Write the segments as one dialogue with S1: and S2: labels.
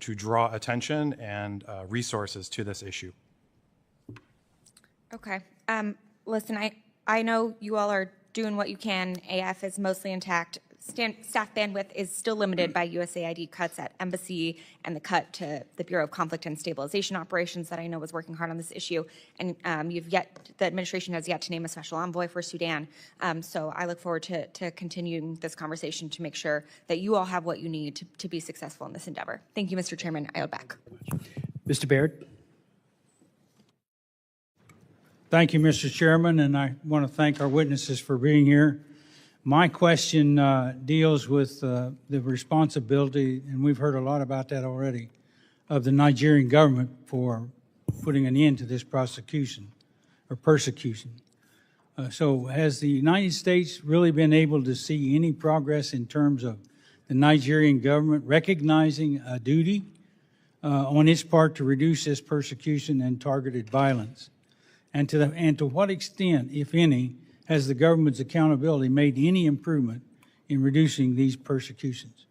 S1: to draw attention and resources to this issue.
S2: Okay. Listen, I know you all are doing what you can. AF is mostly intact. Staff bandwidth is still limited by USAID cuts at embassy and the cut to the Bureau of Conflict and Stabilization Operations that I know was working hard on this issue. And the administration has yet to name a special envoy for Sudan. So I look forward to continuing this conversation to make sure that you all have what you need to be successful in this endeavor. Thank you, Mr. Chairman. I yield back.
S3: Mr. Baird.
S4: Thank you, Mr. Chairman, and I want to thank our witnesses for being here. My question deals with the responsibility, and we've heard a lot about that already, of the Nigerian government for putting an end to this prosecution or persecution. So has the United States really been able to see any progress in terms of the Nigerian government recognizing a duty on its part to reduce this persecution and targeted violence? And to what extent, if any, has the government's accountability made any improvement in reducing these persecutions?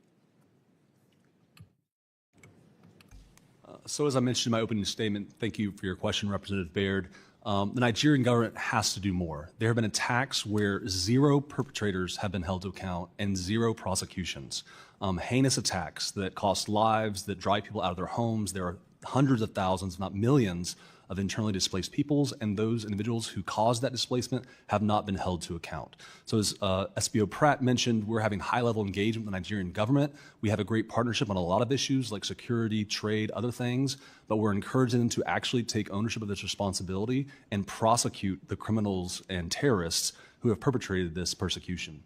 S5: So as I mentioned in my opening statement, thank you for your question, Representative Baird. The Nigerian government has to do more. There have been attacks where 0 perpetrators have been held to account and 0 prosecutions. Heinous attacks that cost lives, that drive people out of their homes. There are hundreds of thousands, if not millions, of internally displaced peoples, and those individuals who caused that displacement have not been held to account. So as SBO Pratt mentioned, we're having high-level engagement with the Nigerian government. We have a great partnership on a lot of issues like security, trade, other things, but we're encouraging them to actually take ownership of this responsibility and prosecute the criminals and terrorists who have perpetrated this persecution.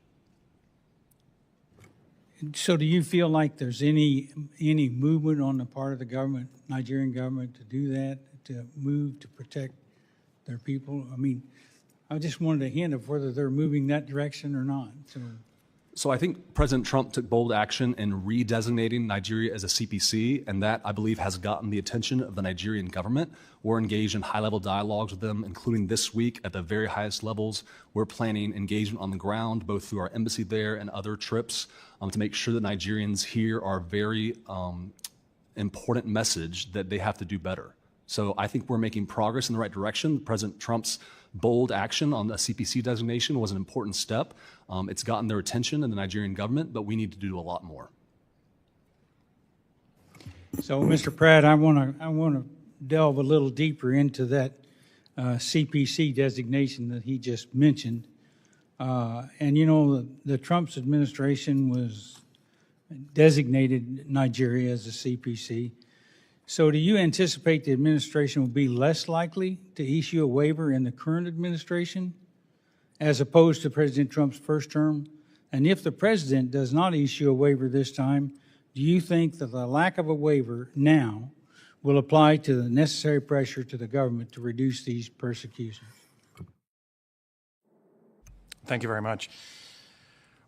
S4: So do you feel like there's any movement on the part of the government, Nigerian government, to do that, to move to protect their people? I mean, I just wanted a hint of whether they're moving that direction or not.
S5: So I think President Trump took bold action in redesignating Nigeria as a CPC, and that, I believe, has gotten the attention of the Nigerian government. We're engaged in high-level dialogues with them, including this week at the very highest levels. We're planning engagement on the ground, both through our embassy there and other trips, to make sure that Nigerians hear our very important message that they have to do better. So I think we're making progress in the right direction. President Trump's bold action on the CPC designation was an important step. It's gotten their attention in the Nigerian government, but we need to do a lot more.
S4: So, Mr. Pratt, I want to delve a little deeper into that CPC designation that he just mentioned. And you know, the Trump's administration was designated Nigeria as a CPC. So do you anticipate the administration will be less likely to issue a waiver in the current administration as opposed to President Trump's first term? And if the president does not issue a waiver this time, do you think that the lack of a waiver now will apply to the necessary pressure to the government to reduce these persecutions?
S1: Thank you very much.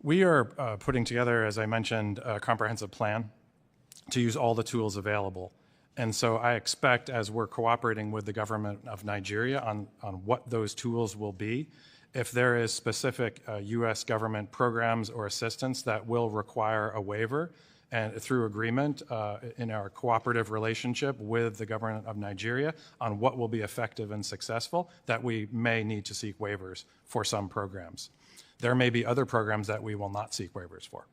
S1: We are putting together, as I mentioned, a comprehensive plan to use all the tools available. And so I expect, as we're cooperating with the government of Nigeria on what those tools will be, if there is specific U.S. government programs or assistance that will require a waiver, and through agreement in our cooperative relationship with the government of Nigeria on what will be effective and successful, that we may need to seek waivers for some programs. There may be other programs that we will not seek waivers for.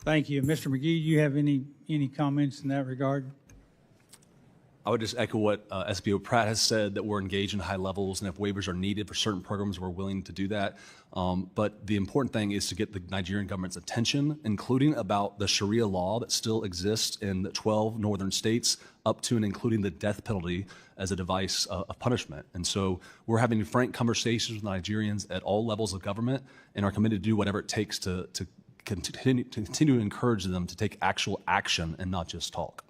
S4: Thank you. Mr. McGee, do you have any comments in that regard?
S5: I would just echo what SBO Pratt has said, that we're engaged in high levels, and if waivers are needed for certain programs, we're willing to do that. But the important thing is to get the Nigerian government's attention, including about the Sharia law that still exists in 12 northern states, up to and including the death penalty as a device of punishment. And so we're having frank conversations with Nigerians at all levels of government and are committed to do whatever it takes to continue to encourage them to take actual action and not just talk.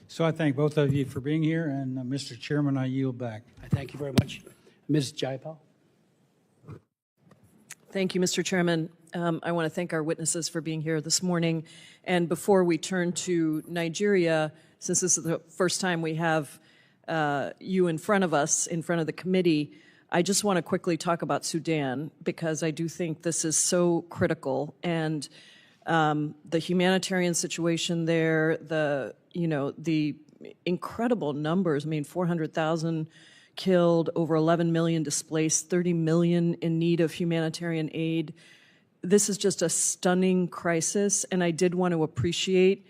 S4: So I thank both of you for being here, and Mr. Chairman, I yield back.
S3: I thank you very much. Ms. Jayapal.
S6: Thank you, Mr. Chairman. I want to thank our witnesses for being here this morning. And before we turn to Nigeria, since this is the first time we have you in front of us, in front of the committee, I just want to quickly talk about Sudan, because I do think this is so critical. And the humanitarian situation there, the incredible numbers. I mean, 400,000 killed, over 11 million displaced, 30 million in need of humanitarian aid. This is just a stunning crisis, and I did want to appreciate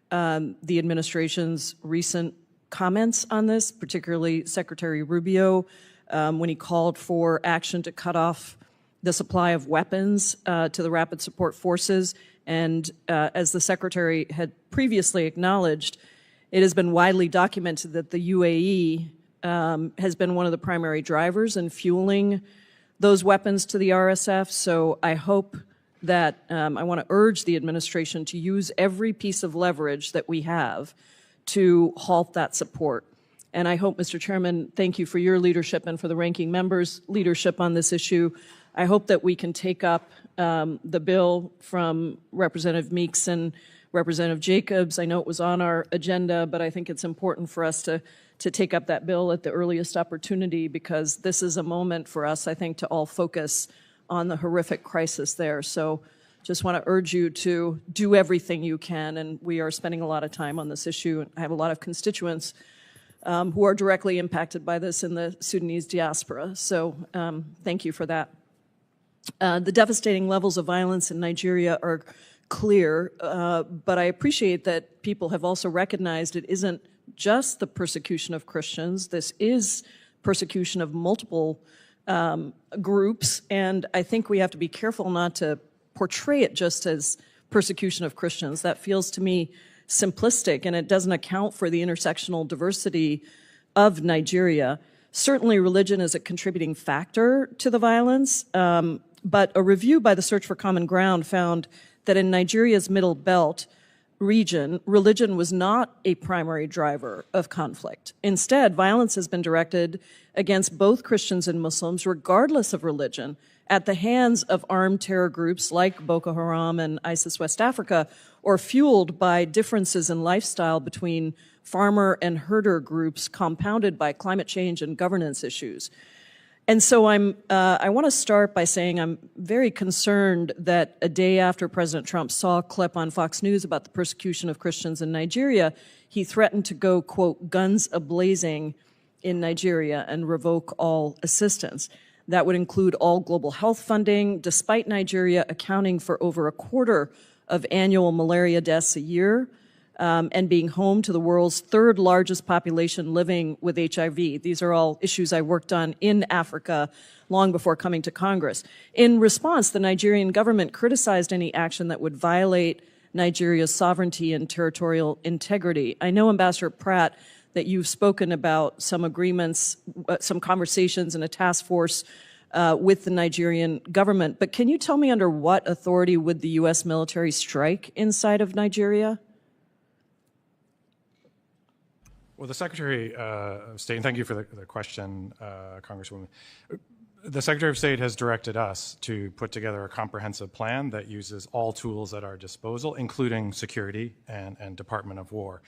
S6: the administration's recent comments on this, particularly Secretary Rubio, when he called for action to cut off the supply of weapons to the Rapid Support Forces. And as the Secretary had previously acknowledged, it has been widely documented that the UAE has been one of the primary drivers in fueling those weapons to the RSF. So I hope that I want to urge the administration to use every piece of leverage that we have to halt that support. And I hope, Mr. Chairman, thank you for your leadership and for the ranking member's leadership on this issue. I hope that we can take up the bill from Representative Meeks and Representative Jacobs. I know it was on our agenda, but I think it's important for us to take up that bill at the earliest opportunity, because this is a moment for us, I think, to all focus on the horrific crisis there. So just want to urge you to do everything you can, and we are spending a lot of time on this issue. I have a lot of constituents who are directly impacted by this in the Sudanese diaspora. So thank you for that. The devastating levels of violence in Nigeria are clear, but I appreciate that people have also recognized it isn't just the persecution of Christians. This is persecution of multiple groups, and I think we have to be careful not to portray it just as persecution of Christians. That feels to me simplistic, and it doesn't account for the intersectional diversity of Nigeria. Certainly religion is a contributing factor to the violence, but a review by the Search for Common Ground found that in Nigeria's Middle Belt region, religion was not a primary driver of conflict. Instead, violence has been directed against both Christians and Muslims, regardless of religion, at the hands of armed terror groups like Boko Haram and ISIS West Africa, or fueled by differences in lifestyle between farmer and herder groups compounded by climate change and governance issues. And so I want to start by saying I'm very concerned that a day after President Trump saw a clip on Fox News about the persecution of Christians in Nigeria, he threatened to go, quote, guns a-blazing in Nigeria and revoke all assistance. That would include all global health funding, despite Nigeria accounting for over a quarter of annual malaria deaths a year, and being home to the world's third largest population living with HIV. These are all issues I worked on in Africa long before coming to Congress. In response, the Nigerian government criticized any action that would violate Nigeria's sovereignty and territorial integrity. I know, Ambassador Pratt, that you've spoken about some agreements, some conversations in a task force with the Nigerian government, but can you tell me under what authority would the U.S. military strike inside of Nigeria?
S1: Well, the Secretary of State, and thank you for the question, Congresswoman. The Secretary of State has directed us to put together a comprehensive plan that uses all tools at our disposal, including security and Department of War.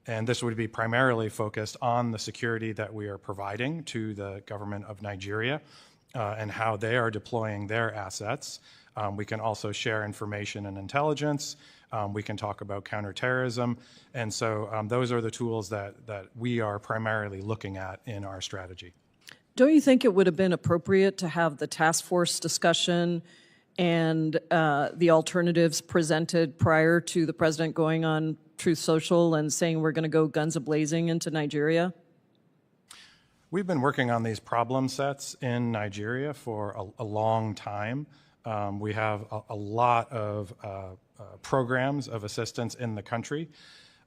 S1: And this would be primarily focused on the security that we are providing to the government of Nigeria and how they are deploying their assets. We can also share information and intelligence. We can talk about counterterrorism. And so those are the tools that we are primarily looking at in our strategy.
S6: Don't you think it would have been appropriate to have the task force discussion and the alternatives presented prior to the president going on Truth Social and saying we're going to go guns a-blazing into Nigeria?
S1: We've been working on these problem sets in Nigeria for a long time. We have a lot of programs of assistance in the country.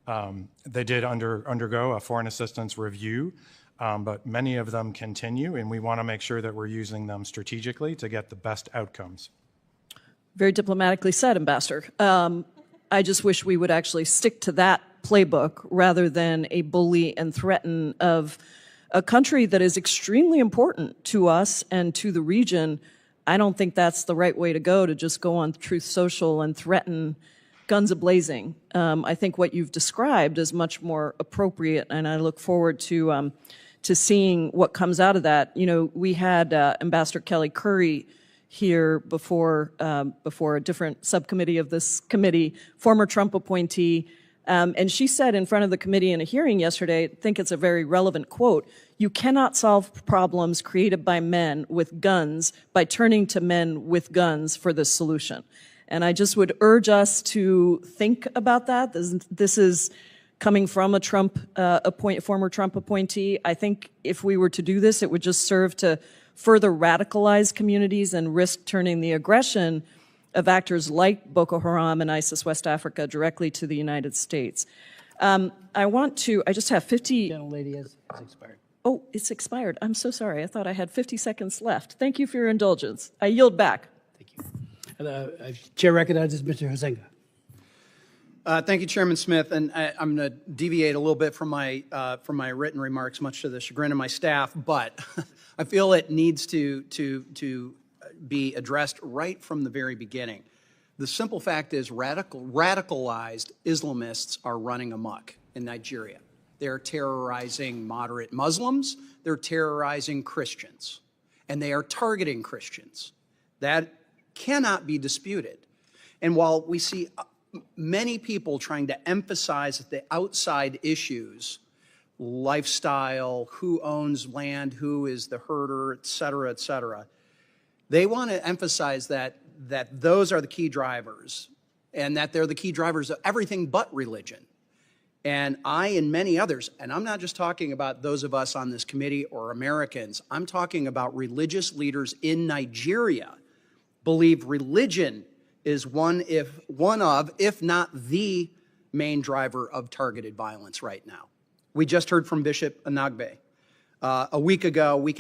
S1: They did undergo a foreign assistance review, but many of them continue, and we want to make sure that we're using them strategically to get the best outcomes.
S6: Very diplomatically said, Ambassador. I just wish we would actually stick to that playbook rather than a bully and threaten of a country that is extremely important to us and to the region. I don't think that's the right way to go, to just go on Truth Social and threaten guns a-blazing. I think what you've described is much more appropriate, and I look forward to seeing what comes out of that. You know, we had Ambassador Kelly Curry here before a different subcommittee of this committee, former Trump appointee. And she said in front of the committee in a hearing yesterday, I think it's a very relevant quote, "You cannot solve problems created by men with guns by turning to men with guns for this solution." And I just would urge us to think about that. This is coming from a former Trump appointee. I think if we were to do this, it would just serve to further radicalize communities and risk turning the aggression of actors like Boko Haram and ISIS West Africa directly to the United States. I just have 50.
S3: Gentlelady has expired.
S6: Oh, it's expired. I'm so sorry. I thought I had 50 seconds left. Thank you for your indulgence. I yield back.
S3: Thank you. Chair recognizes Mr. Huizenga.
S7: Thank you, Chairman Smith. And I'm going to deviate a little bit from my written remarks, much to the chagrin of my staff, but I feel it needs to be addressed right from the very beginning. The simple fact is radicalized Islamists are running amok in Nigeria. They're terrorizing moderate Muslims. They're terrorizing Christians. And they are targeting Christians. That cannot be disputed. And while we see many people trying to emphasize the outside issues, lifestyle, who owns land, who is the herder, et cetera, they want to emphasize that those are the key drivers and that they're the key drivers of everything but religion. And I and many others, and I'm not just talking about those of us on this committee or Americans, I'm talking about religious leaders in Nigeria, believe religion is one of, if not the main driver of targeted violence right now. We just heard from Bishop Anagbe. A week and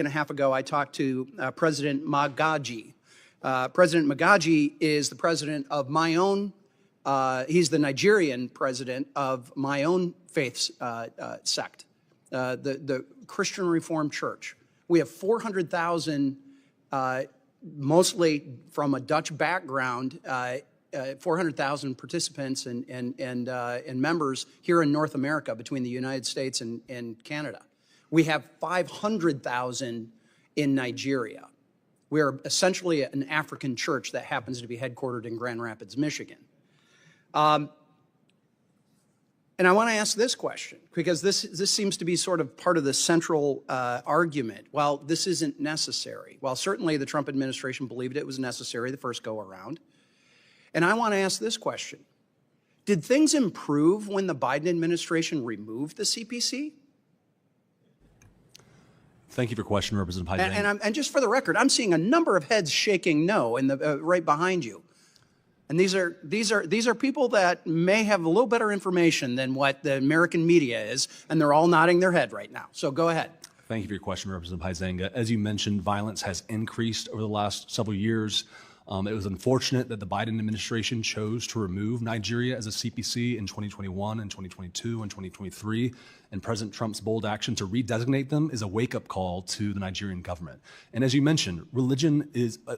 S7: a half ago, I talked to President Magaji. President Magaji is the president of my own, he's the Nigerian president of my own faith sect, the Christian Reformed Church. We have 400,000, mostly from a Dutch background, 400,000 participants and members here in North America between the United States and Canada. We have 500,000 in Nigeria. We are essentially an African church that happens to be headquartered in Grand Rapids, Michigan. And I want to ask this question, because this seems to be sort of part of the central argument. Well, this isn't necessary. Well, certainly the Trump administration believed it was necessary the first go around. And I want to ask this question. Did things improve when the Biden administration removed the CPC?
S5: Thank you for your question, Representative Huizenga.
S7: And just for the record, I'm seeing a number of heads shaking no in the right behind you. And these are people that may have a little better information than what the American media is, and they're all nodding their head right now. So go ahead.
S5: Thank you for your question, Representative Huizenga. As you mentioned, violence has increased over the last several years. It was unfortunate that the Biden administration chose to remove Nigeria as a CPC in 2021 and 2022 and 2023, and President Trump's bold action to redesignate them is a wake-up call to the Nigerian government. And as you mentioned,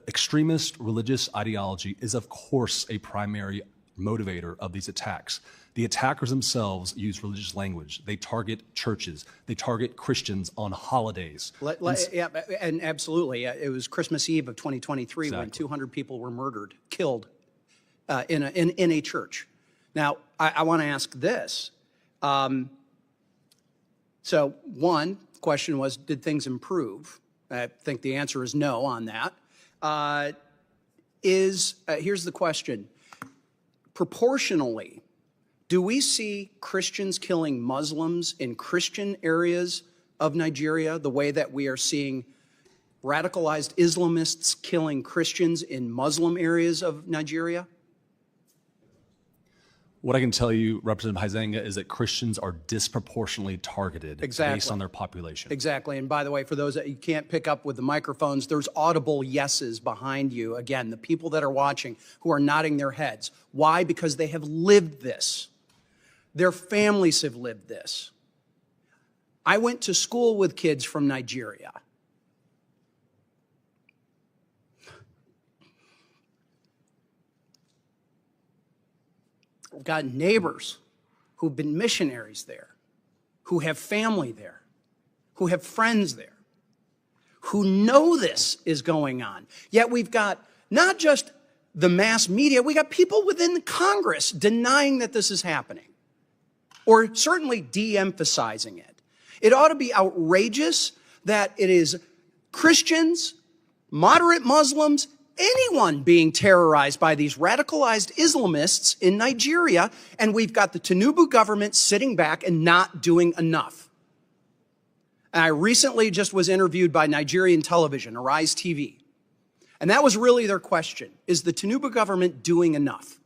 S5: extremist religious ideology is of course a primary motivator of these attacks. The attackers themselves use religious language. They target churches. They target Christians on holidays.
S7: Yeah, and absolutely. It was Christmas Eve of 2023 exactly. When 200 people were murdered, killed in a church. Now, I want to ask this. So one question was, did things improve? I think the answer is no on that. Here's the question. Proportionally, do we see Christians killing Muslims in Christian areas of Nigeria the way that we are seeing radicalized Islamists killing Christians in Muslim areas of Nigeria?
S5: What I can tell you, Representative Huizenga, is that Christians are disproportionately targeted based on their population.
S7: Exactly. And by the way, for those that you can't pick up with the microphones, there's audible yeses behind you. Again, the people that are watching who are nodding their heads. Why? Because they have lived this. Their families have lived this. I went to school with kids from Nigeria. I've got neighbors who've been missionaries there, who have family there, who have friends there, who know this is going on. Yet we've got not just the mass media, we got people within Congress denying that this is happening, or certainly de-emphasizing it. It ought to be outrageous that it is Christians, moderate Muslims, anyone being terrorized by these radicalized Islamists in Nigeria, and we've got the Tinubu government sitting back and not doing enough. And I recently just was interviewed by Nigerian television, Arise TV, and that was really their question. Is the Tinubu government doing enough?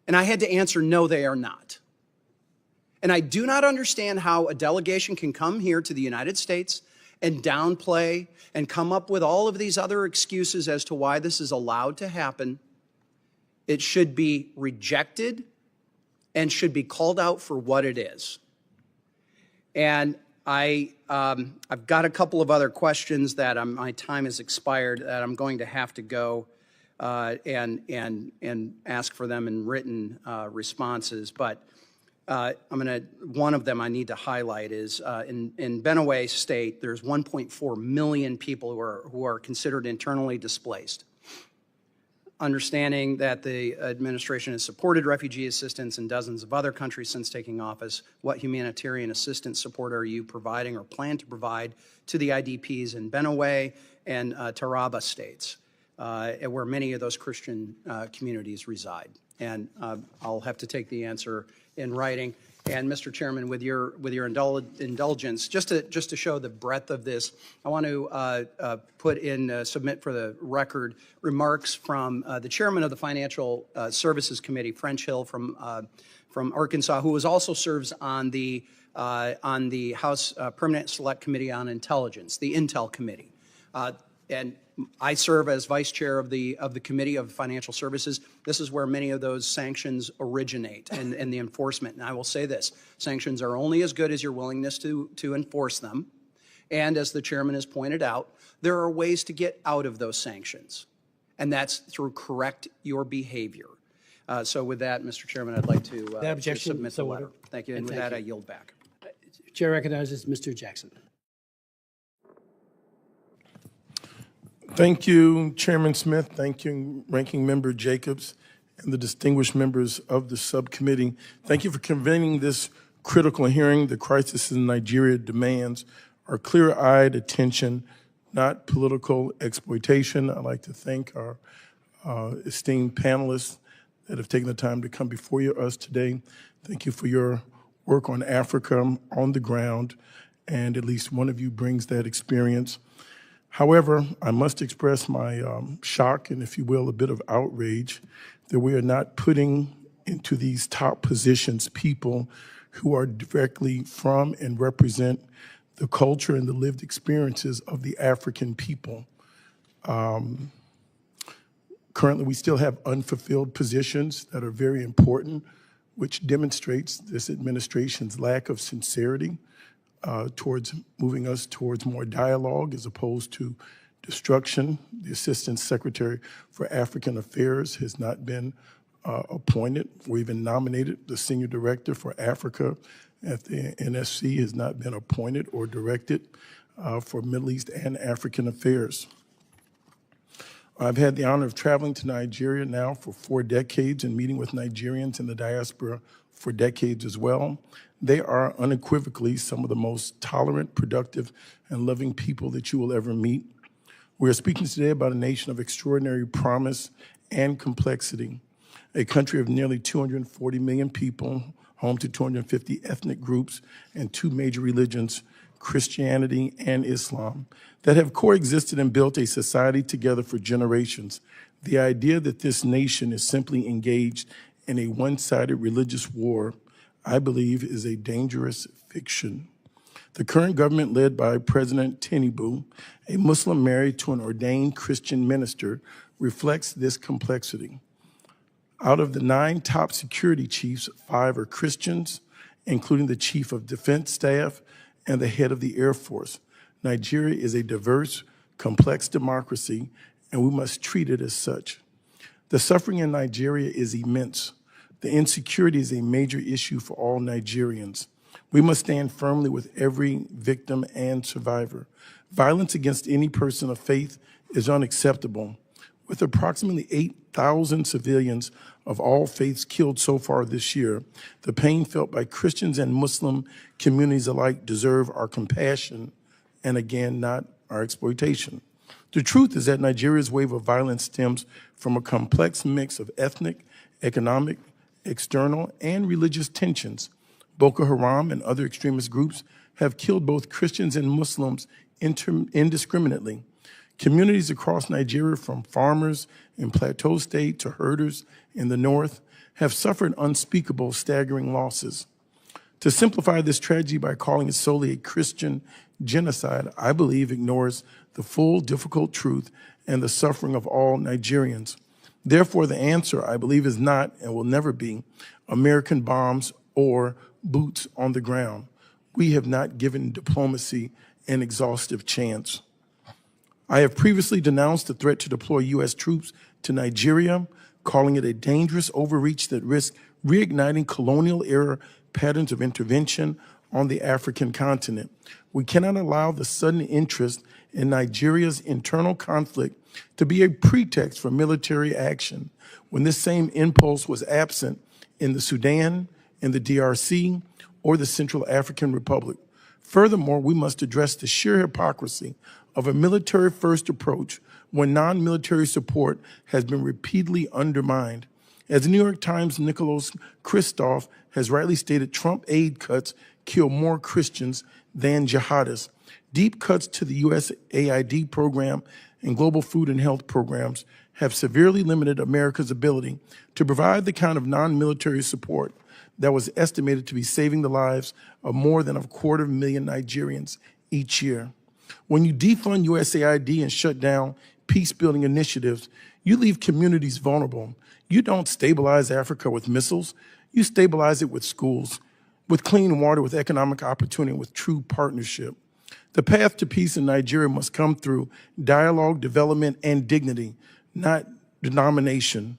S7: And I had to answer, no, they are not. And I do not understand how a delegation can come here to the United States and downplay and come up with all of these other excuses as to why this is allowed to happen. It should be rejected and should be called out for what it is. And I've got a couple of other questions that my time has expired that I'm going to have to go and ask for them in written responses. But one of them I need to highlight is in Benue State, there's 1.4 million people who are considered internally displaced. Understanding that the administration has supported refugee assistance in dozens of other countries since taking office, what humanitarian assistance support are you providing or plan to provide to the IDPs in Benue and Taraba states, where many of those Christian communities reside? And I'll have to take the answer in writing. And Mr. Chairman, with your indulgence, just to show the breadth of this, I want to submit for the record remarks from the chairman of the Financial Services Committee, French Hill from Arkansas, who also serves on the House Permanent Select Committee on Intelligence, the Intel Committee. And I serve as vice chair of the Committee of Financial Services. This is where many of those sanctions originate and the enforcement. And I will say this, sanctions are only as good as your willingness to enforce them. And as the chairman has pointed out, there are ways to get out of those sanctions. And that's through correct your behavior. So with that, Mr. Chairman, I'd like to submit the letter. Thank you. And with that, I yield back.
S3: Chair recognizes Mr. Jackson.
S8: Thank you, Chairman Smith. Thank you, Ranking Member Jacobs, and the distinguished members of the subcommittee. Thank you for convening this critical hearing. The crisis in Nigeria demands our clear-eyed attention, not political exploitation. I'd like to thank our esteemed panelists that have taken the time to come before us today. Thank you for your work on Africa on the ground, and at least one of you brings that experience. However, I must express my shock and, if you will, a bit of outrage that we are not putting into these top positions people who are directly from and represent the culture and the lived experiences of the African people. Currently, we still have unfulfilled positions that are very important, which demonstrates this administration's lack of sincerity towards moving us towards more dialogue as opposed to destruction. The Assistant Secretary for African Affairs has not been appointed or even nominated. The Senior Director for Africa at the NSC has not been appointed or directed for Middle East and African affairs. I've had the honor of traveling to Nigeria now for 4 decades and meeting with Nigerians in the diaspora for decades as well. They are unequivocally some of the most tolerant, productive, and loving people that you will ever meet. We are speaking today about a nation of extraordinary promise and complexity, a country of nearly 240 million people, home to 250 ethnic groups and 2 major religions, Christianity and Islam, that have coexisted and built a society together for generations. The idea that this nation is simply engaged in a one-sided religious war, I believe, is a dangerous fiction. The current government, led by President Tinubu, a Muslim married to an ordained Christian minister, reflects this complexity. Out of the 9 top security chiefs, 5 are Christians, including the Chief of Defense Staff and the head of the Air Force. Nigeria is a diverse, complex democracy, and we must treat it as such. The suffering in Nigeria is immense. The insecurity is a major issue for all Nigerians. We must stand firmly with every victim and survivor. Violence against any person of faith is unacceptable. With approximately 8,000 civilians of all faiths killed so far this year, the pain felt by Christians and Muslim communities alike deserve our compassion and, again, not our exploitation. The truth is that Nigeria's wave of violence stems from a complex mix of ethnic, economic, external, and religious tensions. Boko Haram and other extremist groups have killed both Christians and Muslims indiscriminately. Communities across Nigeria, from farmers in Plateau State to herders in the north, have suffered unspeakable, staggering losses. To simplify this tragedy by calling it solely a Christian genocide, I believe ignores the full, difficult truth and the suffering of all Nigerians. Therefore, the answer, I believe, is not and will never be American bombs or boots on the ground. We have not given diplomacy an exhaustive chance. I have previously denounced the threat to deploy U.S. troops to Nigeria, calling it a dangerous overreach that risks reigniting colonial-era patterns of intervention on the African continent. We cannot allow the sudden interest in Nigeria's internal conflict to be a pretext for military action, when this same impulse was absent in the Sudan, in the DRC, or the Central African Republic. Furthermore, we must address the sheer hypocrisy of a military-first approach when non-military support has been repeatedly undermined. As the New York Times' Nicholas Kristof has rightly stated, Trump aid cuts kill more Christians than jihadists. Deep cuts to the USAID program and global food and health programs have severely limited America's ability to provide the kind of non-military support that was estimated to be saving the lives of more than 250,000 Nigerians each year. When you defund USAID and shut down peace-building initiatives, you leave communities vulnerable. You don't stabilize Africa with missiles. You stabilize it with schools, with clean water, with economic opportunity, with true partnership. The path to peace in Nigeria must come through dialogue, development, and dignity, not denomination.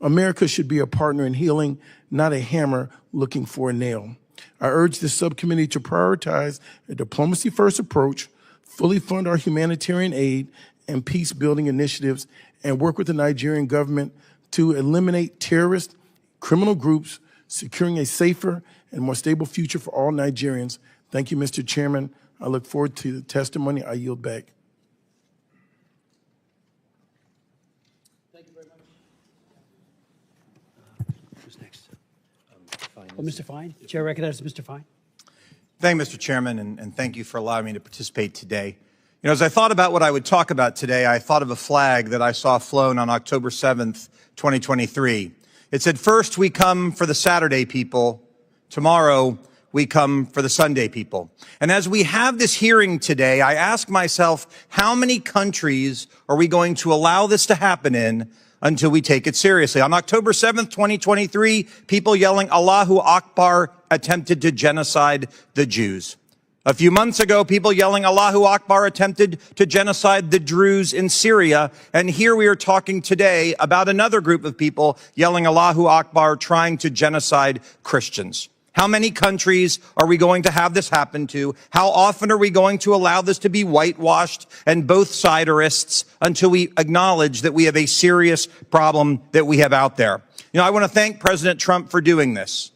S8: America should be a partner in healing, not a hammer looking for a nail. I urge this subcommittee to prioritize a diplomacy-first approach, fully fund our humanitarian aid and peace-building initiatives, and work with the Nigerian government to eliminate terrorist, criminal groups, securing a safer and more stable future for all Nigerians. Thank you, Mr. Chairman. I look forward to the testimony. I yield back.
S3: Thank you very much. Who's next? Mr. Fine. Chair recognizes Mr. Fine.
S9: Thank you, Mr. Chairman, and thank you for allowing me to participate today. You know, as I thought about what I would talk about today, I thought of a flag that I saw flown on October 7th, 2023. It said, "First we come for the Saturday people, tomorrow we come for the Sunday people." And as we have this hearing today, I ask myself, how many countries are we going to allow this to happen in until we take it seriously? On October 7th, 2023, people yelling Allahu Akbar attempted to genocide the Jews. A few months ago, people yelling Allahu Akbar attempted to genocide the Druze in Syria. And here we are talking today about another group of people yelling Allahu Akbar trying to genocide Christians. How many countries are we going to have this happen to? How often are we going to allow this to be whitewashed and both siderists until we acknowledge that we have a serious problem that we have out there? You know, I want to thank President Trump for doing this.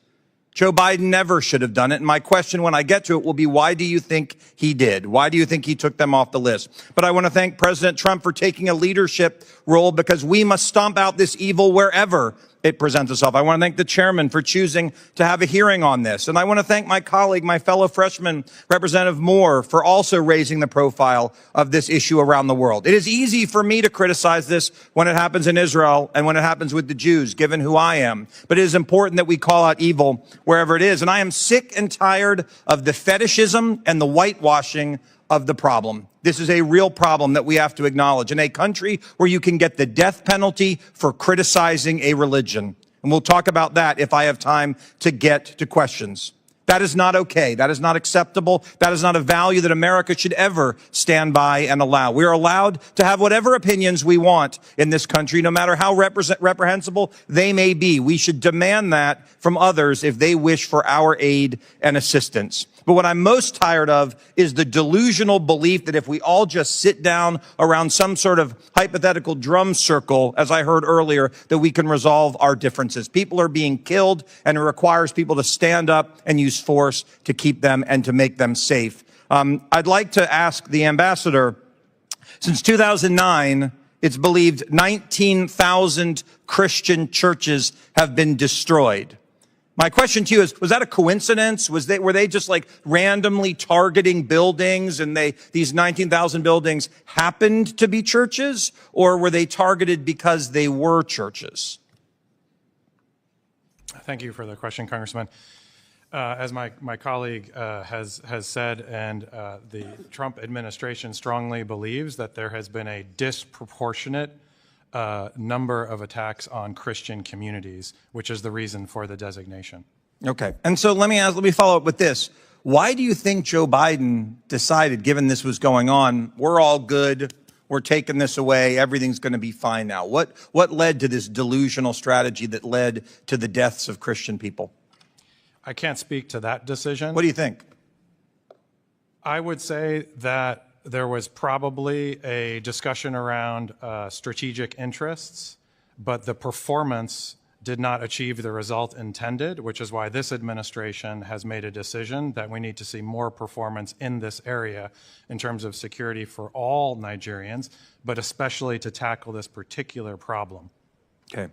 S9: Joe Biden never should have done it. And my question when I get to it will be, why do you think he did? Why do you think he took them off the list? But I want to thank President Trump for taking a leadership role, because we must stomp out this evil wherever it presents itself. I want to thank the chairman for choosing to have a hearing on this. And I want to thank my colleague, my fellow freshman, Representative Moore, for also raising the profile of this issue around the world. It is easy for me to criticize this when it happens in Israel and when it happens with the Jews, given who I am. But it is important that we call out evil wherever it is. And I am sick and tired of the fetishism and the whitewashing of the problem. This is a real problem that we have to acknowledge. In a country where you can get the death penalty for criticizing a religion. And we'll talk about that if I have time to get to questions. That is not okay. That is not acceptable. That is not a value that America should ever stand by and allow. We are allowed to have whatever opinions we want in this country, no matter how reprehensible they may be. We should demand that from others if they wish for our aid and assistance. But what I'm most tired of is the delusional belief that if we all just sit down around some sort of hypothetical drum circle, as I heard earlier, that we can resolve our differences. People are being killed, and it requires people to stand up and use force to keep them and to make them safe. I'd like to ask the ambassador, since 2009, it's believed 19,000 Christian churches have been destroyed. My question to you is, was that a coincidence? Were they just like randomly targeting buildings and these 19,000 buildings happened to be churches, or were they targeted because they were churches?
S1: Thank you for the question, Congressman. As my colleague has said, and the Trump administration strongly believes that there has been a disproportionate number of attacks on Christian communities, which is the reason for the designation.
S9: Okay. And so let me follow up with this. Why do you think Joe Biden decided, given this was going on, we're all good, we're taking this away, everything's going to be fine now? What led to this delusional strategy that led to the deaths of Christian people?
S1: I can't speak to that decision.
S9: What do you think?
S1: I would say that there was probably a discussion around strategic interests, but the performance did not achieve the result intended, which is why this administration has made a decision that we need to see more performance in this area in terms of security for all Nigerians, but especially to tackle this particular problem.
S9: Okay.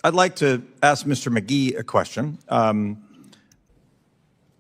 S9: I'd like to ask Mr. McGee a question.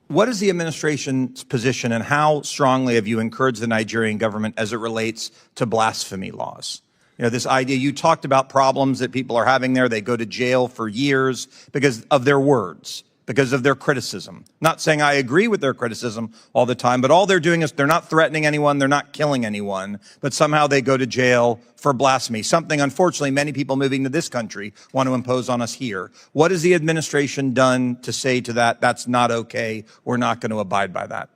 S9: What is the administration's position, and how strongly have you encouraged the Nigerian government as it relates to blasphemy laws? You know, this idea, you talked about problems that people are having there. They go to jail for years because of their words, because of their criticism. Not saying I agree with their criticism all the time, but all they're doing is they're not threatening anyone, they're not killing anyone, but somehow they go to jail for blasphemy, something unfortunately many people moving to this country want to impose on us here. What has the administration done to say to that, that's not okay, we're not going to abide by that?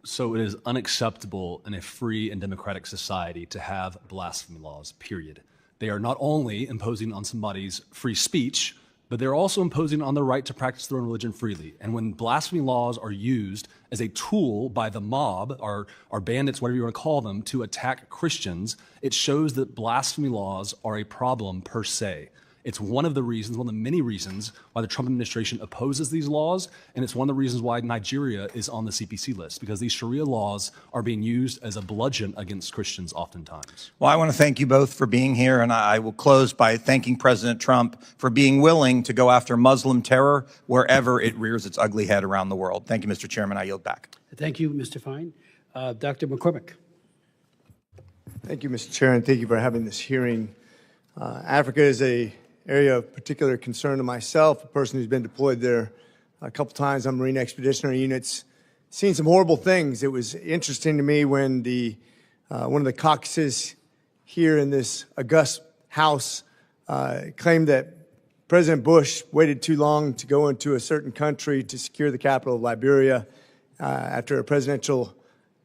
S5: So it is unacceptable in a free and democratic society to have blasphemy laws, period. They are not only imposing on somebody's free speech, but they're also imposing on their right to practice their own religion freely. And when blasphemy laws are used as a tool by the mob, or bandits, whatever you want to call them, to attack Christians, it shows that blasphemy laws are a problem per se. It's one of the reasons, one of the many reasons why the Trump administration opposes these laws, and it's one of the reasons why Nigeria is on the CPC list, because these Sharia laws are being used as a bludgeon against Christians oftentimes.
S9: Well, I want to thank you both for being here, and I will close by thanking President Trump for being willing to go after Muslim terror wherever it rears its ugly head around the world. Thank you, Mr. Chairman. I yield back.
S3: Thank you, Mr. Fine. Dr. McCormick.
S10: Thank you, Mr. Chair, and thank you for having this hearing. Africa is an area of particular concern to myself, a person who's been deployed there a couple times on Marine Expeditionary Units, seen some horrible things. It was interesting to me when one of the caucuses here in this august House claimed that President Bush waited too long to go into a certain country to secure the capital of Liberia after a presidential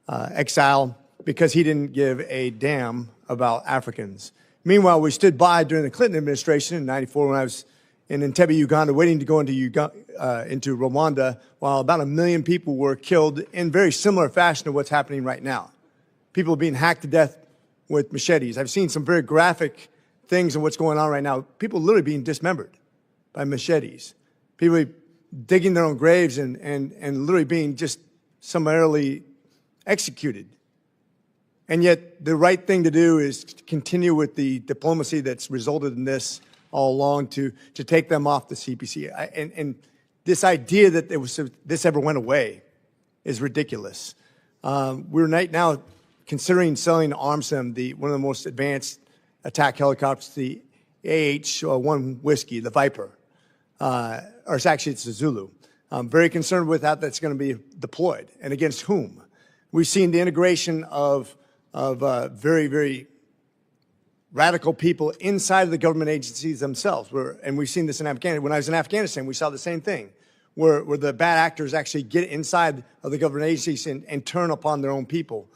S10: exile because he didn't give a damn about Africans. Meanwhile, we stood by during the Clinton administration in '94 when I was in Entebbe, Uganda, waiting to go into Rwanda, while about 1 million people were killed in very similar fashion to what's happening right now. People being hacked to death with machetes. I've seen some very graphic things of what's going on right now. People literally being dismembered by machetes. People digging their own graves and literally being just summarily executed. And yet the right thing to do is to continue with the diplomacy that's resulted in this all along to take them off the CPC. And this idea that this ever went away is ridiculous. We're right now considering selling arms to them, one of the most advanced attack helicopters, the AH-1 Whiskey, the Viper, or actually it's the Zulu. I'm very concerned with how that's going to be deployed and against whom. We've seen the integration of very, very radical people inside of the government agencies themselves. And we've seen this in Afghanistan. When I was in Afghanistan, we saw the same thing, where the bad actors actually get inside of the government agencies and turn upon their own people.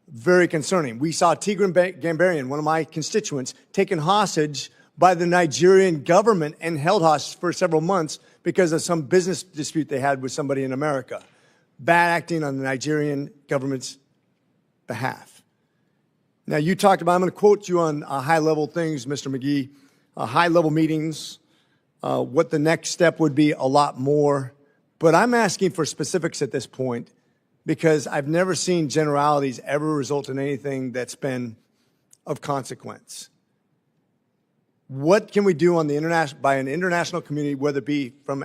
S10: Very concerning. We saw Tigran Gambarian, one of my constituents, taken hostage by the Nigerian government and held hostage for several months because of some business dispute they had with somebody in America. Bad acting on the Nigerian government's behalf. Now, you talked about, I'm going to quote you on high-level things, Mr. McGee, high-level meetings, what the next step would be, a lot more. But I'm asking for specifics at this point because I've never seen generalities ever result in anything that's been of consequence. What can we do on the by an international community, whether it be from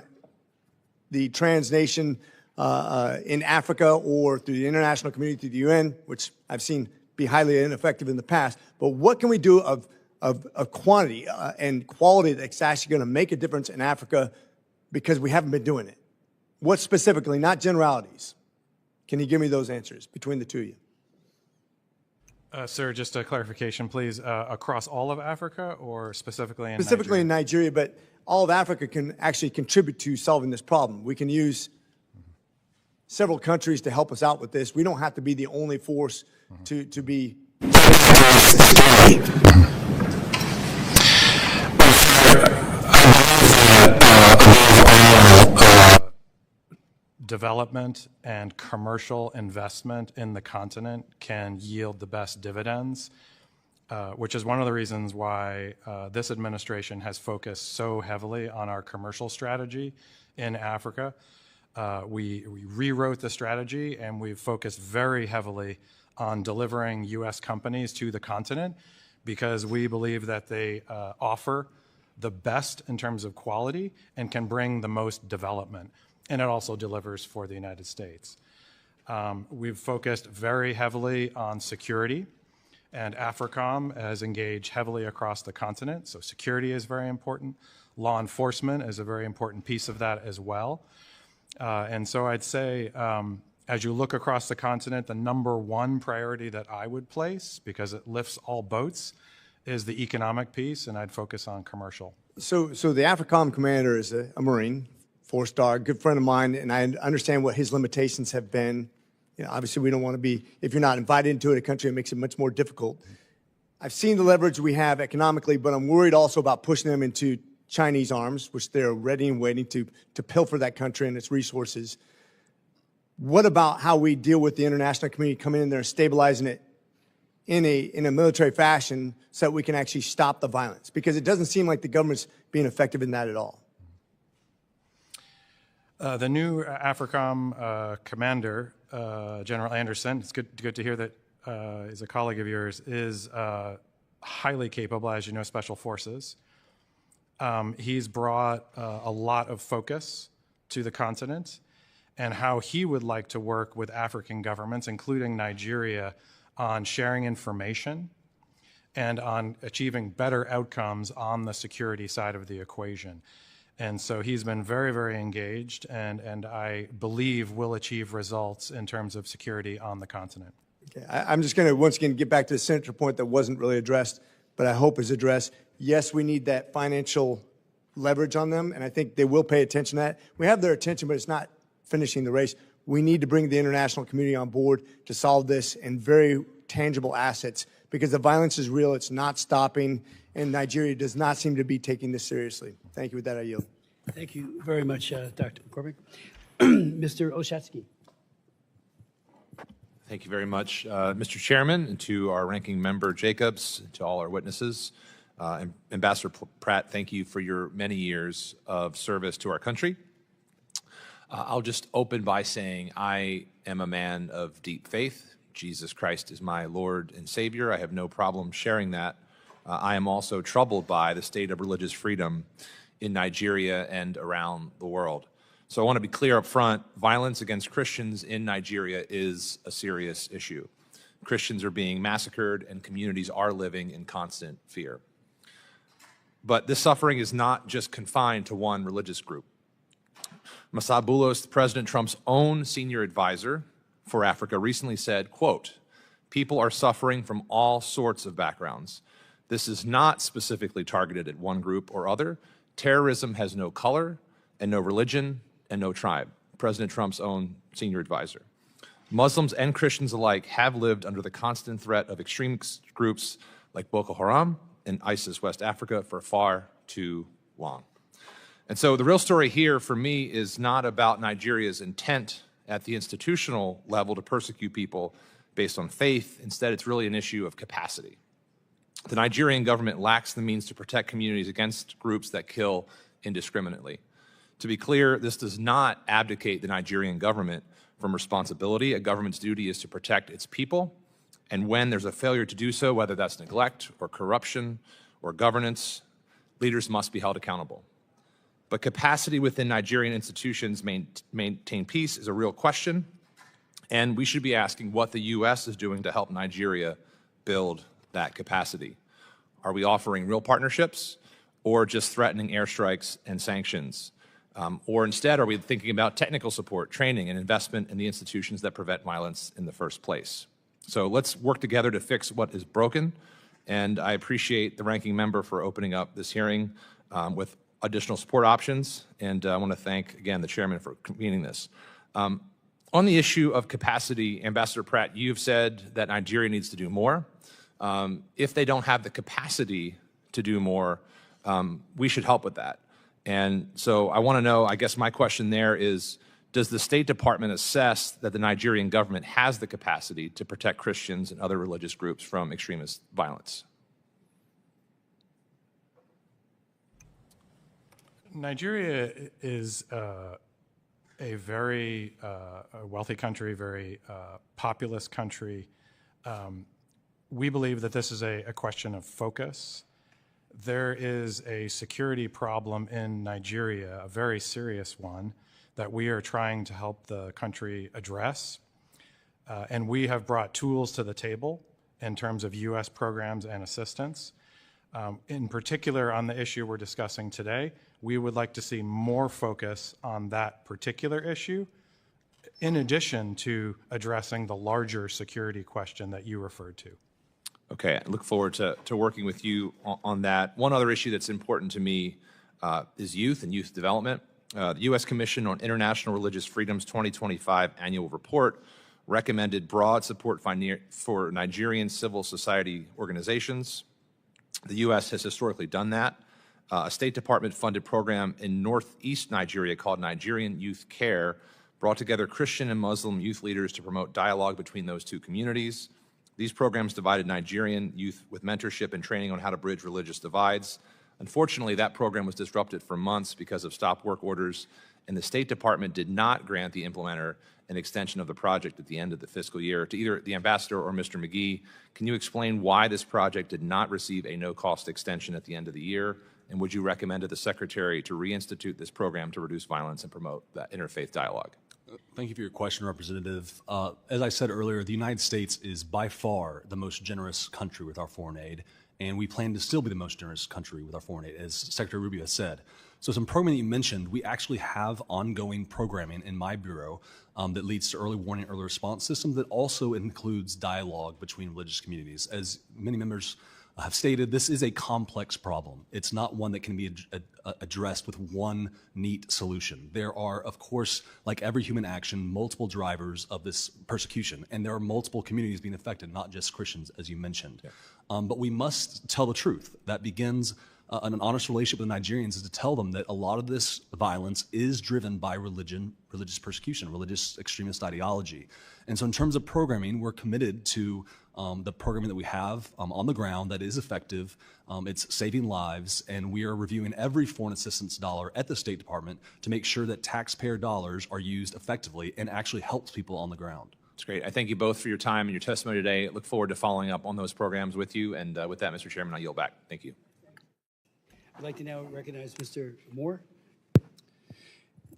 S10: the transnation in Africa or through the international community, through the UN, which I've seen be highly ineffective in the past, but what can we do of quantity and quality that's actually going to make a difference in Africa because we haven't been doing it? What specifically, not generalities? Can you give me those answers between the two of you?
S1: Sir, just a clarification, please. Across all of Africa or specifically in
S10: Specifically
S1: Nigeria?
S10: in Nigeria, but all of Africa can actually contribute to solving this problem. We can use several countries to help us out with this. We don't have to be the only force to be.
S1: Development and commercial investment in the continent can yield the best dividends, which is one of the reasons why this administration has focused so heavily on our commercial strategy in Africa. We rewrote the strategy and we've focused very heavily on delivering U.S. companies to the continent because we believe that they offer the best in terms of quality and can bring the most development. And it also delivers for the United States. We've focused very heavily on security, and AFRICOM has engaged heavily across the continent, so security is very important. Law enforcement is a very important piece of that as well. And so I'd say, as you look across the continent, the number one priority that I would place, because it lifts all boats, is the economic piece, and I'd focus on commercial.
S10: So the AFRICOM commander is a Marine, four-star, good friend of mine, and I understand what his limitations have been. You know, obviously, we don't want to be, if you're not invited into a country, it makes it much more difficult. I've seen the leverage we have economically, but I'm worried also about pushing them into Chinese arms, which they're ready and waiting to pilfer that country and its resources. What about how we deal with the international community coming in there and stabilizing it in a military fashion so that we can actually stop the violence? Because it doesn't seem like the government's being effective in that at all.
S1: The new AFRICOM commander, General Anderson, it's good to hear that he's a colleague of yours, is highly capable, as you know, Special Forces. He's brought a lot of focus to the continent and how he would like to work with African governments, including Nigeria, on sharing information and on achieving better outcomes on the security side of the equation. And so he's been very, very engaged, and I believe will achieve results in terms of security on the continent.
S10: Okay. I'm just going to once again get back to the senator point that wasn't really addressed, but I hope is addressed. Yes, we need that financial leverage on them, and I think they will pay attention to that. We have their attention, but it's not finishing the race. We need to bring the international community on board to solve this in very tangible assets because the violence is real. It's not stopping, and Nigeria does not seem to be taking this seriously. Thank you. With that, I yield.
S3: Thank you very much, Dr. McCormick. Mr. Oshatsky.
S11: Thank you very much, Mr. Chairman, and to our ranking member Jacobs, to all our witnesses. Ambassador Pratt, thank you for your many years of service to our country. I'll just open by saying I am a man of deep faith. Jesus Christ is my Lord and Savior. I have no problem sharing that. I am also troubled by the state of religious freedom in Nigeria and around the world. So I want to be clear up front, violence against Christians in Nigeria is a serious issue. Christians are being massacred and communities are living in constant fear. But this suffering is not just confined to one religious group. Masad Boulos, President Trump's own senior advisor for Africa, recently said, quote, "People are suffering from all sorts of backgrounds. This is not specifically targeted at one group or other. Terrorism has no color and no religion and no tribe, President Trump's own senior advisor. Muslims and Christians alike have lived under the constant threat of extremist groups like Boko Haram and ISIS West Africa for far too long. And so the real story here for me is not about Nigeria's intent at the institutional level to persecute people based on faith. Instead, it's really an issue of capacity. The Nigerian government lacks the means to protect communities against groups that kill indiscriminately. To be clear, this does not abdicate the Nigerian government from responsibility. A government's duty is to protect its people, and when there's a failure to do so, whether that's neglect or corruption or governance, leaders must be held accountable. But capacity within Nigerian institutions maintain peace is a real question, and we should be asking what the U.S. is doing to help Nigeria build that capacity. Are we offering real partnerships or just threatening airstrikes and sanctions? Or instead, are we thinking about technical support, training, and investment in the institutions that prevent violence in the first place? So let's work together to fix what is broken, and I appreciate the ranking member for opening up this hearing with additional support options, and I want to thank, again, the chairman for convening this. On the issue of capacity, Ambassador Pratt, you've said that Nigeria needs to do more. If they don't have the capacity to do more, we should help with that. And so I want to know, I guess my question there is, does the State Department assess that the Nigerian government has the capacity to protect Christians and other religious groups from extremist violence?
S1: Nigeria is a very wealthy country, very populous country. We believe that this is a question of focus. There is a security problem in Nigeria, a very serious one, that we are trying to help the country address. And we have brought tools to the table in terms of U.S. programs and assistance. In particular, on the issue we're discussing today, we would like to see more focus on that particular issue, in addition to addressing the larger security question that you referred to.
S11: Okay, I look forward to working with you on that. One other issue that's important to me is youth and youth development. The U.S. Commission on International Religious Freedom's 2025 annual report recommended broad support for Nigerian civil society organizations. The U.S. has historically done that. A State Department-funded program in northeast Nigeria called Nigerian Youth Care brought together Christian and Muslim youth leaders to promote dialogue between those two communities. These programs provided Nigerian youth with mentorship and training on how to bridge religious divides. Unfortunately, that program was disrupted for months because of stop work orders, and the State Department did not grant the implementer an extension of the project at the end of the fiscal year. To either the ambassador or Mr. McGee, can you explain why this project did not receive a no-cost extension at the end of the year? And would you recommend to the Secretary to reinstitute this program to reduce violence and promote that interfaith dialogue?
S5: Thank you for your question, Representative. As I said earlier, the United States is by far the most generous country with our foreign aid, and we plan to still be the most generous country with our foreign aid, as Secretary Rubio has said. So some programming that you mentioned, we actually have ongoing programming in my bureau that leads to early warning, early response systems that also includes dialogue between religious communities. As many members have stated, this is a complex problem. It's not one that can be addressed with one neat solution. There are, of course, like every human action, multiple drivers of this persecution, and there are multiple communities being affected, not just Christians, as you mentioned. Yeah. But we must tell the truth. That begins an honest relationship with Nigerians is to tell them that a lot of this violence is driven by religion, religious persecution, religious extremist ideology. And so in terms of programming, we're committed to the programming that we have on the ground that is effective. It's saving lives, and we are reviewing every foreign assistance dollar at the State Department to make sure that taxpayer dollars are used effectively and actually helps people on the ground.
S11: That's great. I thank you both for your time and your testimony today. I look forward to following up on those programs with you. And with that, Mr. Chairman, I yield back. Thank you.
S3: I'd like to now recognize Mr. Moore.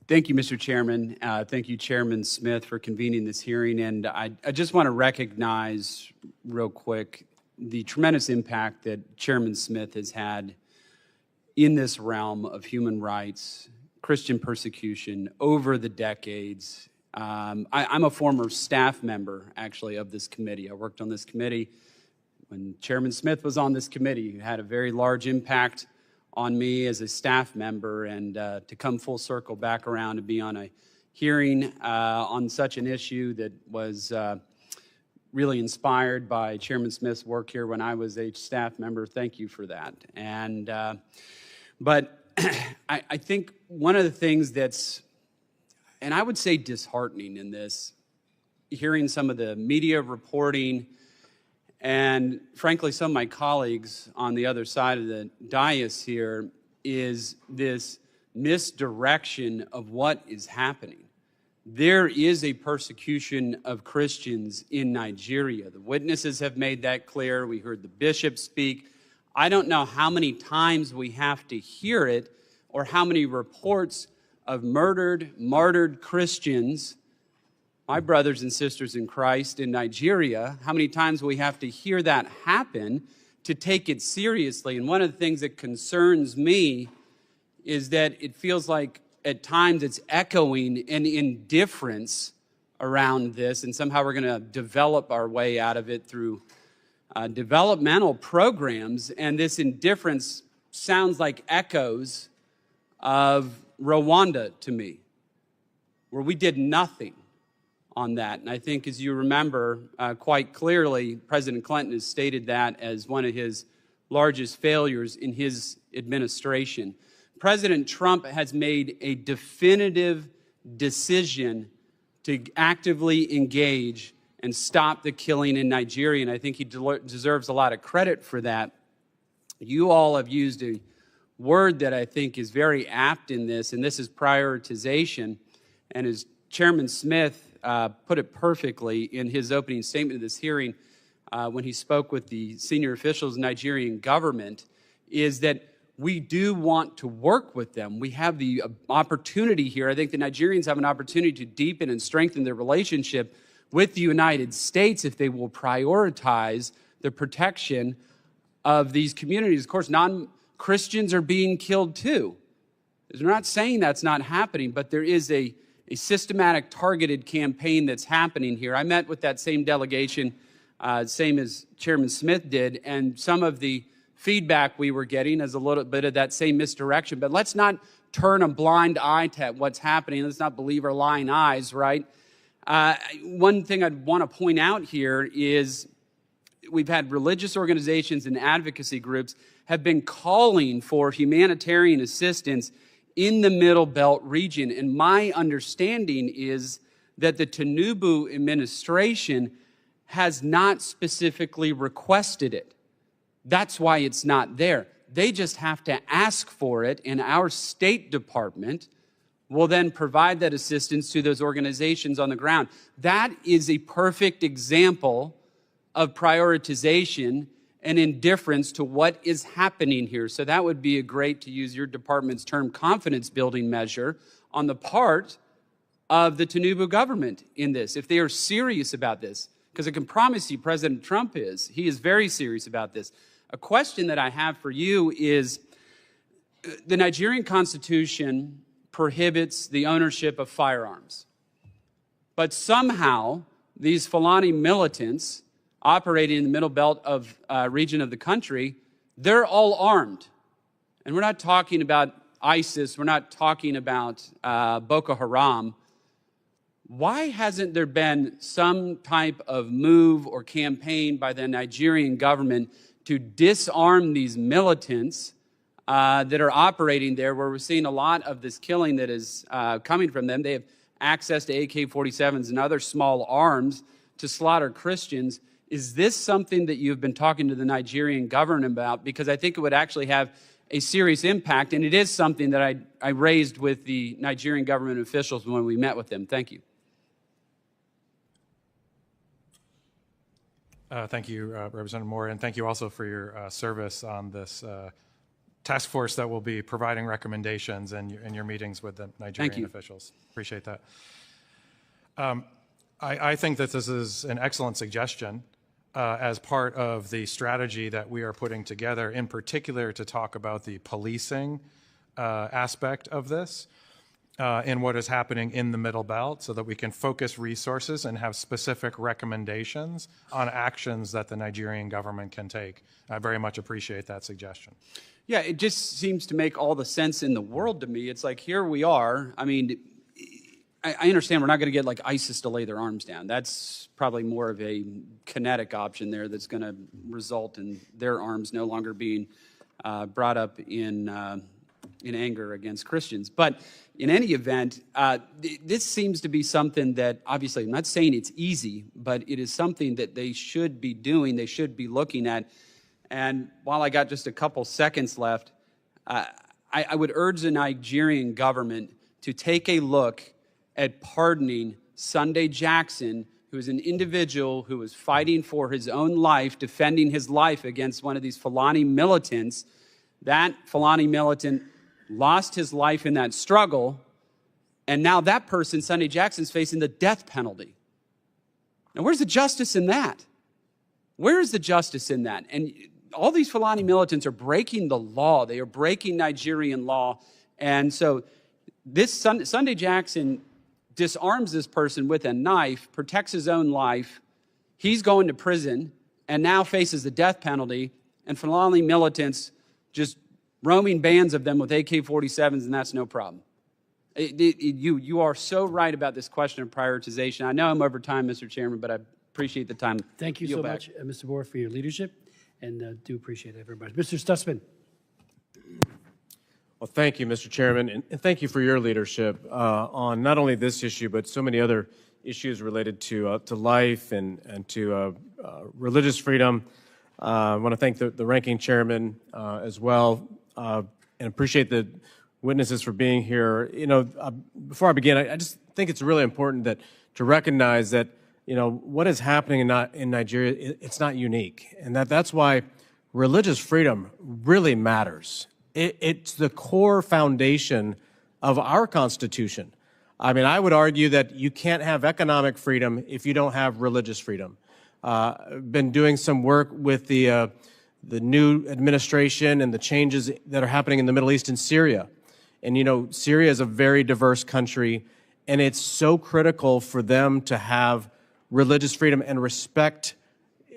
S12: Thank you, Mr. Chairman. Thank you, Chairman Smith, for convening this hearing. And I just want to recognize real quick the tremendous impact that Chairman Smith has had in this realm of human rights, Christian persecution over the decades. I'm a former staff member, actually, of this committee. I worked on this committee when Chairman Smith was on this committee. He had a very large impact on me as a staff member, and to come full circle back around and be on a hearing on such an issue that was really inspired by Chairman Smith's work here when I was a staff member. Thank you for that. And but I think one of the things that's, and I would say disheartening in this, hearing some of the media reporting and frankly some of my colleagues on the other side of the dais here, is this misdirection of what is happening. There is a persecution of Christians in Nigeria. The witnesses have made that clear. We heard the bishop speak. I don't know how many times we have to hear it or how many reports of murdered, martyred Christians, my brothers and sisters in Christ in Nigeria, how many times we have to hear that happen to take it seriously. And one of the things that concerns me is that it feels like at times it's echoing an indifference around this, and somehow we're going to develop our way out of it through developmental programs, and this indifference sounds like echoes of Rwanda to me, where we did nothing on that. And I think, as you remember quite clearly, President Clinton has stated that as one of his largest failures in his administration. President Trump has made a definitive decision to actively engage and stop the killing in Nigeria, and I think he deserves a lot of credit for that. You all have used a word that I think is very apt in this, and this is prioritization. And as Chairman Smith put it perfectly in his opening statement of this hearing when he spoke with the senior officials of the Nigerian government, is that we do want to work with them. We have the opportunity here. I think the Nigerians have an opportunity to deepen and strengthen their relationship with the United States if they will prioritize the protection of these communities. Of course, non-Christians are being killed too. We're not saying that's not happening, but there is a systematic, targeted campaign that's happening here. I met with that same delegation, same as Chairman Smith did, and some of the feedback we were getting is a little bit of that same misdirection. But let's not turn a blind eye to what's happening. Let's not believe our lying eyes, right? One thing I'd want to point out here is we've had religious organizations and advocacy groups have been calling for humanitarian assistance in the Middle Belt region. And my understanding is that the Tinubu administration has not specifically requested it. That's why it's not there. They just have to ask for it, and our State Department will then provide that assistance to those organizations on the ground. That is a perfect example of prioritization and indifference to what is happening here. So that would be a great, to use your department's term, confidence building measure on the part of the Tinubu government in this, if they are serious about this. Because I can promise you President Trump is. He is very serious about this. A question that I have for you is, the Nigerian Constitution prohibits the ownership of firearms. But somehow, these Fulani militants operating in the Middle Belt of region of the country, they're all armed. And we're not talking about ISIS, we're not talking about Boko Haram. Why hasn't there been some type of move or campaign by the Nigerian government to disarm these militants that are operating there, where we're seeing a lot of this killing that is coming from them? They have access to AK-47s and other small arms to slaughter Christians. Is this something that you've been talking to the Nigerian government about? Because I think it would actually have a serious impact, and it is something that I raised with the Nigerian government officials when we met with them. Thank you.
S1: Thank you, Representative Moore, and thank you also for your service on this task force that will be providing recommendations in your meetings with the Nigerian officials. Appreciate that. I think that this is an excellent suggestion as part of the strategy that we are putting together, in particular to talk about the policing aspect of this. in what is happening in the Middle Belt so that we can focus resources and have specific recommendations on actions that the Nigerian government can take. I very much appreciate that suggestion.
S12: Yeah, it just seems to make all the sense in the world to me. It's like, here we are. I mean, I understand we're not going to get like ISIS to lay their arms down. That's probably more of a kinetic option there that's going to result in their arms no longer being brought up in anger against Christians. But in any event, this seems to be something that, obviously, I'm not saying it's easy, but it is something that they should be doing, they should be looking at. And while I got just a couple seconds left, I would urge the Nigerian government to take a look at pardoning Sunday Jackson, who is an individual who was fighting for his own life, defending his life against one of these Fulani militants. That Fulani militant lost his life in that struggle, and now that person, Sunday Jackson's facing the death penalty. Now, where's the justice in that? Where is the justice in that? And all these Fulani militants are breaking the law. They are breaking Nigerian law. And so this Sunday Jackson disarms this person with a knife, protects his own life. He's going to prison and now faces the death penalty. And Fulani militants just roaming bands of them with AK-47s, and that's no problem. You are so right about this question of prioritization. I know I'm over time, Mr. Chairman, but I appreciate the time.
S3: Thank you so much, Mr. Bohr, for your leadership, and do appreciate everybody. Mr. Stutzman.
S13: Well, thank you, Mr. Chairman, and thank you for your leadership on not only this issue, but so many other issues related to life and to religious freedom. I want to thank the ranking chairman as well, and appreciate the witnesses for being here. You know, before I begin, I just think it's really important to recognize that, you know, what is happening in Nigeria, it's not unique, and that's why religious freedom really matters. It's the core foundation of our Constitution. I mean, I would argue that you can't have economic freedom if you don't have religious freedom. I've been doing some work with the new administration and the changes that are happening in the Middle East and Syria. And, you know, Syria is a very diverse country, and it's so critical for them to have religious freedom, and respect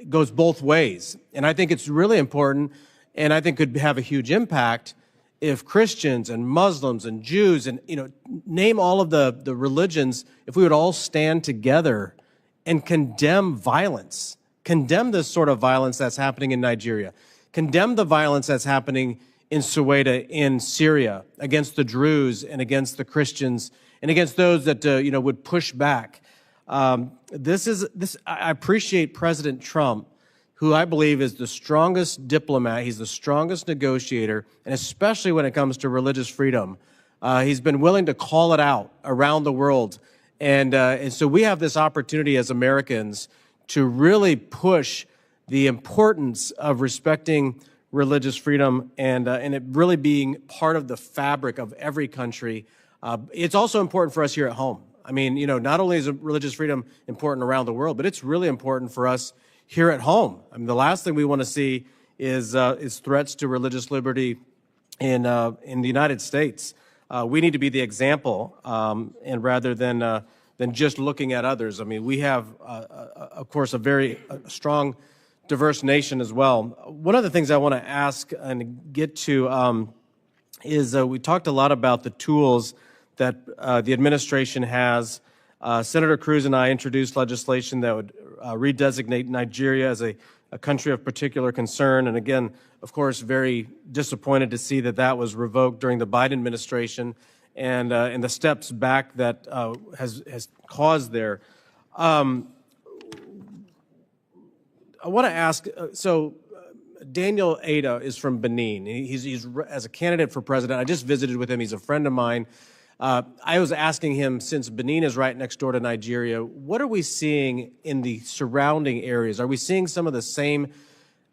S13: goes both ways. And I think it's really important, and I think could have a huge impact if Christians and Muslims and Jews and, you know, name all of the religions, if we would all stand together and condemn violence, condemn this sort of violence that's happening in Nigeria, condemn the violence that's happening in Suwaida in Syria against the Druze and against the Christians and against those that, you know, would push back. I appreciate President Trump, who I believe is the strongest diplomat, he's the strongest negotiator, and especially when it comes to religious freedom. He's been willing to call it out around the world. And so we have this opportunity as Americans to really push the importance of respecting religious freedom and it really being part of the fabric of every country. It's also important for us here at home. I mean, you know, not only is religious freedom important around the world, but it's really important for us here at home. I mean, the last thing we want to see is threats to religious liberty in the United States. We need to be the example, and rather than just looking at others. I mean, we have, of course, a very strong, diverse nation as well. One of the things I want to ask and get to is we talked a lot about the tools that the administration has. Senator Cruz and I introduced legislation that would redesignate Nigeria as a country of particular concern. And again, of course, very disappointed to see that was revoked during the Biden administration and the steps back that has caused there. I want to ask, Daniel Ada is from Benin. He's as a candidate for president. I just visited with him. He's a friend of mine. I was asking him, since Benin is right next door to Nigeria, what are we seeing in the surrounding areas? Are we seeing some of the same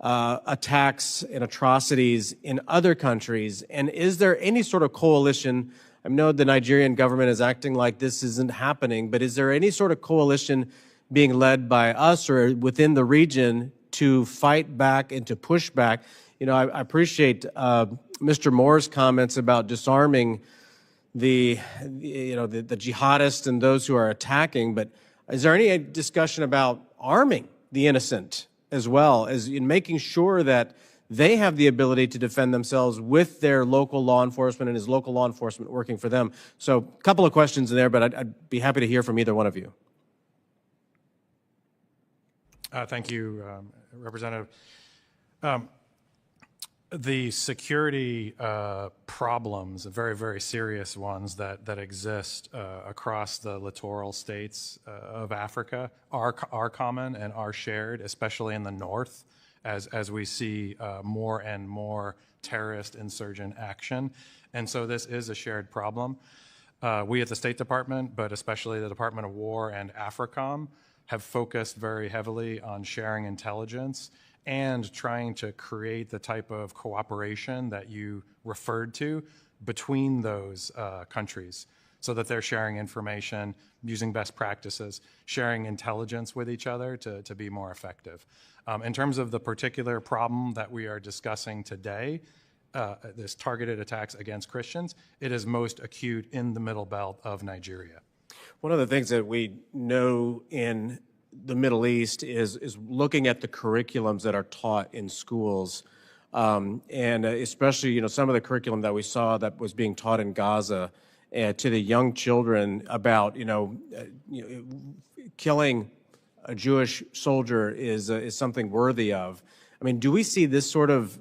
S13: attacks and atrocities in other countries? And is there any sort of coalition? I know the Nigerian government is acting like this isn't happening, but is there any sort of coalition being led by us or within the region to fight back and to push back? You know, I appreciate Mr. Moore's comments about disarming the jihadists and those who are attacking, but is there any discussion about arming the innocent as well, as in making sure that they have the ability to defend themselves with their local law enforcement, and is local law enforcement working for them? So a couple of questions there, but I'd be happy to hear from either one of you.
S1: Thank you, Representative. The security problems, very, very serious ones that exist across the littoral states of Africa are common and are shared, especially in the north, as we see more and more terrorist insurgent action. And so this is a shared problem. We at the State Department, but especially the Department of War and AFRICOM, have focused very heavily on sharing intelligence and trying to create the type of cooperation that you referred to between those countries, so that they're sharing information, using best practices, sharing intelligence with each other to be more effective. In terms of the particular problem that we are discussing today, this targeted attacks against Christians, it is most acute in the middle belt of Nigeria.
S13: One of the things that we know in the Middle East is looking at the curriculums that are taught in schools, and especially some of the curriculum that we saw that was being taught in Gaza to the young children about killing a Jewish soldier is something worthy of. I mean, do we see this sort of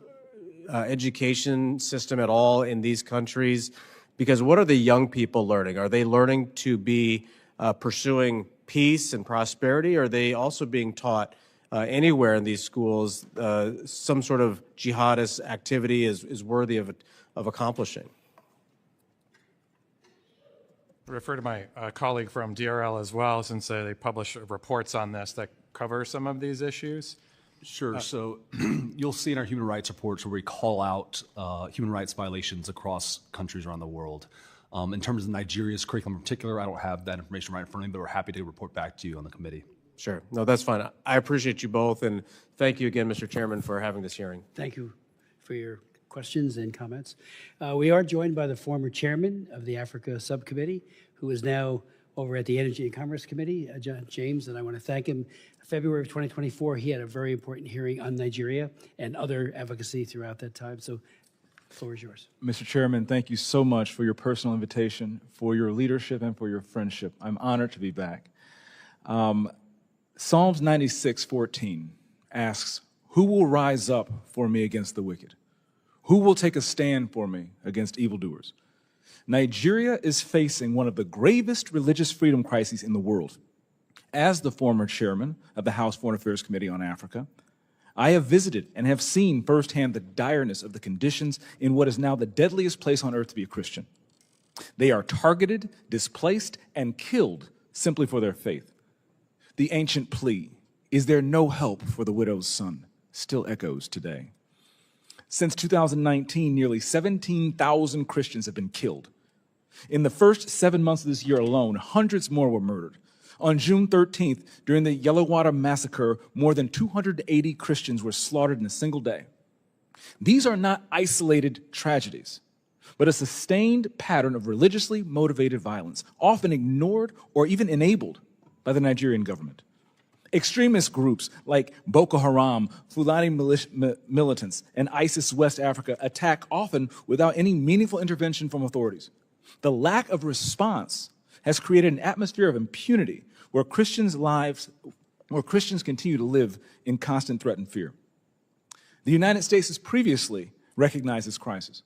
S13: education system at all in these countries? Because what are the young people learning? Are they learning to be pursuing peace and prosperity? Or are they also being taught anywhere in these schools some sort of jihadist activity is worthy of accomplishing?
S1: Refer to my colleague from DRL as well, since they publish reports on this that cover some of these issues.
S5: Sure. So you'll see in our human rights reports where we call out human rights violations across countries around the world. In terms of Nigeria's curriculum in particular, I don't have that information right in front of me, but we're happy to report back to you on the committee.
S13: Sure. No, that's fine. I appreciate you both, and thank you again, Mr. Chairman, for having this hearing.
S3: Thank you for your questions and comments. We are joined by the former chairman of the Africa Subcommittee, who is now over at the Energy and Commerce Committee, John James, and I want to thank him. February of 2024, he had a very important hearing on Nigeria and other advocacy throughout that time. So the floor is yours.
S14: Mr. Chairman, thank you so much for your personal invitation, for your leadership, and for your friendship. I'm honored to be back. Psalms 96:14 asks, "Who will rise up for me against the wicked? Who will take a stand for me against evildoers?" Nigeria is facing one of the gravest religious freedom crises in the world. As the former chairman of the House Foreign Affairs Committee on Africa, I have visited and have seen firsthand the direness of the conditions in what is now the deadliest place on earth to be a Christian. They are targeted, displaced, and killed simply for their faith. The ancient plea, "Is there no help for the widow's son?" still echoes today. Since 2019, nearly 17,000 Christians have been killed. In the first 7 months of this year alone, hundreds more were murdered. On June 13th, during the Yellowater massacre, more than 280 Christians were slaughtered in a single day. These are not isolated tragedies, but a sustained pattern of religiously motivated violence, often ignored or even enabled by the Nigerian government. Extremist groups like Boko Haram, Fulani militants, and ISIS West Africa attack often without any meaningful intervention from authorities. The lack of response has created an atmosphere of impunity where Christians continue to live in constant threat and fear. The United States has previously recognized this crisis.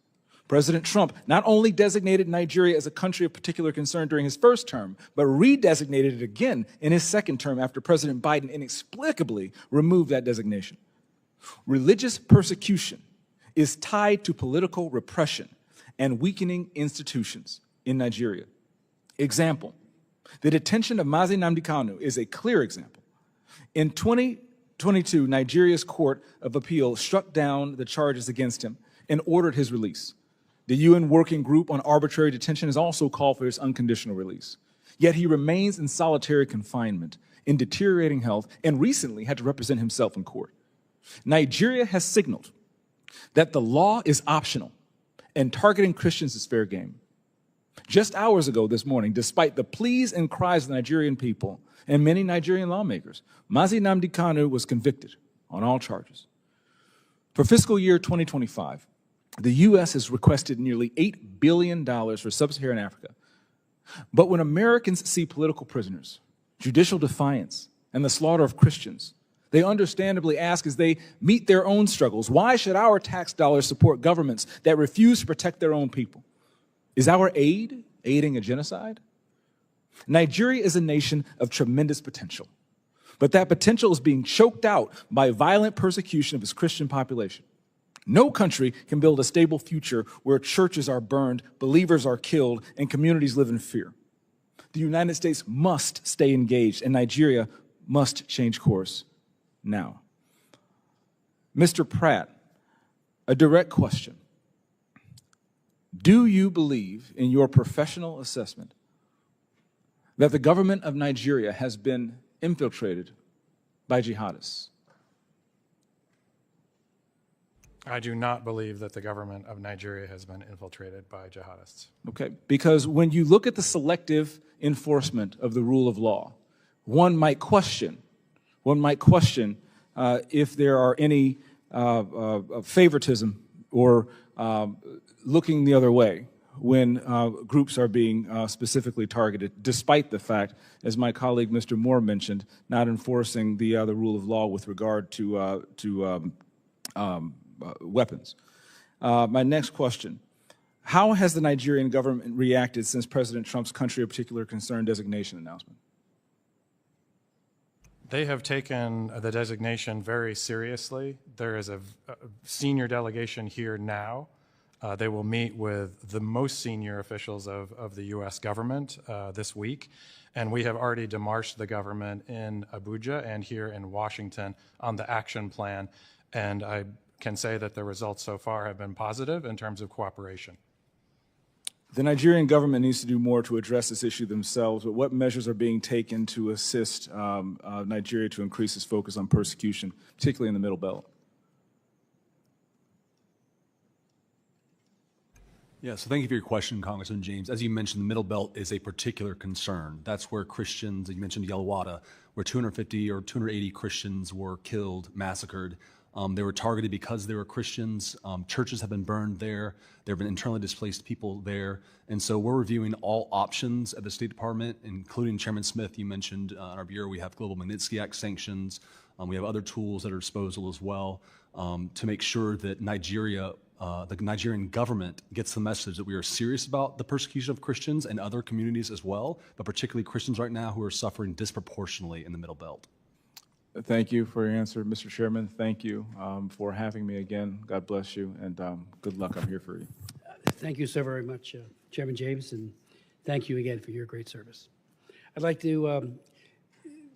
S14: President Trump not only designated Nigeria as a country of particular concern during his first term, but redesignated it again in his second term after President Biden inexplicably removed that designation. Religious persecution is tied to political repression and weakening institutions in Nigeria. Example, the detention of Mazi Nnamdi Kanu is a clear example. In 2022, Nigeria's Court of Appeal struck down the charges against him and ordered his release. The UN Working Group on Arbitrary Detention has also called for his unconditional release. Yet he remains in solitary confinement, in deteriorating health, and recently had to represent himself in court. Nigeria has signaled that the law is optional and targeting Christians is fair game. Just hours ago this morning, despite the pleas and cries of the Nigerian people and many Nigerian lawmakers, Mazi Nnamdi Kanu was convicted on all charges. For fiscal year 2025, the U.S. has requested nearly $8 billion for sub-Saharan Africa. But when Americans see political prisoners, judicial defiance, and the slaughter of Christians, they understandably ask as they meet their own struggles, why should our tax dollars support governments that refuse to protect their own people? Is our aid aiding a genocide? Nigeria is a nation of tremendous potential, but that potential is being choked out by violent persecution of its Christian population. No country can build a stable future where churches are burned, believers are killed, and communities live in fear. The United States must stay engaged, and Nigeria must change course now. Mr. Pratt, a direct question. Do you believe, in your professional assessment, that the government of Nigeria has been infiltrated by jihadists?
S1: I do not believe that the government of Nigeria has been infiltrated by jihadists.
S14: Okay, because when you look at the selective enforcement of the rule of law, one might question if there are any favoritism or looking the other way when groups are being specifically targeted, despite the fact, as my colleague Mr. Moore mentioned, not enforcing the rule of law with regard to weapons. My next question, how has the Nigerian government reacted since President Trump's country of particular concern designation announcement?
S1: They have taken the designation very seriously. There is a senior delegation here now. They will meet with the most senior officials of the U.S. government this week, and we have already demarched the government in Abuja and here in Washington on the action plan, and I can say that the results so far have been positive in terms of cooperation.
S14: The Nigerian government needs to do more to address this issue themselves, but what measures are being taken to assist Nigeria to increase its focus on persecution, particularly in the Middle Belt?
S5: Yeah, so thank you for your question, Congressman James. As you mentioned, the Middle Belt is a particular concern. That's where Christians, you mentioned Yelawada, where 250 or 280 Christians were killed, massacred. They were targeted because they were Christians. Churches have been burned there. There have been internally displaced people there. And so we're reviewing all options at the State Department, including Chairman Smith, you mentioned in our bureau, we have Global Magnitsky Act sanctions. We have other tools at our disposal as well to make sure that Nigeria, the Nigerian government gets the message that we are serious about the persecution of Christians and other communities as well, but particularly Christians right now who are suffering disproportionately in the Middle Belt.
S14: Thank you for your answer, Mr. Chairman. Thank you for having me again. God bless you, and good luck. I'm here for you.
S3: Thank you so very much, Chairman James, and thank you again for your great service. I'd like to,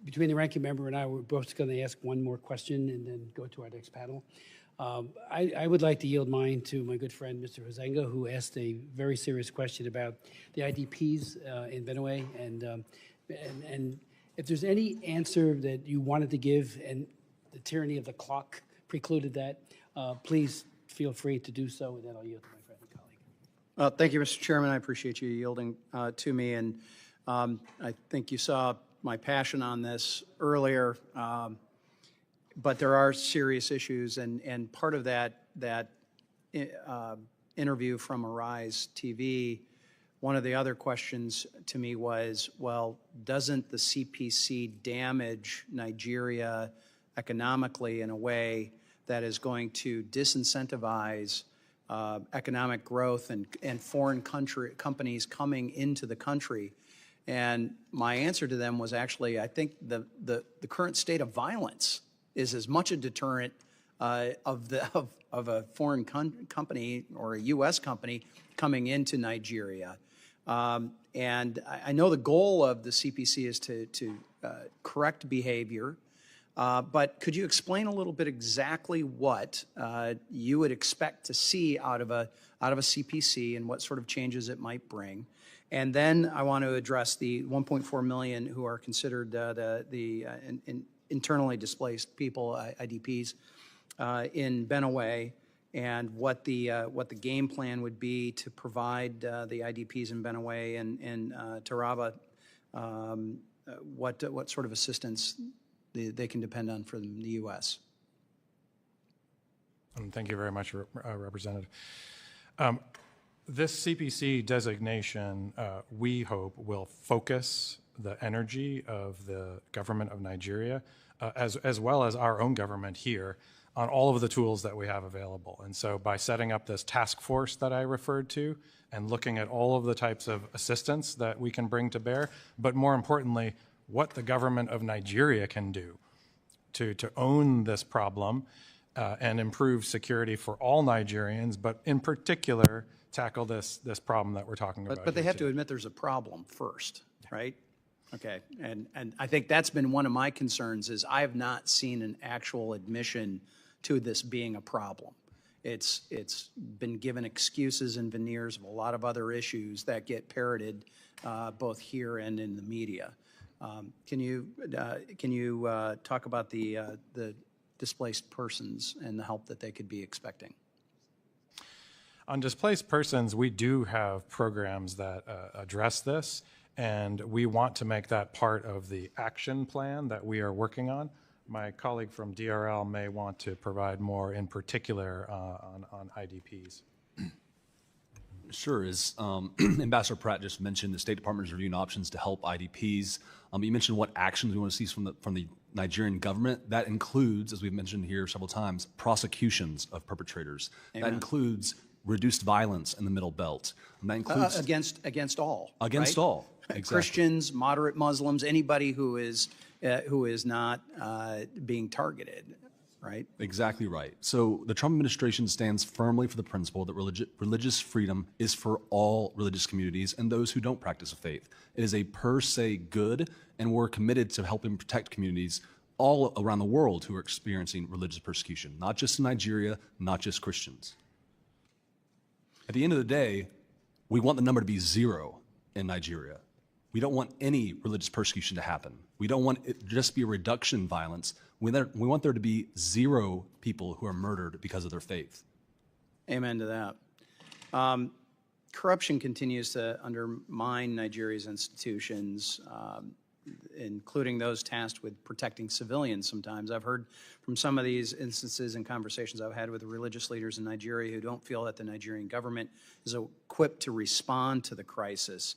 S3: between the ranking member and I, we're both going to ask one more question and then go to our next panel. I would like to yield mine to my good friend, Mr. Hozenga, who asked a very serious question about the IDPs in Benue, and if there's any answer that you wanted to give and the tyranny of the clock precluded that, please feel free to do so, and then I'll yield to my friend and colleague.
S7: Thank you, Mr. Chairman. I appreciate you yielding to me, and I think you saw my passion on this earlier, but there are serious issues, and part of that interview from Arise TV, one of the other questions to me was, well, doesn't the CPC damage Nigeria economically in a way that is going to disincentivize economic growth and foreign companies coming into the country? And my answer to them was actually, I think the current state of violence is as much a deterrent of a foreign company or a U.S. company coming into Nigeria. And I know the goal of the CPC is to correct behavior, but could you explain a little bit exactly what you would expect to see out of a CPC and what sort of changes it might bring? And then I want to address the 1.4 million who are considered the internally displaced people, IDPs, in Benue. and what the game plan would be to provide the IDPs in Benaway and Taraba what sort of assistance they can depend on from the U.S.
S1: Thank you very much, Representative. This CPC designation, we hope, will focus the energy of the government of Nigeria, as well as our own government here, on all of the tools that we have available. And so by setting up this task force that I referred to and looking at all of the types of assistance that we can bring to bear, but more importantly, what the government of Nigeria can do to own this problem and improve security for all Nigerians, but in particular, tackle this problem that we're talking about.
S7: But they have to admit there's a problem first, right? Okay, and I think that's been one of my concerns is I have not seen an actual admission to this being a problem. It's been given excuses and veneers of a lot of other issues that get parroted both here and in the media. Can you talk about the displaced persons and the help that they could be expecting?
S1: On displaced persons, we do have programs that address this, and we want to make that part of the action plan that we are working on. My colleague from DRL may want to provide more in particular on IDPs.
S5: Sure. As Ambassador Pratt just mentioned, the State Department is reviewing options to help IDPs. You mentioned what actions we want to see from the Nigerian government. That includes, as we've mentioned here several times, prosecutions of perpetrators.
S7: Amen.
S5: That includes reduced violence in the Middle Belt. And that includes
S7: against all.
S5: Against
S7: right?
S5: all. Exactly.
S7: Christians, moderate Muslims, anybody who is not being targeted. Right?
S5: Exactly right. So the Trump administration stands firmly for the principle that religious freedom is for all religious communities and those who don't practice a faith. It is a per se good, and we're committed to helping protect communities all around the world who are experiencing religious persecution, not just in Nigeria, not just Christians. At the end of the day, we want the number to be 0 in Nigeria. We don't want any religious persecution to happen. We don't want it to just be a reduction in violence. We want there to be 0 people who are murdered because of their faith.
S7: Amen to that. Corruption continues to undermine Nigeria's institutions, including those tasked with protecting civilians sometimes. I've heard from some of these instances and conversations I've had with religious leaders in Nigeria who don't feel that the Nigerian government is equipped to respond to the crisis.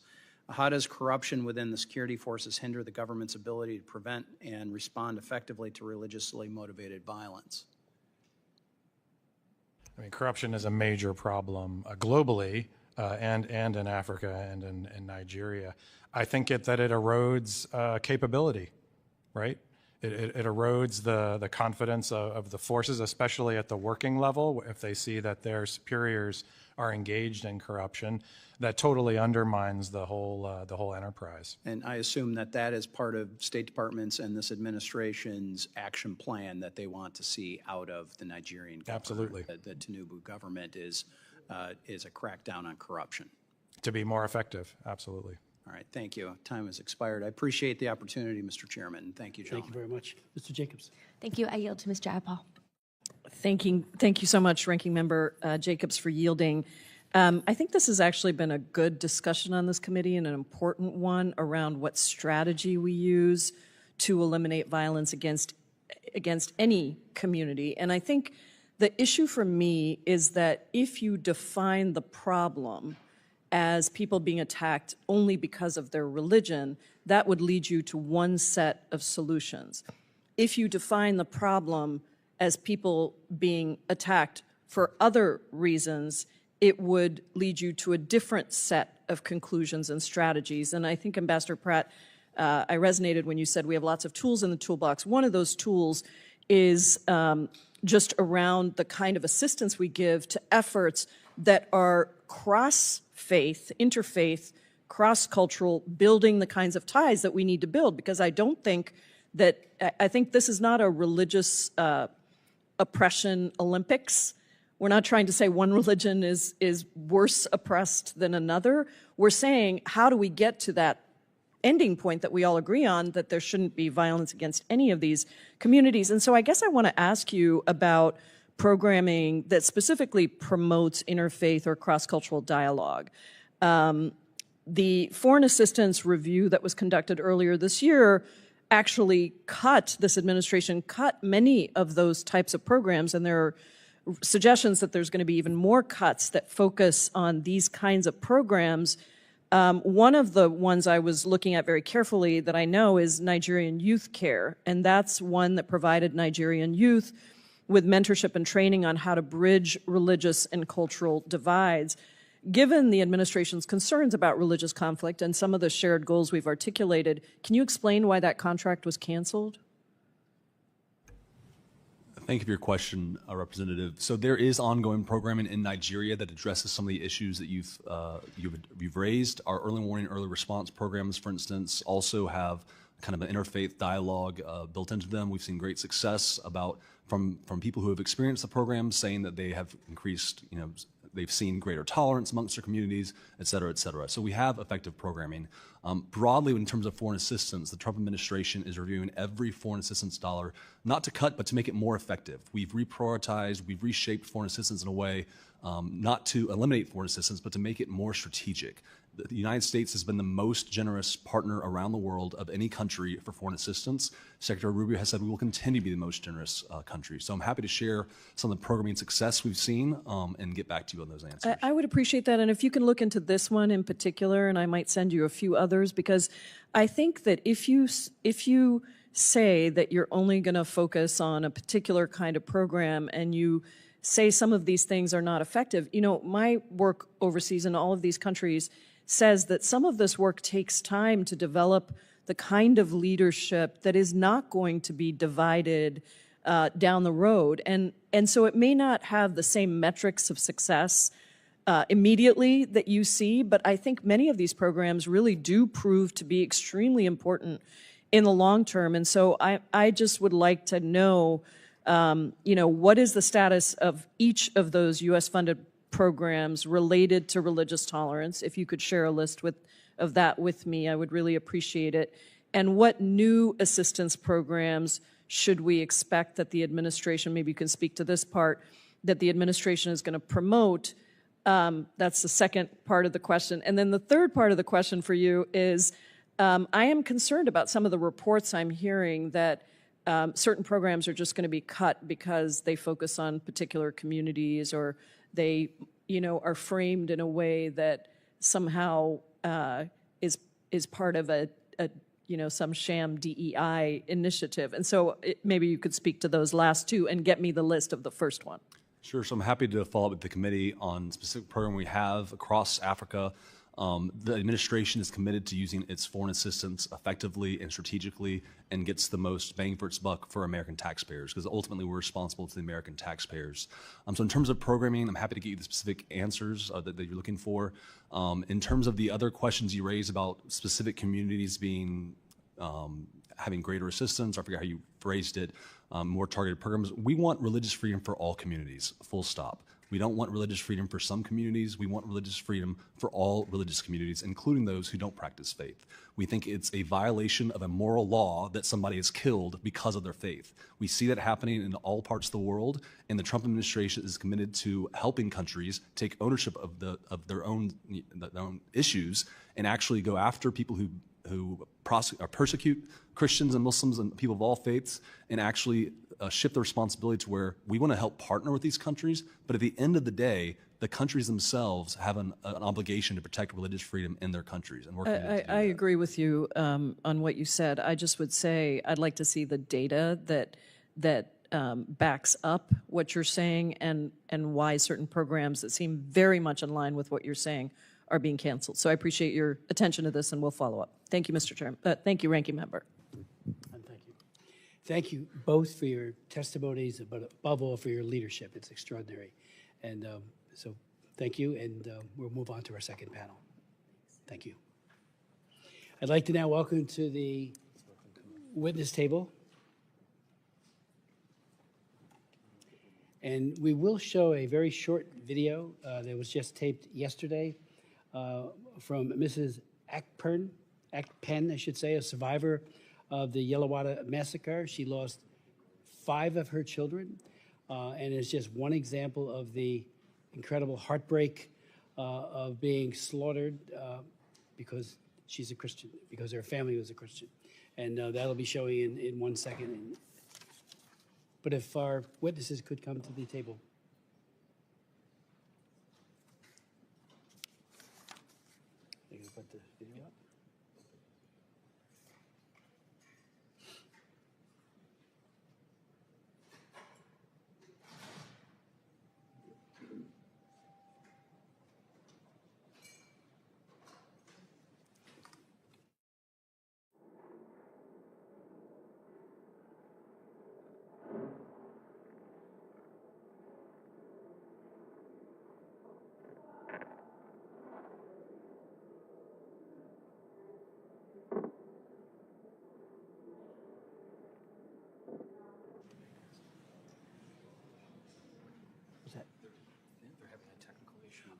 S7: How does corruption within the security forces hinder the government's ability to prevent and respond effectively to religiously motivated violence?
S1: I mean, corruption is a major problem globally and in Africa and in Nigeria. I think that it erodes capability, right? It erodes the confidence of the forces, especially at the working level, if they see that their superiors are engaged in corruption. That totally undermines the whole enterprise.
S7: And I assume that is part of State Department's and this administration's action plan that they want to see out of the Nigerian government.
S1: Absolutely.
S7: The Tinubu government is a crackdown on corruption.
S1: To be more effective, absolutely.
S7: All right, thank you. Time has expired. I appreciate the opportunity, Mr. Chairman. Thank you, gentlemen.
S3: Thank you very much. Mr. Jacobs.
S2: Thank you. I yield to Ms. Jayapal.
S6: Thank you so much, Ranking Member Jacobs, for yielding. I think this has actually been a good discussion on this committee and an important one around what strategy we use to eliminate violence against any community. And I think the issue for me is that if you define the problem as people being attacked only because of their religion, that would lead you to one set of solutions. If you define the problem as people being attacked for other reasons, it would lead you to a different set of conclusions and strategies. And I think, Ambassador Pratt, I resonated when you said we have lots of tools in the toolbox. One of those tools is just around the kind of assistance we give to efforts that are cross-faith, interfaith, cross-cultural, building the kinds of ties that we need to build. Because I think this is not a religious oppression Olympics. We're not trying to say one religion is worse oppressed than another. We're saying, how do we get to that ending point that we all agree on, that there shouldn't be violence against any of these communities? And so I guess I want to ask you about programming that specifically promotes interfaith or cross-cultural dialogue. The foreign assistance review that was conducted earlier this year actually this administration cut many of those types of programs, and there are suggestions that there's going to be even more cuts that focus on these kinds of programs. One of the ones I was looking at very carefully that I know is Nigerian Youth Care, and that's one that provided Nigerian youth with mentorship and training on how to bridge religious and cultural divides. Given the administration's concerns about religious conflict and some of the shared goals we've articulated, can you explain why that contract was canceled?
S5: Thank you for your question, Representative. So there is ongoing programming in Nigeria that addresses some of the issues that you've raised. Our early warning, early response programs, for instance, also have kind of an interfaith dialogue built into them. We've seen great success from people who have experienced the program saying that they have increased, they've seen greater tolerance amongst their communities, et cetera, et cetera. So we have effective programming. Broadly, in terms of foreign assistance, the Trump administration is reviewing every foreign assistance dollar, not to cut, but to make it more effective. We've reprioritized, we've reshaped foreign assistance in a way not to eliminate foreign assistance, but to make it more strategic. The United States has been the most generous partner around the world of any country for foreign assistance. Secretary Rubio has said we will continue to be the most generous country. So I'm happy to share some of the programming success we've seen and get back to you on those answers.
S6: I would appreciate that. And if you can look into this one in particular, and I might send you a few others, because I think that if you say that you're only going to focus on a particular kind of program and you say some of these things are not effective, my work overseas in all of these countries says that some of this work takes time to develop the kind of leadership that is not going to be divided down the road. And so it may not have the same metrics of success immediately that you see, but I think many of these programs really do prove to be extremely important in the long term. And so I just would like to know, what is the status of each of those U.S.-funded programs related to religious tolerance? If you could share a list of that with me, I would really appreciate it. And what new assistance programs should we expect that the administration, maybe you can speak to this part, that the administration is going to promote? That's the second part of the question. And then the third part of the question for you is, I am concerned about some of the reports I'm hearing that certain programs are just going to be cut because they focus on particular communities, or they, are framed in a way that somehow is part of some sham DEI initiative. And so maybe you could speak to those last two and get me the list of the first one.
S5: Sure. So I'm happy to follow up with the committee on specific program we have across Africa. The administration is committed to using its foreign assistance effectively and strategically, and gets the most bang for its buck for American taxpayers, because ultimately we're responsible to the American taxpayers. So in terms of programming, I'm happy to get you the specific answers that you're looking for. In terms of the other questions you raised about specific communities being having greater assistance, I forget how you phrased it, more targeted programs, we want religious freedom for all communities, full stop. We don't want religious freedom for some communities. We want religious freedom for all religious communities, including those who don't practice faith. We think it's a violation of a moral law that somebody is killed because of their faith. We see that happening in all parts of the world, and the Trump administration is committed to helping countries take ownership of their own issues and actually go after people who persecute Christians and Muslims and people of all faiths, and actually shift the responsibility to where we want to help partner with these countries, but at the end of the day, the countries themselves have an obligation to protect religious freedom in their countries. And we're committed to do that.
S6: I agree with you on what you said. I just would say I'd like to see the data that backs up what you're saying, and why certain programs that seem very much in line with what you're saying are being canceled. So I appreciate your attention to this, and we'll follow up. Thank you, Mr. Chairman. Thank you, Ranking Member.
S3: Thank you both for your testimonies, but above all for your leadership. It's extraordinary. And so thank you, and we'll move on to our second panel. Thank you. I'd like to now welcome to the witness table. And we will show a very short video that was just taped yesterday from Mrs. Akpen, I should say, a survivor of the Yellowwater massacre. She lost 5 of her children. and it's just one example of the incredible heartbreak of being slaughtered because she's a Christian, because her family was a Christian. And that'll be showing in 1 second. But if our witnesses could come to the table. They're going to put the video up.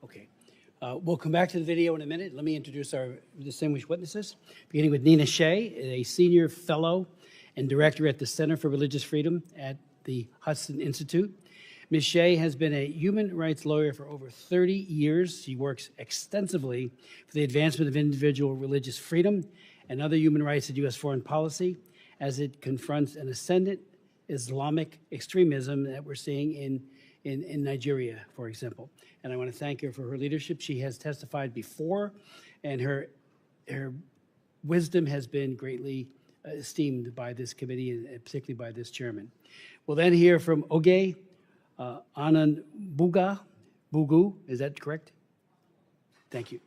S3: Okay. We'll come back to the video in a minute. Let me introduce our distinguished witnesses, beginning with Nina Shea, a senior fellow and director at the Center for Religious Freedom at the Hudson Institute. Ms. Shea has been a human rights lawyer for over 30 years. She works extensively for the advancement of individual religious freedom and other human rights in U.S. foreign policy as it confronts an ascendant Islamic extremism that we're seeing in Nigeria, for example. And I want to thank her for her leadership. She has testified before, and her wisdom has been greatly esteemed by this committee, and particularly by this chairman. We'll then hear from Oge Bugu, is that correct? Thank you.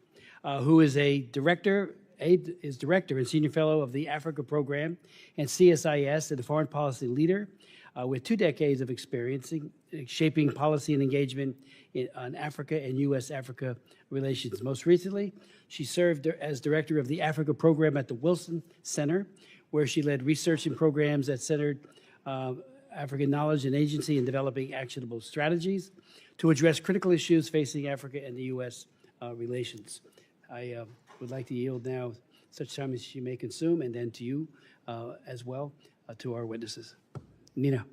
S3: Who is director and senior fellow of the Africa Program and CSIS and a foreign policy leader with 2 decades of experience shaping policy and engagement on Africa and U.S.-Africa relations. Most recently, she served as director of the Africa Program at the Wilson Center, where she led research and programs that centered African knowledge and agency in developing actionable strategies to address critical issues facing Africa and the U.S. Relations. I would like to yield now such time as she may consume, and then to you as well, to our witnesses. Nina.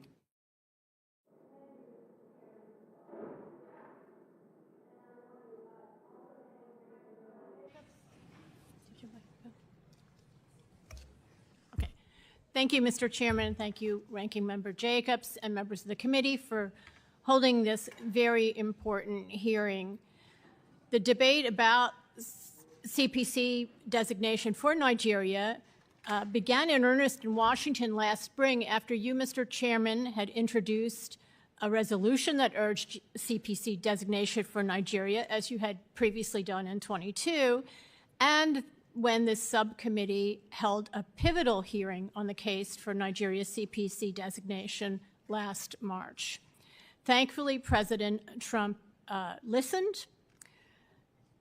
S15: Okay. Thank you, Mr. Chairman. Thank you, Ranking Member Jacobs and members of the committee for holding this very important hearing. The debate about CPC designation for Nigeria began in earnest in Washington last spring after you, Mr. Chairman, had introduced a resolution that urged CPC designation for Nigeria, as you had previously done in 22, and when this subcommittee held a pivotal hearing on the case for Nigeria's CPC designation last March. Thankfully, President Trump listened,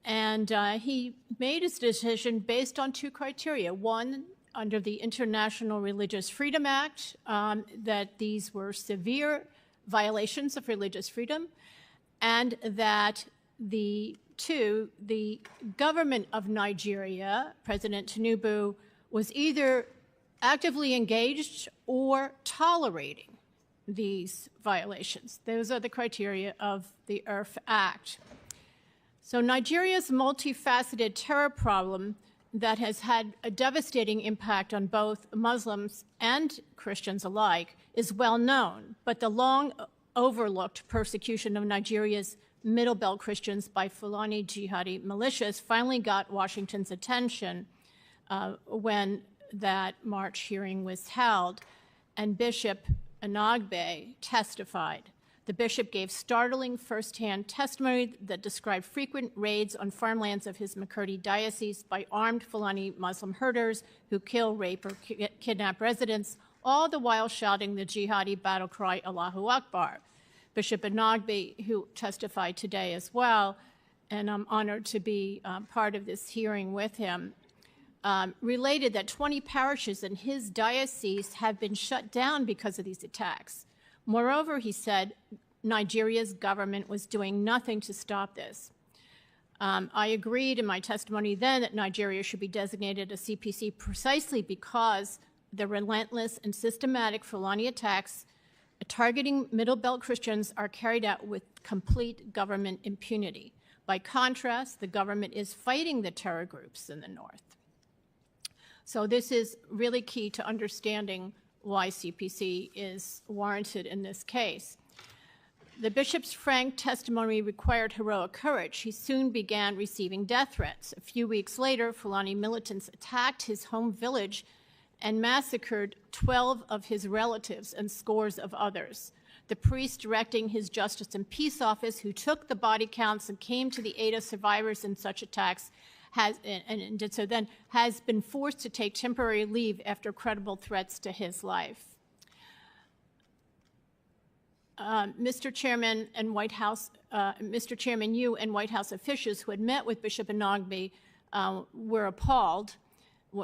S15: and he made his decision based on 2 criteria. One, under the International Religious Freedom Act, that these were severe violations of religious freedom, and that the government of Nigeria, President Tinubu, was either actively engaged or tolerating these violations. Those are the criteria of the IRF Act. So Nigeria's multifaceted terror problem that has had a devastating impact on both Muslims and Christians alike is well known, but the long overlooked persecution of Nigeria's Middle Belt Christians by Fulani jihadi militias finally got Washington's attention when that March hearing was held, and Bishop Anagbe testified. The bishop gave startling firsthand testimony that described frequent raids on farmlands of his McCurdy diocese by armed Fulani Muslim herders who kill, rape, or kidnap residents, all the while shouting the jihadi battle cry, Allahu Akbar. Bishop Anagbe, who testified today as well, and I'm honored to be part of this hearing with him, related that 20 parishes in his diocese have been shut down because of these attacks. Moreover, he said, Nigeria's government was doing nothing to stop this. I agreed in my testimony then that Nigeria should be designated a CPC precisely because the relentless and systematic Fulani attacks targeting Middle Belt Christians are carried out with complete government impunity. By contrast, the government is fighting the terror groups in the north. So this is really key to understanding why CPC is warranted in this case. The bishop's frank testimony required heroic courage. He soon began receiving death threats. A few weeks later, Fulani militants attacked his home village and massacred 12 of his relatives and scores of others. The priest directing his Justice and Peace Office, who took the body counts and came to the aid of survivors in such attacks, has been forced to take temporary leave after credible threats to his life. Mr. Chairman and White House, Mr. Chairman, you and White House officials who had met with Bishop Anagbi were appalled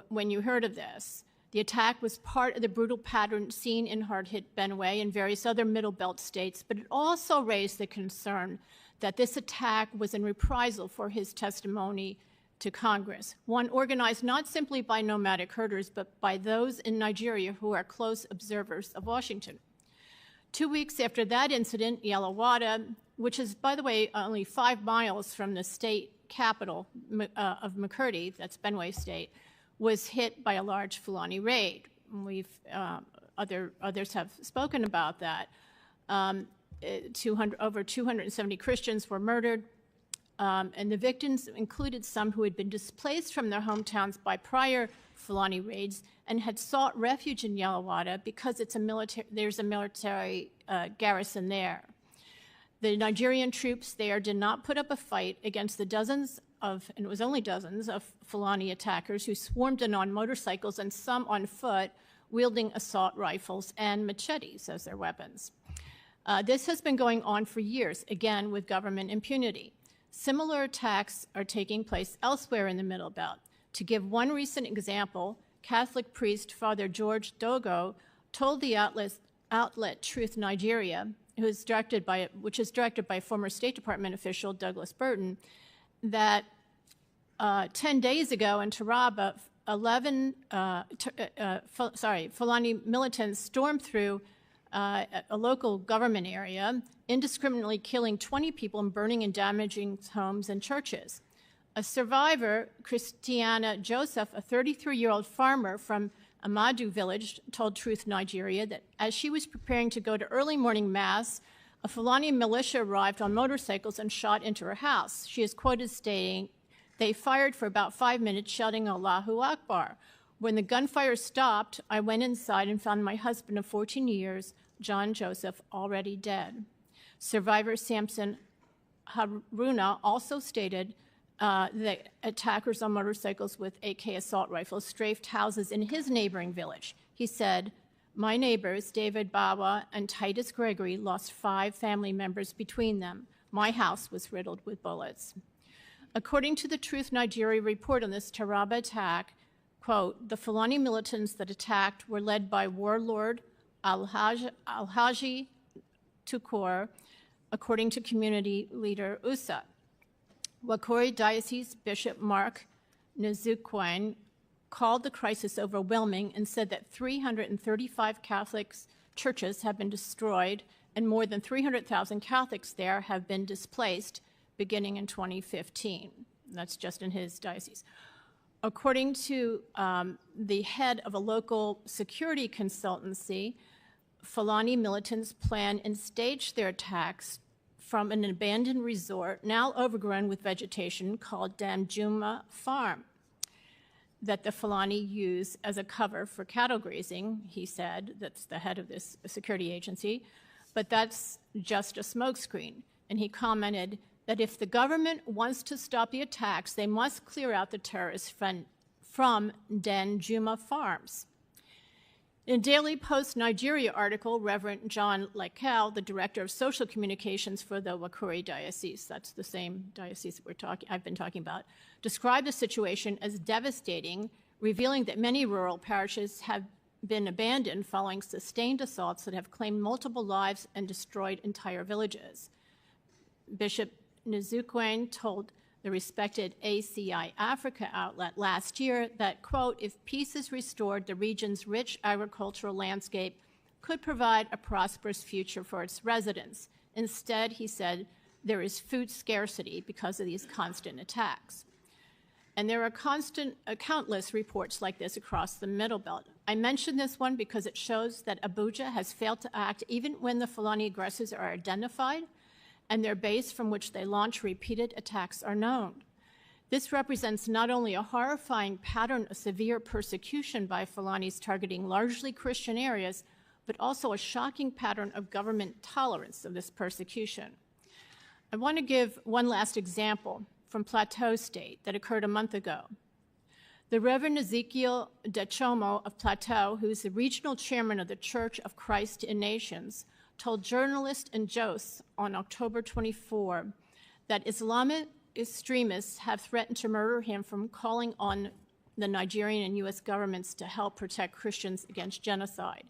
S15: when you heard of this. The attack was part of the brutal pattern seen in hard-hit Benue and various other Middle Belt states, but it also raised the concern that this attack was in reprisal for his testimony to Congress, one organized not simply by nomadic herders, but by those in Nigeria who are close observers of Washington. 2 weeks after that incident, Yelawada, which is, by the way, only 5 miles from the state capital of Makurdi, that's Benue State, was hit by a large Fulani raid. Others have spoken about that. Over 270 Christians were murdered, and the victims included some who had been displaced from their hometowns by prior Fulani raids and had sought refuge in Yelawada because there's a military garrison there. The Nigerian troops there did not put up a fight against the dozens of, and it was only dozens, of Fulani attackers who swarmed in on motorcycles and some on foot, wielding assault rifles and machetes as their weapons. This has been going on for years, again with government impunity. Similar attacks are taking place elsewhere in the Middle Belt. To give one recent example, Catholic priest Father George Dogo told the outlet Truth Nigeria, which is directed by former State Department official Douglas Burton, that 10 days ago in Taraba, Fulani militants stormed through a local government area, indiscriminately killing 20 people and burning and damaging homes and churches. A survivor, Christiana Joseph, a 33-year-old farmer from Amadu village, told Truth Nigeria that as she was preparing to go to early morning mass, a Fulani militia arrived on motorcycles and shot into her house. She is quoted stating, "They fired for about 5 minutes, shouting Allahu Akbar. When the gunfire stopped, I went inside and found my husband of 14 years, John Joseph, already dead." Survivor Samson Haruna also stated that attackers on motorcycles with AK assault rifles strafed houses in his neighboring village. He said, "My neighbors, David Bawa and Titus Gregory, lost 5 family members between them. My house was riddled with bullets." According to the Truth Nigeria report on this Taraba attack, quote, "The Fulani militants that attacked were led by warlord Alhaji Tukur, according to community leader Usa. Wakori Diocese Bishop Mark Nzukwan called the crisis overwhelming and said that 335 Catholic churches have been destroyed and more than 300,000 Catholics there have been displaced beginning in 2015. That's just in his diocese. According to the head of a local security consultancy, Fulani militants plan and stage their attacks from an abandoned resort, now overgrown with vegetation, called Danjuma Farm, that the Fulani use as a cover for cattle grazing, he said. That's the head of this security agency. But that's just a smokescreen. And he commented that if the government wants to stop the attacks, they must clear out the terrorists from Danjuma farms. In a Daily Post Nigeria article, Reverend John Lakel, the director of social communications for the Wakuri Diocese, that's the same diocese that I've been talking about, described the situation as devastating, revealing that many rural parishes have been abandoned following sustained assaults that have claimed multiple lives and destroyed entire villages. Bishop Nzukwan told the respected ACI Africa outlet last year that, quote, "If peace is restored, the region's rich agricultural landscape could provide a prosperous future for its residents. Instead, he said, there is food scarcity because of these constant attacks. And there are countless reports like this across the Middle Belt. I mention this one because it shows that Abuja has failed to act even when the Fulani aggressors are identified and their base from which they launch repeated attacks are known. This represents not only a horrifying pattern of severe persecution by Fulanis targeting largely Christian areas, but also a shocking pattern of government tolerance of this persecution. I want to give one last example from Plateau State that occurred a month ago. The Reverend Ezekiel Dechomo of Plateau, who is the regional chairman of the Church of Christ in Nations, told journalist and Jos on October 24 that Islamic extremists have threatened to murder him from calling on the Nigerian and U.S. governments to help protect Christians against genocide.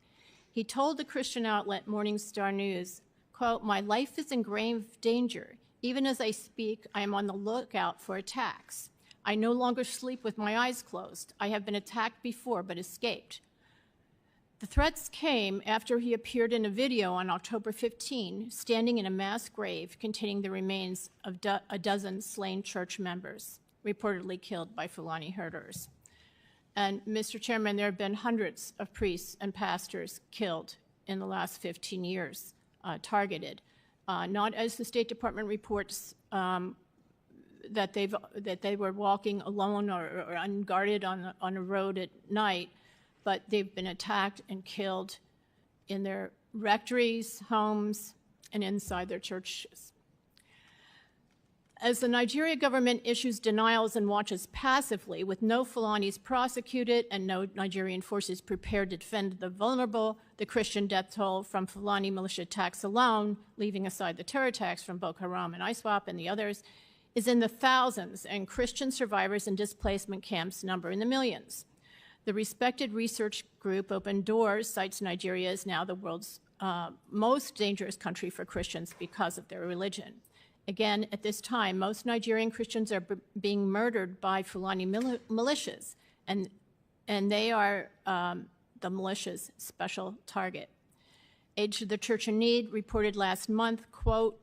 S15: He told the Christian outlet Morning Star News, quote, "My life is in grave danger. Even as I speak, I am on the lookout for attacks. I no longer sleep with my eyes closed. I have been attacked before but escaped." The threats came after he appeared in a video on October 15, standing in a mass grave containing the remains of a dozen slain church members, reportedly killed by Fulani herders. And Mr. Chairman, there have been hundreds of priests and pastors killed in the last 15 years, targeted. Not as the State Department reports that they were walking alone or unguarded on a road at night, but they've been attacked and killed in their rectories, homes, and inside their churches. As the Nigeria government issues denials and watches passively with no Fulanis prosecuted and no Nigerian forces prepared to defend the vulnerable, the Christian death toll from Fulani militia attacks alone, leaving aside the terror attacks from Boko Haram and ISWAP and the others, is in the thousands, and Christian survivors in displacement camps number in the millions. The respected research group Open Doors cites Nigeria as now the world's most dangerous country for Christians because of their religion. Again, at this time, most Nigerian Christians are being murdered by Fulani militias, and they are the militia's special target. Aid to the Church in Need reported last month, quote,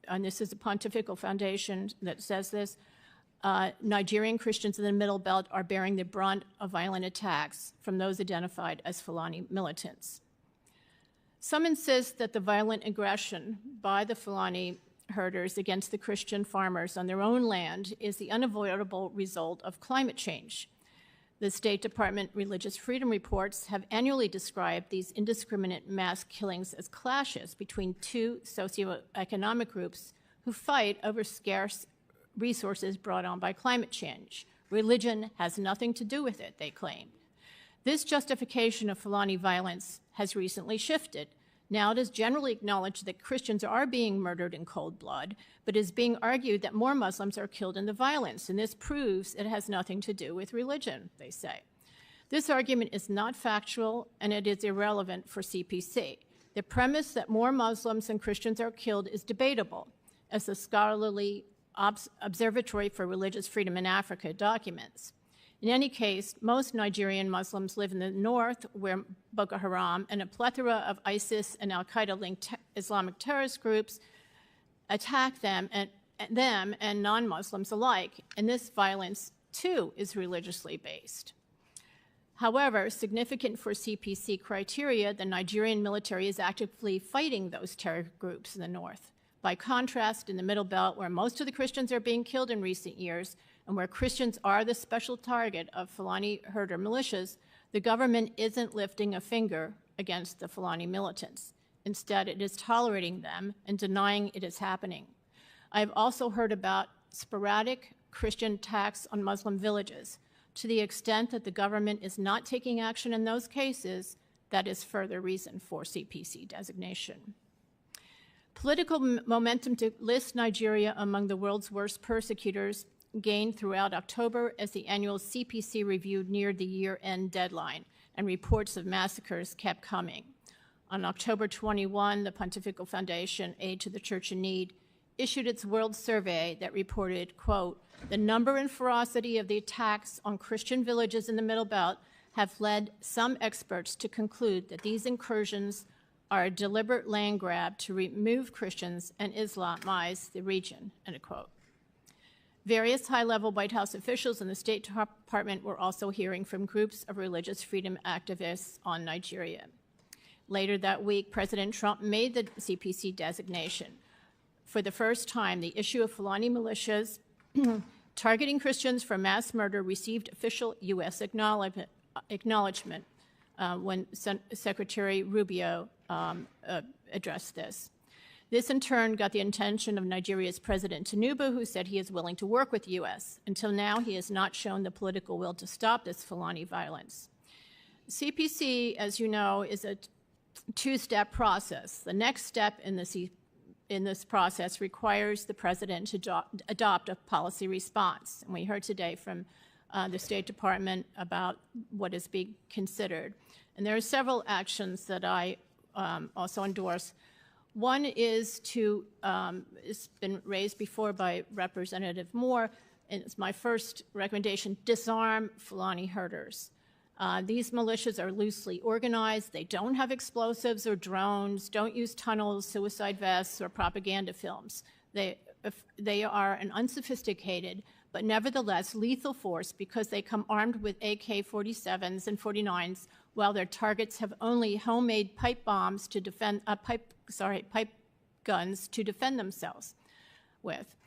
S15: and this is a Pontifical Foundation that says this, Nigerian Christians in the Middle Belt are bearing the brunt of violent attacks from those identified as Fulani militants. Some insist that the violent aggression by the Fulani herders against the Christian farmers on their own land is the unavoidable result of climate change. The State Department Religious Freedom Reports have annually described these indiscriminate mass killings as clashes between two socioeconomic groups who fight over scarce resources brought on by climate change. Religion has nothing to do with it, they claim. This justification of Fulani violence has recently shifted. Now it is generally acknowledged that Christians are being murdered in cold blood, but it is being argued that more Muslims are killed in the violence, and this proves it has nothing to do with religion, they say. This argument is not factual, and it is irrelevant for CPC. The premise that more Muslims than Christians are killed is debatable, as the scholarly Observatory for Religious Freedom in Africa documents. In any case, most Nigerian Muslims live in the north, where Boko Haram and a plethora of ISIS and al-Qaeda-linked Islamic terrorist groups attack them and non-Muslims alike, and this violence, too, is religiously based. However, significant for CPC criteria, the Nigerian military is actively fighting those terror groups in the north. By contrast, in the Middle Belt, where most of the Christians are being killed in recent years, and where Christians are the special target of Fulani herder militias, the government isn't lifting a finger against the Fulani militants. Instead, it is tolerating them and denying it is happening. I have also heard about sporadic Christian attacks on Muslim villages. To the extent that the government is not taking action in those cases, that is further reason for CPC designation. Political momentum to list Nigeria among the world's worst persecutors gained throughout October as the annual CPC review neared the year-end deadline, and reports of massacres kept coming. On October 21, the Pontifical Foundation, Aid to the Church in Need, issued its World Survey that reported, quote, the number and ferocity of the attacks on Christian villages in the Middle Belt have led some experts to conclude that these incursions are a deliberate land grab to remove Christians and Islamize the region, end quote. Various high-level White House officials and the State Department were also hearing from groups of religious freedom activists on Nigeria. Later that week, President Trump made the CPC designation. For the first time, the issue of Fulani militias targeting Christians for mass murder received official U.S. acknowledgement when Secretary Rubio addressed this. This, in turn, got the attention of Nigeria's President Tinubu, who said he is willing to work with the U.S. Until now, he has not shown the political will to stop this Fulani violence. CPC, as you know, is a two-step process. The next step in this process requires the President to adopt a policy response. And we heard today from the State Department about what is being considered. And there are several actions that I also endorse. One is to, it's been raised before by Representative Moore, and it's my first recommendation, disarm Fulani herders. These militias are loosely organized. They don't have explosives or drones, don't use tunnels, suicide vests, or propaganda films. They are an unsophisticated, but nevertheless lethal force because they come armed with AK-47s and 49s, while their targets have only homemade pipe bombs to defend, pipe guns to defend themselves with.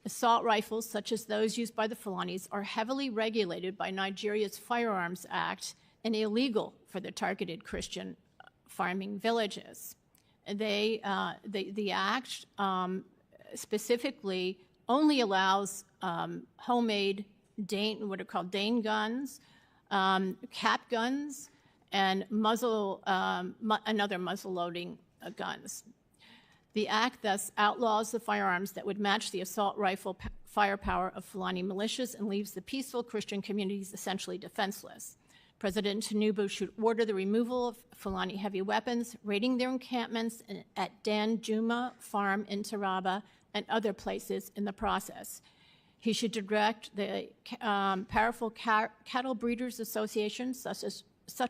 S15: Assault rifles, such as those used by the Fulanis, are heavily regulated by Nigeria's Firearms Act and illegal for the targeted Christian farming villages. The act specifically only allows homemade what are called Dane guns, cap guns, and another muzzle-loading guns. The act thus outlaws the firearms that would match the assault rifle firepower of Fulani militias and leaves the peaceful Christian communities essentially defenseless. President Tinubu should order the removal of Fulani heavy weapons, raiding their encampments at Dan Juma Farm in Taraba and other places in the process. He should direct the powerful cattle breeders associations, such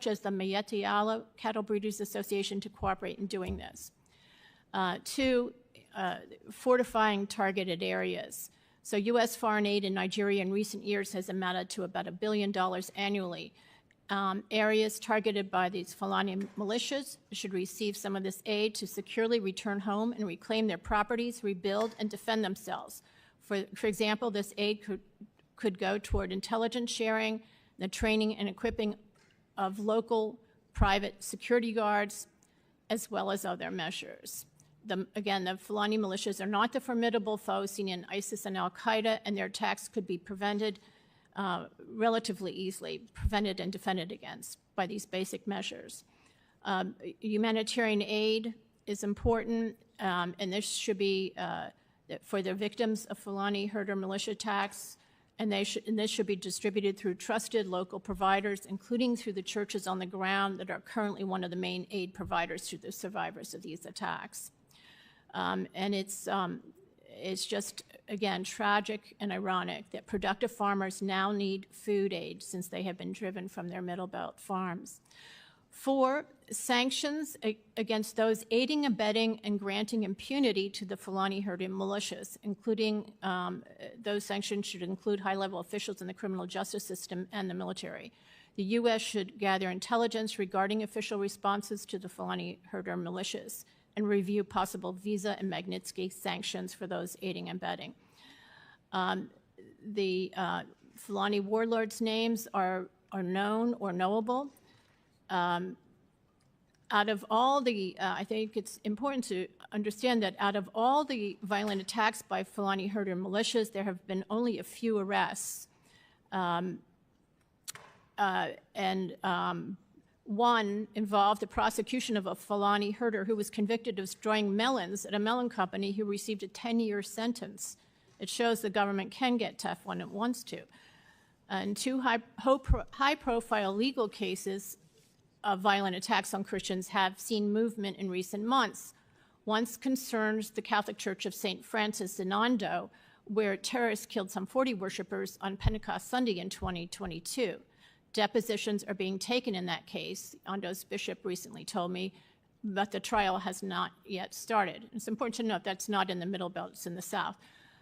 S15: as the Mayeti Allah Cattle Breeders Association, to cooperate in doing this. Two, fortifying targeted areas. So U.S. foreign aid in Nigeria in recent years has amounted to about $1 billion annually. Areas targeted by these Fulani militias should receive some of this aid to securely return home and reclaim their properties, rebuild, and defend themselves. For example, this aid could go toward intelligence sharing, the training and equipping of local private security guards, as well as other measures. Again, the Fulani militias are not the formidable foes seen in ISIS and al-Qaeda, and their attacks could be prevented relatively easily, prevented and defended against by these basic measures. Humanitarian aid is important, and this should be for the victims of Fulani herder militia attacks, and this should be distributed through trusted local providers, including through the churches on the ground that are currently one of the main aid providers to the survivors of these attacks. And it's just, again, tragic and ironic that productive farmers now need food aid since they have been driven from their Middle Belt farms. 4, sanctions against those aiding, abetting, and granting impunity to the Fulani herding militias, including those sanctions should include high-level officials in the criminal justice system and the military. The U.S. should gather intelligence regarding official responses to the Fulani herder militias and review possible visa and Magnitsky sanctions for those aiding and abetting. The Fulani warlords' names are known or knowable. Out of all the, I think it's important to understand that out of all the violent attacks by Fulani herder militias, there have been only a few arrests. One involved the prosecution of a Fulani herder who was convicted of destroying melons at a melon company who received a 10-year sentence. It shows the government can get tough when it wants to. And 2 high-profile legal cases of violent attacks on Christians have seen movement in recent months. One concerns the Catholic Church of St. Francis in Ondo, where terrorists killed some 40 worshipers on Pentecost Sunday in 2022. Depositions are being taken in that case. Ondos Bishop recently told me, but the trial has not yet started. It's important to note that's not in the Middle Belt, it's in the South.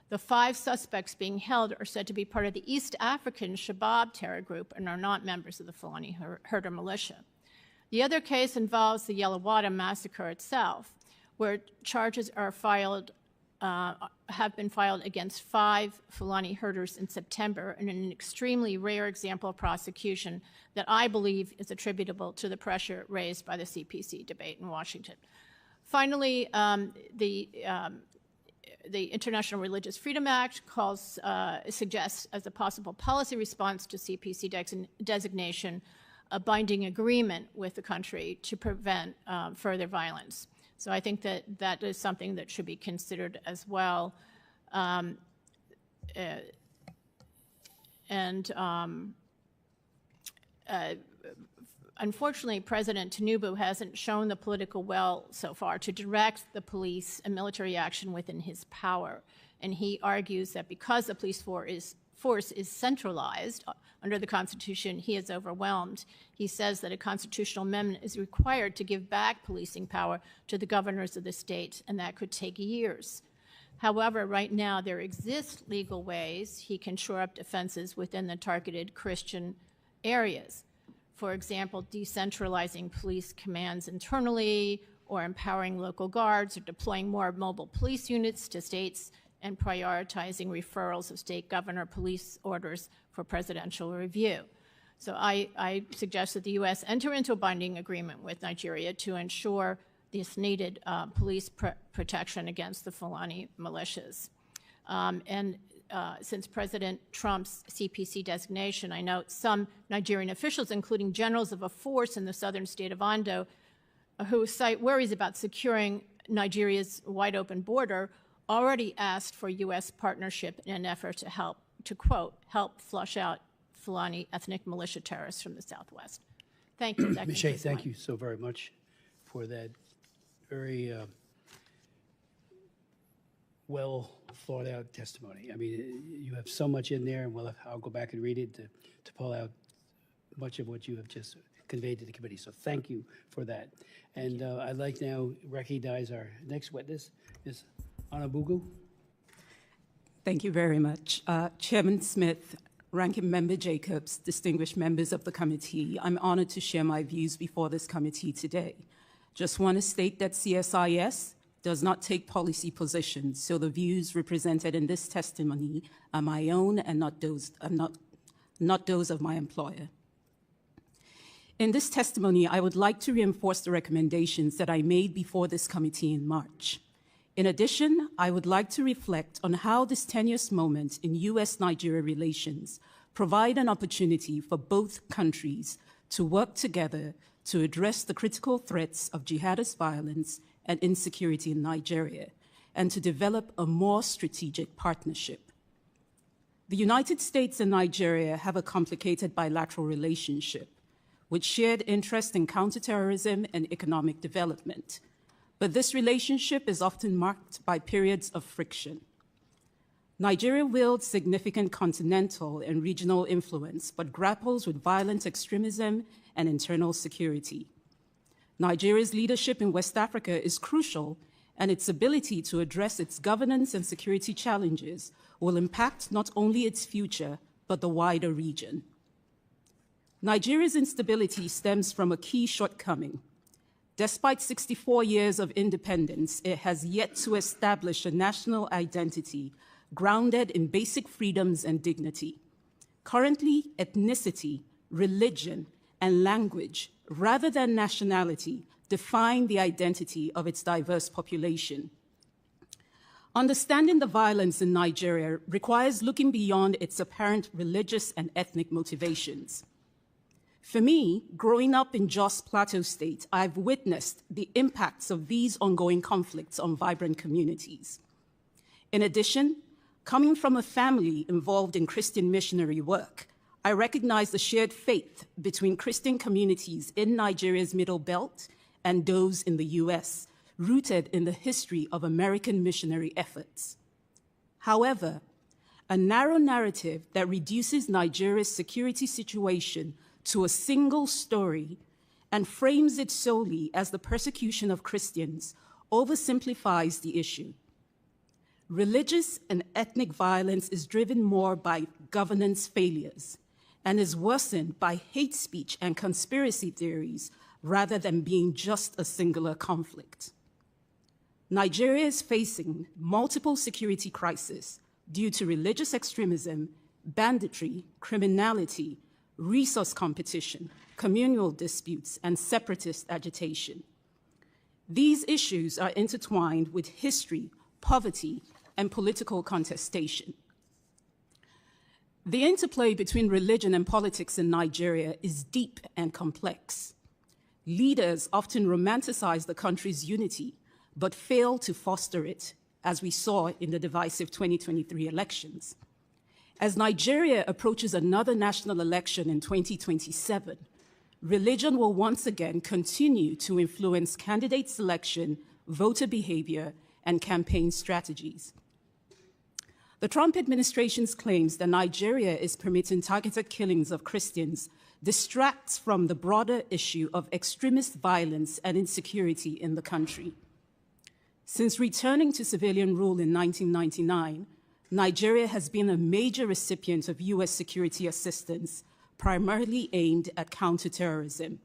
S15: The 5 suspects being held are said to be part of the East African Shabab terror group and are not members of the Fulani herder militia. The other case involves the Yelawada massacre itself, where charges are filed, have been filed against 5 Fulani herders in September, in an extremely rare example of prosecution that I believe is attributable to the pressure raised by the CPC debate in Washington. Finally, the International Religious Freedom Act suggests as a possible policy response to CPC designation a binding agreement with the country to prevent further violence. So I think that that is something that should be considered as well. Unfortunately, President Tinubu hasn't shown the political will so far to direct the police and military action within his power. And he argues that because the police force is centralized under the Constitution, he is overwhelmed. He says that a constitutional amendment is required to give back policing power to the governors of the states, and that could take years. However, right now there exist legal ways he can shore up defenses within the targeted Christian areas. For example, decentralizing police commands internally, or empowering local guards, or deploying more mobile police units to states, and prioritizing referrals of state governor police orders for presidential review. So I suggest that the U.S. enter into a binding agreement with Nigeria to ensure this needed police protection against the Fulani militias. Since President Trump's CPC designation, I note some Nigerian officials, including generals of a force in the southern state of Ondo, who cite worries about securing Nigeria's wide-open border, already asked for U.S. partnership in an effort to help, to quote, help flush out Fulani ethnic militia terrorists from the Southwest. Thank you.
S3: Ms. Shea, thank you so very much for that very well thought out testimony. I mean, you have so much in there, and I'll go back and read it to pull out much of what you have just conveyed to the committee. So thank you for that. And I'd like now recognize our next witness, Ms. Anabugu.
S16: Thank you very much. Chairman Smith, Ranking Member Jacobs, distinguished members of the committee, I'm honored to share my views before this committee today. Just want to state that CSIS does not take policy positions, so the views represented in this testimony are my own and not those of my employer. In this testimony, I would like to reinforce the recommendations that I made before this committee in March. In addition, I would like to reflect on how this tenuous moment in U.S.-Nigeria relations provide an opportunity for both countries to work together to address the critical threats of jihadist violence and insecurity in Nigeria, and to develop a more strategic partnership. The United States and Nigeria have a complicated bilateral relationship with shared interest in counterterrorism and economic development. But this relationship is often marked by periods of friction. Nigeria wields significant continental and regional influence, but grapples with violent extremism and internal security. Nigeria's leadership in West Africa is crucial, and its ability to address its governance and security challenges will impact not only its future, but the wider region. Nigeria's instability stems from a key shortcoming. Despite 64 years of independence, it has yet to establish a national identity grounded in basic freedoms and dignity. Currently, ethnicity, religion, and language, rather than nationality, define the identity of its diverse population. Understanding the violence in Nigeria requires looking beyond its apparent religious and ethnic motivations. For me, growing up in Jos Plateau State, I've witnessed the impacts of these ongoing conflicts on vibrant communities. In addition, coming from a family involved in Christian missionary work, I recognize the shared faith between Christian communities in Nigeria's Middle Belt and those in the US, rooted in the history of American missionary efforts. However, a narrow narrative that reduces Nigeria's security situation to a single story and frames it solely as the persecution of Christians oversimplifies the issue. Religious and ethnic violence is driven more by governance failures and is worsened by hate speech and conspiracy theories rather than being just a singular conflict. Nigeria is facing multiple security crises due to religious extremism, banditry, criminality, resource competition, communal disputes, and separatist agitation. These issues are intertwined with history, poverty, and political contestation. The interplay between religion and politics in Nigeria is deep and complex. Leaders often romanticize the country's unity, but fail to foster it, as we saw in the divisive 2023 elections. As Nigeria approaches another national election in 2027, religion will once again continue to influence candidate selection, voter behavior, and campaign strategies. The Trump administration's claims that Nigeria is permitting targeted killings of Christians distracts from the broader issue of extremist violence and insecurity in the country. Since returning to civilian rule in 1999, Nigeria has been a major recipient of U.S. security assistance, primarily aimed at counterterrorism.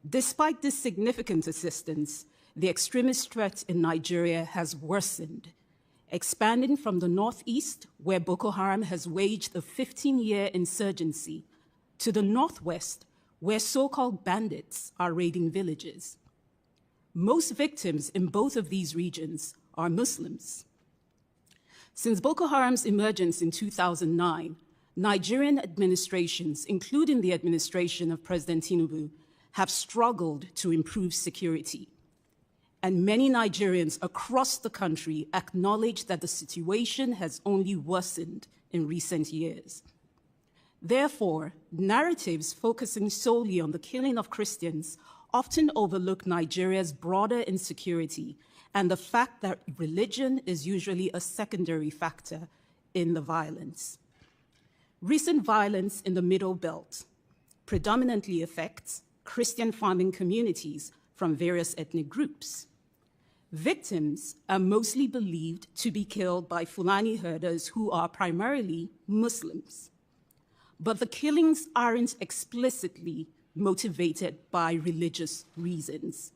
S16: Despite this significant assistance, the extremist threat in Nigeria has worsened, expanding from the northeast, where Boko Haram has waged a 15-year insurgency, to the northwest, where so-called bandits are raiding villages. Most victims in both of these regions are Muslims. Since Boko Haram's emergence in 2009, Nigerian administrations, including the administration of President Tinubu, have struggled to improve security. And many Nigerians across the country acknowledge that the situation has only worsened in recent years. Therefore, narratives focusing solely on the killing of Christians often overlook Nigeria's broader insecurity and the fact that religion is usually a secondary factor in the violence. Recent violence in the Middle Belt predominantly affects Christian farming communities from various ethnic groups. Victims are mostly believed to be killed by Fulani herders who are primarily Muslims. But the killings aren't explicitly motivated by religious reasons.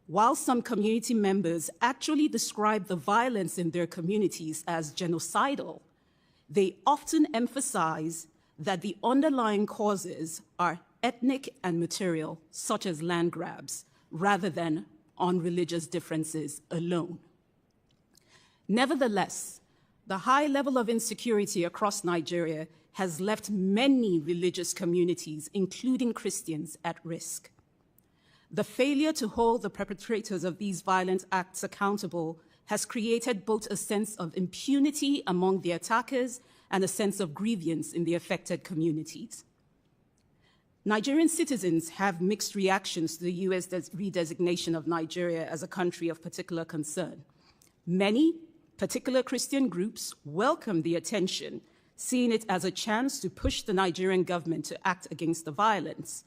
S16: While some community members actually describe the violence in their communities as genocidal, they often emphasize that the underlying causes are ethnic and material, such as land grabs, rather than on religious differences alone. Nevertheless, the high level of insecurity across Nigeria has left many religious communities, including Christians, at risk. The failure to hold the perpetrators of these violent acts accountable has created both a sense of impunity among the attackers and a sense of grievance in the affected communities. Nigerian citizens have mixed reactions to the U.S. redesignation of Nigeria as a country of particular concern. Many particular Christian groups welcome the attention, seeing it as a chance to push the Nigerian government to act against the violence.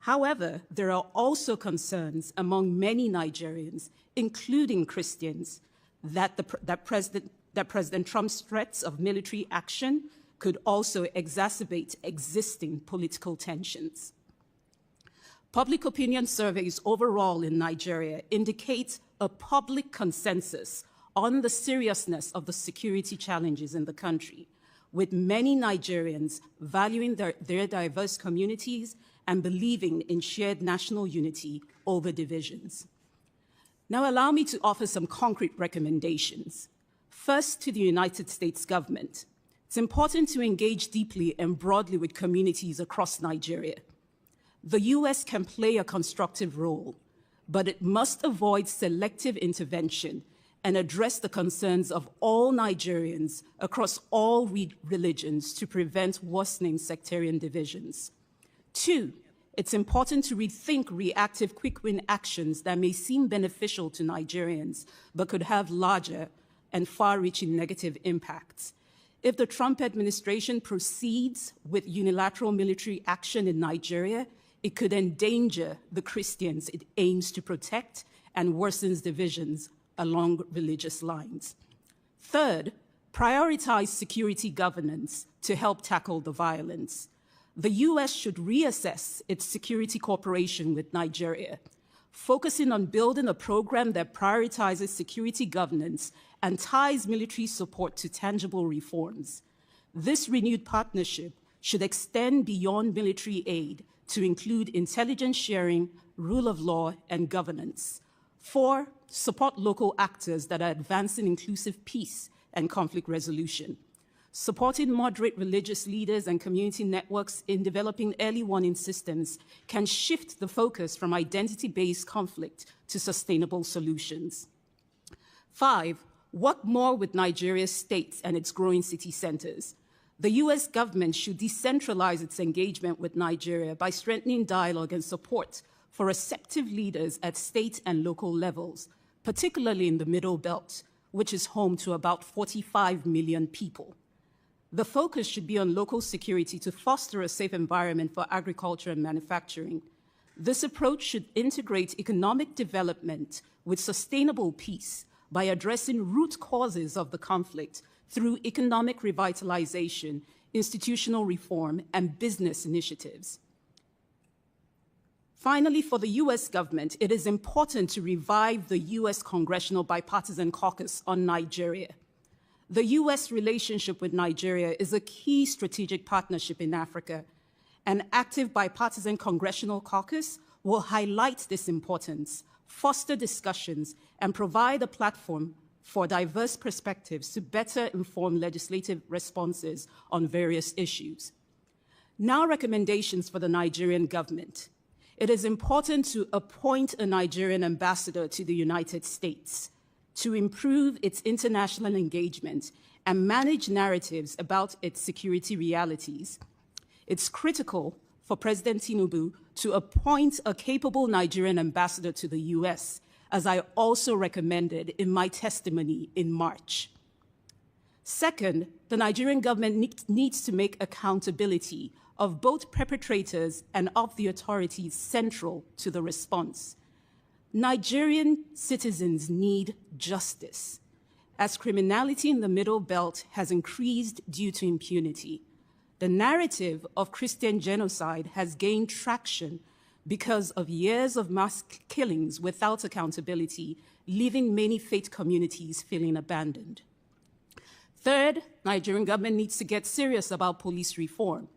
S16: However, there are also concerns among many Nigerians, including Christians, that President Trump's threats of military action could also exacerbate existing political tensions. Public opinion surveys overall in Nigeria indicate a public consensus on the seriousness of the security challenges in the country, with many Nigerians valuing their diverse communities and believing in shared national unity over divisions. Now allow me to offer some concrete recommendations. First, to the United States government. It's important to engage deeply and broadly with communities across Nigeria. The U.S. can play a constructive role, but it must avoid selective intervention and address the concerns of all Nigerians across all religions to prevent worsening sectarian divisions. Two, it's important to rethink reactive quick-win actions that may seem beneficial to Nigerians, but could have larger and far-reaching negative impacts. If the Trump administration proceeds with unilateral military action in Nigeria, it could endanger the Christians it aims to protect and worsens divisions along religious lines. Third, prioritize security governance to help tackle the violence. The U.S. should reassess its security cooperation with Nigeria, focusing on building a program that prioritizes security governance and ties military support to tangible reforms. This renewed partnership should extend beyond military aid to include intelligence sharing, rule of law, and governance. 4, support local actors that are advancing inclusive peace and conflict resolution. Supporting moderate religious leaders and community networks in developing early warning systems can shift the focus from identity-based conflict to sustainable solutions. 5, work more with Nigeria's states and its growing city centers. The U.S. government should decentralize its engagement with Nigeria by strengthening dialogue and support for receptive leaders at state and local levels, particularly in the Middle Belt, which is home to about 45 million people. The focus should be on local security to foster a safe environment for agriculture and manufacturing. This approach should integrate economic development with sustainable peace by addressing root causes of the conflict through economic revitalization, institutional reform, and business initiatives. Finally, for the U.S. government, it is important to revive the U.S. Congressional Bipartisan Caucus on Nigeria. The U.S. relationship with Nigeria is a key strategic partnership in Africa. An active bipartisan congressional caucus will highlight this importance, foster discussions, and provide a platform for diverse perspectives to better inform legislative responses on various issues. Now, recommendations for the Nigerian government. It is important to appoint a Nigerian ambassador to the United States to improve its international engagement and manage narratives about its security realities. It's critical for President Tinubu to appoint a capable Nigerian ambassador to the U.S., as I also recommended in my testimony in March. Second, the Nigerian government needs to make accountability of both perpetrators and of the authorities central to the response. Nigerian citizens need justice, as criminality in the Middle Belt has increased due to impunity. The narrative of Christian genocide has gained traction because of years of mass killings without accountability, leaving many faith communities feeling abandoned. Third, Nigerian government needs to get serious about police reform.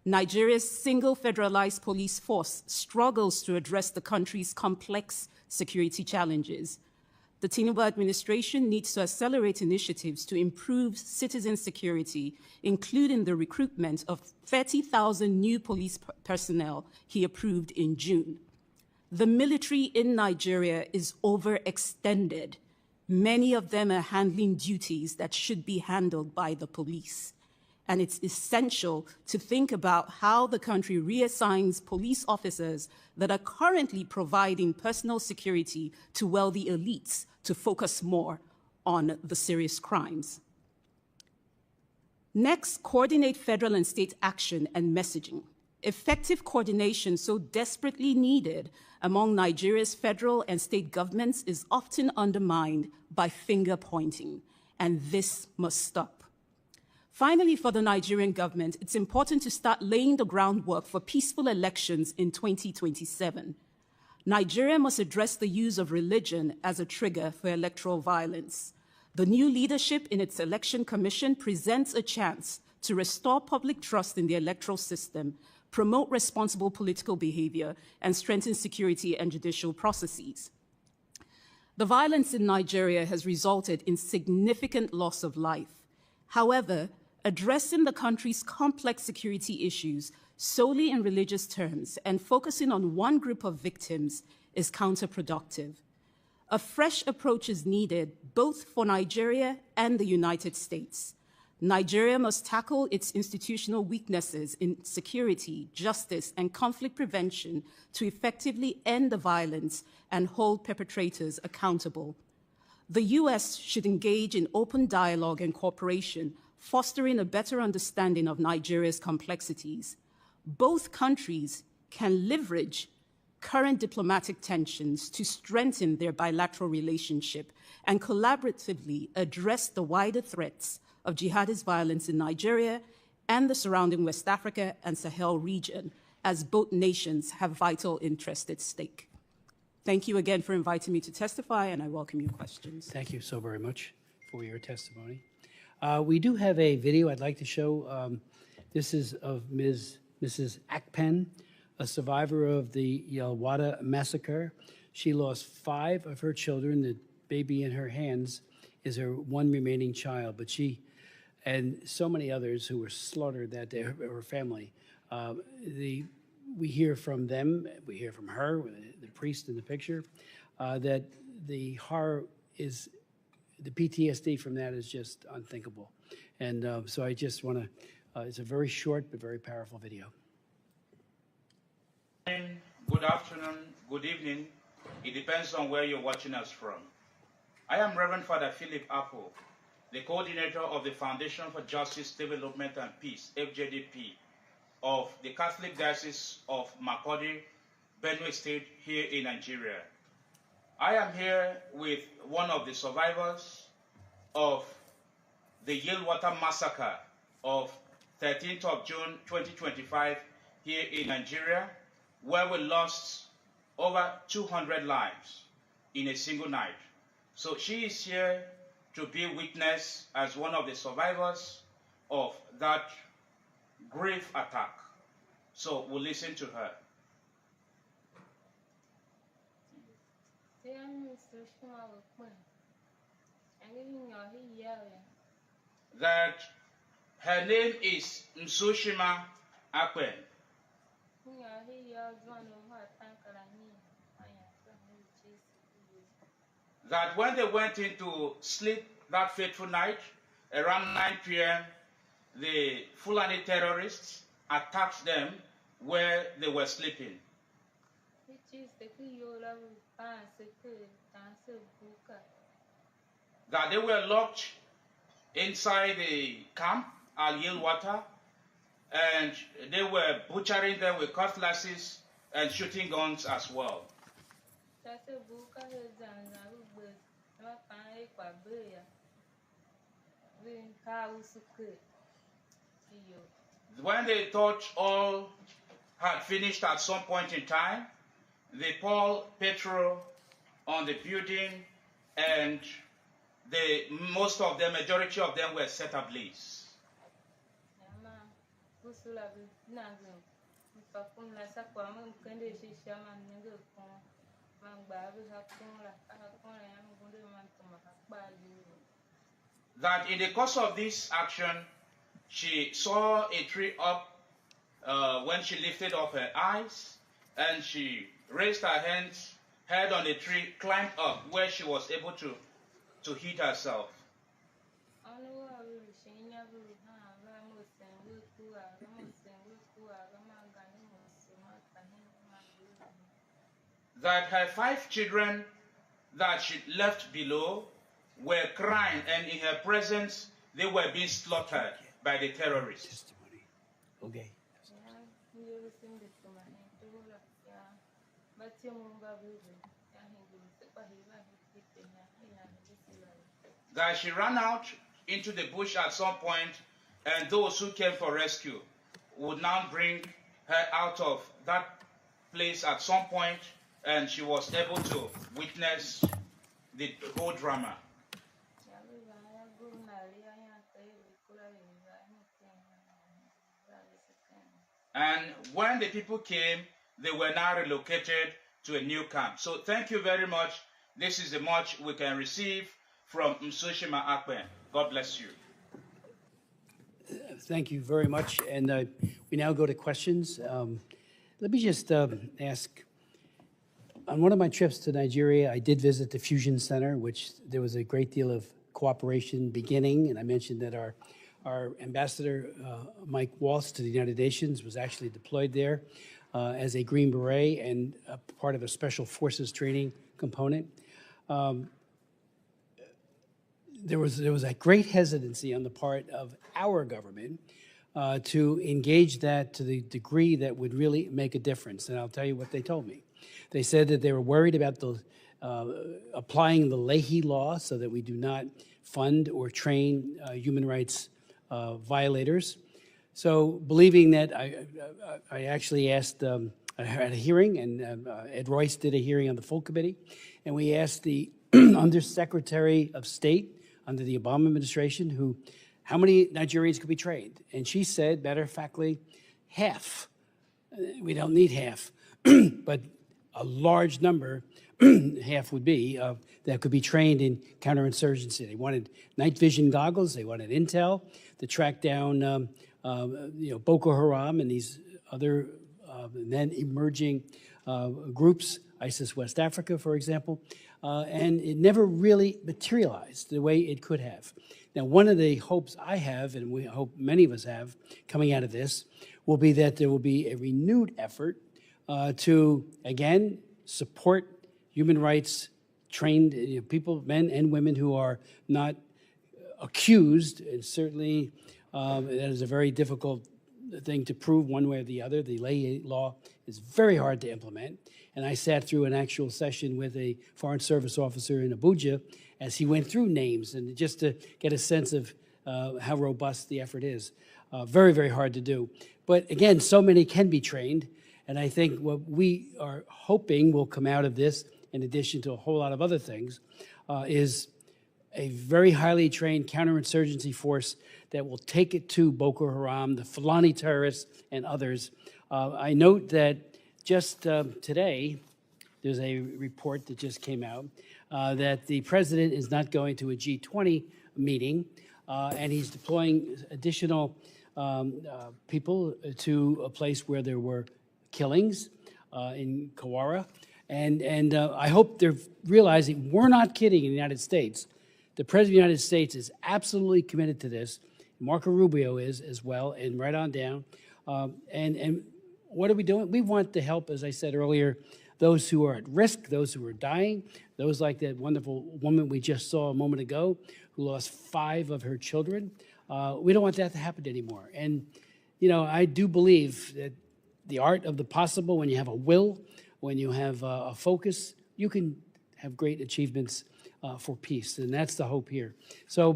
S16: Nigeria's single federalized police force struggles to address the country's complex security challenges. The Tinubu administration needs to accelerate initiatives to improve citizen security, including the recruitment of 30,000 new police personnel he approved in June. The military in Nigeria is overextended. Many of them are handling duties that should be handled by the police. And it's essential to think about how the country reassigns police officers that are currently providing personal security to wealthy elites to focus more on the serious crimes. Next, coordinate federal and state action and messaging. Effective coordination so desperately needed among Nigeria's federal and state governments is often undermined by finger pointing, and this must stop. Finally, for the Nigerian government, it's important to start laying the groundwork for peaceful elections in 2027. Nigeria must address the use of religion as a trigger for electoral violence. The new leadership in its election commission presents a chance to restore public trust in the electoral system, promote responsible political behavior, and strengthen security and judicial processes. The violence in Nigeria has resulted in significant loss of life. However, addressing the country's complex security issues solely in religious terms and focusing on one group of victims is counterproductive. A fresh approach is needed both for Nigeria and the United States. Nigeria must tackle its institutional weaknesses in security, justice, and conflict prevention to effectively end the violence and hold perpetrators accountable. The U.S. should engage in open dialogue and cooperation, fostering a better understanding of Nigeria's complexities. Both countries can leverage current diplomatic tensions to strengthen their bilateral relationship and collaboratively address the wider threats of jihadist violence in Nigeria and the surrounding West Africa and Sahel region, as both nations have vital interests at stake. Thank you again for inviting me to testify, and I welcome your questions.
S3: Thank you so very much for your testimony. We do have a video I'd like to show. This is of Mrs. Akpen, a survivor of the Yelwada massacre. She lost 5 of her children. The baby in her hands is her one remaining child, but she and so many others who were slaughtered that day, her family. We hear from them, we hear from her, the priest in the picture, that the horror is, the PTSD from that is just unthinkable. And so I just want to, it's a very short but very powerful video.
S17: Good afternoon, good evening. It depends on where you're watching us from. I am Reverend Father Philip Apple, the coordinator of the Foundation for Justice, Development and Peace, FJDP, of the Catholic Diocese of Makurdi, Benue State, here in Nigeria. I am here with one of the survivors of the Yelwada massacre of 13th of June 2025 here in Nigeria, where we lost over 200 lives in a single night. So she is here to be witness as one of the survivors of that grave attack. So we'll listen to her. That her name is Msoshima Akpen. That when they went into sleep that fateful night, around 9 p.m., the Fulani terrorists attacked them where they were sleeping. That they were locked inside the camp, Al-Yelwada, and they were butchering them with cutlasses and shooting guns as well. When they thought all had finished at some point in time, they poured petrol on the building, and most of them, majority of them, were set ablaze. That in the course of this action, she saw a tree up when she lifted up her eyes, and she raised her hands, head on the tree, climbed up where she was able to hit herself. That her 5 children that she left below were crying, and in her presence, they were being slaughtered by the terrorists.
S3: Okay.
S17: That she ran out into the bush at some point, and those who came for rescue would now bring her out of that place at some point, and she was able to witness the whole drama. And when the people came, they were now relocated to a new camp. So thank you very much. This is the much we can receive from Msoshima Akpen. God bless you.
S3: Thank you very much. And we now go to questions. Let me just ask, on one of my trips to Nigeria, I did visit the Fusion Center, which there was a great deal of cooperation beginning. And I mentioned that our ambassador, Mike Waltz, to the United Nations was actually deployed there as a Green Beret and a part of a special forces training component. there was a great hesitancy on the part of our government to engage that to the degree that would really make a difference. And I'll tell you what they told me. They said that they were worried about the applying the Leahy law so that we do not fund or train human rights violators. So believing that, I actually asked, I had a hearing, and Ed Royce did a hearing on the full committee, and we asked the Undersecretary of State under the Obama administration how many Nigerians could be trained. And she said, matter of factly, half. We don't need half, but a large number, half would be, that could be trained in counterinsurgency. They wanted night vision goggles. They wanted intel to track down Boko Haram and these other then emerging groups, ISIS West Africa, for example, and it never really materialized the way it could have. Now, one of the hopes I have, and we hope many of us have, coming out of this, will be that there will be a renewed effort to, again, support human rights trained people, men and women who are not accused, and certainly that is a very difficult thing to prove one way or the other. The Leahy law is very hard to implement. And I sat through an actual session with a Foreign Service officer in Abuja as he went through names, and just to get a sense of how robust the effort is. Very, very hard to do. But again, so many can be trained. And I think what we are hoping will come out of this, in addition to a whole lot of other things, is a very highly trained counterinsurgency force that will take it to Boko Haram, the Fulani terrorists, and others. I note that just today, there's a report that just came out that the president is not going to a G20 meeting, and he's deploying additional people to a place where there were killings in Kawara. And I hope they're realizing we're not kidding in the United States. The President of the United States is absolutely committed to this. Marco Rubio is as well, and right on down. And what are we doing? We want to help, as I said earlier, those who are at risk, those who are dying, those like that wonderful woman we just saw a moment ago who lost 5 of her children. We don't want that to happen anymore. And, you know, I do believe that the art of the possible, when you have a will, when you have a focus, you can have great achievements for peace. And that's the hope here. So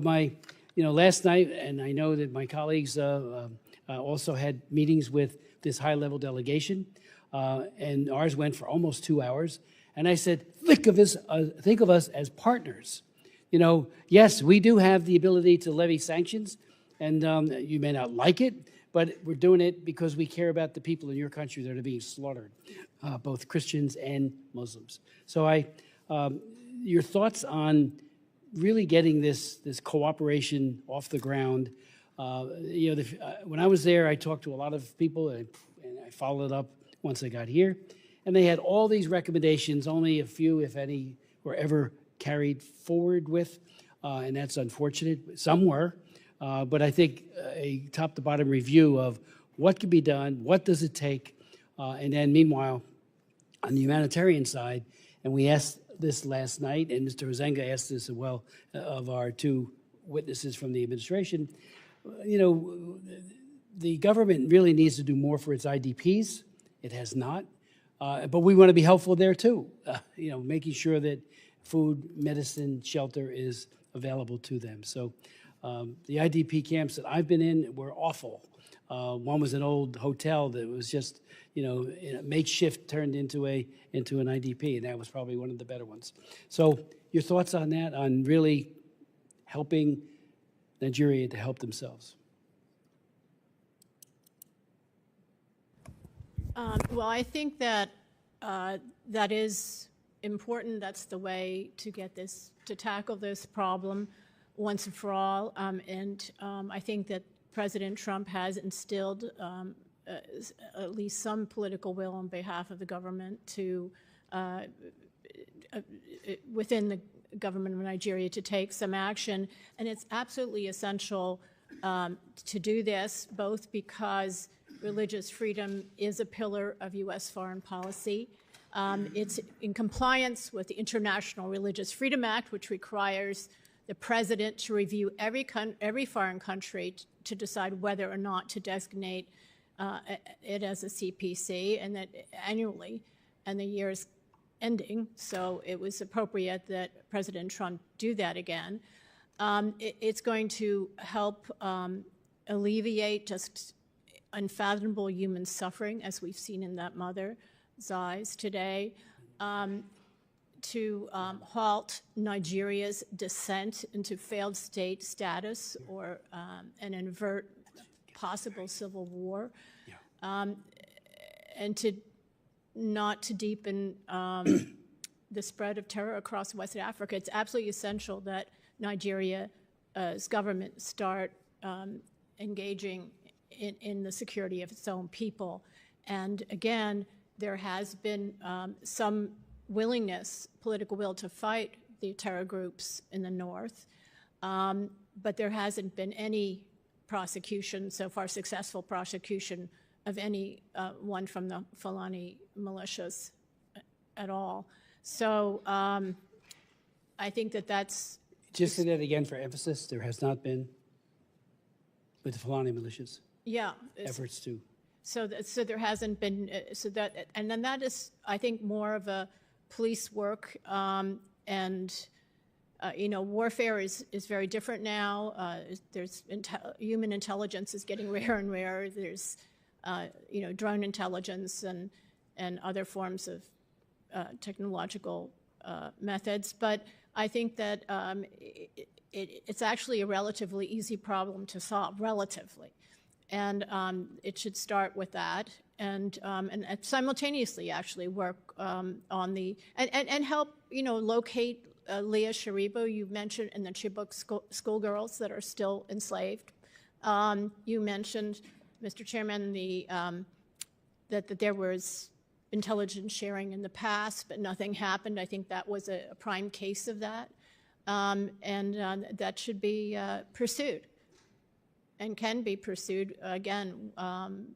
S3: last night, and I know that my colleagues also had meetings with this high-level delegation, and ours went for almost 2 hours. And I said, think of us as partners. You know, yes, we do have the ability to levy sanctions, and you may not like it, but we're doing it because we care about the people in your country that are being slaughtered, both Christians and Muslims. So your thoughts on really getting this cooperation off the ground? When I was there, I talked to a lot of people, and I followed up once I got here, and they had all these recommendations. Only a few, if any, were ever carried forward with, and that's unfortunate. Some were, but I think a top-to-bottom review of what can be done, what does it take, and then meanwhile, on the humanitarian side, and we asked this last night, and Mr. Huizenga asked this as well of our 2 witnesses from the administration. You know, the government really needs to do more for its IDPs. It has not. But we want to be helpful there too, making sure that food, medicine, shelter is available to them. So the IDP camps that I've been in were awful. One was an old hotel that was just, makeshift turned into an IDP, and that was probably one of the better ones. So your thoughts on that, on really helping Nigeria to help themselves?
S15: Well, I think that that is important. That's the way to tackle this problem once and for all. I think that President Trump has instilled at least some political will on behalf of the government to, within the government of Nigeria, to take some action. And it's absolutely essential to do this, both because religious freedom is a pillar of U.S. foreign policy. It's in compliance with the International Religious Freedom Act, which requires the president to review every foreign country to decide whether or not to designate it as a CPC, and that annually, and the year is ending, so it was appropriate that President Trump do that again. It's going to help alleviate just unfathomable human suffering, as we've seen in that mother's eyes today, to halt Nigeria's descent into failed state status and avert possible civil war, and to not to deepen the spread of terror across West Africa. It's absolutely essential that Nigeria's government start engaging in the security of its own people. And again, there has been some willingness, political will, to fight the terror groups in the north, but there hasn't been any prosecution, so far successful prosecution, of any one from the Fulani militias at all. So I think that's...
S3: Just say that again for emphasis. There has not been, with the Fulani militias, efforts to...
S15: So there hasn't been, and then that is, I think, more of a police work, and warfare is very different now. There's human intelligence is getting rarer and rarer. There's drone intelligence and other forms of technological methods. But I think that it's actually a relatively easy problem to solve, relatively. And it should start with that, and simultaneously actually work on the and help locate Leah Sharibu, you mentioned, and the Chibok schoolgirls that are still enslaved. You mentioned, Mr. Chairman, that there was intelligence sharing in the past, but nothing happened. I think that was a prime case of that, and that should be pursued. And can be pursued again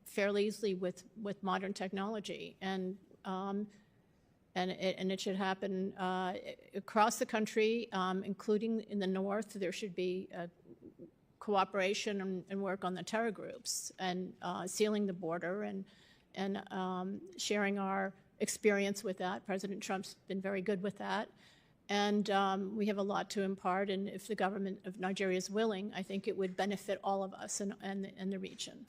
S15: fairly easily with modern technology, and it should happen across the country, including in the north. There should be cooperation and work on the terror groups, and sealing the border, and sharing our experience with that. President Trump's been very good with that. And we have a lot to impart, and if the government of Nigeria is willing, I think it would benefit all of us and the region.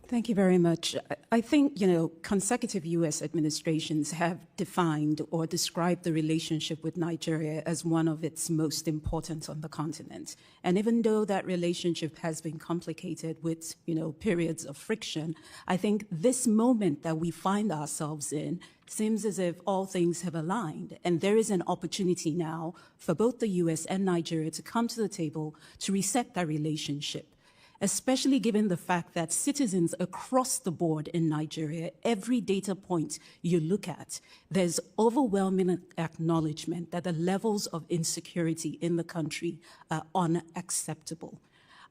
S16: Thank you very much. I think, consecutive U.S. administrations have defined or described the relationship with Nigeria as one of its most important on the continent. And even though that relationship has been complicated with, periods of friction, I think this moment that we find ourselves in seems as if all things have aligned. And there is an opportunity now for both the U.S. and Nigeria to come to the table to reset that relationship, especially given the fact that citizens across the board in Nigeria, every data point you look at, there's overwhelming acknowledgement that the levels of insecurity in the country are unacceptable.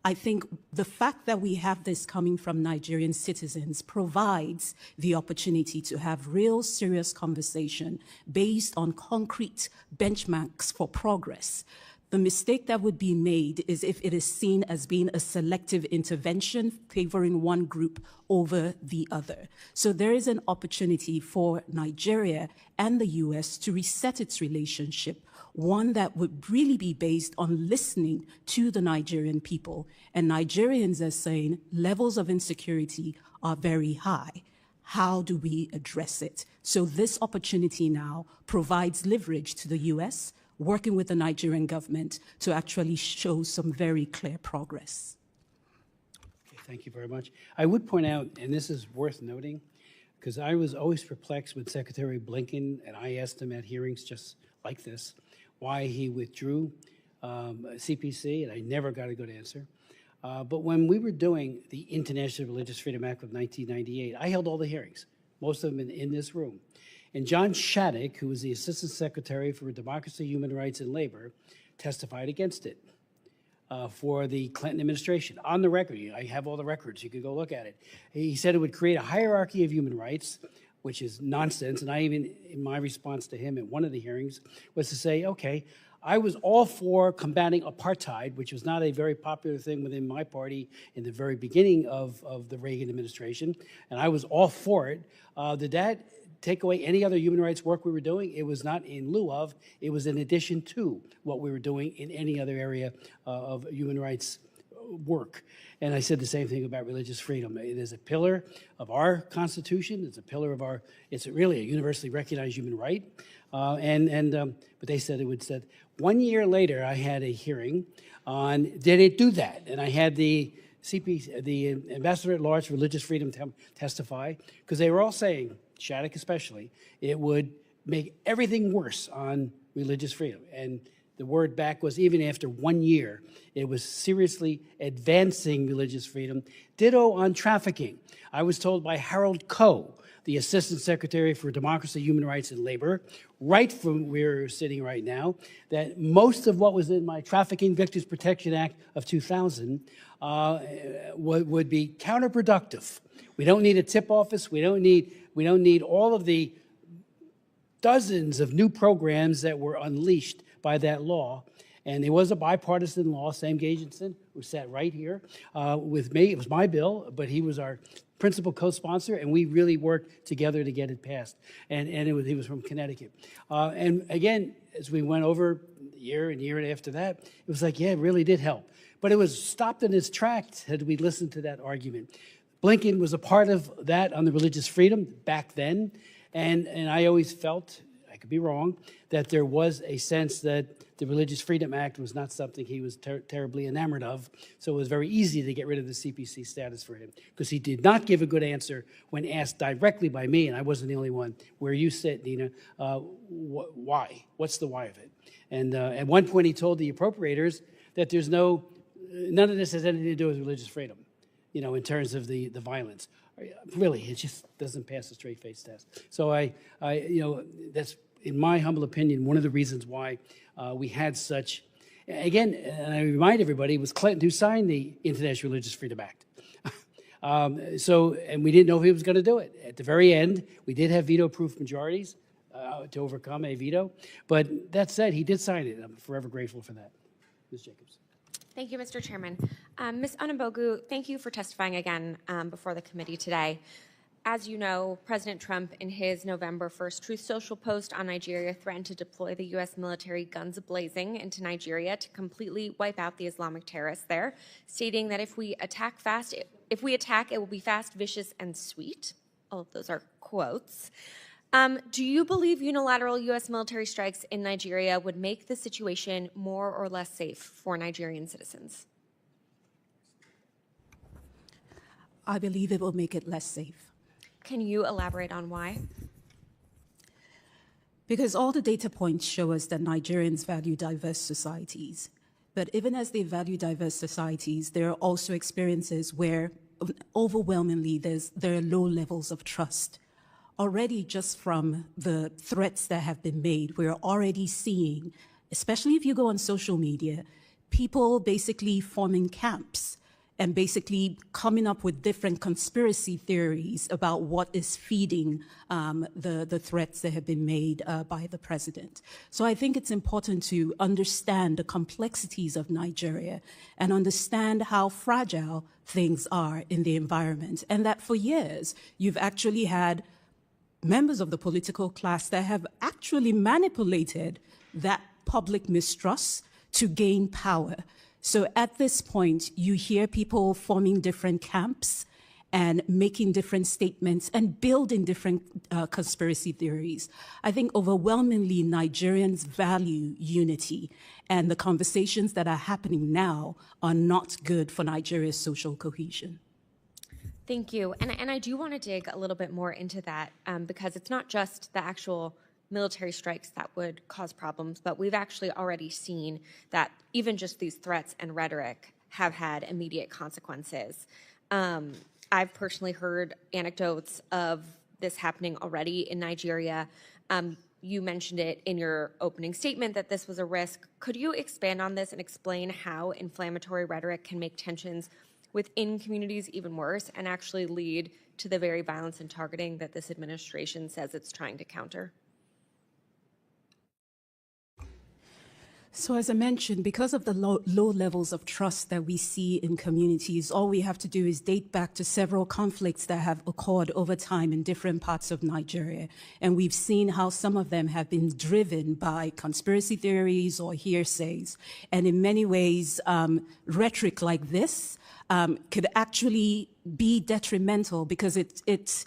S16: I think the fact that we have this coming from Nigerian citizens provides the opportunity to have real serious conversation based on concrete benchmarks for progress. The mistake that would be made is if it is seen as being a selective intervention favoring one group over the other. So there is an opportunity for Nigeria and the U.S. to reset its relationship, one that would really be based on listening to the Nigerian people. And Nigerians are saying levels of insecurity are very high. How do we address it? So this opportunity now provides leverage to the U.S., working with the Nigerian government to actually show some very clear progress.
S3: Okay, thank you very much. I would point out, and this is worth noting, because I was always perplexed with Secretary Blinken, and I asked him at hearings just like this, why he withdrew CPC, and I never got a good answer. But when we were doing the International Religious Freedom Act of 1998, I held all the hearings, most of them in this room. And John Shattuck, who was the Assistant Secretary for Democracy, Human Rights, and Labor, testified against it for the Clinton administration. On the record, I have all the records, you could go look at it. He said it would create a hierarchy of human rights, which is nonsense. And I even, in my response to him at one of the hearings, was to say, okay, I was all for combating apartheid, which was not a very popular thing within my party in the very beginning of the Reagan administration, and I was all for it. Did that take away any other human rights work we were doing? It was not in lieu of, it was in addition to what we were doing in any other area of human rights work. And I said the same thing about religious freedom. It is a pillar of our Constitution. It's a pillar of our, it's really a universally recognized human right. But they said it would said. 1 year later, I had a hearing on did it do that? And I had the Ambassador at Large for Religious Freedom testify, because they were all saying, Shattuck especially, it would make everything worse on religious freedom. And the word back was, even after 1 year, it was seriously advancing religious freedom. Ditto on trafficking. I was told by Harold Coe, the Assistant Secretary for Democracy, Human Rights, and Labor, right from where we're sitting right now, that most of what was in my Trafficking Victims Protection Act of 2000 would be counterproductive. We don't need a tip office. We don't need all of the dozens of new programs that were unleashed by that law. And there was a bipartisan law. Sam Gagenson, who sat right here with me. It was my bill, but he was our principal co-sponsor, and we really worked together to get it passed. And he was from Connecticut. And again, as we went over year and after that, it was like, yeah, it really did help. But it was stopped in its tracks had we listened to that argument. Blinken was a part of that on the religious freedom back then, and I always felt, I could be wrong, that there was a sense that the Religious Freedom Act was not something he was terribly enamored of, so it was very easy to get rid of the CPC status for him, because he did not give a good answer when asked directly by me, and I wasn't the only one, where you sit, Nina, why? What's the why of it? And at one point he told the appropriators that there's none of this has anything to do with religious freedom, you know, in terms of the violence. Really, it just doesn't pass the straight face test. So that's, in my humble opinion, one of the reasons why we had such, again, and I remind everybody, it was Clinton who signed the International Religious Freedom Act. And we didn't know if he was going to do it. At the very end, we did have veto-proof majorities to overcome a veto. But that said, he did sign it. I'm forever grateful for that. Ms. Jacobs.
S2: Thank you, Mr. Chairman. Ms. Onumbogu, thank you for testifying again before the committee today. As you know, President Trump, in his November 1st Truth Social post on Nigeria, threatened to deploy the U.S. military guns a-blazing into Nigeria to completely wipe out the Islamic terrorists there, stating that if we attack, it will be fast, vicious, and sweet. All of those are quotes. Do you believe unilateral U.S. military strikes in Nigeria would make the situation more or less safe for Nigerian citizens?
S16: I believe it will make it less safe.
S2: Can you elaborate on why?
S16: Because all the data points show us that Nigerians value diverse societies. But even as they value diverse societies, there are also experiences where overwhelmingly there are low levels of trust. Already, just from the threats that have been made, we're already seeing, especially if you go on social media, people basically forming camps and basically coming up with different conspiracy theories about what is feeding the threats that have been made by the president. So I think it's important to understand the complexities of Nigeria and understand how fragile things are in the environment, and that for years you've actually had members of the political class that have actually manipulated that public mistrust to gain power. So at this point, you hear people forming different camps and making different statements and building different conspiracy theories. I think overwhelmingly Nigerians value unity, and the conversations that are happening now are not good for Nigeria's social cohesion.
S2: Thank you. And I do want to dig a little bit more into that because it's not just the actual military strikes that would cause problems, but we've actually already seen that even just these threats and rhetoric have had immediate consequences. I've personally heard anecdotes of this happening already in Nigeria. You mentioned it in your opening statement that this was a risk. Could you expand on this and explain how inflammatory rhetoric can make tensions within communities even worse and actually lead to the very violence and targeting that this administration says it's trying to counter?
S16: So as I mentioned, because of the low levels of trust that we see in communities, all we have to do is date back to several conflicts that have occurred over time in different parts of Nigeria. And we've seen how some of them have been driven by conspiracy theories or hearsays. And in many ways, rhetoric like this could actually be detrimental because it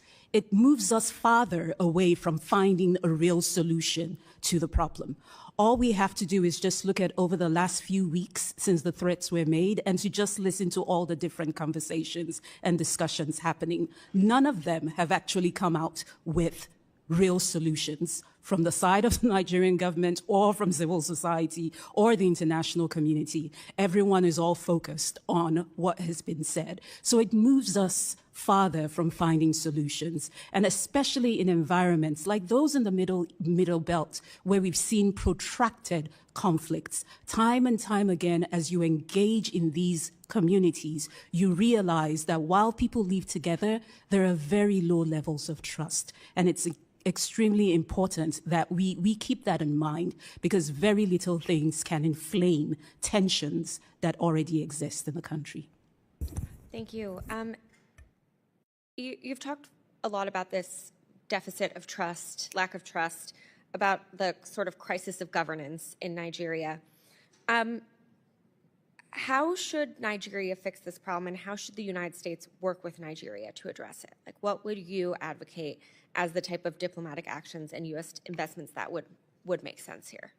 S16: moves us farther away from finding a real solution to the problem. All we have to do is just look at over the last few weeks since the threats were made and to just listen to all the different conversations and discussions happening. None of them have actually come out with real solutions from the side of the Nigerian government or from civil society or the international community. Everyone is all focused on what has been said. So it moves us farther from finding solutions, and especially in environments like those in the middle belt where we've seen protracted conflicts. Time and time again, as you engage in these communities, you realize that while people live together, there are very low levels of trust. And it's extremely important that we keep that in mind because very little things can inflame tensions that already exist in the country.
S2: Thank you. You've talked a lot about this deficit of trust, lack of trust, about the sort of crisis of governance in Nigeria. How should Nigeria fix this problem, and how should the United States work with Nigeria to address it? Like, what would you advocate as the type of diplomatic actions and U.S. investments that would make sense here?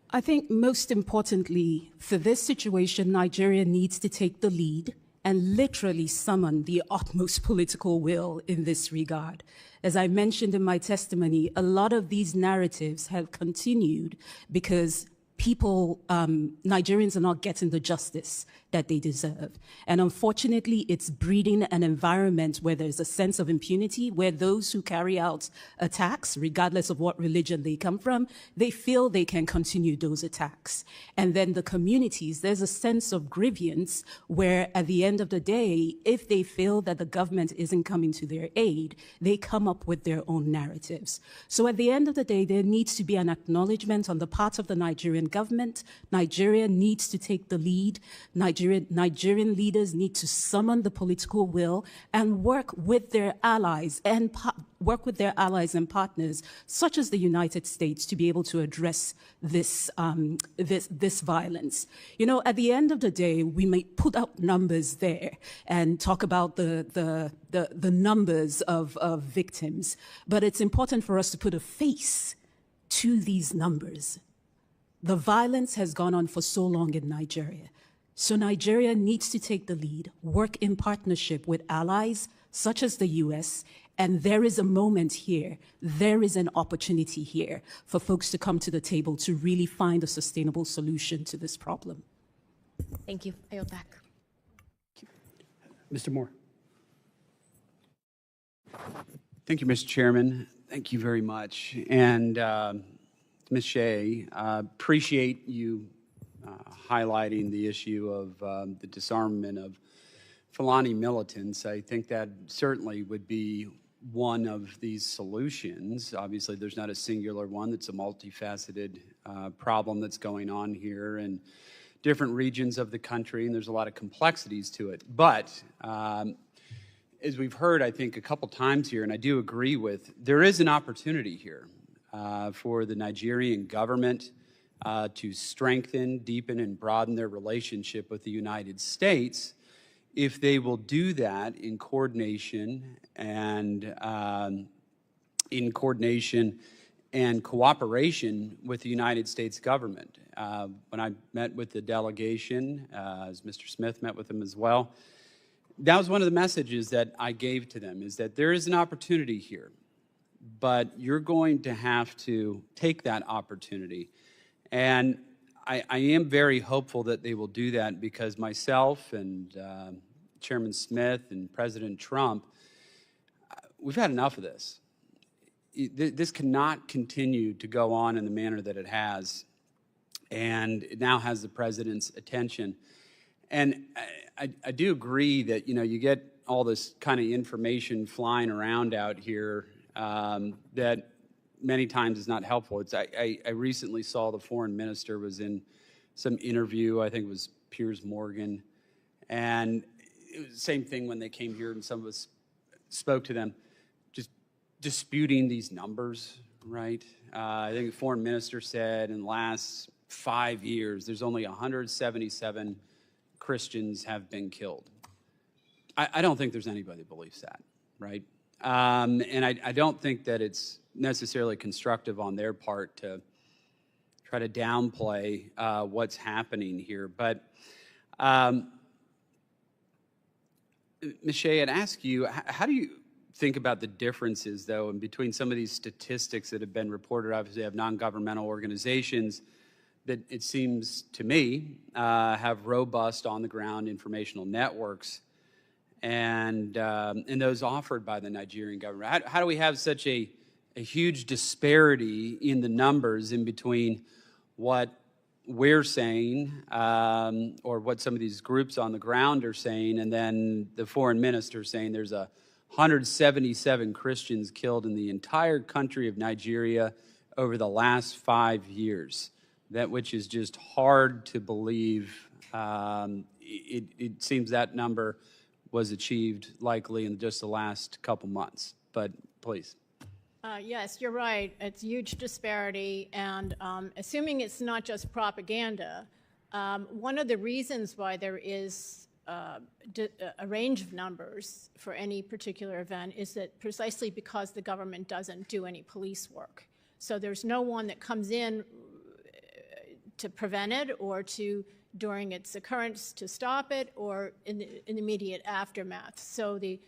S16: I think most importantly, for this situation, Nigeria needs to take the lead and literally summon the utmost political will in this regard. As I mentioned in my testimony, a lot of these narratives have continued because people, Nigerians are not getting the justice that they deserve. And unfortunately, it's breeding an environment where there's a sense of impunity, where those who carry out attacks, regardless of what religion they come from, they feel they can continue those attacks. And then the communities, there's a sense of grievance where at the end of the day, if they feel that the government isn't coming to their aid, they come up with their own narratives. So at the end of the day, there needs to be an acknowledgement on the part of the Nigerian government. Nigeria needs to take the lead. Nigerian leaders need to summon the political will and work with their allies and partners, such as the United States, to be able to address this violence. You know, at the end of the day, we may put out numbers there and talk about the numbers of victims, but it's important for us to put a face to these numbers. The violence has gone on for so long in Nigeria. So Nigeria needs to take the lead, work in partnership with allies such as the US, and there is a moment here, there is an opportunity here for folks to come to the table to really find a sustainable solution to this problem.
S2: Thank you. I yield back.
S3: Mr. Moore.
S12: Thank you, Mr. Chairman. Thank you very much. And Ms. Shea, appreciate you highlighting the issue of the disarmament of Fulani militants. I think that certainly would be one of these solutions. Obviously, there's not a singular one. It's a multifaceted problem that's going on here in different regions of the country, and there's a lot of complexities to it. But as we've heard, I think, a couple times here, and I do agree with, there is an opportunity here for the Nigerian government to strengthen, deepen, and broaden their relationship with the United States if they will do that in coordination and cooperation with the United States government. When I met with the delegation, as Mr. Smith met with them as well, that was one of the messages that I gave to them, is that there is an opportunity here, but you're going to have to take that opportunity. And I am very hopeful that they will do that, because myself and Chairman Smith and President Trump, we've had enough of this. This cannot continue to go on in the manner that it has, and it now has the president's attention. And I do agree that, you get all this kind of information flying around out here that many times is not helpful. I recently saw the foreign minister was in some interview, I think it was Piers Morgan, and it was the same thing when they came here and some of us spoke to them, just disputing these numbers, right? I think the foreign minister said in the last 5 years, there's only 177 Christians have been killed. I don't think there's anybody that believes that, right? And I don't think that it's necessarily constructive on their part to try to downplay what's happening here. But Michelle, I'd ask you, how do you think about the differences, though, in between some of these statistics that have been reported, obviously, of non-governmental organizations that it seems to me have robust on-the-ground informational networks and those offered by the Nigerian government? How do we have such a huge disparity in the numbers in between what we're saying or what some of these groups on the ground are saying, and then the foreign minister saying there's 177 Christians killed in the entire country of Nigeria over the last 5 years, that which is just hard to believe. It seems that number was achieved likely in just the last couple months, but please.
S15: Yes, you're right. It's a huge disparity, and assuming it's not just propaganda, one of the reasons why there is a range of numbers for any particular event is that precisely because the government doesn't do any police work. So there's no one that comes in to prevent it or to, during its occurrence, to stop it, or in the immediate aftermath. So the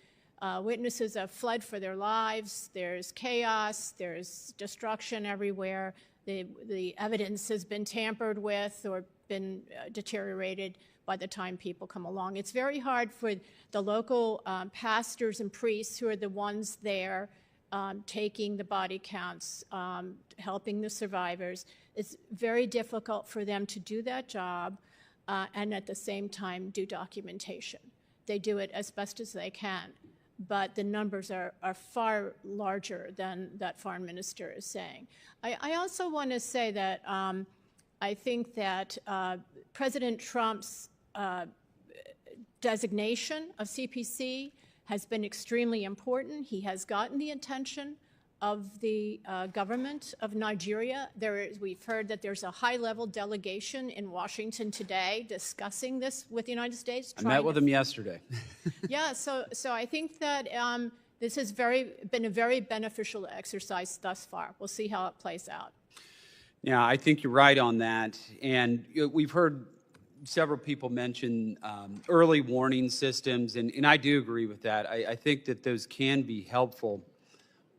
S15: witnesses have fled for their lives. There's chaos. There's destruction everywhere. The evidence has been tampered with or been deteriorated by the time people come along. It's very hard for the local pastors and priests who are the ones there taking the body counts, helping the survivors. It's very difficult for them to do that job and at the same time do documentation. They do it as best as they can, but the numbers are far larger than that foreign minister is saying. I also want to say that I think that President Trump's designation of CPC has been extremely important. He has gotten the attention of the government of Nigeria. We've heard that there's a high-level delegation in Washington today discussing this with the United States.
S12: I met with him yesterday.
S15: Yeah, so I think that this has been a very beneficial exercise thus far. We'll see how it plays out.
S12: Yeah, I think you're right on that. And we've heard several people mention early warning systems, and I do agree with that. I think that those can be helpful.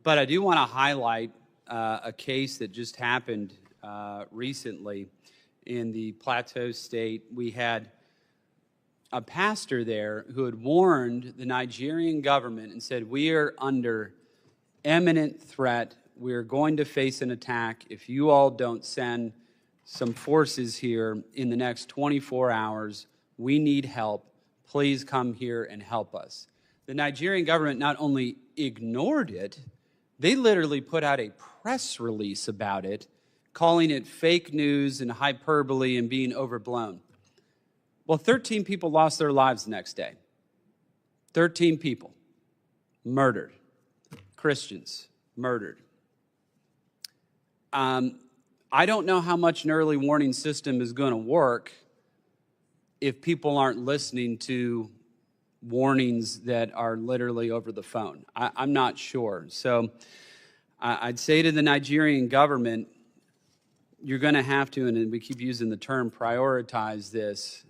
S12: But I do want to highlight a case that just happened recently in the Plateau State. We had a pastor there who had warned the Nigerian government and said, we are under imminent threat. We're going to face an attack if you all don't send some forces here in the next 24 hours. We need help. Please come here and help us. The Nigerian government not only ignored it, they literally put out a press release about it, calling it fake news and hyperbole and being overblown. Well, 13 people lost their lives the next day. 13 people murdered. Christians murdered. I don't know how much an early warning system is going to work if people aren't listening to warnings that are literally over the phone. I'm not sure. So I'd say to the Nigerian government, you're going to have to, and we keep using the term, prioritize this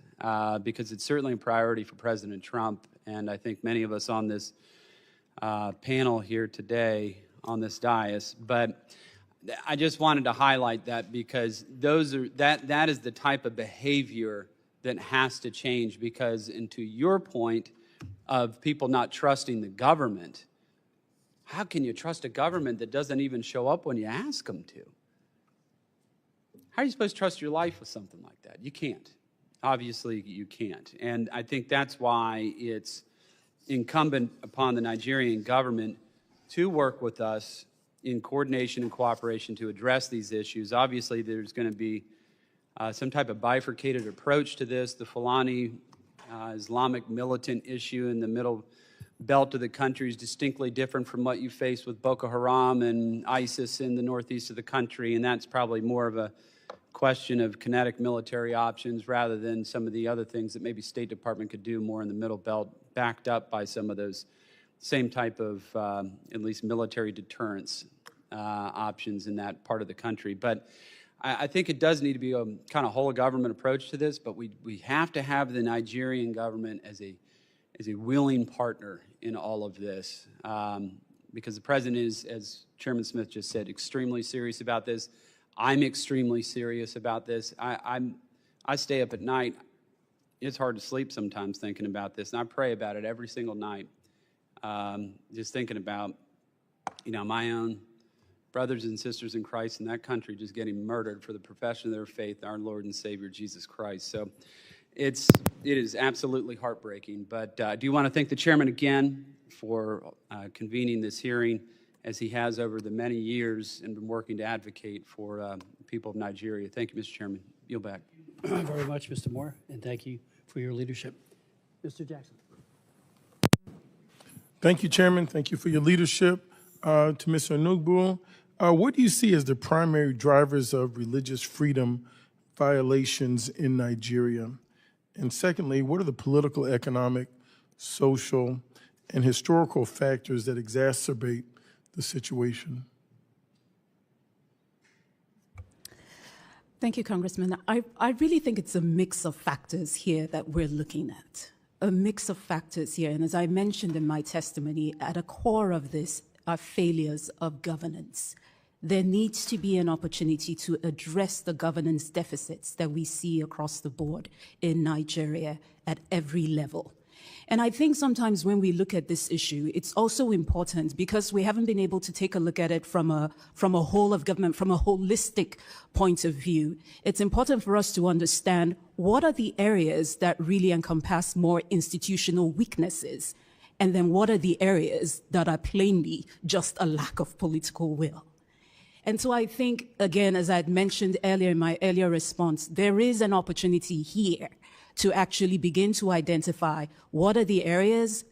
S12: because it's certainly a priority for President Trump, and I think many of us on this panel here today on this dais. But I just wanted to highlight that because that is the type of behavior that has to change, because, and to your point of people not trusting the government, how can you trust a government that doesn't even show up when you ask them to? How are you supposed to trust your life with something like that? You can't. Obviously, you can't. And I think that's why it's incumbent upon the Nigerian government to work with us in coordination and cooperation to address these issues. Obviously, there's going to be some type of bifurcated approach to this. The Fulani Islamic militant issue in the middle belt of the country is distinctly different from what you face with Boko Haram and ISIS in the northeast of the country, and that's probably more of a question of kinetic military options rather than some of the other things that maybe State Department could do more in the middle belt, backed up by some of those same type of at least military deterrence options in that part of the country. But I think it does need to be a kind of whole of government approach to this, but we have to have the Nigerian government as a willing partner in all of this, because the president is, as Chairman Smith just said, extremely serious about this. I'm extremely serious about this. I stay up at night. It's hard to sleep sometimes thinking about this, and I pray about it every single night, just thinking about, my own brothers and sisters in Christ in that country just getting murdered for the profession of their faith, our Lord and Savior, Jesus Christ. So it is absolutely heartbreaking. But I do want to thank the chairman again for convening this hearing, as he has over the many years and been working to advocate for the people of Nigeria. Thank you, Mr. Chairman. Yield back.
S3: Very much, Mr. Moore, and thank you for your leadership. Mr. Jackson.
S8: Thank you, Chairman. Thank you for your leadership. To Mr. Onugbu, what do you see as the primary drivers of religious freedom violations in Nigeria? And secondly, what are the political, economic, social, and historical factors that exacerbate the situation?
S16: Thank you, Congressman. I really think it's a mix of factors here that we're looking at. A mix of factors here. And as I mentioned in my testimony, at a core of this are failures of governance. There needs to be an opportunity to address the governance deficits that we see across the board in Nigeria at every level. And I think sometimes when we look at this issue, it's also important because we haven't been able to take a look at it from a whole of government, from a holistic point of view. It's important for us to understand what are the areas that really encompass more institutional weaknesses, and then what are the areas that are plainly just a lack of political will. And so I think, again, as I had mentioned earlier in my earlier response, there is an opportunity here to actually begin to identify what are the areas,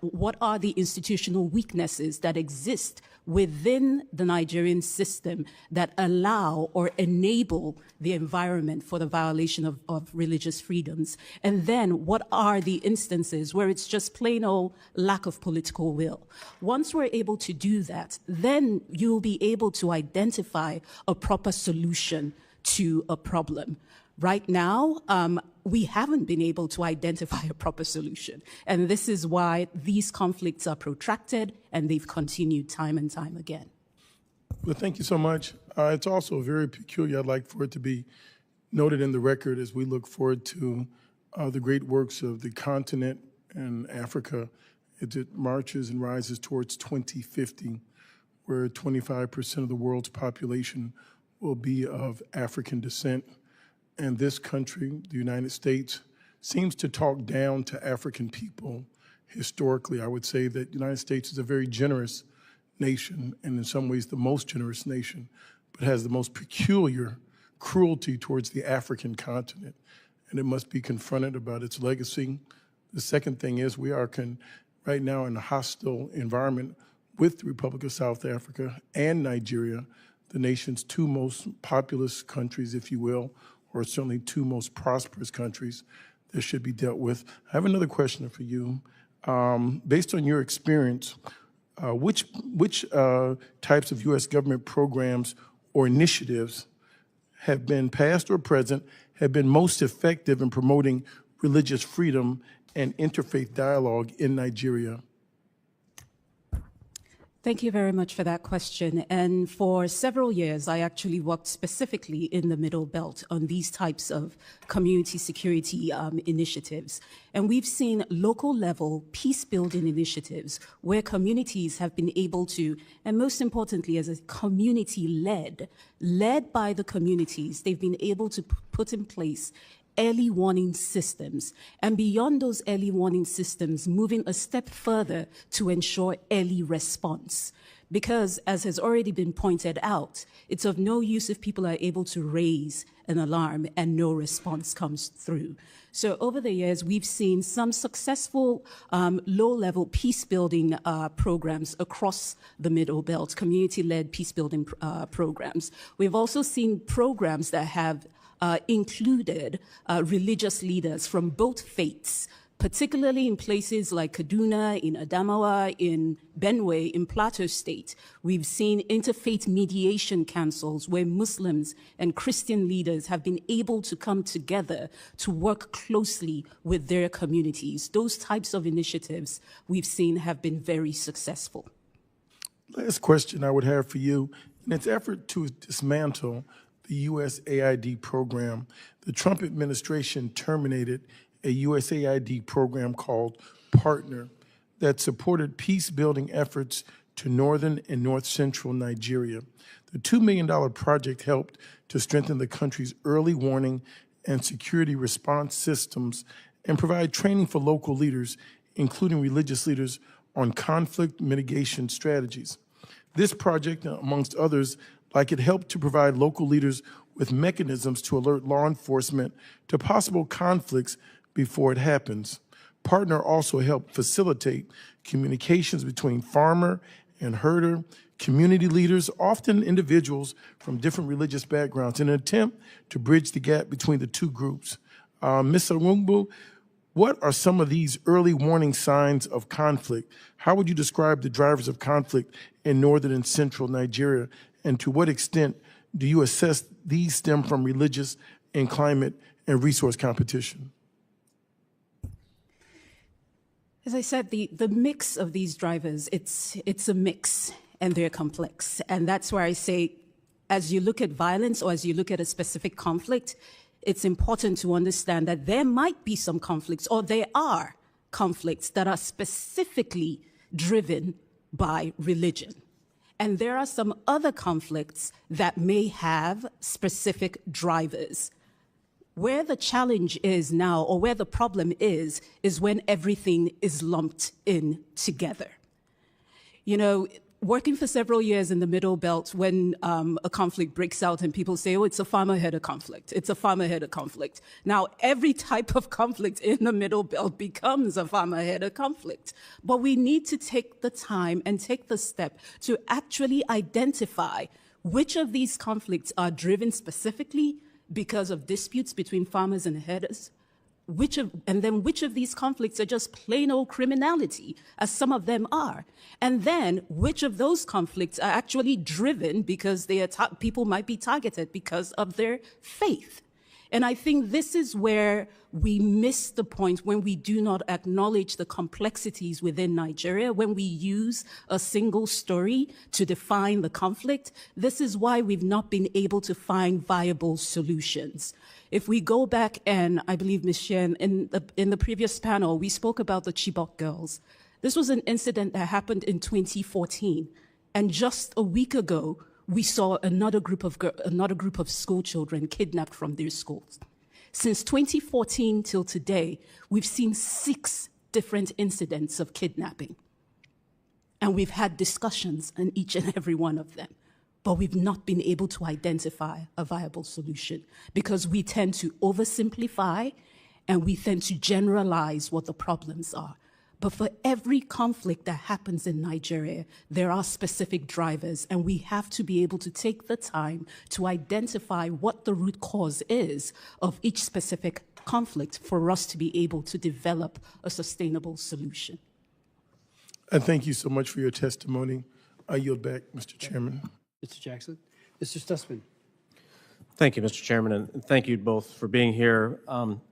S16: what are the institutional weaknesses that exist within the Nigerian system that allow or enable the environment for the violation of religious freedoms. And then what are the instances where it's just plain old lack of political will. Once we're able to do that, then you'll be able to identify a proper solution to a problem. Right now, we haven't been able to identify a proper solution. And this is why these conflicts are protracted and they've continued time and time again.
S8: Well, thank you so much. It's also very peculiar. I'd like for it to be noted in the record as we look forward to the great works of the continent and Africa as it marches and rises towards 2050, where 25% of the world's population will be of African descent. And this country, the United States, seems to talk down to African people historically. I would say that the United States is a very generous nation, and in some ways the most generous nation, but has the most peculiar cruelty towards the African continent, and it must be confronted about its legacy. The second thing is we are right now in a hostile environment with the Republic of South Africa and Nigeria, the nation's two most populous countries, if you will, or certainly two most prosperous countries that should be dealt with. I have another question for you. Based on your experience, which types of U.S. government programs or initiatives have been past or present, have been most effective in promoting religious freedom and interfaith dialogue in Nigeria?
S16: Thank you very much for that question. And for several years, I actually worked specifically in the Middle Belt on these types of community security initiatives. And we've seen local level peace building initiatives where communities have been able to, and most importantly, as a community led by the communities, they've been able to put in place early warning systems, and beyond those early warning systems, moving a step further to ensure early response. Because, as has already been pointed out, it's of no use if people are able to raise an alarm and no response comes through. So over the years, we've seen some successful low-level peace-building programs across the Middle Belt, community-led peace-building programs. We've also seen programs that have included religious leaders from both faiths, particularly in places like Kaduna, in Adamawa, in Benue, in Plateau State. We've seen interfaith mediation councils where Muslims and Christian leaders have been able to come together to work closely with their communities. Those types of initiatives we've seen have been very successful.
S8: Last question I would have for you. In its effort to dismantle the USAID program, the Trump administration terminated a USAID program called Partner that supported peace-building efforts to northern and north-central Nigeria. The $2 million project helped to strengthen the country's early warning and security response systems and provide training for local leaders, including religious leaders, on conflict mitigation strategies. This project, amongst others, like it helped to provide local leaders with mechanisms to alert law enforcement to possible conflicts before it happens. Partner also helped facilitate communications between farmer and herder, community leaders, often individuals from different religious backgrounds, in an attempt to bridge the gap between the two groups. Ms. Arungbu, what are some of these early warning signs of conflict? How would you describe the drivers of conflict in northern and central Nigeria? And to what extent do you assess these stem from religious and climate and resource competition?
S16: As I said, the mix of these drivers, it's a mix, and they're complex. And that's where I say, as you look at violence or as you look at a specific conflict, it's important to understand that there might be some conflicts, or there are conflicts that are specifically driven by religion. And there are some other conflicts that may have specific drivers. Where the challenge is now, or where the problem is when everything is lumped in together. You know, working for several years in the Middle Belt, when a conflict breaks out and people say, oh, it's a farmer-headed conflict, it's a farmer-headed conflict. Now, every type of conflict in the Middle Belt becomes a farmer-headed conflict. But we need to take the time and take the step to actually identify which of these conflicts are driven specifically because of disputes between farmers and herders, and then which of these conflicts are just plain old criminality, as some of them are, and then which of those conflicts are actually driven because people might be targeted because of their faith. And I think this is where we miss the point when we do not acknowledge the complexities within Nigeria, when we use a single story to define the conflict. This is why we've not been able to find viable solutions. If we go back, and I believe, Ms. Shen, in the previous panel, we spoke about the Chibok girls. This was an incident that happened in 2014. And just a week ago, we saw another group of school children kidnapped from their schools. Since 2014 till today, we've seen 6 different incidents of kidnapping. And we've had discussions on each and every one of them. But we've not been able to identify a viable solution because we tend to oversimplify and we tend to generalize what the problems are. But for every conflict that happens in Nigeria, there are specific drivers, and we have to be able to take the time to identify what the root cause is of each specific conflict for us to be able to develop a sustainable solution.
S8: I thank you so much for your testimony. I yield back, Mr. Chairman.
S3: Mr. Jackson. Mr. Stutzman.
S13: Thank you, Mr. Chairman, and thank you both for being here.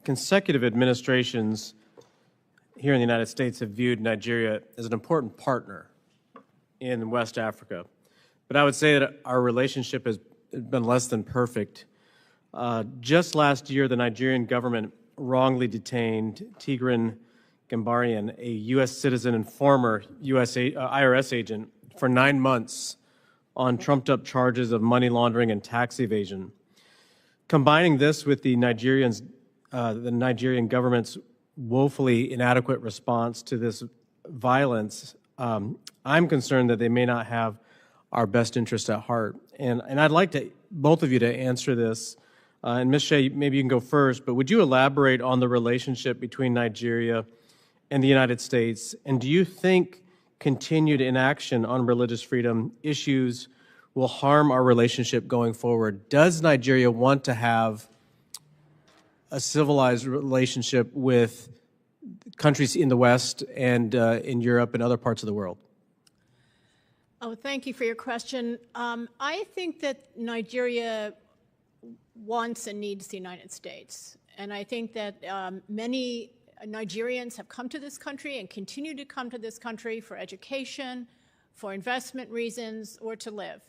S13: Consecutive administrations here in the United States have viewed Nigeria as an important partner in West Africa. But I would say that our relationship has been less than perfect. Just last year, the Nigerian government wrongly detained Tigran Gambarian, a U.S. citizen and former IRS agent, for 9 months on trumped-up charges of money laundering and tax evasion. Combining this with the Nigerians' the Nigerian government's woefully inadequate response to this violence, I'm concerned that they may not have our best interest at heart. And I'd like both of you to answer this. And Ms. Shea, maybe you can go first, but would you elaborate on the relationship between Nigeria and the United States? And do you think continued inaction on religious freedom issues will harm our relationship going forward? Does Nigeria want to have a civilized relationship with countries in the West and in Europe and other parts of the world?
S15: Oh, thank you for your question. I think that Nigeria wants and needs the United States. And I think that many Nigerians have come to this country and continue to come to this country for education, for investment reasons, or to live.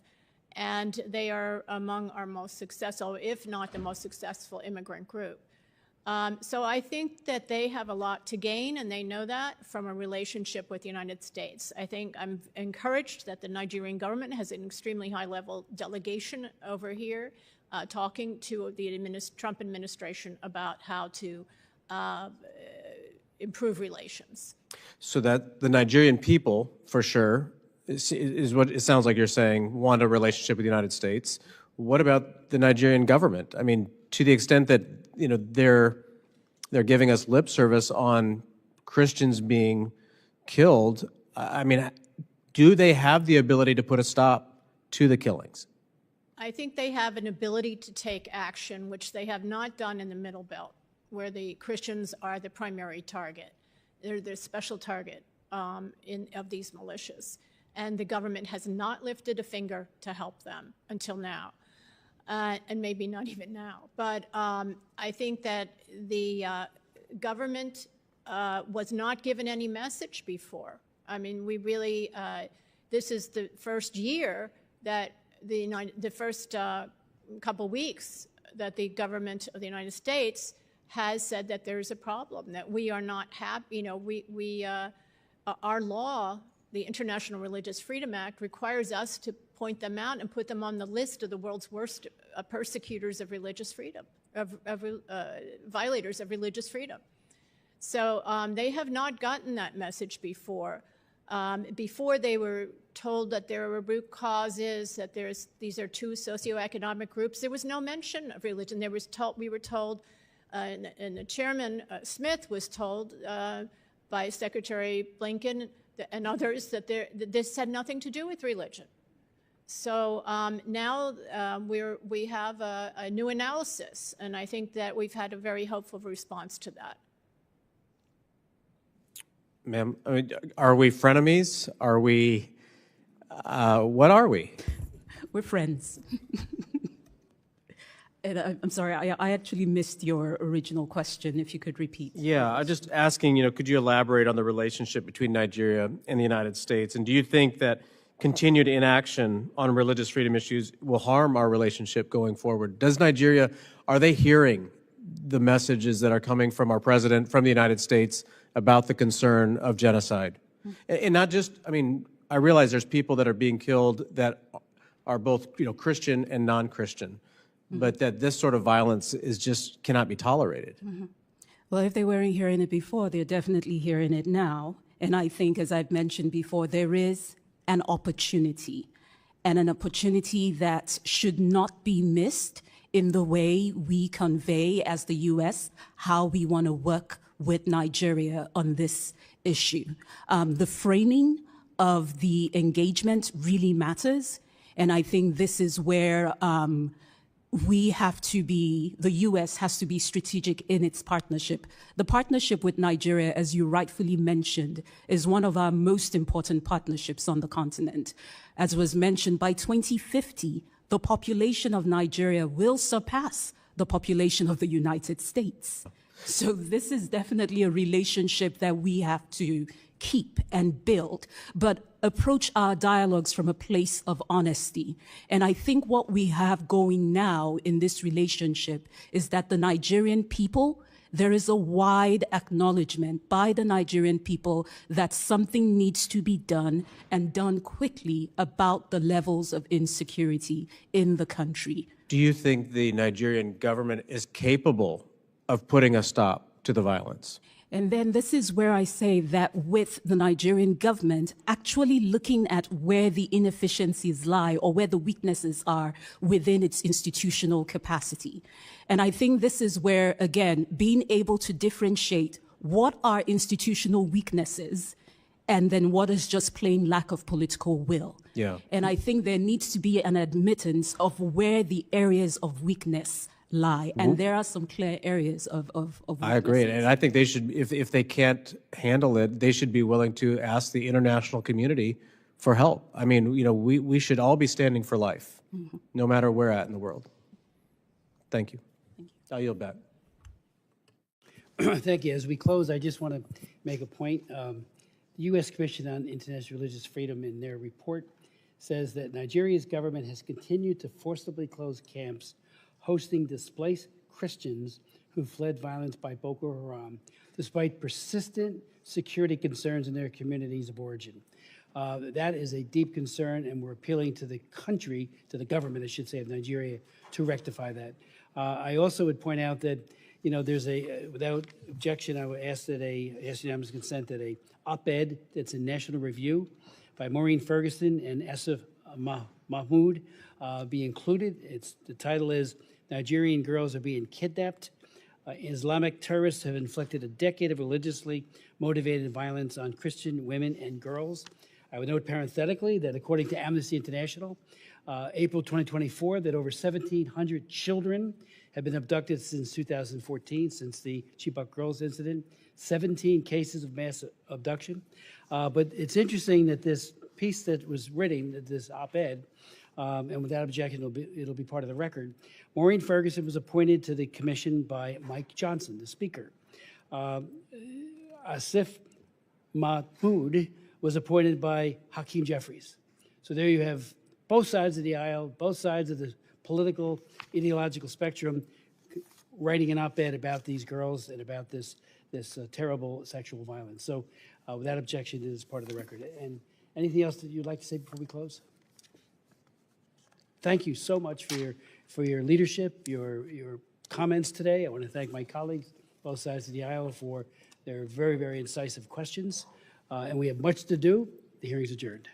S15: And they are among our most successful, if not the most successful immigrant group. So I think that they have a lot to gain, and they know that from a relationship with the United States. I think I'm encouraged that the Nigerian government has an extremely high-level delegation over here talking to the Trump administration about how to improve relations.
S13: So that the Nigerian people, for sure, is what it sounds like you're saying, want a relationship with the United States. What about the Nigerian government? I mean, to the extent that they're giving us lip service on Christians being killed, I mean, do they have the ability to put a stop to the killings?
S15: I think they have an ability to take action, which they have not done in the Middle Belt, where the Christians are the primary target. They're the special target of these militias. And the government has not lifted a finger to help them until now. And maybe not even now. But I think that the government was not given any message before. I mean, we really, this is the first year that the first couple weeks that the government of the United States has said that there's a problem, that we are not happy, our law, the International Religious Freedom Act, requires us to point them out and put them on the list of the world's worst persecutors of religious freedom, violators of religious freedom. So they have not gotten that message before. Before they were told that there were root causes, that these are two socioeconomic groups, there was no mention of religion. We were told, and the chairman, Smith, was told by Secretary Blinken and others that this had nothing to do with religion. So now we have a new analysis, and I think that we've had a very hopeful response to that.
S13: Ma'am, I mean, are we frenemies? Are we, what are we?
S16: We're friends. And I'm sorry, I actually missed your original question, if you could repeat.
S13: Yeah, I'm just asking, could you elaborate on the relationship between Nigeria and the United States? And do you think that continued inaction on religious freedom issues will harm our relationship going forward? Does Nigeria, are they hearing the messages that are coming from our president, from the United States, about the concern of genocide? And not just, I mean, I realize there's people that are being killed that are both, Christian and non-Christian, but that this sort of violence is just cannot be tolerated.
S16: Well, if they weren't hearing it before, they're definitely hearing it now. And I think, as I've mentioned before, there is an opportunity, and an opportunity that should not be missed in the way we convey as the U.S. how we want to work with Nigeria on this issue. The framing of the engagement really matters, and I think this is where we have to be, the U.S. has to be strategic in its partnership. The partnership with Nigeria, as you rightfully mentioned, is one of our most important partnerships on the continent. As was mentioned, by 2050, the population of Nigeria will surpass the population of the United States. So this is definitely a relationship that we have to keep and build, but approach our dialogues from a place of honesty. And I think what we have going now in this relationship is that the Nigerian people, there is a wide acknowledgement by the Nigerian people that something needs to be done, and done quickly, about the levels of insecurity in the country.
S13: Do you think the Nigerian government is capable of putting a stop to the violence.
S16: And then this is where I say that with the Nigerian government actually looking at where the inefficiencies lie or where the weaknesses are within its institutional capacity. And I think this is where, again, being able to differentiate what are institutional weaknesses and then what is just plain lack of political will.
S13: Yeah.
S16: And I think there needs to be an admittance of where the areas of weakness lie. And there are some clear areas of
S13: I agree,
S16: weaknesses.
S13: and I think they should, if they can't handle it, they should be willing to ask the international community for help. I mean, you know, we should all be standing for life, no matter where at in the world. Thank you. I'll yield back.
S3: Thank you. As we close, I just want to make a point. The U.S. Commission on International Religious Freedom in their report says that Nigeria's government has continued to forcibly close camps hosting displaced Christians who fled violence by Boko Haram, despite persistent security concerns in their communities of origin. That is a deep concern, and we're appealing to the country, to the government, I should say, of Nigeria, to rectify that. I also would point out that, you know, there's without objection, I would ask that ask unanimous consent that a op-ed that's in National Review by Maureen Ferguson and Asif Mahmood be included. The title is Nigerian Girls Are Being Kidnapped. Islamic terrorists have inflicted a decade of religiously motivated violence on Christian women and girls. I would note parenthetically that according to Amnesty International, April 2024, that over 1,700 children have been abducted since 2014, since the Chibok girls incident, 17 cases of mass abduction. But it's interesting that this piece that was written, this op-ed, and without objection, it'll be part of the record. Maureen Ferguson was appointed to the commission by Mike Johnson, the speaker. Asif Mahmood was appointed by Hakeem Jeffries. So there you have both sides of the aisle, both sides of the political, ideological spectrum, writing an op-ed about these girls and about this terrible sexual violence. So without objection, it is part of the record. And anything else that you'd like to say before we close? Thank you so much for your leadership, your comments today. I want to thank my colleagues, both sides of the aisle, for their very, very incisive questions. And we have much to do. The hearing is adjourned.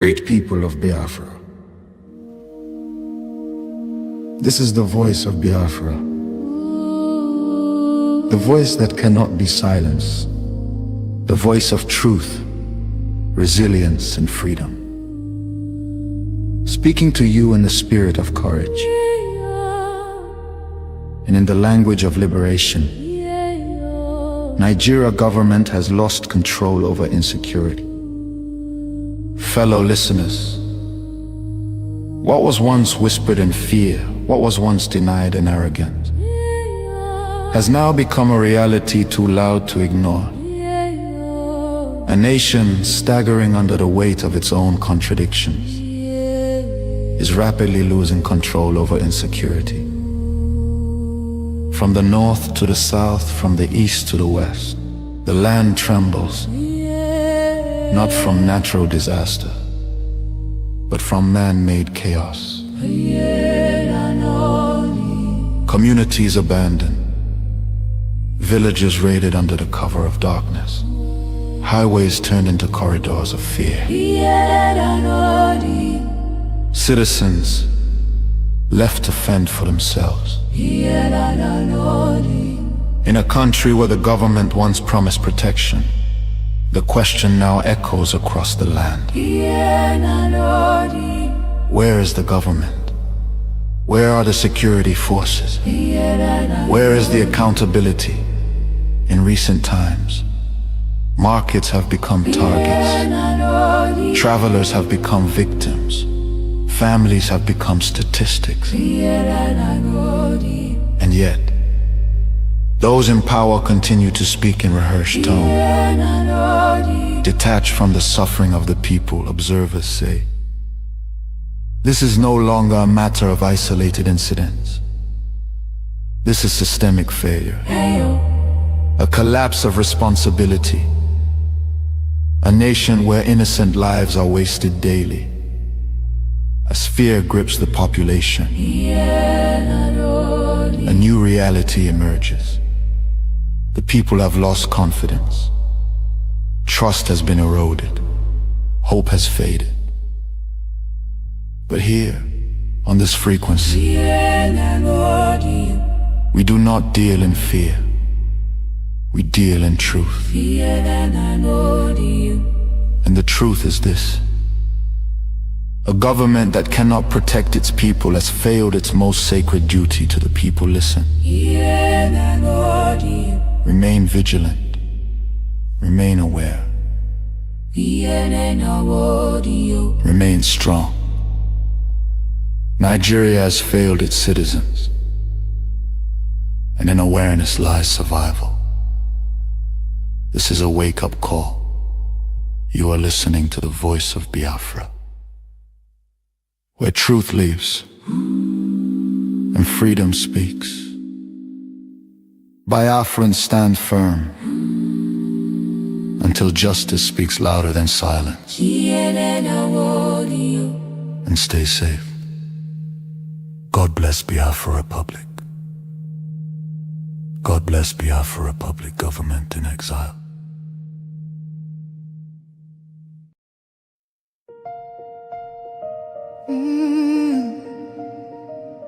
S18: Great people of Biafra, This is the voice of Biafra, the voice that cannot be silenced, the voice of truth, resilience, and freedom. Speaking to you in the spirit of courage and in the language of liberation, Nigeria government has lost control over insecurity. Fellow listeners, what was once whispered in fear, what was once denied in arrogance, has now become a reality too loud to ignore. A nation staggering under the weight of its own contradictions is rapidly losing control over insecurity. From the north to the south, from the east to the west, the land trembles, not from natural disaster, but from man-made chaos. Communities abandoned, villages raided under the cover of darkness, highways turned into corridors of fear. Citizens left to fend for themselves. In a country where the government once promised protection, the question now echoes across the land. Where is the government? Where are the security forces? Where is the accountability? In recent times, markets have become targets. Travelers have become victims. Families have become statistics. And yet, those in power continue to speak in rehearsed tone. Detached from the suffering of the people, observers say, this is no longer a matter of isolated incidents. This is systemic failure. A collapse of responsibility. A nation where innocent lives are wasted daily. As fear grips the population, a new reality emerges. The people have lost confidence. Trust has been eroded. Hope has faded. But here, on this frequency, we do not deal in fear. We deal in truth. And the truth is this: a government that cannot protect its people has failed its most sacred duty to the people. Listen. Remain vigilant. Remain aware. Remain strong. Nigeria has failed its citizens, and in awareness lies survival. This is a wake-up call. You are listening to the voice of Biafra, where truth lives and freedom speaks. Biafrans stand firm until justice speaks louder than silence. And stay safe. God bless Biafra Republic. God bless Biafra Republic government in exile.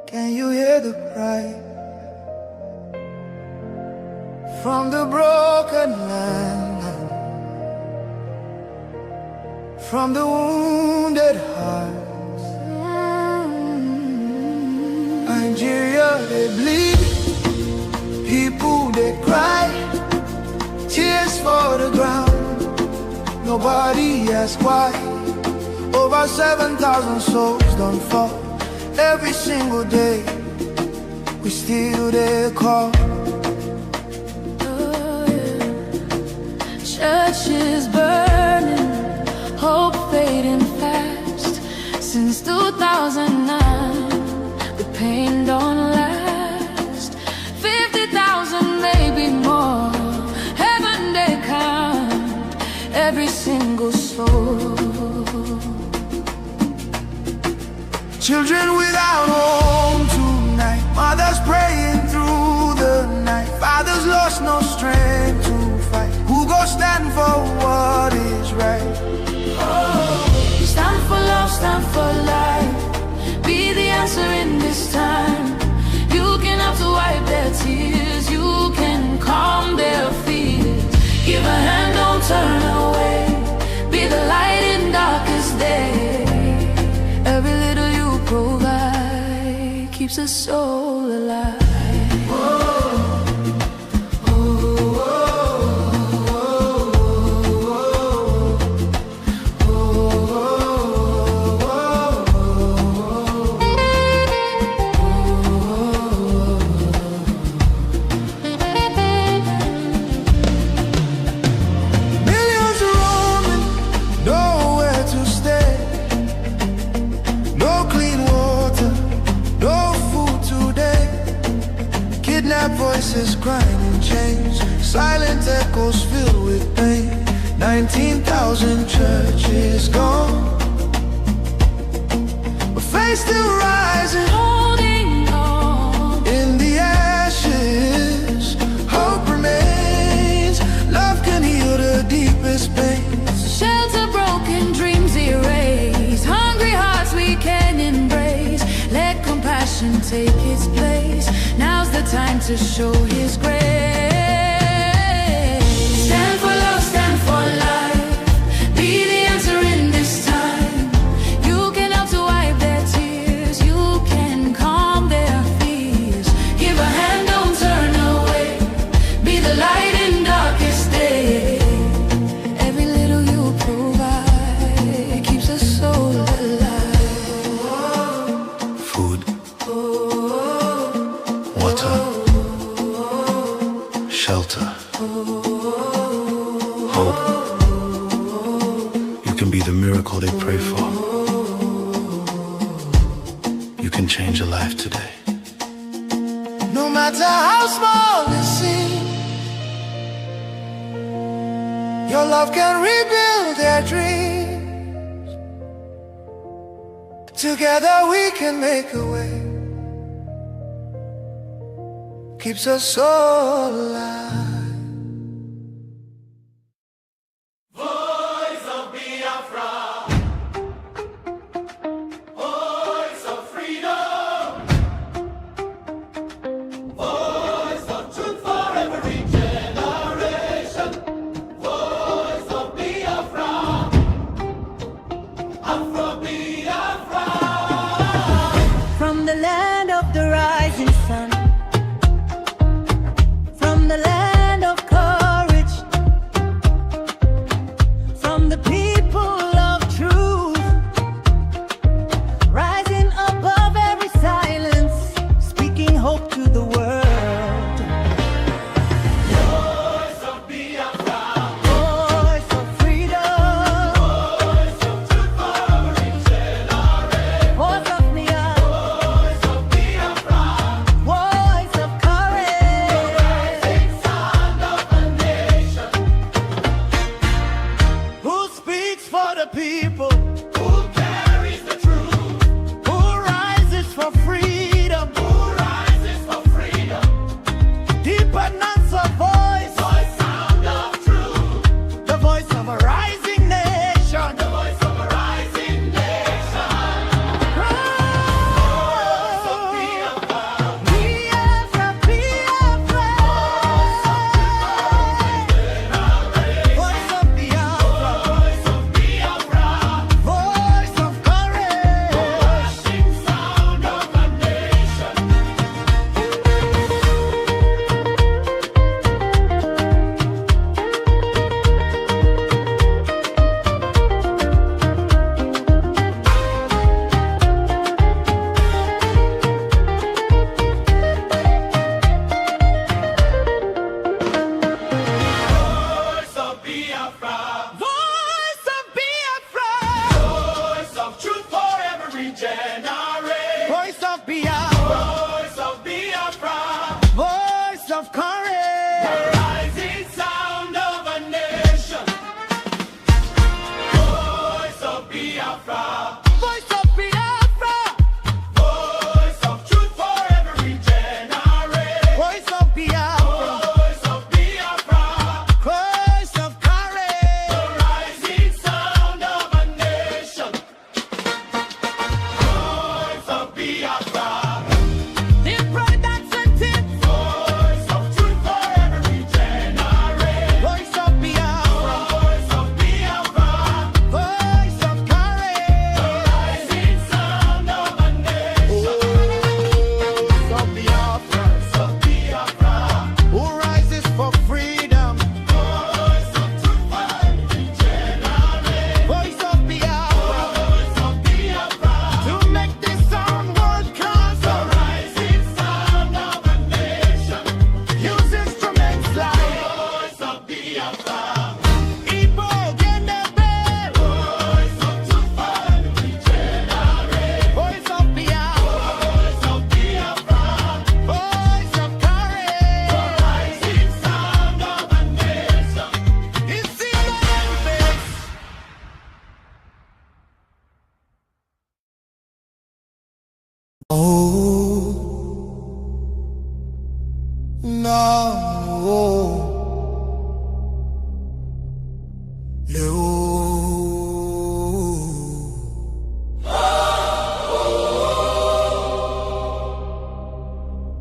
S19: Can you hear the cry from the broken land, from the wounded hearts? Nigeria, they bleed, people they cry, tears for the ground, nobody asks why. Over 7,000 souls don't fall every single day, we still there call.
S20: Churches burning, hope fading fast. Since 2009, the pain don't last. 50,000, maybe more. Heaven they count every single soul.
S19: Children without home tonight, mothers praying through the night, fathers lost no strength to fight. Who go stand for what is right?
S20: Oh, stand for love, stand for life. Be the answer in this time.
S19: voices grinding chains, silent echoes filled with pain. 19,000 churches gone, but faith still rising,
S20: Holding on.
S19: in the ashes. Hope remains, love can heal the deepest pains.
S20: Shelter broken, dreams erased. Hungry hearts we can embrace. Let compassion take its place. Now's the time to show His grace. Stand for love, stand for life. Be the answer in this time. You can help to wipe their tears. You can calm their fears. Give a hand, don't turn away. Be the light in darkest day. Every little you provide keeps a soul alive.
S18: Food, water, shelter, hope. You can be the miracle they pray for. You can change a life today.
S19: No matter how small it seems, your love can rebuild their dreams. Together we can make a way. Keeps us all alive.
S21: Voice of Biafra, voice of freedom, voice of truth for every generation, voice of Biafra, Afro Biafra.
S22: From the land of the rising sun, from the land of courage, from the people of truth, rising above every silence, speaking hope to the world.
S21: Voice of Biafra,
S22: Voice of freedom,
S21: voice of truth for every generation,
S22: voice of Biafra,
S21: voice of Biafra,
S22: voice of courage,
S21: rising sound of a nation.
S19: Who speaks for the people?
S21: Who carries the truth?
S19: Who rises for freedom?
S21: Who rises for freedom?
S19: Deep and answer voice,
S21: Voice sound of truth,
S19: the voice of a rising nation.
S21: the voice of a rising nation.
S19: Voice of
S21: Biafra,
S19: Biafra, Biafra. Voice of Biafra,
S21: voice of Biafra,
S19: voice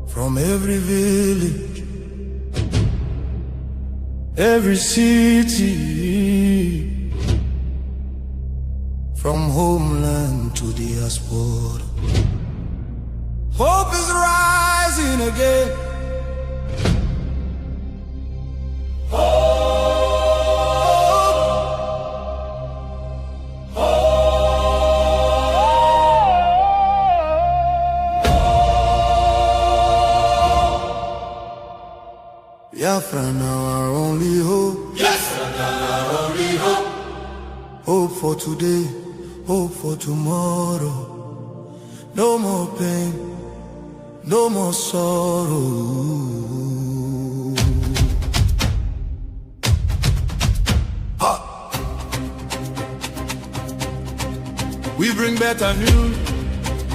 S19: From every village, every city, from homeland to diaspora, hope is rising again. Biafra now our only hope. Yes, now our only hope. Hope for today, hope for tomorrow. No more pain, no more sorrow. Ha! We bring better news,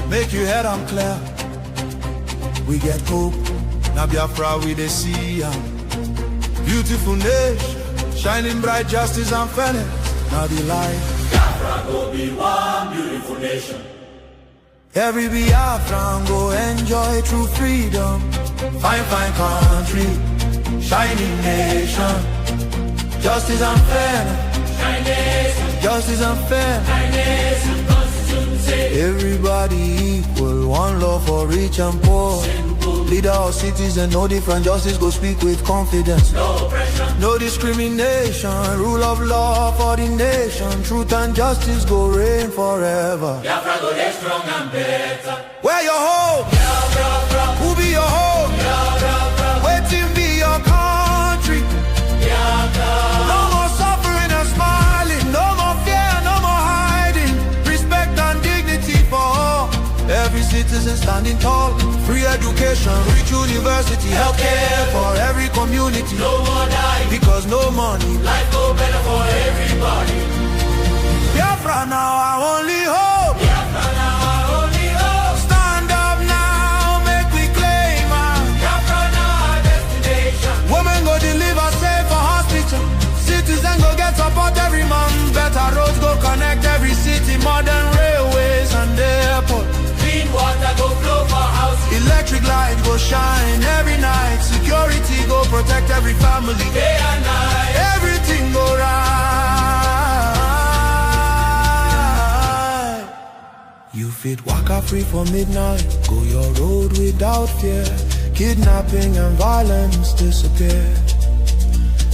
S19: make you head on clear. We get hope, now Biafra we dey see am. Beautiful nation, shining bright justice and fairness. Now the light. Biafra go be one beautiful nation. Every Biafran go enjoy true freedom. Fine, fine country, shining nation. Justice and fairness. Justice and fairness. Everybody equal, one love for rich and poor. Leader or citizen, no different, justice go speak with confidence. No oppression, no discrimination, rule of law for the nation. Truth and justice go reign forever. Biafra go get strong and better. Where your home? Biafra. Who be your home? Biafra. Waiting be your country. Biafra. No more suffering and smiling, no more fear, no more hiding. Respect and dignity for all. Every citizen standing tall. Free education, rich university, healthcare for every community. No more dying, because no money. Life go better for everybody. Biafra now our only hope. Biafra now our only hope. Stand up now, make we claim our Biafra now our destination. Women go deliver safe for hospital. Citizen go get support every month. Better roads go connect every city. Modern railways and airport. Clean water go flow for houses. Electric light go shine every night. Security go protect every family. Day and night, everything go right. You fit waka free for midnight. Go your road without fear. Kidnapping and violence disappear.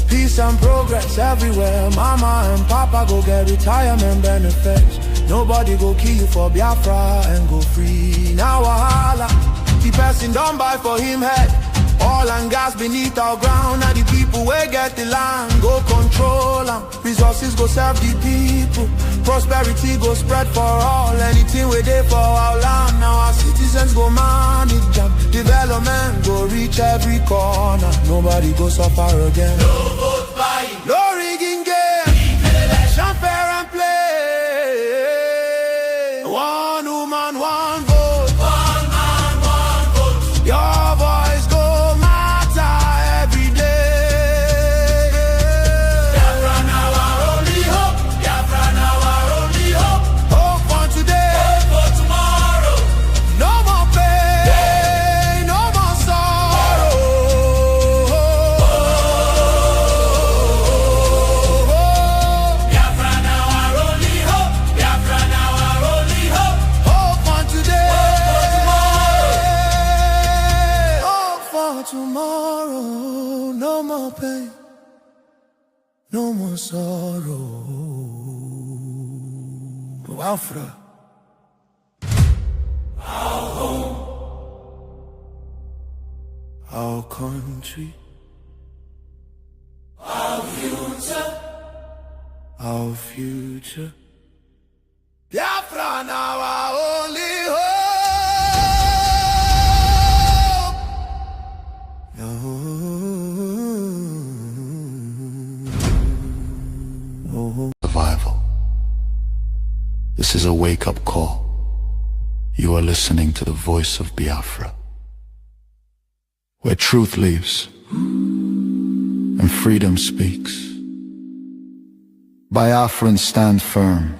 S19: Peace and progress everywhere. Mama and papa go get retirement benefits. Nobody go kill you for Biafra and go free. Now wahala, the person don't buy for him head. Oil and gas beneath our ground. Now the people wey get the land go control them. Resources go serve the people. Prosperity go spread for all. Anything we dey for our land. Now our citizens go manage them. Development go reach every corner. Nobody go suffer again. No vote buying, no rigging game. Election fair and play. One woman, one vote. One man, one vote. Your voice go matter every day. Biafra now our only hope. Biafra now our only hope. Hope for today, hope for tomorrow. No more pain, no more sorrow. Biafra now our only hope. Biafra now our only hope. Hope for today, hope for tomorrow. No more pain, no more sorrow. Biafra, our home, our country, our future, our future. Biafra now our only hope.
S18: Survival. This is a wake-up call. You are listening to the voice of Biafra. Where truth lives, and freedom speaks. Biafrans stand firm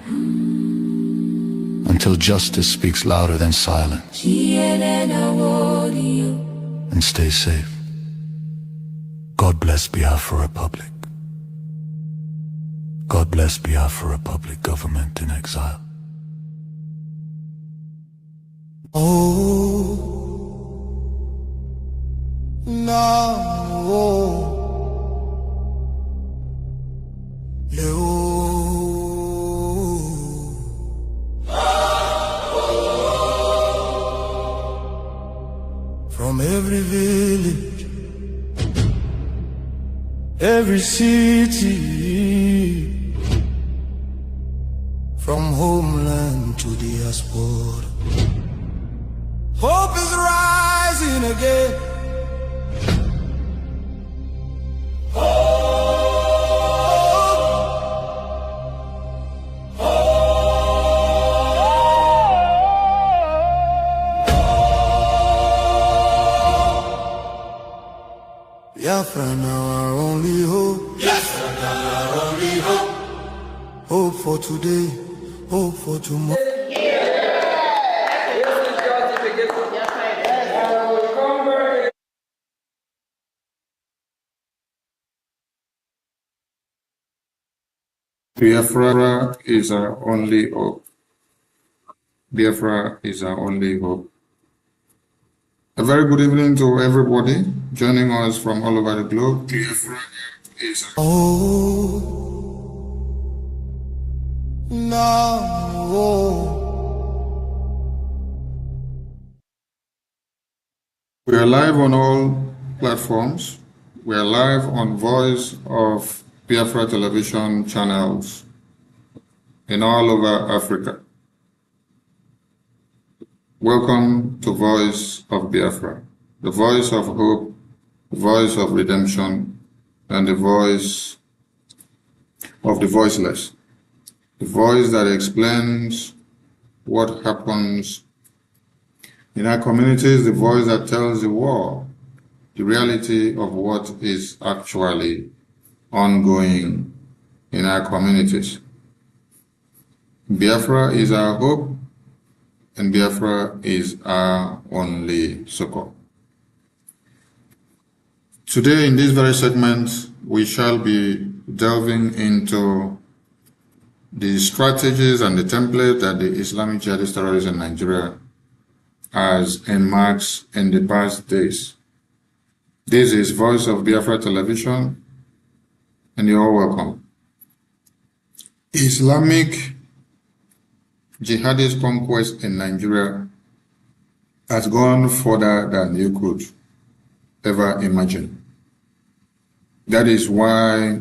S18: until justice speaks louder than silence. And stay safe. God bless Biafra Republic. God bless Biafra Republic government in exile.
S19: Oh, no. From every village, every city, from homeland to diaspora, hope is rising again. Biafra now our only hope. Biafra now our only hope. Hope for today, hope for tomorrow.
S4: Biafra is our only hope. Biafra is our only hope. A very good evening to everybody joining us from all over the globe. Biafra is our We are live on all platforms. We are live on Voice of Biafra television channels in all over Africa. Welcome to Voice of Biafra, the voice of hope, the voice of redemption, and the voice of the voiceless, the voice that explains what happens in our communities, the voice that tells the world the reality of what is actually ongoing in our communities. Biafra is our hope, and Biafra is our only succor. Today, in this very segment, we shall be delving into the strategies and the template that the Islamic jihadist terrorists in Nigeria has emerged in the past days. This is Voice of Biafra Television, and you're all welcome. Islamic jihadist conquest in Nigeria has gone further than you could ever imagine. That is why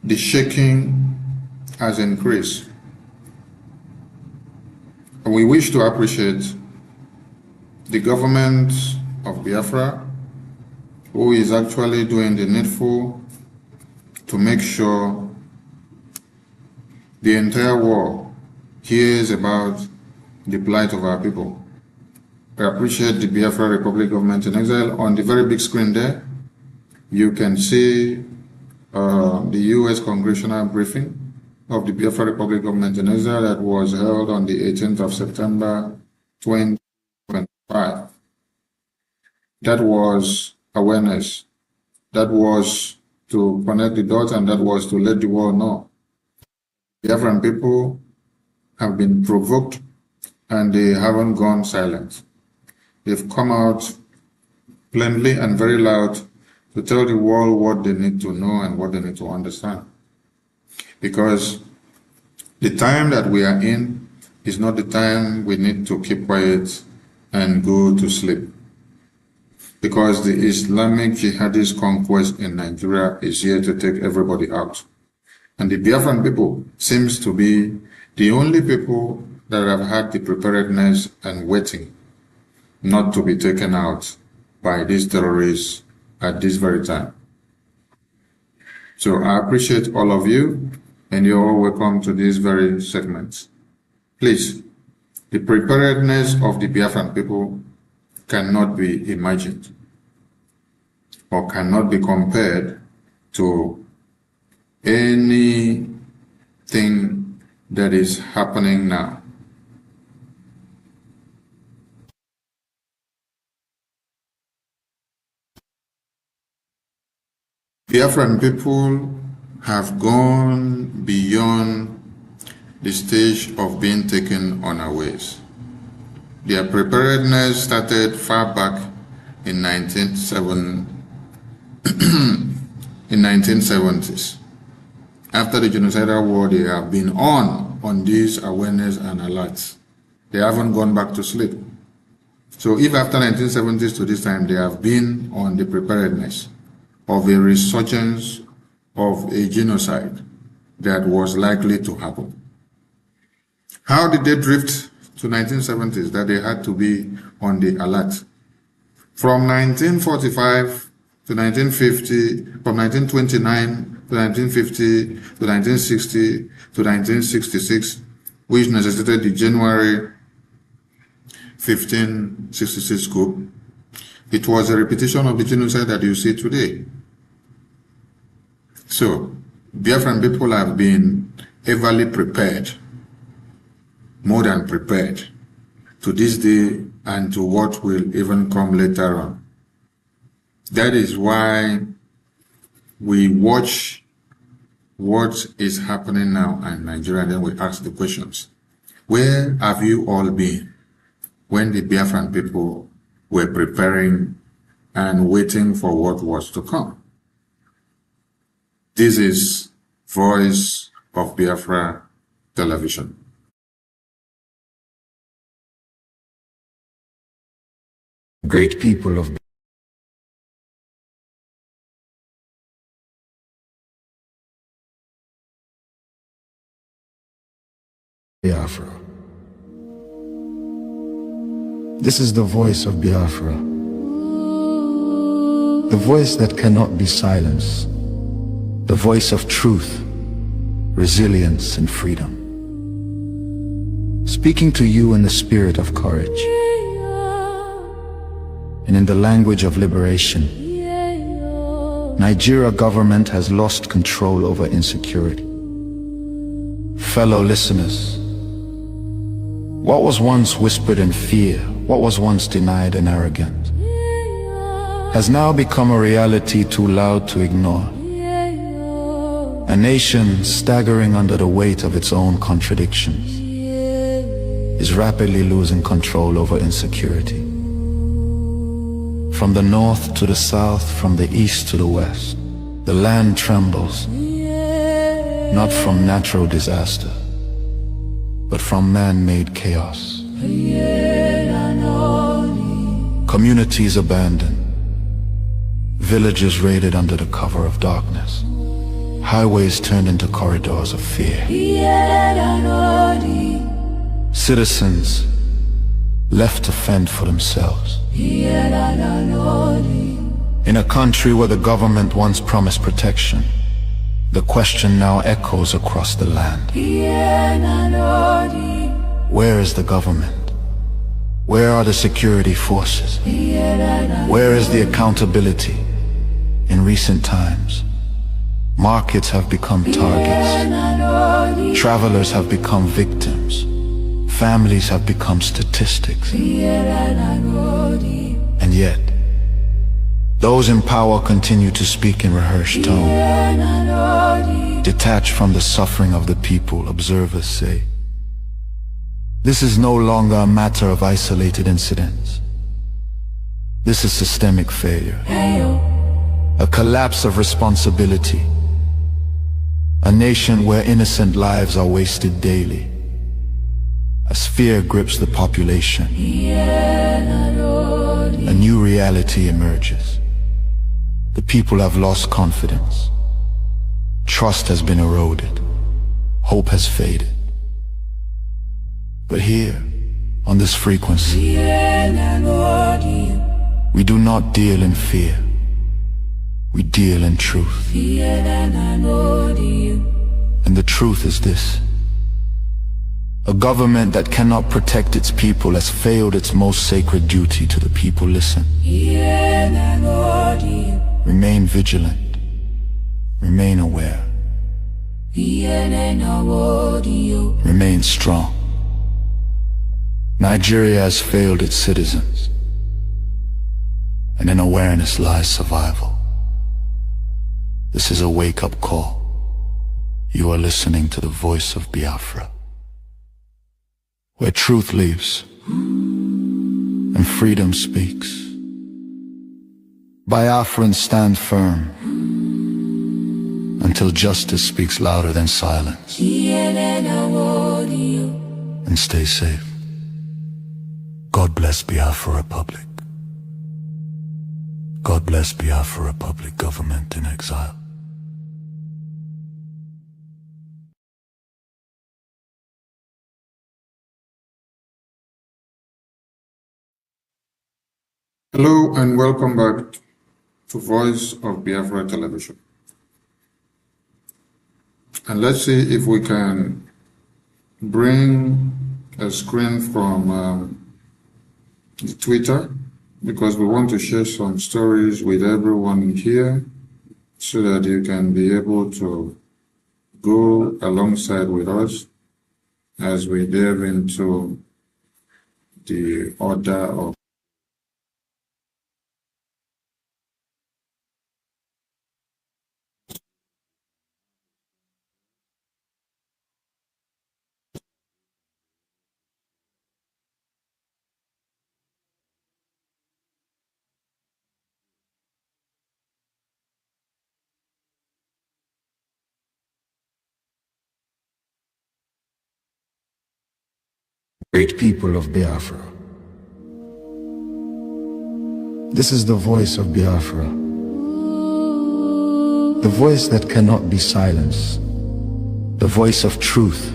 S4: the shaking has increased. And we wish to appreciate the government of Biafra, who is actually doing the needful to make sure the entire world hears about the plight of our people. I appreciate the Biafra Republic government in exile. On the very big screen there, you can see the U.S. congressional briefing of the Biafra Republic government in exile that was held on the 18th of September 2025. That was awareness. That was to connect the dots, and that was to let the world know Biafran people have been provoked and they haven't gone silent. They've come out plainly and very loud to tell the world what they need to know and what they need to understand. Because the time that we are in is not the time we need to keep quiet and go to sleep. Because the Islamic jihadist conquest in Nigeria is here to take everybody out. And the Biafran people seems to be the only people that have had the preparedness and waiting not to be taken out by these terrorists at this very time. So I appreciate all of you, and you're all welcome to this very segment. Please, the preparedness of the Biafran people cannot be imagined. or cannot be compared to anything that is happening now. Biafran people have gone beyond the stage of being taken unawares. Their preparedness started far back in 1970s. After the genocidal war, they have been on these awareness and alerts. They haven't gone back to sleep. So if after 1970s to this time, they have been on the preparedness of a resurgence of a genocide that was likely to happen. How did they drift to 1970s that they had to be on the alert? From 1945 to 1950, from 1929 to 1950 to 1960 to 1966, which necessitated the January 1566 coup, it was a repetition of the genocide that you see today. So, Biafran people have been everly prepared, more than prepared, to this day and to what will even come later on. That is why we watch what is happening now in Nigeria, and then we ask the questions. Where have you all been when the Biafran people were preparing and waiting for what was to come? This is Voice of Biafra Television.
S18: Great people of Biafra. This is the voice of Biafra, the voice that cannot be silenced, the voice of truth, resilience, and freedom. Speaking to you in the spirit of courage and in the language of liberation. Nigeria government has lost control over insecurity. Fellow listeners, what was once whispered in fear, what was once denied and arrogant, has now become a reality too loud to ignore. A nation staggering under the weight of its own contradictions is rapidly losing control over insecurity. From the north to the south, from the east to the west, the land trembles, not from natural disaster, but from man-made chaos. Communities abandoned, villages raided under the cover of darkness, highways turned into corridors of fear. Citizens left to fend for themselves. In a country where the government once promised protection, the question now echoes across the land. Where is the government? Where are the security forces? Where is the accountability? In recent times, markets have become targets. Travelers have become victims. Families have become statistics. And yet, those in power continue to speak in rehearsed tone. Detached from the suffering of the people, observers say, this is no longer a matter of isolated incidents. This is systemic failure. A collapse of responsibility. A nation where innocent lives are wasted daily. As fear grips the population, a new reality emerges. The people have lost confidence. Trust has been eroded. Hope has faded. But here, on this frequency, we do not deal in fear. We deal in truth. And the truth is this. A government that cannot protect its people has failed its most sacred duty to the people. Listen. Remain vigilant. Remain aware. Remain strong. Nigeria has failed its citizens, and in awareness lies survival. This is a wake-up call. You are listening to the voice of Biafra, where truth lives and freedom speaks. Biafrans stand firm until justice speaks louder than silence. And stay safe. God bless Biafra Republic. God bless Biafra Republic government in exile.
S4: Hello and welcome back to Voice of Biafra Television. And let's see if we can bring a screen from the Twitter, because we want to share some stories with everyone here so that you can be able to go alongside with us as we delve into the order of
S18: Great people of Biafra. This is the voice of Biafra. The voice that cannot be silenced. The voice of truth,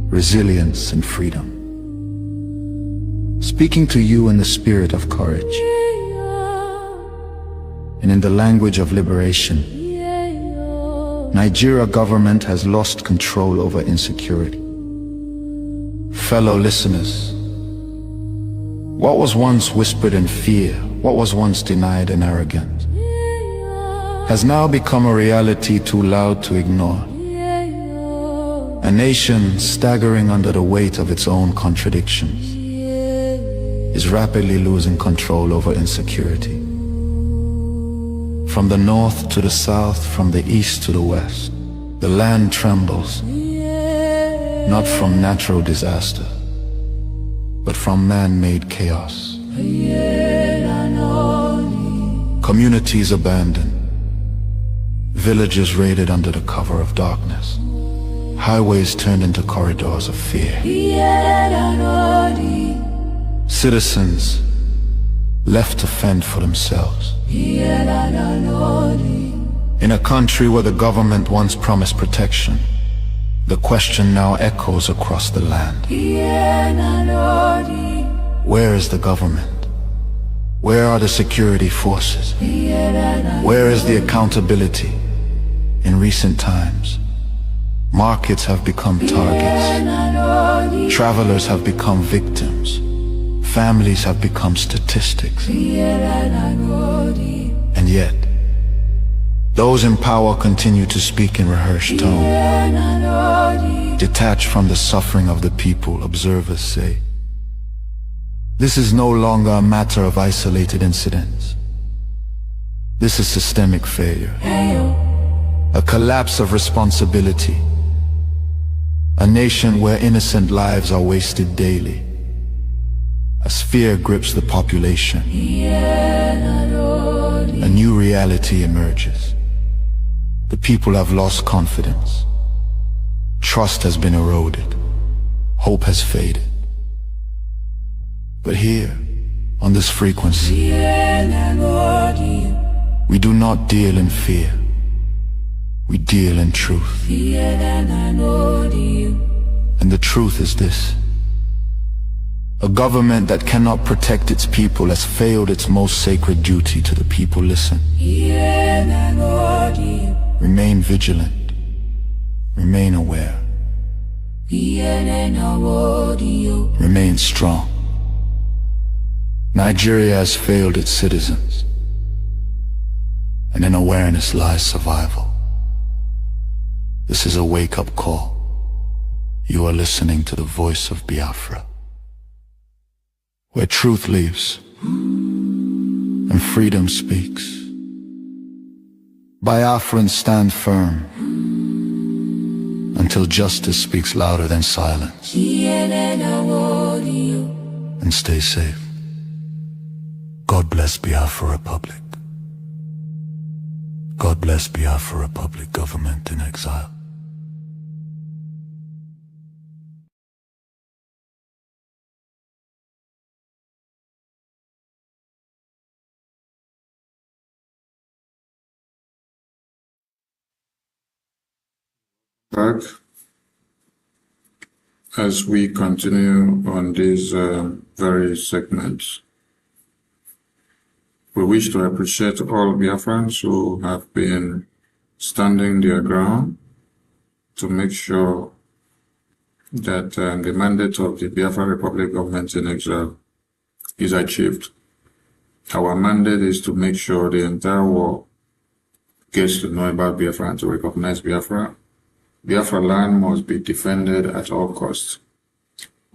S18: resilience, and freedom. Speaking to you in the spirit of courage and in the language of liberation. Nigeria government has lost control over insecurity. Fellow listeners, what was once whispered in fear, what was once denied in arrogance, has now become a reality too loud to ignore. A nation staggering under the weight of its own contradictions is rapidly losing control over insecurity. From the north to the south, from the east to the west, the land trembles. Not from natural disaster, but from man-made chaos. Communities abandoned, villages raided under the cover of darkness, highways turned into corridors of fear. Citizens left to fend for themselves. In a country where the government once promised protection, the question now echoes across the land. Where is the government? Where are the security forces? Where is the accountability? In recent times, markets have become targets. Travelers have become victims. Families have become statistics. And yet, those in power continue to speak in rehearsed tone. Detached from the suffering of the people, observers say. This is no longer a matter of isolated incidents. This is systemic failure. A collapse of responsibility. A nation where innocent lives are wasted daily. As fear grips the population, a new reality emerges. The people have lost confidence. Trust has been eroded. Hope has faded. But here, on this frequency, we do not deal in fear. We deal in truth. And the truth is this. A government that cannot protect its people has failed its most sacred duty to the people. Listen. Remain vigilant. Remain aware. Remain strong. Nigeria has failed its citizens, and in awareness lies survival. This is a wake-up call. You are listening to the voice of Biafra, where truth lives and freedom speaks. Biafrans stand firm until justice speaks louder than silence. And stay safe. God bless Biafra Republic. God bless Biafra Republic government in exile.
S4: Back as we continue on these very segments. We wish to appreciate all Biafrans who have been standing their ground to make sure that the mandate of the Biafra Republic government in exile is achieved. Our mandate is to make sure the entire world gets to know about Biafra and to recognize Biafra. Biafra land must be defended at all costs.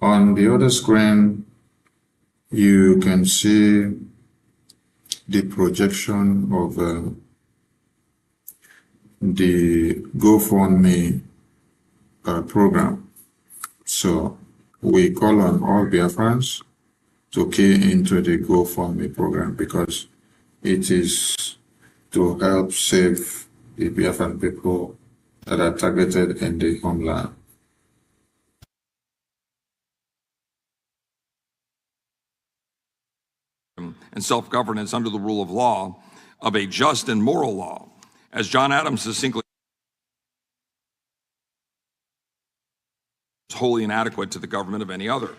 S4: On the other screen, you can see the projection of the GoFundMe program. So we call on all Biafrans to key into the GoFundMe program because it is to help save the Biafran people that are targeted in the homeland.
S9: And self-governance under the rule of law, of a just and moral law, as John Adams succinctly is wholly inadequate to the government of any other.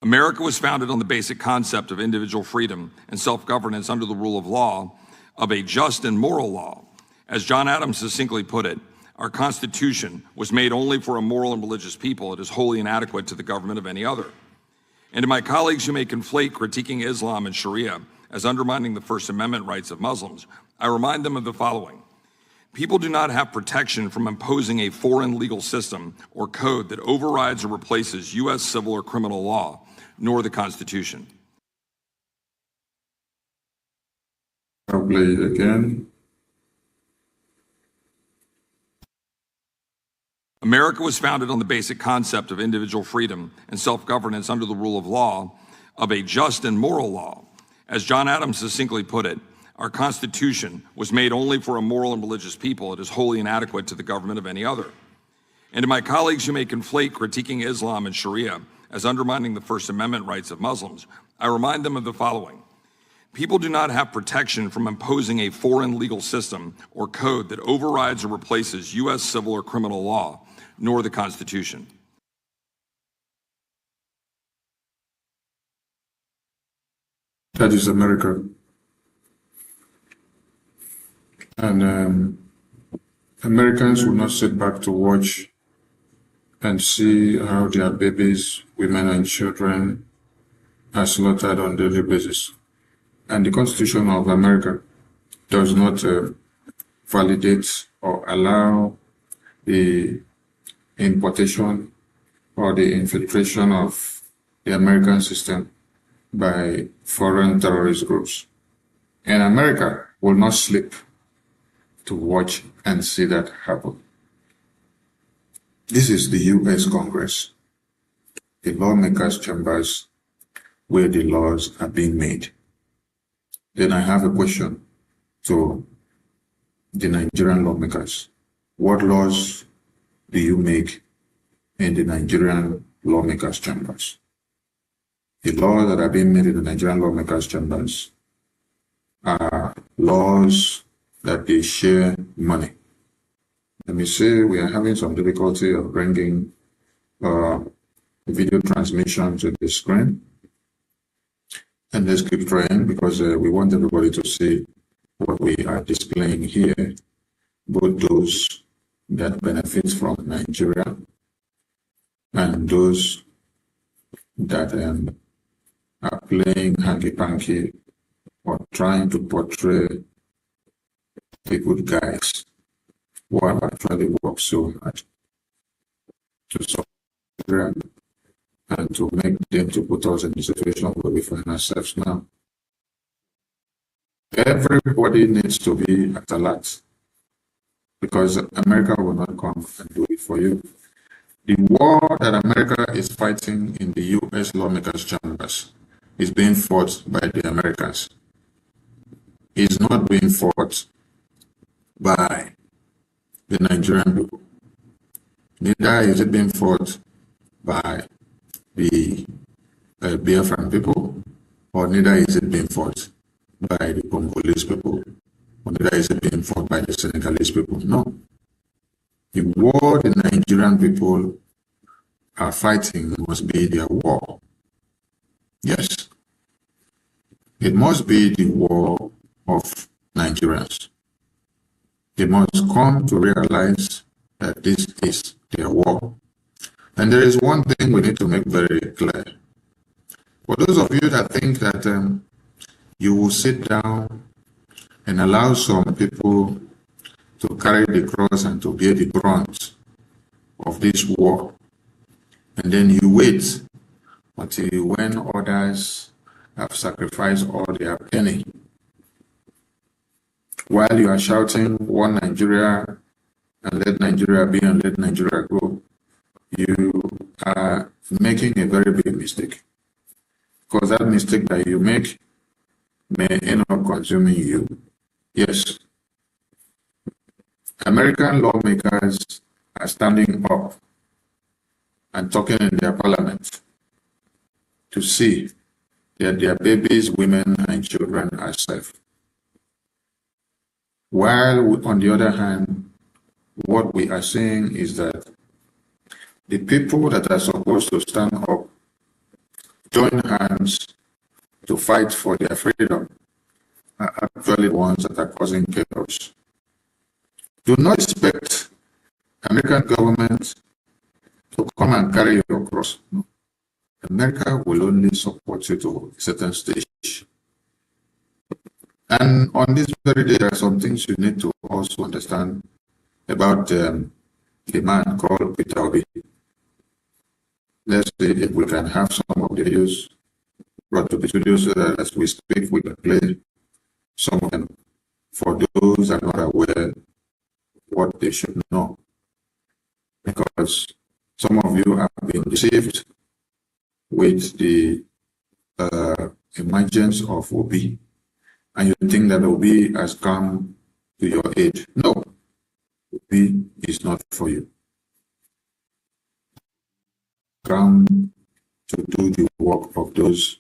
S9: America was founded on the basic concept of individual freedom and self-governance under the rule of law, of a just and moral law. As John Adams succinctly put it, our Constitution was made only for a moral and religious people. It is wholly inadequate to the government of any other. And to my colleagues who may conflate critiquing Islam and Sharia as undermining the First Amendment rights of Muslims, I remind them of the following. People do not have protection from imposing a foreign legal system or code that overrides or replaces U.S. civil or criminal law, nor the Constitution.
S4: Probably again.
S9: America was founded on the basic concept of individual freedom and self-governance under the rule of law, of a just and moral law. As John Adams succinctly put it, our Constitution was made only for a moral and religious people. It is wholly inadequate to the government of any other. And to my colleagues who may conflate critiquing Islam and Sharia as undermining the First Amendment rights of Muslims, I remind them of the following. People do not have protection from imposing a foreign legal system or code that overrides or replaces U.S. civil or criminal law, nor the Constitution.
S4: That is America. And Americans will not sit back to watch and see how their babies, women, and children are slaughtered on a daily basis. And the Constitution of America does not validate or allow the importation or the infiltration of the American system by foreign terrorist groups. And America will not sleep to watch and see that happen. This is the U.S. Congress, the lawmakers' chambers where the laws are being made. Then I have a question to the Nigerian lawmakers. What laws do you make in the Nigerian lawmakers' chambers? The laws that are being made in the Nigerian lawmakers' chambers are laws that they share money. Let me say we are having some difficulty of bringing video transmission to the screen. And let's keep trying because we want everybody to see what we are displaying here, both those that benefit from Nigeria and those that are playing hanky-panky or trying to portray the good guys who have actually worked so hard to solve the program and to make them to put us in the situation where we find ourselves now. Everybody needs to be at alert because America will not come and do it for you. The war that America is fighting in the U.S. lawmakers' chambers is being fought by the Americans. It's not being fought by the Nigerian people. Neither is it being fought by the Biafran people, or neither is it being fought by the Congolese people, or neither is it being fought by the Senegalese people. No. The war the Nigerian people are fighting must be their war. Yes. It must be the war of Nigerians. They must come to realize that this is their war. And there is one thing we need to make very clear. For those of you that think that you will sit down and allow some people to carry the cross and to bear the brunt of this war, and then you wait until when others have sacrificed all their penny, while you are shouting, "One Nigeria," and "Let Nigeria be," and "Let Nigeria go," you are making a very big mistake. Because that mistake that you make may end up consuming you. Yes. American lawmakers are standing up and talking in their parliament to see that their babies, women, and children are safe. While, on the other hand, what we are saying is that the people that are supposed to stand up, join hands to fight for their freedom, are actually the ones that are causing chaos. Do not expect American government to come and carry your cross. No. America will only support you to a certain stage. And on this very day, there are some things you need to also understand about a man called Peter Obi. Let's see if we can have some of the videos brought to the studio so that as we speak, we can play some of them for those that are not aware what they should know. Because some of you have been deceived with the emergence of Obi, and you think that Obi has come to your aid. No, Obi is not for you. Come to do the work of those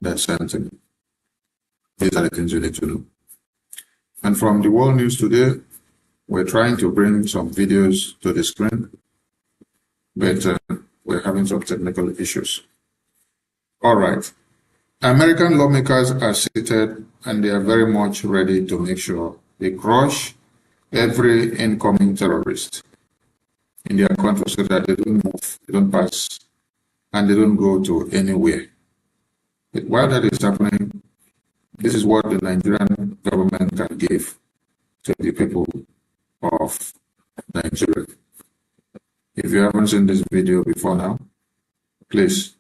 S4: that sent him. These are the things you need to know. And from the world news today, we're trying to bring some videos to the screen, but we're having some technical issues. All right. American lawmakers are seated and they are very much ready to make sure they crush every incoming terrorist in their country so that they don't move, they don't pass, and they don't go to anywhere. But while that is happening, this is what the Nigerian government can give to the people of Nigeria. If you haven't seen this video before now, please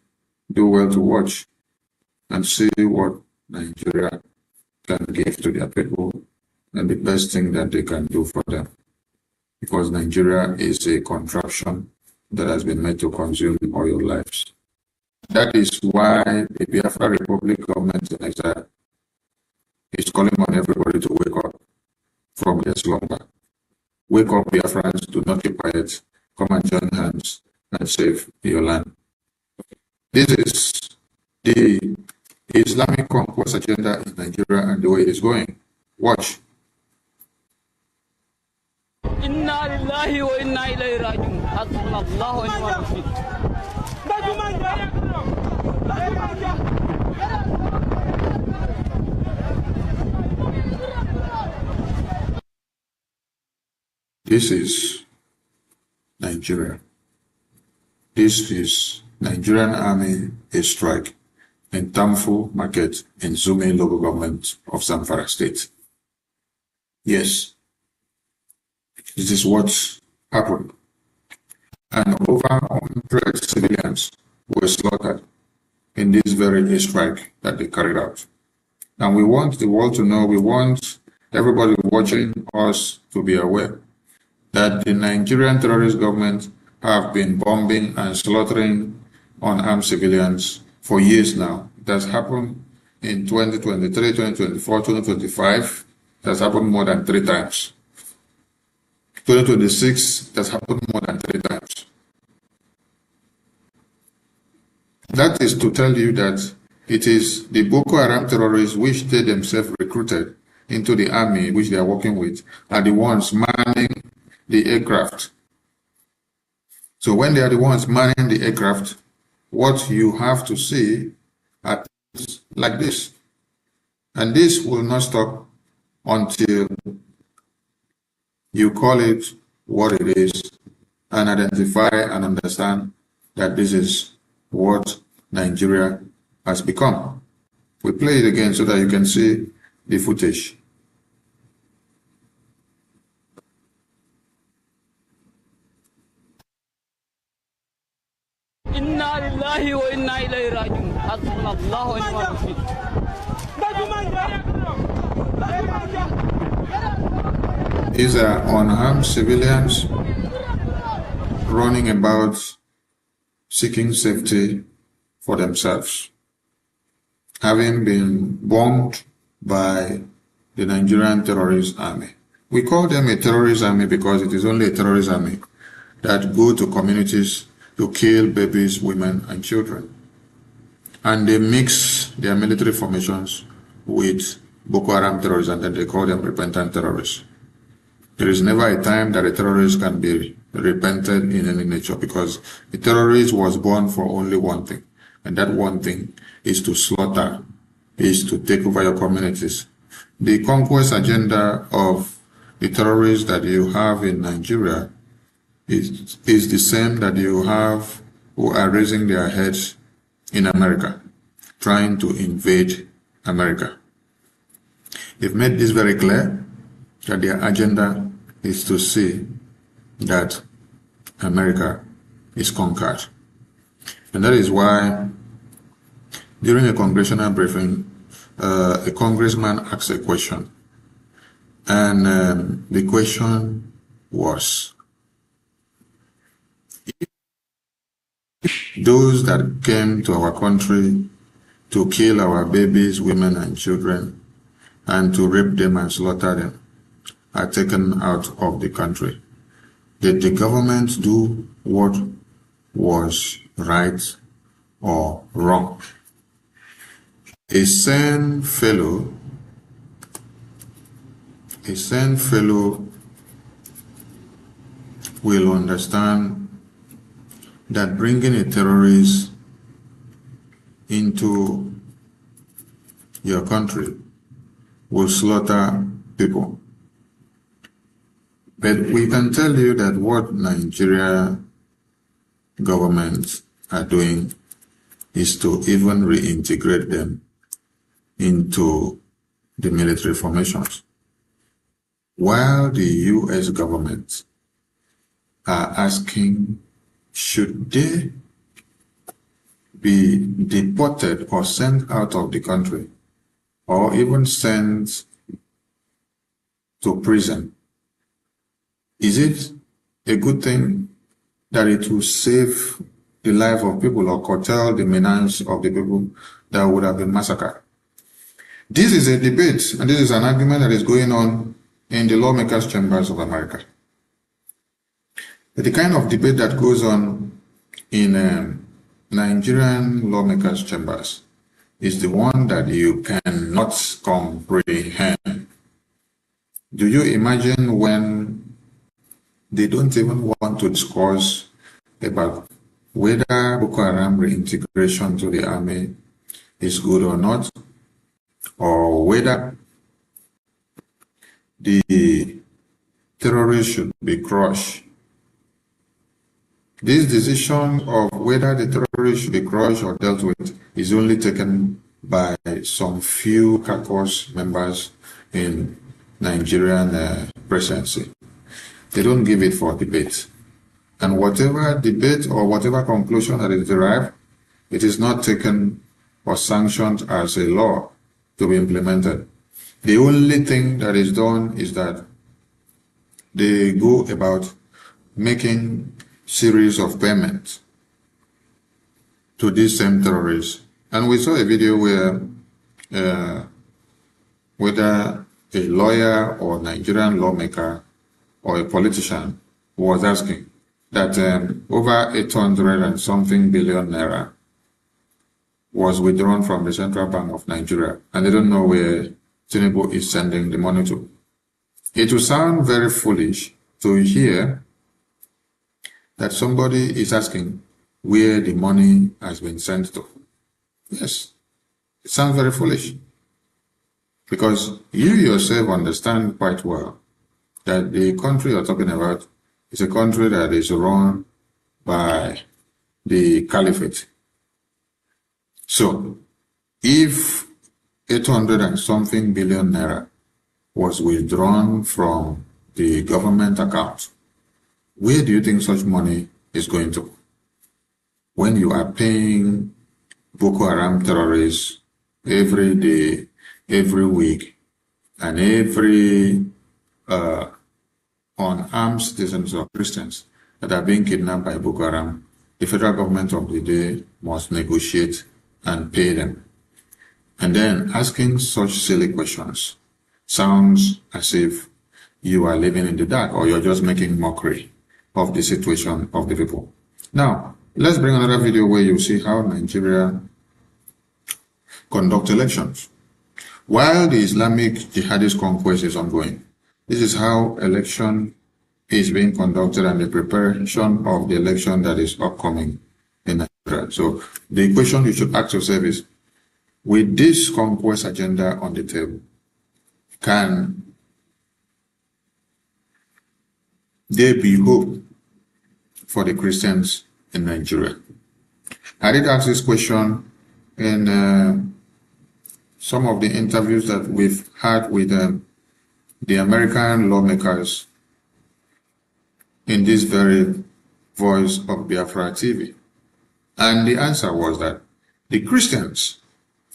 S4: do well to watch and see what Nigeria can give to their people and the best thing that they can do for them. Because Nigeria is a contraption that has been made to consume all your lives. That is why the Biafra Republic government in exile is calling on everybody to wake up from their slumber. Wake up, Biafrans, do not keep quiet. Come and join hands and save your land. This is the Islamic conquest agenda in Nigeria and the way it is going. Watch.
S10: Inna lillahi wa inna ilayhi raji'un. Hasbunallahu wa ni'mal wakeel.
S4: This is Nigeria. This is Nigerian Army airstrike in Tamfu Market in Zumi local government of Zamfara State. Yes, this is what happened. And over 100 civilians were slaughtered in this very airstrike that they carried out. And we want the world to know, we want everybody watching us to be aware that the Nigerian terrorist government have been bombing and slaughtering unarmed civilians for years now. It has happened in 2023, 2024, 2025. It has happened more than 3 times. 2026, it has happened more than 3 times. That is to tell you that it is the Boko Haram terrorists which they themselves recruited into the army which they are working with are the ones manning the aircraft. So when they are the ones manning the aircraft, what you have to see are things like this. And this will not stop until you call it what it is and identify and understand that this is what Nigeria has become. We play it again so that you can see the footage.
S10: Inna lillahi wa inna ilayhi raji'un. Hasbunallahu wa ni'mal wakeel.
S4: These are unarmed civilians running about seeking safety for themselves, having been bombed by the Nigerian terrorist army. We call them a terrorist army because it is only a terrorist army that go to communities to kill babies, women, and children. And they mix their military formations with Boko Haram terrorists, and then they call them repentant terrorists. There is never a time that a terrorist can be repented in any nature, because a terrorist was born for only one thing, and that one thing is to slaughter, is to take over your communities. The conquest agenda of the terrorists that you have in Nigeria is the same that you have who are raising their heads in America, trying to invade America. They've made this very clear, that their agenda is to see that America is conquered. And that is why during a congressional briefing, a congressman asked a question. And the question was, those that came to our country to kill our babies, women, and children, and to rape them and slaughter them, are taken out of the country. Did the government do what was right or wrong? A sane fellow will understand that bringing a terrorist into your country will slaughter people. But we can tell you that what Nigeria governments are doing is to even reintegrate them into the military formations, while the U.S. government are asking, should they be deported or sent out of the country, or even sent to prison? Is it a good thing that it will save the life of people or curtail the menace of the people that would have been massacred? This is a debate, and this is an argument that is going on in the lawmakers' chambers of America. But the kind of debate that goes on in Nigerian lawmakers' chambers is the one that you cannot comprehend. Do you imagine when they don't even want to discuss about whether Boko Haram reintegration to the army is good or not, or whether the terrorists should be crushed? This decision of whether the terrorists should be crushed or dealt with is only taken by some few caucus members in Nigerian presidency. They don't give it for debate. And whatever debate or whatever conclusion that is derived, it is not taken or sanctioned as a law to be implemented. The only thing that is done is that they go about making series of payments to these same terrorists. And we saw a video where whether a lawyer or Nigerian lawmaker or a politician was asking that over 800 and something billion naira was withdrawn from the Central Bank of Nigeria, and they don't know where Tinubu is sending the money to. It will sound very foolish to hear that somebody is asking where the money has been sent to. Yes, it sounds very foolish. Because you yourself understand quite well that the country you're talking about is a country that is run by the caliphate. So, if 800 and something billion naira was withdrawn from the government account, where do you think such money is going to? When you are paying Boko Haram terrorists every day, every week, and every unarmed citizens or Christians that are being kidnapped by Boko Haram, the federal government of the day must negotiate and pay them. And then asking such silly questions sounds as if you are living in the dark or you're just making mockery of the situation of the people. Now, let's bring another video where you see how Nigeria conduct elections. While the Islamic jihadist conquest is ongoing, this is how election is being conducted and the preparation of the election that is upcoming in Nigeria. So the question you should ask yourself is, with this conquest agenda on the table, can there be hope for the Christians in Nigeria? I did ask this question in some of the interviews that we've had with the American lawmakers in this very Voice of Biafra TV. And the answer was that the Christians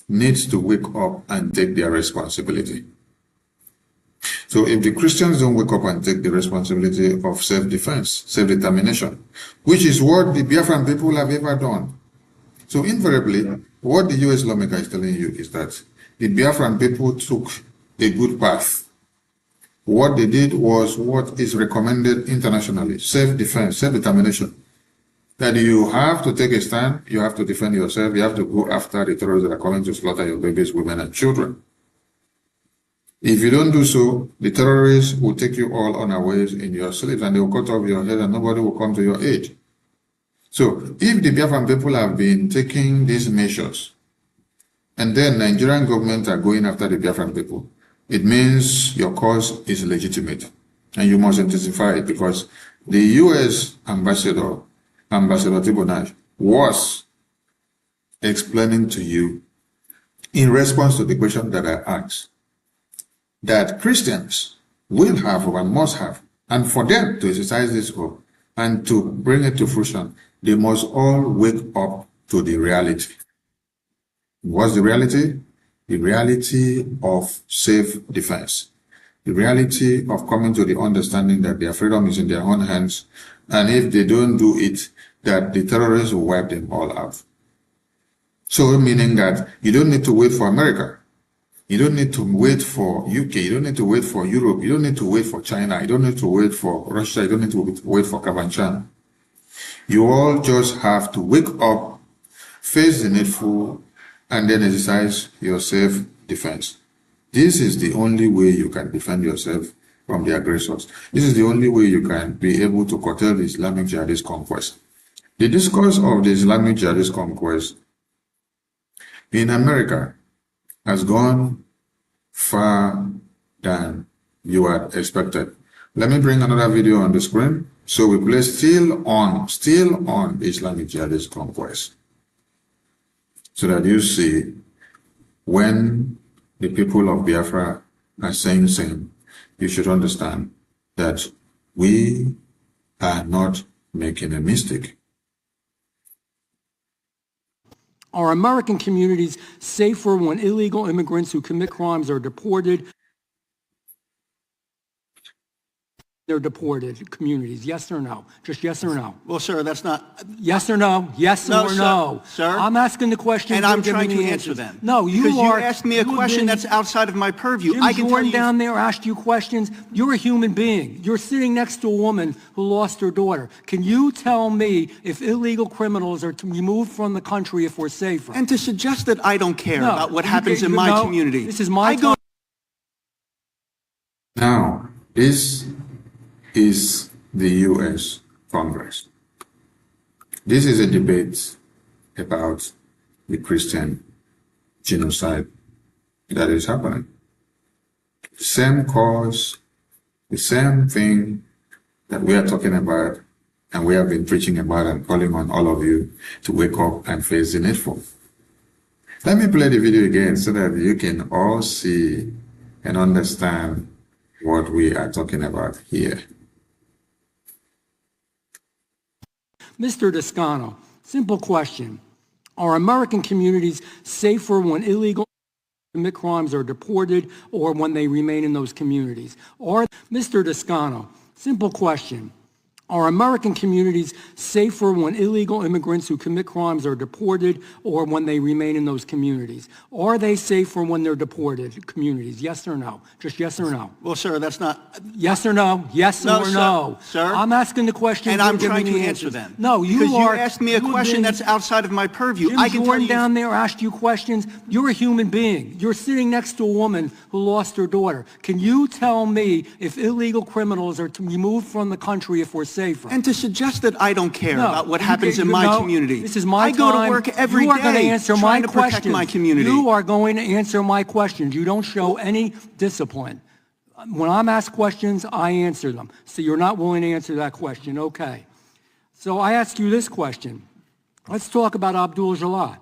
S4: need to wake up and take their responsibility. So if the Christians don't wake up and take the responsibility of self-defense, self-determination, which is what the Biafran people have ever done. So invariably, what the US lawmaker is telling you is that the Biafran people took a good path. What they did was what is recommended internationally, self-defense, self-determination. That you have to take a stand, you have to defend yourself, you have to go after the terrorists that are coming to slaughter your babies, women, and children. If you don't do so, the terrorists will take you all unawares in your sleep and they will cut off your head and nobody will come to your aid. So if the Biafran people have been taking these measures and then Nigerian government are going after the Biafran people, it means your cause is legitimate and you must intensify it because the US ambassador, Ambassador Tibonaj, was explaining to you in response to the question that I asked, that Christians will have or must have, and for them to exercise this hope and to bring it to fruition, they must all wake up to the reality. What's the reality? The reality of self-defense. The reality of coming to the understanding that their freedom is in their own hands, and if they don't do it, that the terrorists will wipe them all out. So meaning that you don't need to wait for America. You don't need to wait for UK. You don't need to wait for Europe. You don't need to wait for China. You don't need to wait for Russia. You don't need to wait for Kabanchan. You all just have to wake up, face the needful, and then exercise your self-defense. This is the only way you can defend yourself from the aggressors. This is the only way you can be able to curtail the Islamic jihadist conquest. The discourse of the Islamic jihadist conquest in America has gone far than you had expected. Let me bring another video on the screen. So we play still on the Islamic jihadist conquest. So that you see when the people of Biafra are saying same, you should understand that we are not making a mistake.
S11: Are American communities safer when illegal immigrants who commit crimes are deported? They're deported communities, yes or no? Just yes or no?
S14: Well, sir, that's not.
S11: Yes or no? Yes
S14: No,
S11: or
S14: sir.
S11: no?
S14: Sir?
S11: I'm asking the question.
S14: And
S11: you're
S14: I'm
S11: giving
S14: trying
S11: me
S14: to
S11: the
S14: answer
S11: answers.
S14: them.
S11: No, you
S14: because
S11: are.
S14: you asked me a
S11: you've
S14: question
S11: been-
S14: that's outside of my purview.
S11: Jim
S14: I can tell
S11: Jordan
S14: you.
S11: down there asked you questions. You're a human being. You're sitting next to a woman who lost her daughter. Can you tell me if illegal criminals are to be removed from the country if we're safer?
S14: And to suggest that I don't care
S11: No,
S14: about what
S11: you
S14: happens
S11: get-
S14: in my
S11: no,
S14: community.
S11: This is my
S14: I go.
S4: Now, this is the U.S. Congress. This is a debate about the Christian genocide that is happening. Same cause, the same thing that we are talking about and we have been preaching about and calling on all of you to wake up and face the needful. Let me play the video again so that you can all see and understand what we are talking about here.
S11: Mr. Toscano, simple question. Are American communities safer when illegal commit crimes are deported or when they remain in those communities? Or, Mr. Toscano, simple question. Are American communities safer when illegal immigrants who commit crimes are deported or when they remain in those communities? Are they safer when they're deported communities? Yes or no? Just yes or no?
S14: Well, sir, that's not.
S11: Yes or no? Yes
S14: No,
S11: or
S14: sir.
S11: no?
S14: Sir?
S11: I'm asking the question.
S14: And
S11: you're
S14: I'm
S11: giving
S14: trying
S11: me
S14: to
S11: the
S14: answer
S11: answers.
S14: them.
S11: No, you
S14: because
S11: are.
S14: you asked me a
S11: you have
S14: question
S11: been-
S14: that's outside of my purview.
S11: Jim
S14: I can tell
S11: Jordan
S14: you.
S11: down there asked you questions. You're a human being. You're sitting next to a woman who lost her daughter. Can you tell me if illegal criminals are to be removed from the country if we're safer?
S14: And to suggest that I don't care
S11: No,
S14: about what
S11: you
S14: happens
S11: get-
S14: in my
S11: no,
S14: community.
S11: This is my
S14: I go
S11: time.
S14: to work every
S11: You are going to
S14: day
S11: answer my
S14: trying to protect
S11: questions.
S14: my community.
S11: You are going to answer my questions. You don't show any discipline. When I'm asked questions, I answer them. So you're not willing to answer that question. Okay. So I ask you this question. Let's talk about Abdul Jalal.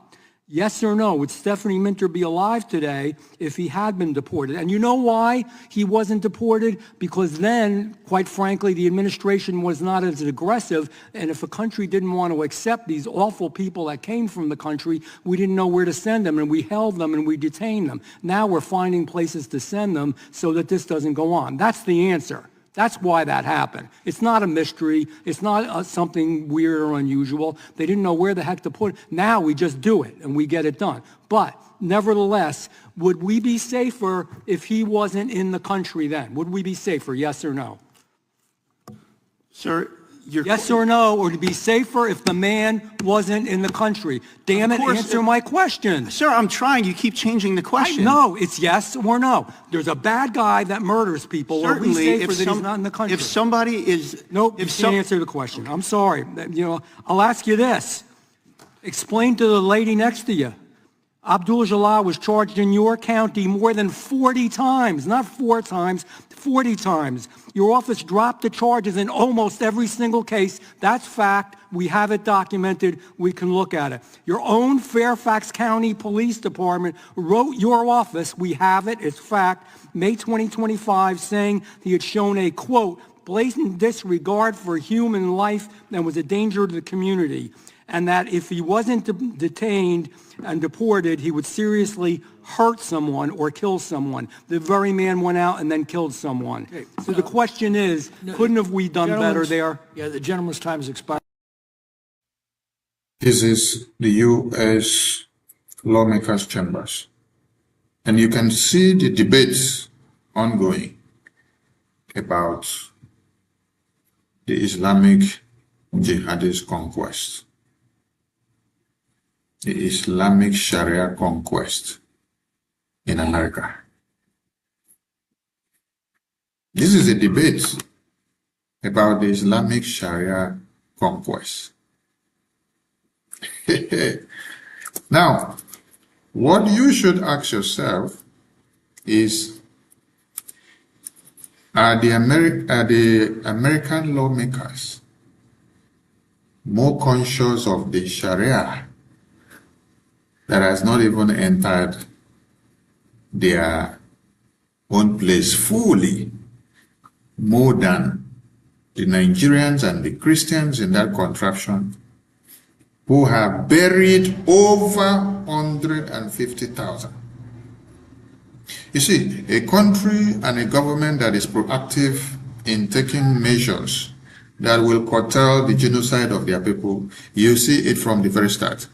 S11: Yes or no, would Stephanie Minter be alive today if he had been deported? And you know why he wasn't deported? Because then, quite frankly, the administration was not as aggressive, and if a country didn't want to accept these awful people that came from the country, we didn't know where to send them, and we held them and we detained them. Now we're finding places to send them so that this doesn't go on. That's the answer. That's why that happened. It's not a mystery. It's not something weird or unusual. They didn't know where the heck to put it. Now we just do it and we get it done. But nevertheless, would we be safer if he wasn't in the country then? Would we be safer, yes or no?
S14: Sir,
S11: yes or no, or to be safer if the man wasn't in the country? Damn it, answer my question.
S14: Sir, I'm trying. You keep changing the question.
S11: No, it's yes or no. There's a bad guy that murders people. Are we
S14: Certainly,
S11: safer that he's not in the country?
S14: if somebody is...
S11: Nope, you can't answer the question. I'm sorry. I'll ask you this. Explain to the lady next to you. Abdul Jalal was charged in your county more than 40 times, not 4 times, 40 times. Your office dropped the charges in almost every single case. That's fact. We have it documented. We can look at it. Your own Fairfax County Police Department wrote your office, we have it, it's fact, May 2025, saying he had shown a, quote, blatant disregard for human life and was a danger to the community, and that if he wasn't detained and deported, he would seriously hurt someone or kill someone. The very man went out and then killed someone. Okay, so the question is, couldn't have we done better there? Yeah, the gentleman's time has expired.
S4: This is the U.S. lawmakers' chambers. And you can see the debates ongoing about the Islamic jihadist conquest, the Islamic Sharia conquest in America. This is a debate about the Islamic Sharia conquest. Now, what you should ask yourself is, are the American lawmakers more conscious of the Sharia that has not even entered their own place fully, more than the Nigerians and the Christians in that contraption who have buried over 150,000. You see, a country and a government that is proactive in taking measures that will curtail the genocide of their people, you see it from the very start.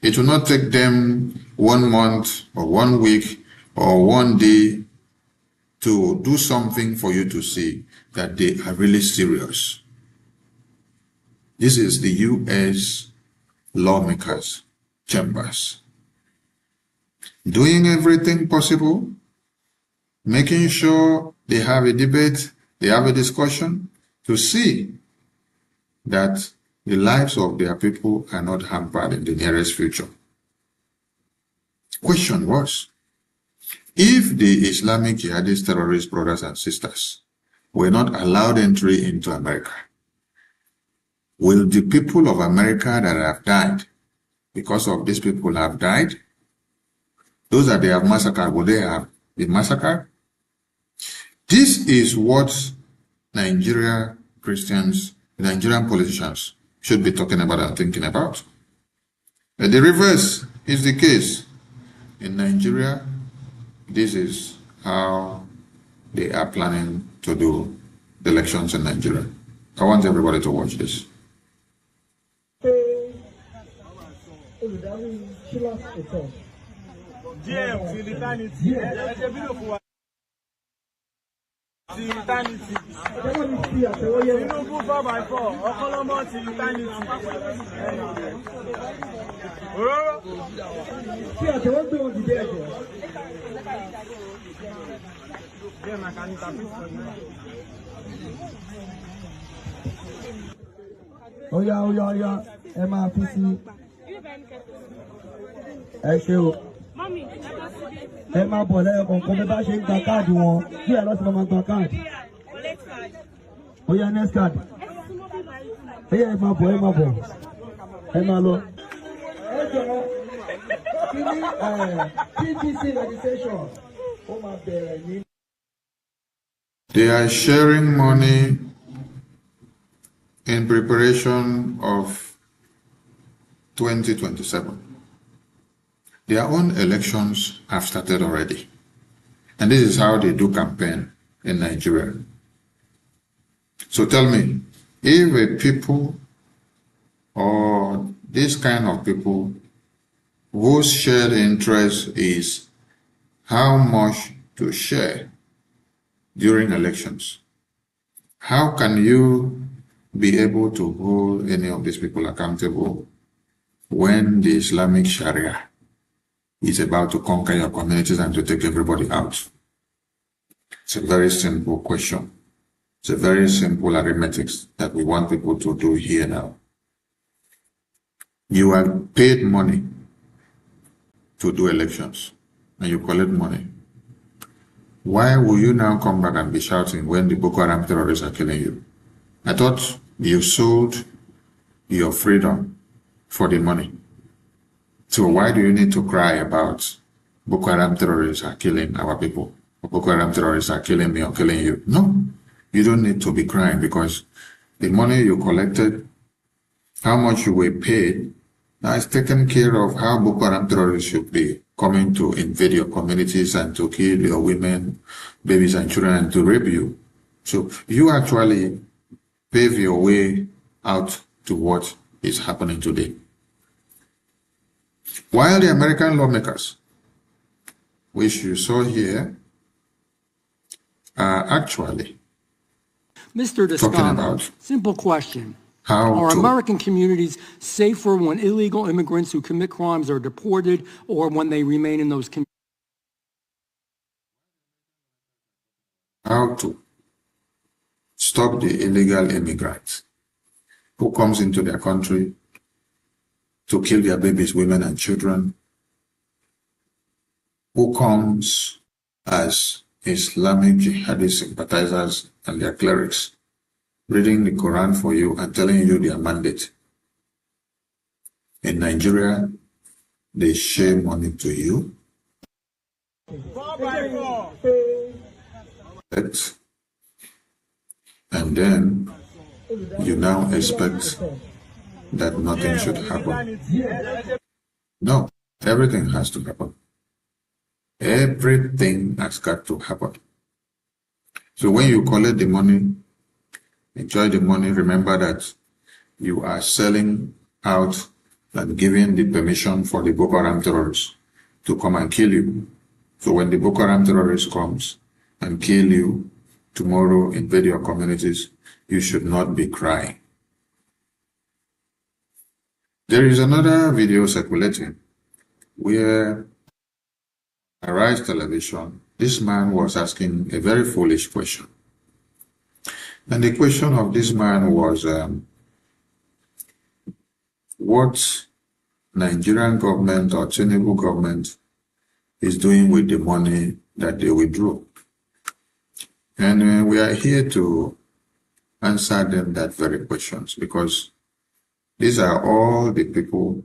S4: It will not take them 1 month or 1 week or 1 day to do something for you to see that they are really serious. This is the U.S. lawmakers' chambers doing everything possible, making sure they have a debate, they have a discussion to see that the lives of their people are not hampered in the nearest future. Question was, if the Islamic jihadist terrorist brothers and sisters were not allowed entry into America, will the people of America that have died, because of these people have died, those that they have massacred, will they have been massacred? This is what Nigerian Christians, Nigerian politicians should be talking about and thinking about. But the reverse is the case. In Nigeria, this is how they are planning to do the elections in Nigeria. I want everybody to watch this.
S22: Oya, ẹ máa fi sí. Ẹ ṣé o. Ẹ máa bọ̀ lẹ́yìn kọ̀ọ̀kan bí bá ṣe ń gba káàdì wọn bí ẹ lọ́sìn máa gba káàdì. Oya next card. Ẹ máa bọ̀, ẹ máa lọ. Ẹ jọ̀ọ́ kí ní PVC registration ó máa bẹ̀rẹ̀ ní.
S4: They are sharing money in preparation of 2027. Their own elections have started already. And this is how they do campaign in Nigeria. So tell me, if a people or this kind of people whose shared interest is how much to share during elections, how can you be able to hold any of these people accountable when the Islamic Sharia is about to conquer your communities and to take everybody out? It's a very simple question. It's a very simple arithmetic that we want people to do here now. You are paid money to do elections and you collect money. Why will you now come back and be shouting when the Boko Haram terrorists are killing you? I thought you sold your freedom for the money. So why do you need to cry about Boko Haram terrorists are killing our people? Or Boko Haram terrorists are killing me or killing you? No, you don't need to be crying because the money you collected, how much you were paid, now it's taken care of how Boko Haram terrorists should be coming to invade your communities and to kill your women, babies and children and to rape you. So you actually pave your way out to what is happening today. While the American lawmakers, which you saw here, are actually
S11: Mr. Toscano, simple question. Are American communities safer when illegal immigrants who commit crimes are deported or when they remain in those communities?
S4: How to stop the illegal immigrants who comes into their country to kill their babies, women and children, who comes as Islamic jihadist sympathizers and their clerics, reading the Quran for you and telling you their mandate. In Nigeria, they share money to you. and then you now expect that nothing should happen. No, everything has to happen. Everything has got to happen. So when you collect the money, enjoy the money, remember that you are selling out and giving the permission for the Boko Haram terrorists to come and kill you. So when the Boko Haram terrorist comes and kill you tomorrow, invade your communities, you should not be crying. There is another video circulating where Arise Television, this man was asking a very foolish question. And the question of this man was, what Nigerian government or Tinubu government is doing with the money that they withdrew. And we are here to answer them that very questions, because these are all the people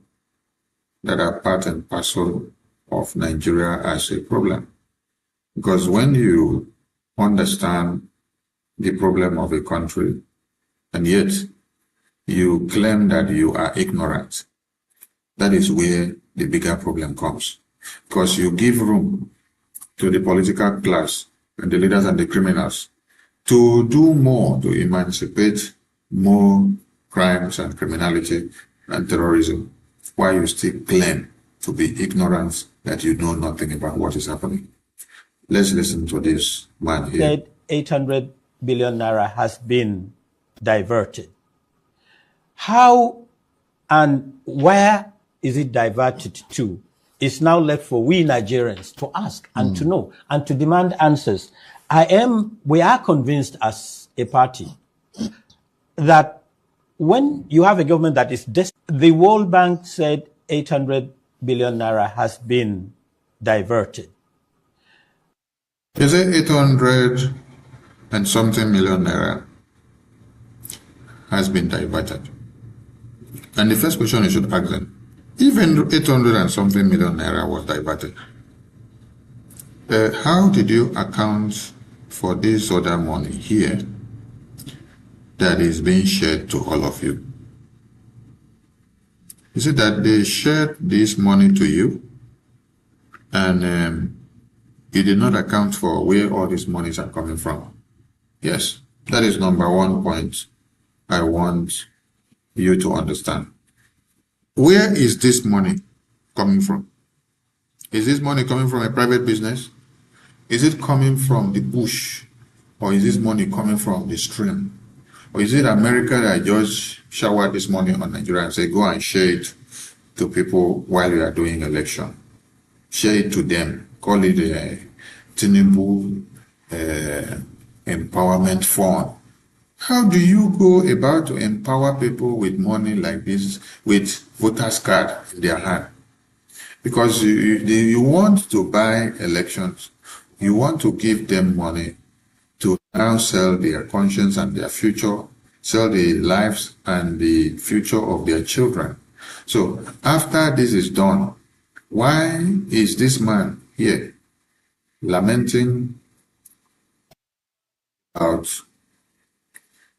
S4: that are part and parcel of Nigeria as a problem. Because when you understand the problem of a country, and yet you claim that you are ignorant, that is where the bigger problem comes. Because you give room to the political class and the leaders and the criminals to do more, to emancipate more crimes and criminality and terrorism, while you still claim to be ignorant, that you know nothing about what is happening. Let's listen to this man here.
S1: Said 800 billion naira has been diverted. How and where is it diverted to? It's now left for we Nigerians to ask and to know and to demand answers. We are convinced as a party that when you have a government that is the World Bank said 800 billion naira has been diverted.
S4: Is it 800 and something million naira has been diverted? And the first question you should ask them, even 800 and something million naira was diverted, how did you account for this other money here that is being shared to all of you? Is it that they shared this money to you and you did not account for where all these monies are coming from? Yes, that is number one point I want you to understand. Where is this money coming from? Is this money coming from a private business? Is it coming from the bush? Or is this money coming from the stream? Or is it America that just showered this money on Nigeria and say, go and share it to people while you are doing election? Share it to them. Call it a Tinubu Empowerment Fund. How do you go about to empower people with money like this, with voters' card in their hand? Because you want to buy elections. You want to give them money to now sell their conscience and their future, sell the lives and the future of their children. So after this is done, why is this man here lamenting about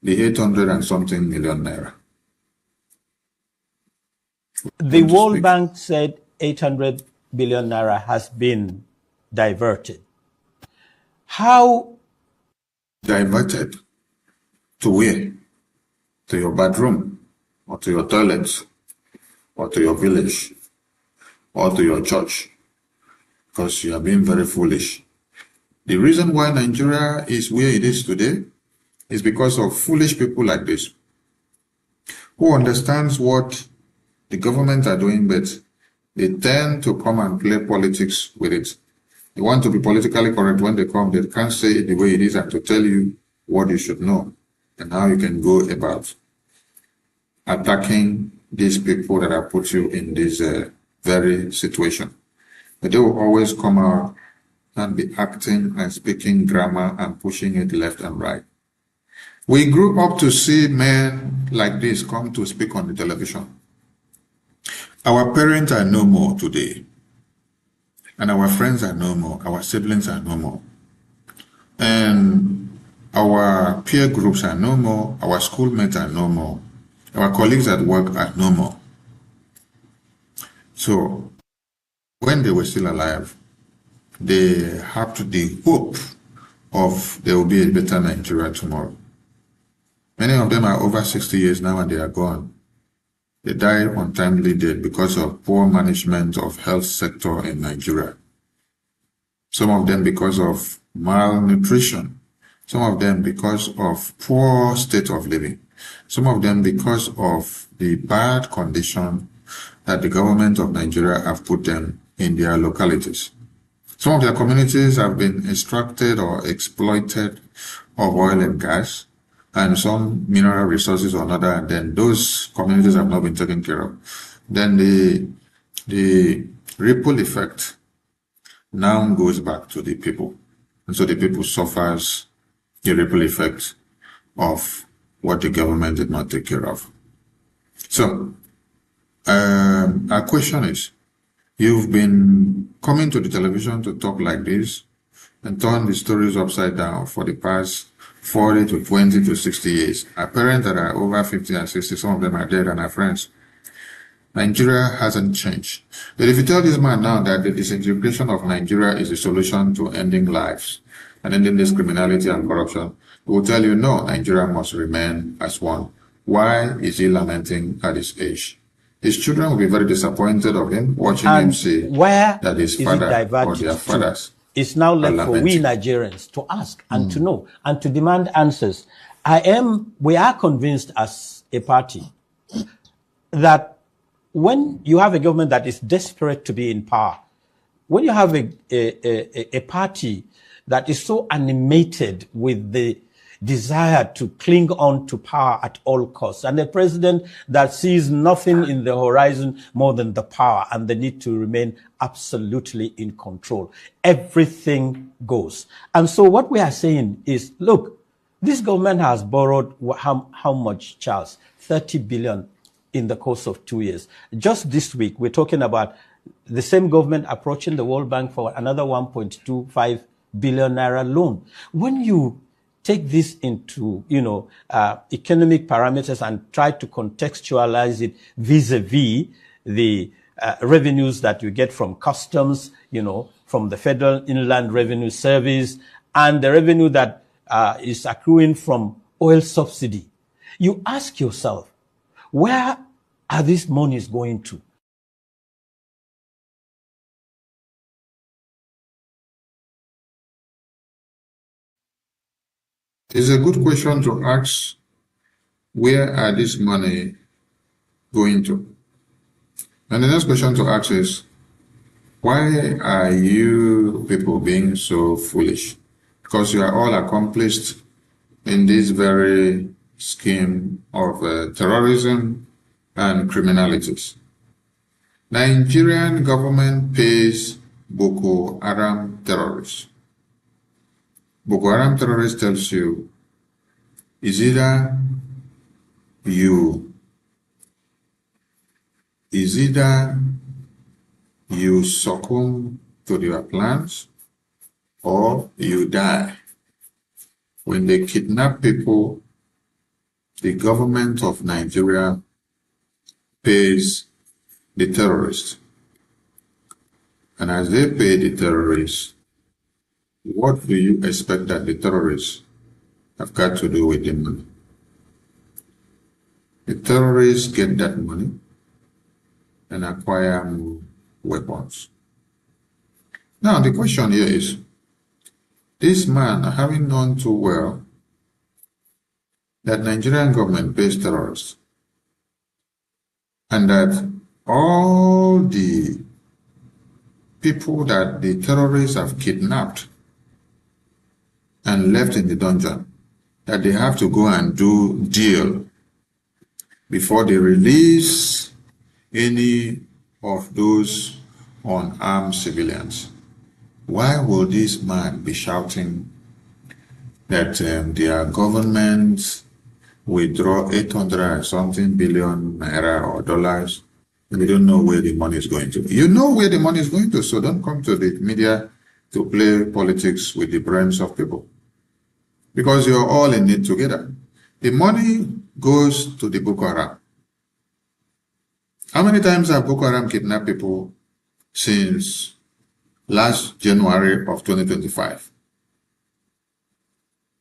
S4: the 800 and something million naira?
S1: The World Bank said 800 billion naira has been diverted. How?
S4: Diverted to where? To your bedroom, or to your toilets, or to your village, or to your church? Because you are being very foolish. The reason why Nigeria is where it is today is because of foolish people like this, who understands what the government are doing, but they tend to come and play politics with it. They want to be politically correct. When they come, they can't say it the way it is and to tell you what you should know and how you can go about attacking these people that have put you in this very situation. But they will always come out and be acting and speaking grammar and pushing it left and right. We grew up to see men like this come to speak on the television. Our parents are no more today. And our friends are no more. Our siblings are no more. And Our peer groups are no more. Our schoolmates are no more. Our colleagues at work are no more. So when they were still alive, they had the hope of there will be a better Nigeria tomorrow. Many of them are over 60 years now and they are gone. They die untimely death because of poor management of health sector in Nigeria. Some of them because of malnutrition. Some of them because of poor state of living. Some of them because of the bad condition that the government of Nigeria have put them in their localities. Some of their communities have been extracted or exploited of oil and gas and some mineral resources or another, and then those communities have not been taken care of. Then the ripple effect now goes back to the people. And so the people suffers the ripple effect of what the government did not take care of. So our question is, you've been coming to the television to talk like this and turn the stories upside down for the past 40 to 20 to 60 years. Our parents that are over 50 and 60, some of them are dead and are friends. Nigeria hasn't changed. But if you tell this man now that the disintegration of Nigeria is the solution to ending lives and ending this criminality and corruption, he will tell you, no, Nigeria must remain as one. Why is he lamenting at his age? His children will be very disappointed of him, watching him see that his father or their fathers
S1: it's now left for we Nigerians to ask and to know and to demand answers. We are convinced as a party that when you have a government that is desperate to be in power, when you have a party that is so animated with the desire to cling on to power at all costs, and a president that sees nothing in the horizon more than the power and the need to remain absolutely in control, everything goes. And so what we are saying is, look, this government has borrowed how much, Charles? 30 billion in the course of 2 years. Just this week, we're talking about the same government approaching the World Bank for another 1.25 billion naira loan. When you take this into, economic parameters and try to contextualize it vis-a-vis the revenues that you get from customs, from the Federal Inland Revenue Service, and the revenue that is accruing from oil subsidy, you ask yourself, where are these monies going to?
S4: It's a good question to ask, where are this money going to? And the next question to ask is, why are you people being so foolish? Because you are all accomplished in this very scheme of terrorism and criminalities. Nigerian government pays Boko Haram terrorists. Boko Haram terrorist tells you, is either you succumb to their plans or you die. When they kidnap people, the government of Nigeria pays the terrorists. And as they pay the terrorists, what do you expect that the terrorists have got to do with the money? The terrorists get that money and acquire more weapons. Now, the question here is, this man, having known too well that Nigerian government pays terrorists and that all the people that the terrorists have kidnapped and left in the dungeon, that they have to go and do deal before they release any of those unarmed civilians. Why will this man be shouting that their government withdraw 800 and something billion naira or dollars, and they don't know where the money is going to? You know where the money is going to, so don't come to the media to play politics with the brains of people. because you're all in it together. The money goes to the Boko Haram. How many times have Boko Haram kidnapped people since last January of 2025?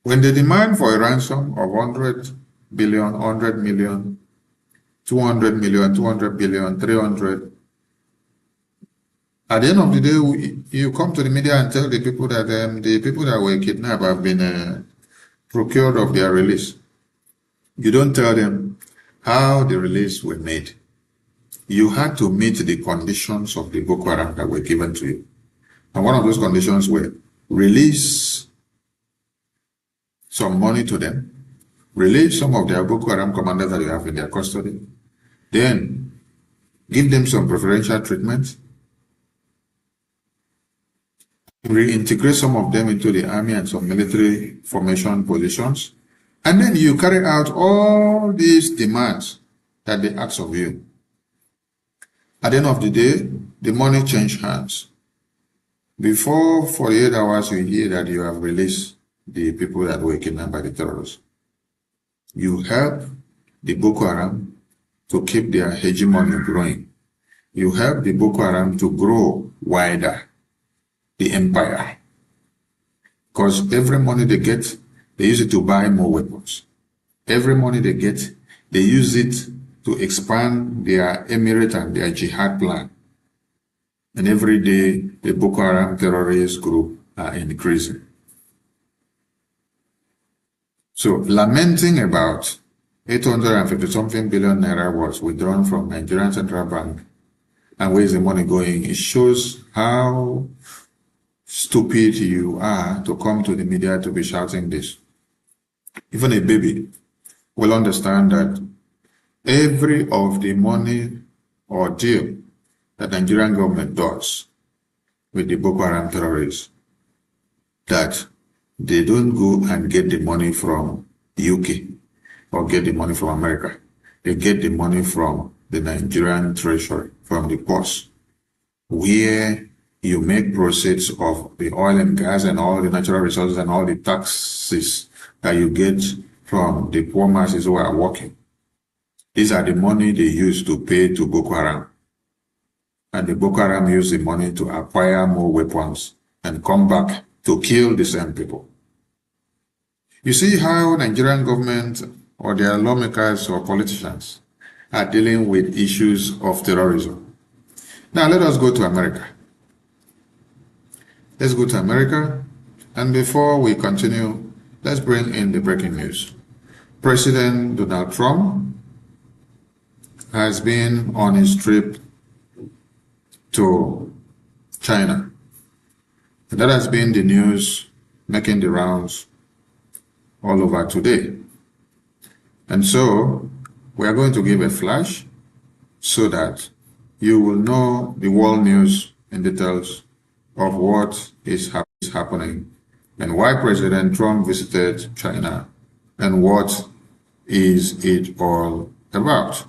S4: When they demand for a ransom of 100 billion, 100 million, 200 million, 200 billion, 300, at the end of the day, you come to the media and tell the people that the people that were kidnapped have been procured of their release. You don't tell them how the release were made. You had to meet the conditions of the Boko Haram that were given to you. And one of those conditions were release some money to them, release some of their Boko Haram commanders that you have in their custody, then give them some preferential treatment, reintegrate some of them into the army and some military formation positions, and then you carry out all these demands that they ask of you. At the end of the day, the money changed hands. Before 48 hours, you hear that you have released the people that were kidnapped by the terrorists. You help the Boko Haram to keep their hegemony growing. You help the Boko Haram to grow wider, the empire. Because every money they get, they use it to buy more weapons. Every money they get, they use it to expand their emirate and their jihad plan. And every day, the Boko Haram terrorist group are increasing. So, lamenting about 850-something billion naira was withdrawn from Nigerian Central Bank, and where is the money going? It shows how stupid you are to come to the media to be shouting this. Even a baby will understand that every of the money or deal that the Nigerian government does with the Boko Haram terrorists, that they don't go and get the money from UK or get the money from America. They get the money from the Nigerian treasury, from the purse, where you make proceeds of the oil and gas and all the natural resources and all the taxes that you get from the poor masses who are working. These are the money they use to pay to Boko Haram. And the Boko Haram use the money to acquire more weapons and come back to kill the same people. You see how Nigerian government or their lawmakers or politicians are dealing with issues of terrorism. Now let us go to America. Let's go to America, and before we continue, let's bring in the breaking news. President Donald Trump has been on his trip to China. And that has been the news making the rounds all over today. And so we are going to give a flash so that you will know the world news in details of what is happening and why President Trump visited China and what is it all about.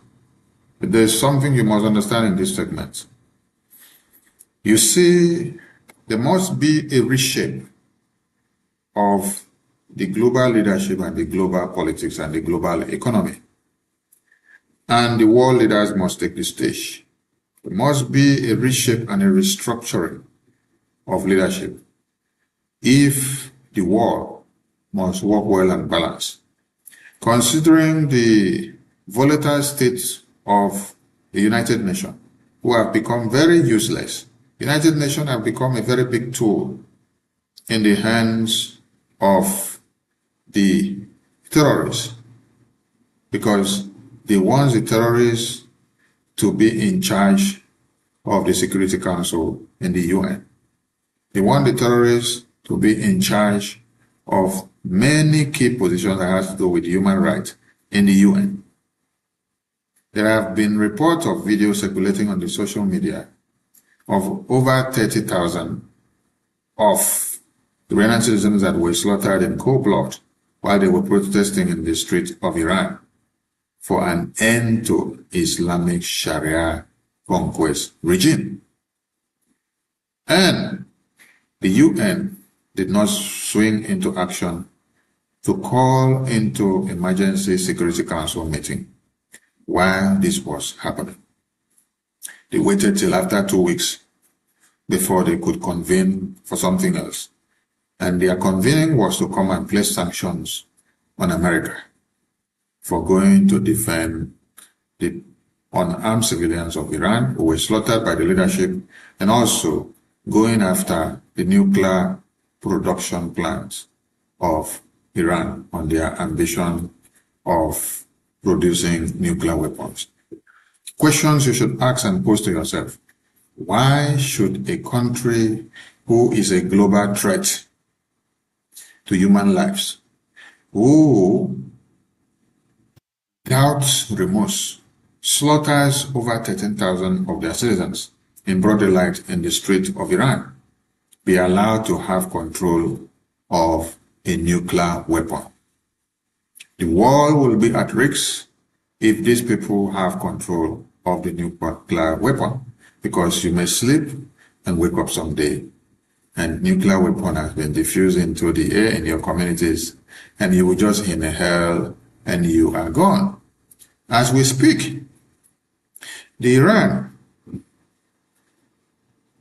S4: But there's something you must understand in this segment. You see, there must be a reshape of the global leadership and the global politics and the global economy. And the world leaders must take the stage. There must be a reshape and a restructuring of leadership if the world must work well and balance. Considering the volatile state of the United Nations, who have become very useless, United Nations have become a very big tool in the hands of the terrorists because they want the terrorists to be in charge of the Security Council in the UN. They want the terrorists to be in charge of many key positions that have to do with human rights in the UN. There have been reports of videos circulating on the social media of over 30,000 of Iranian citizens that were slaughtered in cold blood while they were protesting in the streets of Iran for an end to Islamic Sharia conquest regime. And the UN did not swing into action to call into Emergency Security Council meeting while this was happening. They waited till after 2 weeks before they could convene for something else. And their convening was to come and place sanctions on America for going to defend the unarmed civilians of Iran who were slaughtered by the leadership, and also going after the nuclear production plants of Iran on their ambition of producing nuclear weapons. Questions you should ask and pose to yourself. Why should a country who is a global threat to human lives, who, without remorse, slaughters over 13,000 of their citizens in broad daylight in the street of Iran, be allowed to have control of a nuclear weapon? The world will be at risk if these people have control of the nuclear weapon, because you may sleep and wake up someday and nuclear weapon has been diffused into the air in your communities, and you will just inhale and you are gone. As we speak, the Iran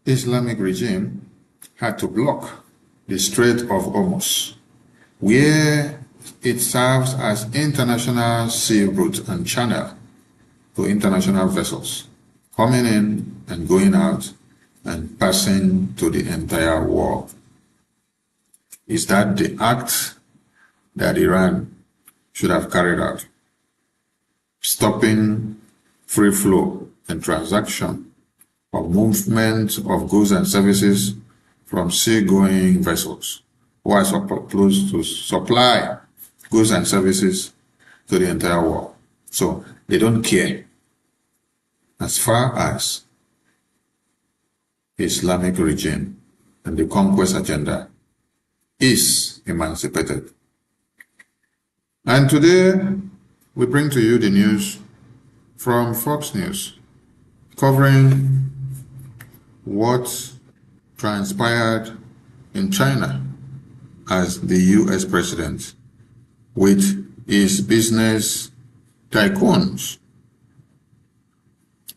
S4: Islamic regime had to block the Strait of Hormuz, where it serves as international sea route and channel to international vessels coming in and going out and passing to the entire world. Is that the act that Iran should have carried out? Stopping free flow and transaction of movement of goods and services from seagoing vessels who are supposed to supply goods and services to the entire world. So they don't care as far as Islamic regime and the conquest agenda is emancipated. And today we bring to you the news from Fox News covering what transpired in China as the US president with his business tycoons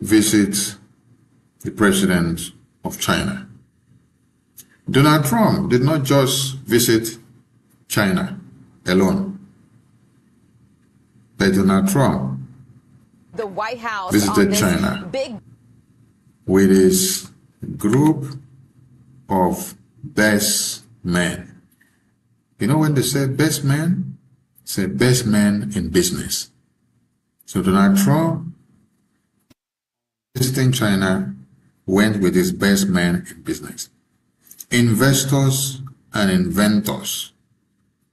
S4: visit the president of China. Donald Trump did not just visit China alone, but Donald Trump
S5: the White House
S4: visited China with his group of best men. You know when they say best men? Say best men in business. So Donald Trump, visiting China, went with his best men in business. Investors and inventors.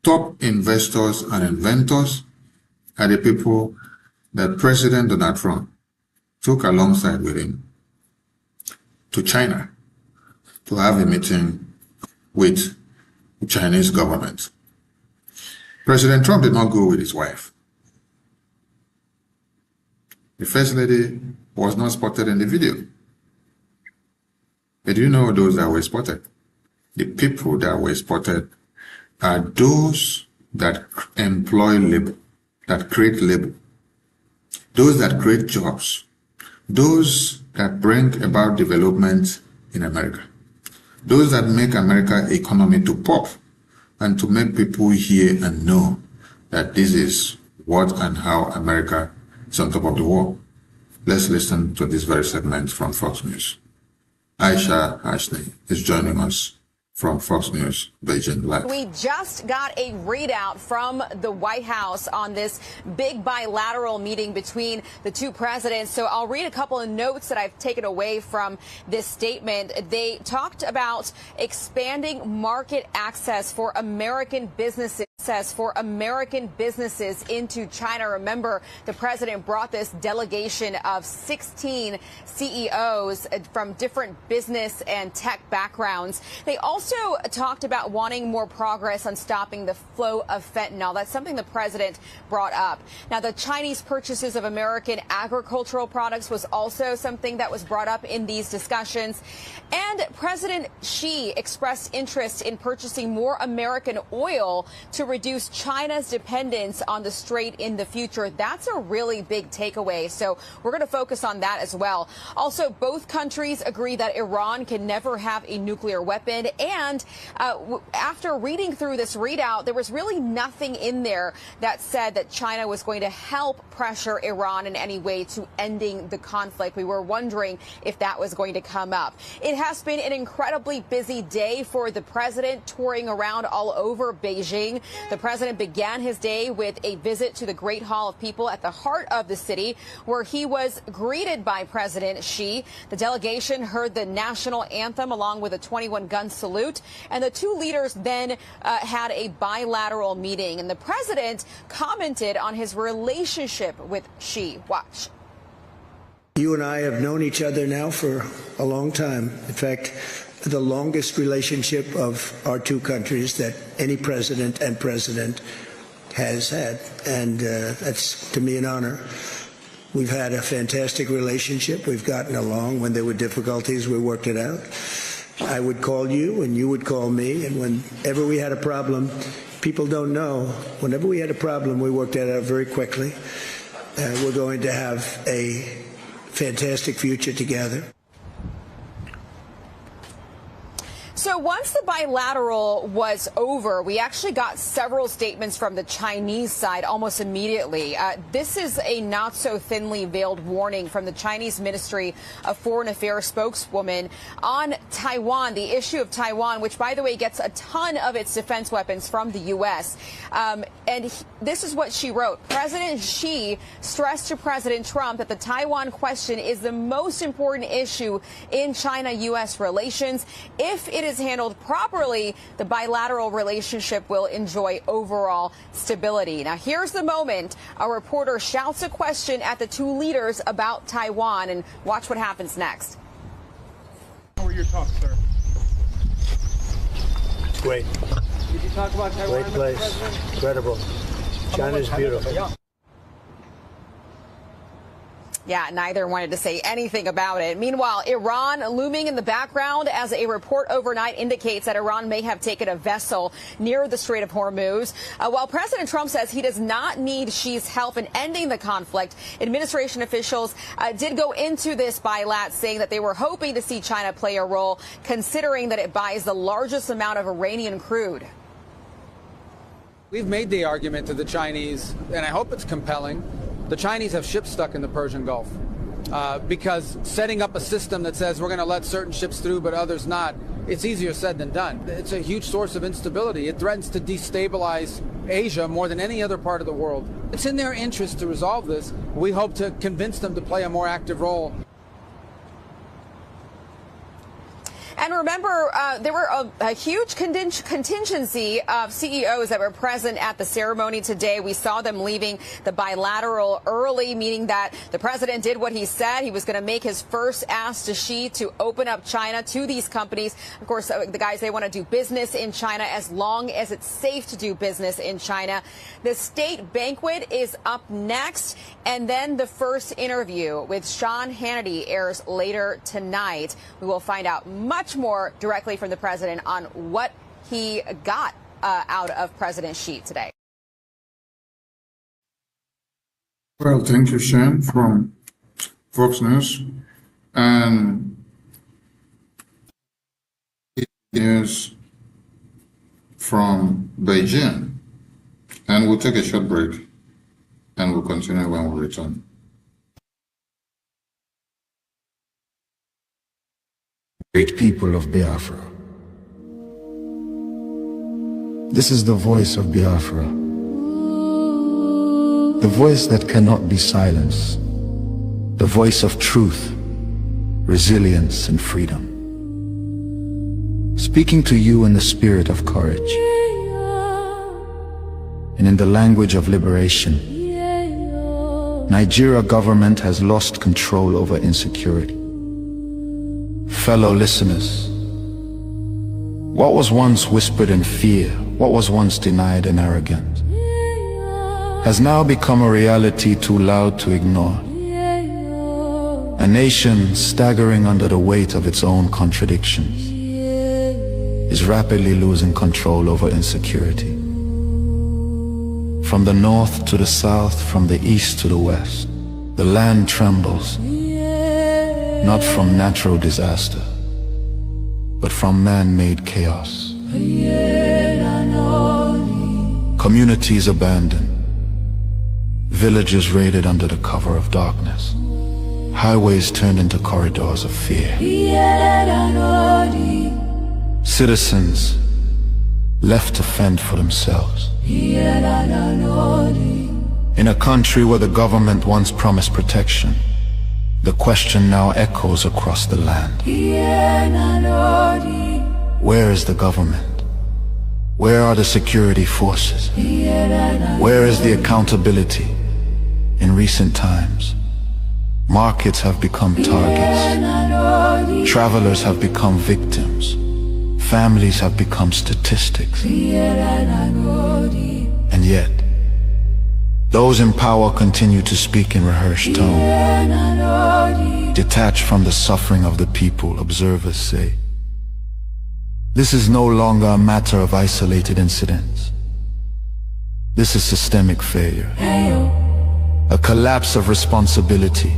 S4: Top investors and inventors are the people that President Donald Trump took alongside with him to China to have a meeting with the Chinese government. President Trump did not go with his wife. The First Lady was not spotted in the video. But you know those that were spotted? The people that were spotted are those that employ labor, that create labor, those that create jobs, those that bring about development in America, those that make America economy to pop and to make people hear and know that this is what and how America is on top of the world. Let's listen to this very segment from Fox News. Aisha Ashley is joining us from Fox News, Beijing Live.
S5: We just got a readout from the White House on this big bilateral meeting between the two presidents. So I'll read a couple of notes that I've taken away from this statement. They talked about expanding market access for American businesses into China. Remember, the president brought this delegation of 16 CEOs from different business and tech backgrounds. They also talked about wanting more progress on stopping the flow of fentanyl. That's something the president brought up. Now, the Chinese purchases of American agricultural products was also something that was brought up in these discussions. And President Xi expressed interest in purchasing more American oil to to reduce China's dependence on the strait in the future. That's a really big takeaway. So we're going to focus on that as well. Also, both countries agree that Iran can never have a nuclear weapon. And after reading through this readout, there was really nothing in there that said that China was going to help pressure Iran in any way to ending the conflict. We were wondering if that was going to come up. It has been an incredibly busy day for the president, touring around all over Beijing. The president began his day with a visit to the Great Hall of People at the heart of the city, where he was greeted by President Xi. The delegation heard the national anthem along with a 21-gun salute, and the two leaders then had a bilateral meeting. And the president commented on his relationship with Xi. Watch.
S6: You and I have known each other now for a long time. In fact, the longest relationship of our two countries that any president and president has had. And that's, to me, an honor. We've had a fantastic relationship. We've gotten along. When there were difficulties, we worked it out. I would call you and you would call me. And whenever we had a problem, people don't know, whenever we had a problem, we worked it out very quickly. We're going to have a fantastic future together.
S5: So once the bilateral was over, we actually got several statements from the Chinese side almost immediately. This is a not so thinly veiled warning from the Chinese Ministry of Foreign Affairs spokeswoman on Taiwan, the issue of Taiwan, which, by the way, gets a ton of its defense weapons from the U.S. This is what she wrote. President Xi stressed to President Trump that the Taiwan question is the most important issue in China-U.S. relations. If it is handled properly, the bilateral relationship will enjoy overall stability. Now, here's the moment a reporter shouts a question at the two leaders about Taiwan, and watch what happens next.
S7: How were your talks, sir?
S6: Great.
S7: Did you talk about Taiwan?
S6: Great place. Incredible. China's beautiful.
S5: Yeah, neither wanted to say anything about it. Meanwhile, Iran looming in the background as a report overnight indicates that Iran may have taken a vessel near the Strait of Hormuz. While President Trump says he does not need Xi's help in ending the conflict, administration officials did go into this bilat saying that they were hoping to see China play a role, considering that it buys the largest amount of Iranian crude.
S23: We've made the argument to the Chinese, and I hope it's compelling. The Chinese have ships stuck in the Persian Gulf because setting up a system that says we're going to let certain ships through but others not, it's easier said than done. It's a huge source of instability. It threatens to destabilize Asia more than any other part of the world. It's in their interest to resolve this. We hope to convince them to play a more active role.
S5: And remember, there were a huge contingency of CEOs that were present at the ceremony today. We saw them leaving the bilateral early, meaning that the president did what he said. He was going to make his first ask to Xi to open up China to these companies. Of course, the guys, they want to do business in China as long as it's safe to do business in China. The state banquet is up next, and then the first interview with Sean Hannity airs later tonight. We will find out much more directly from the president on what he got out of President Xi today.
S4: Well, thank you, Shane, from Fox News. And news from Beijing. And we'll take a short break and we'll continue when we return.
S18: Great people of Biafra. This is the voice of Biafra. The voice that cannot be silenced. The voice of truth, resilience, and freedom. Speaking to you in the spirit of courage and in the language of liberation. Nigeria government has lost control over insecurity. Fellow listeners, what was once whispered in fear, what was once denied in arrogance, has now become a reality too loud to ignore. A nation staggering under the weight of its own contradictions is rapidly losing control over insecurity. From the north to the south, from the east to the west, the land trembles, not from natural disaster, but from man-made chaos. Communities abandoned, villages raided under the cover of darkness, highways turned into corridors of fear. Citizens left to fend for themselves. In a country where the government once promised protection, the question now echoes across the land. Where is the government? Where are the security forces? Where is the accountability? In recent times, markets have become targets. Travelers have become victims. Families have become statistics. And yet, those in power continue to speak in rehearsed tone. Detached from the suffering of the people, observers say, this is no longer a matter of isolated incidents. This is systemic failure. A collapse of responsibility.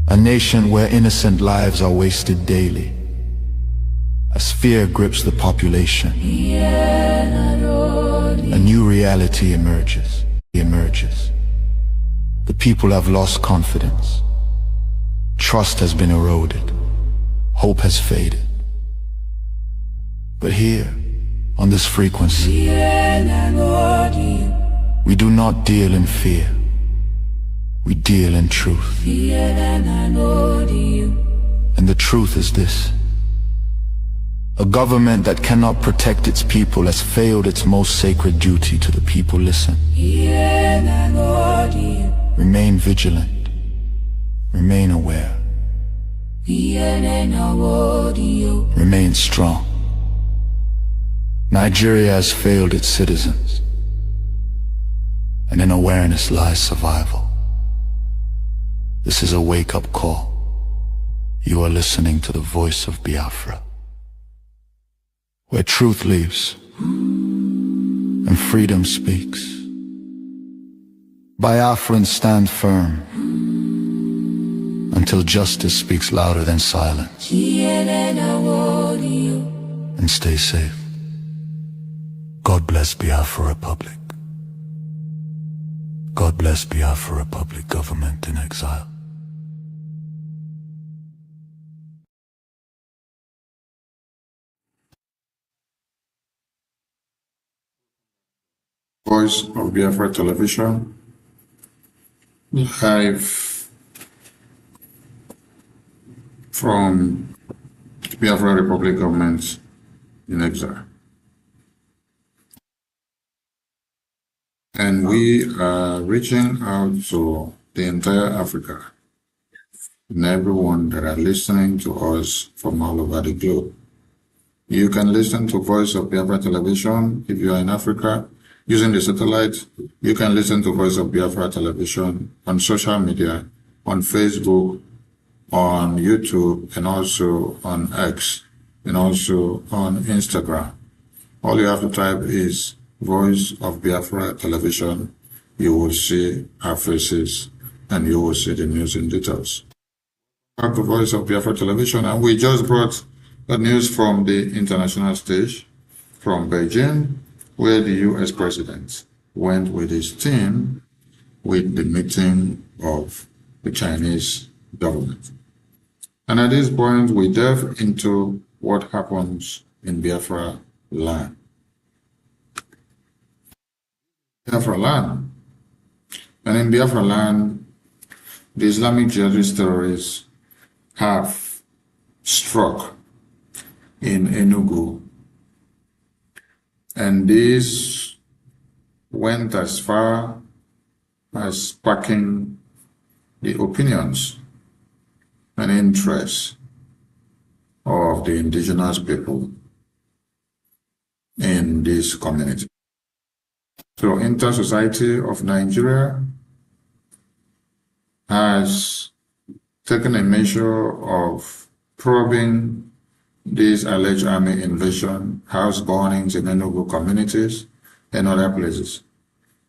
S18: A nation where innocent lives are wasted daily. As fear grips the population, a new reality emerges. The people have lost confidence. Trust has been eroded. Hope has faded. But here, on this frequency, we do not deal in fear. We deal in truth. And the truth is this. A government that cannot protect its people has failed its most sacred duty to the people. Listen. Remain vigilant. Remain aware. Remain strong. Nigeria has failed its citizens, and in awareness lies survival. This is a wake-up call. You are listening to the voice of Biafra, where truth lives and freedom speaks. Biafrans stand firm until justice speaks louder than silence. And stay safe. God bless Biafra Republic. God bless Biafra Republic, government in exile.
S4: Voice of Biafra Television, live from Biafra Republic government in exile. And we are reaching out to the entire Africa and everyone that are listening to us from all over the globe. You can listen to Voice of Biafra Television if you are in Africa. Using the satellite, you can listen to Voice of Biafra Television on social media, on Facebook, on YouTube, and also on X, and also on Instagram. All you have to type is Voice of Biafra Television. You will see our faces and you will see the news in details. Back to Voice of Biafra Television, and we just brought the news from the international stage from Beijing, where the US president went with his team with the meeting of the Chinese government. And at this point, we delve into what happens in Biafra land. Biafra land. And in Biafra land, the Islamic jihadist terrorists have struck in Enugu. And this went as far as sparking the opinions and interests of the indigenous people in this community. So Inter-Society of Nigeria has taken a measure of probing this alleged army invasion, house burnings in Enugu communities and other places.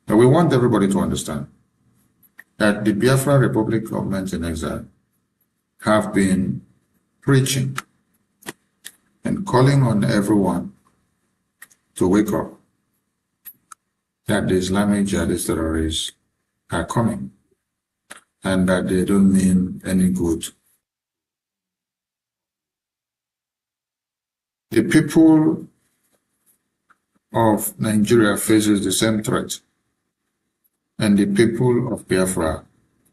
S4: But we want everybody to understand that the Biafra Republic government in exile have been preaching and calling on everyone to wake up that the Islamic jihadist terrorists are coming and that they don't mean any good. The people of Nigeria faces the same threat, and the people of Biafra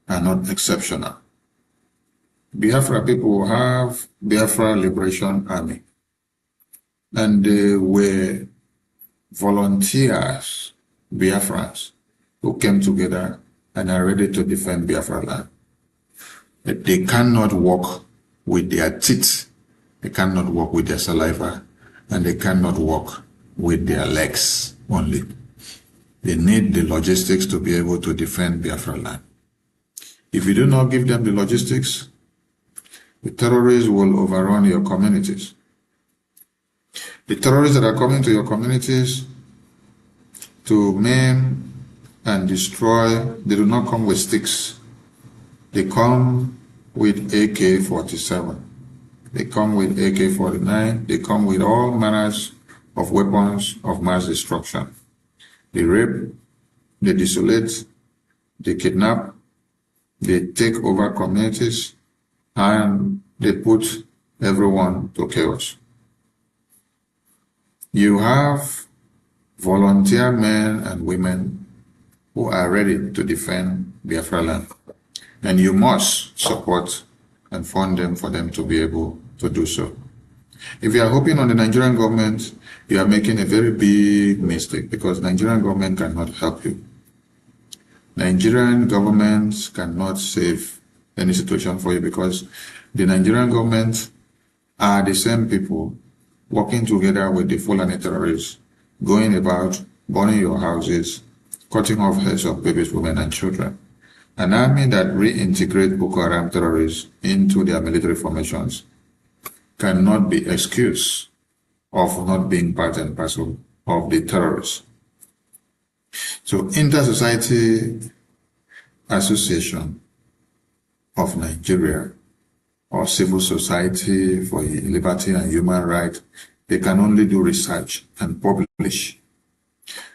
S4: are not exceptional. Biafra people have Biafra Liberation Army, and they were volunteers, Biafrans, who came together and are ready to defend Biafra land. But they cannot walk with their teeth, they cannot walk with their saliva, and they cannot walk with their legs only. They need the logistics to be able to defend Biafra land. If you do not give them the logistics, the terrorists will overrun your communities. The terrorists that are coming to your communities to maim and destroy, they do not come with sticks. They come with AK-47. They come with AK-49. They come with all manners of weapons of mass destruction. They rape, they desolate, they kidnap, they take over communities, and they put everyone to chaos. You have volunteer men and women who are ready to defend Biafra land, and you must support and fund them for them to be able to do so. If you are hoping on the Nigerian government, you are making a very big mistake, because Nigerian government cannot help you. Nigerian government cannot save any situation for you, because the Nigerian government are the same people working together with the Fulani terrorists, going about burning your houses, cutting off heads of babies, women, and children. An army that reintegrates Boko Haram terrorists into their military formations cannot be excused of not being part and parcel of the terrorists. So, Inter-Society Association of Nigeria, or civil society for liberty and human rights, they can only do research and publish.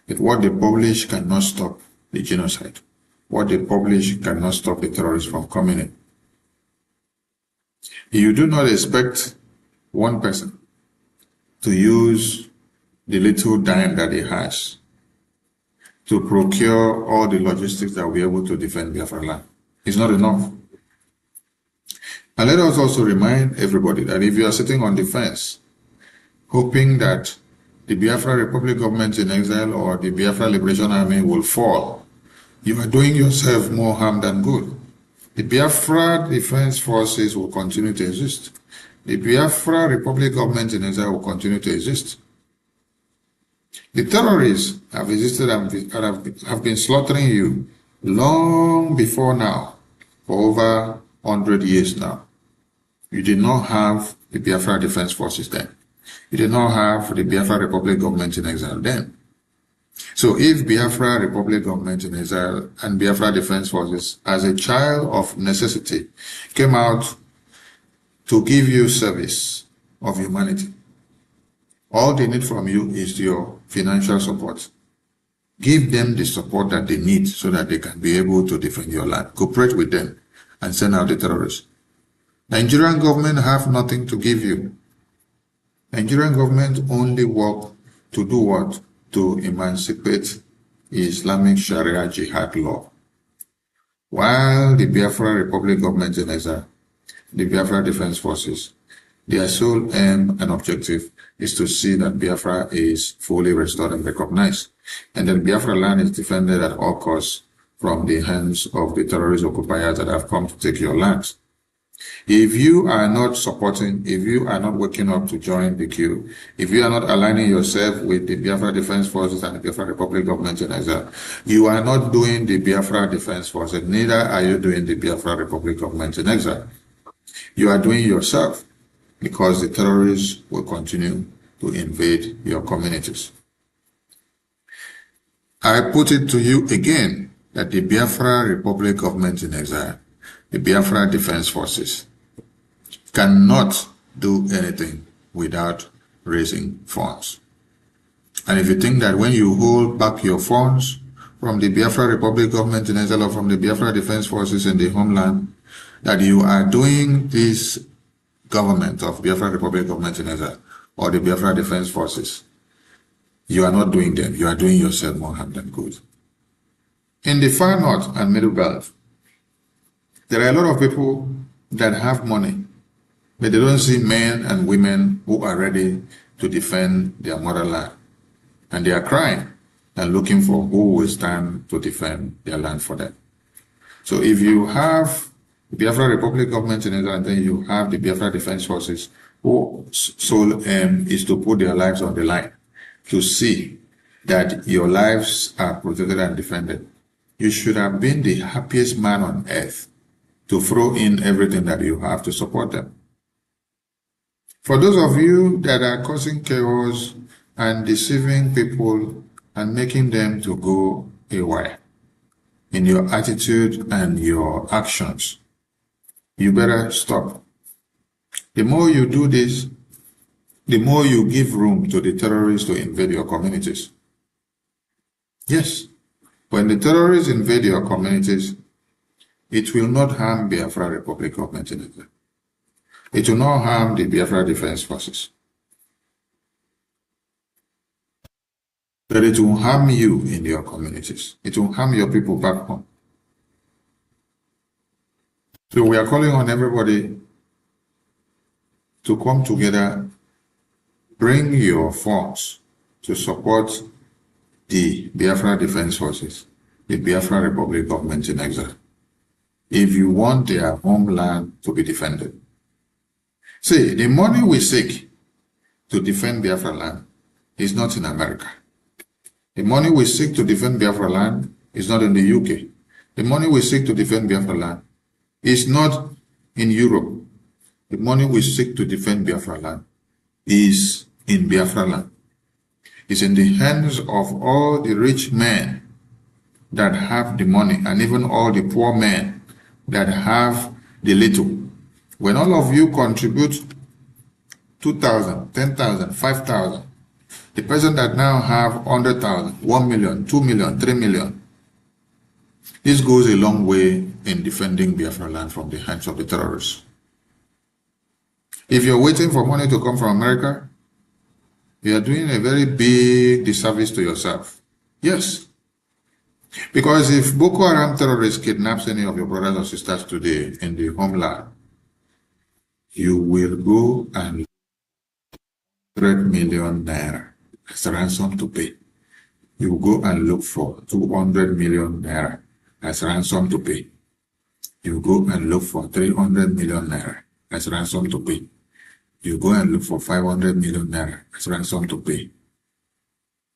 S4: But what they publish cannot stop the genocide. What they publish cannot stop the terrorists from coming in. You do not expect one person to use the little dime that he has to procure all the logistics that will be able to defend Biafra land. It's not enough. And let us also remind everybody that if you are sitting on the fence, hoping that the Biafra Republic government in exile or the Biafra Liberation Army will fall, you are doing yourself more harm than good. The Biafra Defense Forces will continue to exist. The Biafra Republic government in exile will continue to exist. The terrorists have existed and have been slaughtering you long before now, for over 100 years now. You did not have the Biafra Defense Forces then. You did not have the Biafra Republic government in exile then. So if Biafra Republic government in exile and Biafra Defense Forces, as a child of necessity, came out to give you service of humanity, all they need from you is your financial support. Give them the support that they need so that they can be able to defend your land. Cooperate with them and send out the terrorists. Nigerian government have nothing to give you. Nigerian government only work to do what? To emancipate Islamic Sharia Jihad law. While the Biafra Republic government in exile, the Biafra Defense Forces, their sole aim and objective is to see that Biafra is fully restored and recognized, and that Biafra land is defended at all costs from the hands of the terrorist occupiers that have come to take your lands. If you are not supporting, if you are not waking up to join the queue, if you are not aligning yourself with the Biafra Defense Forces and the Biafra Republic government in exile, you are not doing the Biafra Defense Forces, neither are you doing the Biafra Republic government in exile. You are doing yourself, because the terrorists will continue to invade your communities. I put it to you again that the Biafra Republic government in exile, the Biafra Defense Forces, cannot do anything without raising funds. And if you think that when you hold back your funds from the Biafra Republic government in exile or from the Biafra Defense Forces in the homeland, that you are doing this government of Biafra Republic government in exile or the Biafra Defense Forces, you are not doing them. You are doing yourself more harm than good. In the far north and middle belt, there are a lot of people that have money, but they don't see men and women who are ready to defend their motherland. And they are crying and looking for who will stand to defend their land for them. So if you have the Biafra Republic government in Israel and then you have the Biafra Defense Forces, whose sole aim is to put their lives on the line, to see that your lives are protected and defended, you should have been the happiest man on earth to throw in everything that you have to support them. For those of you that are causing chaos and deceiving people and making them to go awry in your attitude and your actions, you better stop. The more you do this, the more you give room to the terrorists to invade your communities. Yes, when the terrorists invade your communities, it will not harm Biafra Republic government in Israel. It will not harm the Biafra Defense Forces. But it will harm you in your communities. It will harm your people back home. So we are calling on everybody to come together, bring your funds to support the Biafra Defense Forces, the Biafra Republic government in exile, if you want their homeland to be defended. See, the money we seek to defend Biafra land is not in America. The money we seek to defend Biafra land is not in the UK. The money we seek to defend Biafra land is not in Europe. The money we seek to defend Biafra land is in Biafra land. It's in the hands of all the rich men that have the money and even all the poor men that have the little. When all of you contribute 2,000, 10,000, 5,000, the person that now have 100,000, 1 million, 2 million, 3 million, this goes a long way in defending Biafra land from the hands of the terrorists. If you're waiting for money to come from America, you are doing a very big disservice to yourself. Yes. Because if Boko Haram terrorists kidnaps any of your brothers or sisters today in the homeland, you will go and 100 million naira as a ransom to pay. You will go and look for 200 million naira as ransom to pay. You go and look for 300 million naira as ransom to pay. You go and look for 500 million naira as ransom to pay.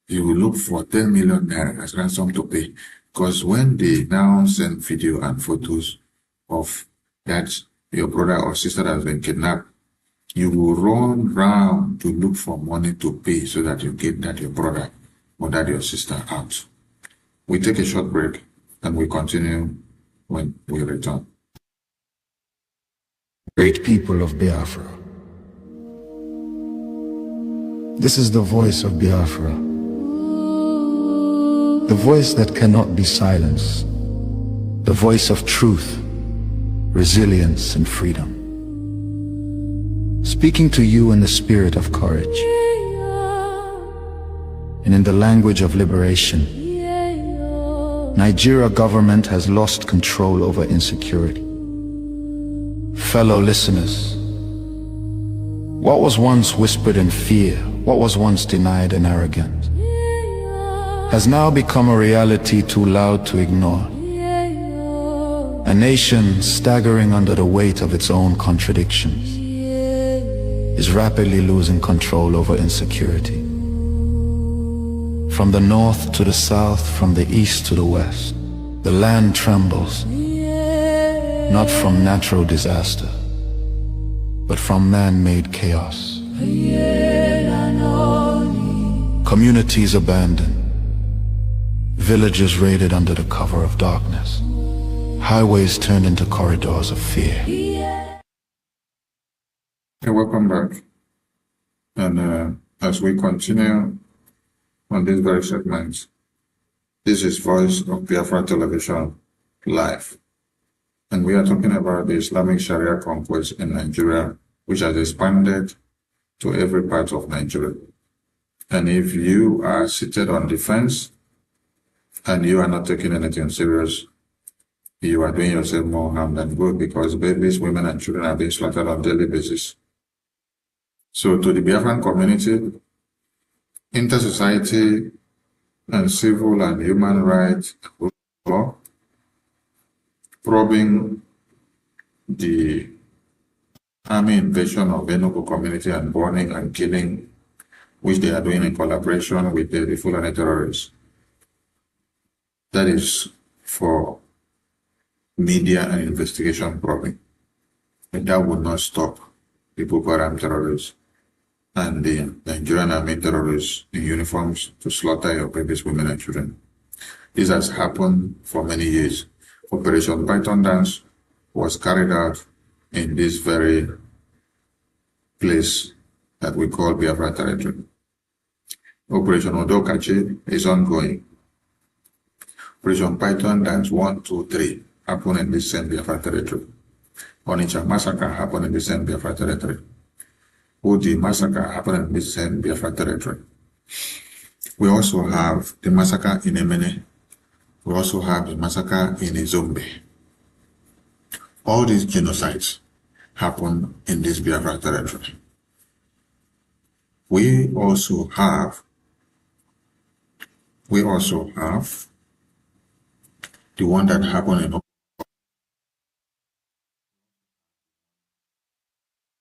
S4: You will look for 10 million naira as ransom to pay. Because when they now send video and photos of that your brother or sister that has been kidnapped, you will run round to look for money to pay so that you get that your brother or that your sister out. We take a short break and we continue when we return.
S18: Great people of Biafra. This is the voice of Biafra. The voice that cannot be silenced. The voice of truth, resilience, and freedom. Speaking to you in the spirit of courage and in the language of liberation. Nigeria government has lost control over insecurity. Fellow listeners, what was once whispered in fear, what was once denied in arrogance, has now become a reality too loud to ignore. A nation staggering under the weight of its own contradictions is rapidly losing control over insecurity. From the north to the south, from the east to the west, the land trembles, not from natural disaster, but from man-made chaos. Communities abandoned, Villages raided under the cover of darkness. Highways turned into corridors of fear.
S4: Hey, welcome back. And as we continue on this very segment, this is Voice of Biafra Television Live. And we are talking about the Islamic Sharia conquest in Nigeria, which has expanded to every part of Nigeria. And if you are seated on the fence and you are not taking anything serious, you are doing yourself more harm than good, because babies, women, and children are being slaughtered on a daily basis. So to the Biafran community, inter-society and civil and human rights law, probing the army invasion of Enugu community and burning and killing, which they are doing in collaboration with the Fulani terrorists. That is for media and investigation probing. And that would not stop the Boko Haram terrorists and the Nigerian army terrorists in uniforms to slaughter your babies, women, and children. This has happened for many years. Operation Python Dance was carried out in this very place that we call Biafra territory. Operation Odokachi is ongoing. Operation Python Dance 1, 2, 3 happened in this same Biafra territory. Onitsha Massacre happened in the same Biafra territory. Udi Massacre happened in the same Biafra territory. We also have the massacre in Emene. We also have the massacre in Izombe. All these genocides happen in this Biafra territory. We also have the one that happened in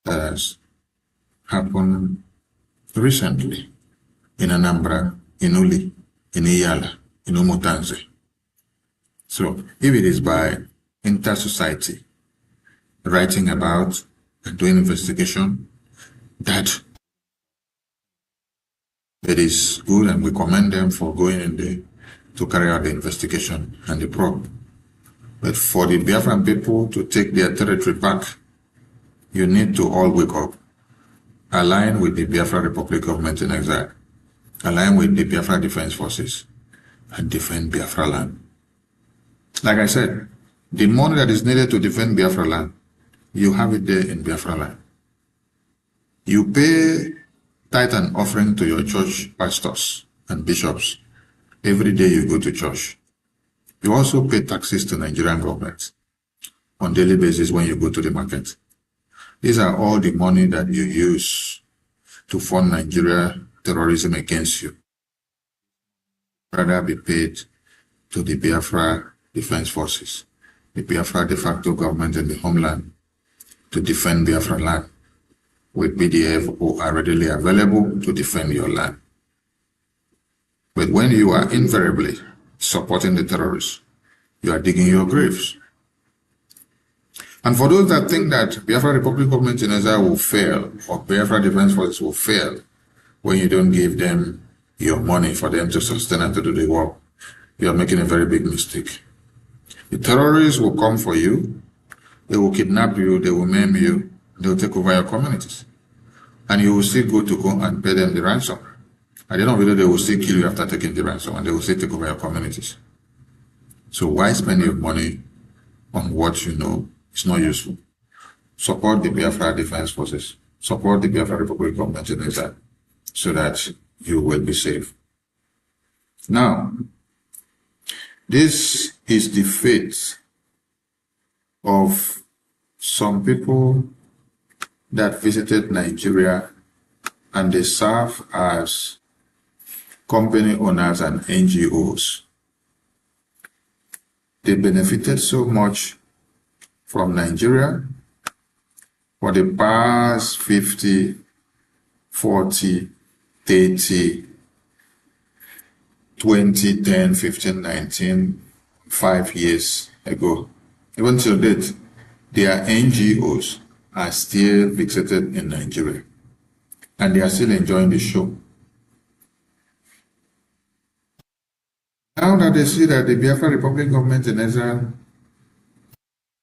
S4: has happened recently in Anambra, in Uli, in Iyala, in Umutanze. So if it is by inter-society writing about and doing investigation, that it is good, and we commend them for going in there to carry out the investigation and the probe. But for the Biafran people to take their territory back, you need to all wake up, align with the Biafra Republic government in exile, align with the Biafra Defense Forces, and defend Biafra land. Like I said, the money that is needed to defend Biafra land, you have it there in Biafra land. You pay tithe and offering to your church pastors and bishops every day you go to church. You also pay taxes to Nigerian government on daily basis when you go to the market. These are all the money that you use to fund Nigeria terrorism against you. Rather be paid to the Biafra Defense Forces, the Biafra de facto government in the homeland, to defend Biafra land, with BDF who are readily available to defend your land. But when you are invariably supporting the terrorists, you are digging your graves. And for those that think that Biafra Republic government in exile will fail, or Biafra Defense Forces will fail, when you don't give them your money for them to sustain and to do the work, you are making a very big mistake. The terrorists will come for you, they will kidnap you, they will maim you, they will take over your communities. And you will still go and pay them the ransom. At the end of the day, they will still kill you after taking the ransom, and they will still take over your communities. So why spend your money on what you know is not useful? Support the Biafra Defense Forces, support the Biafra Republic government in exile, so that you will be safe. Now, this is the fate of some people that visited Nigeria, and they serve as company owners and NGOs. They benefited so much from Nigeria for the past 50, 40, 30, 20, 10, 15, 19, 5 years ago. Even till date, their NGOs are still fixated in Nigeria, and they are still enjoying the show. Now that they see that the Biafra Republic government in Israel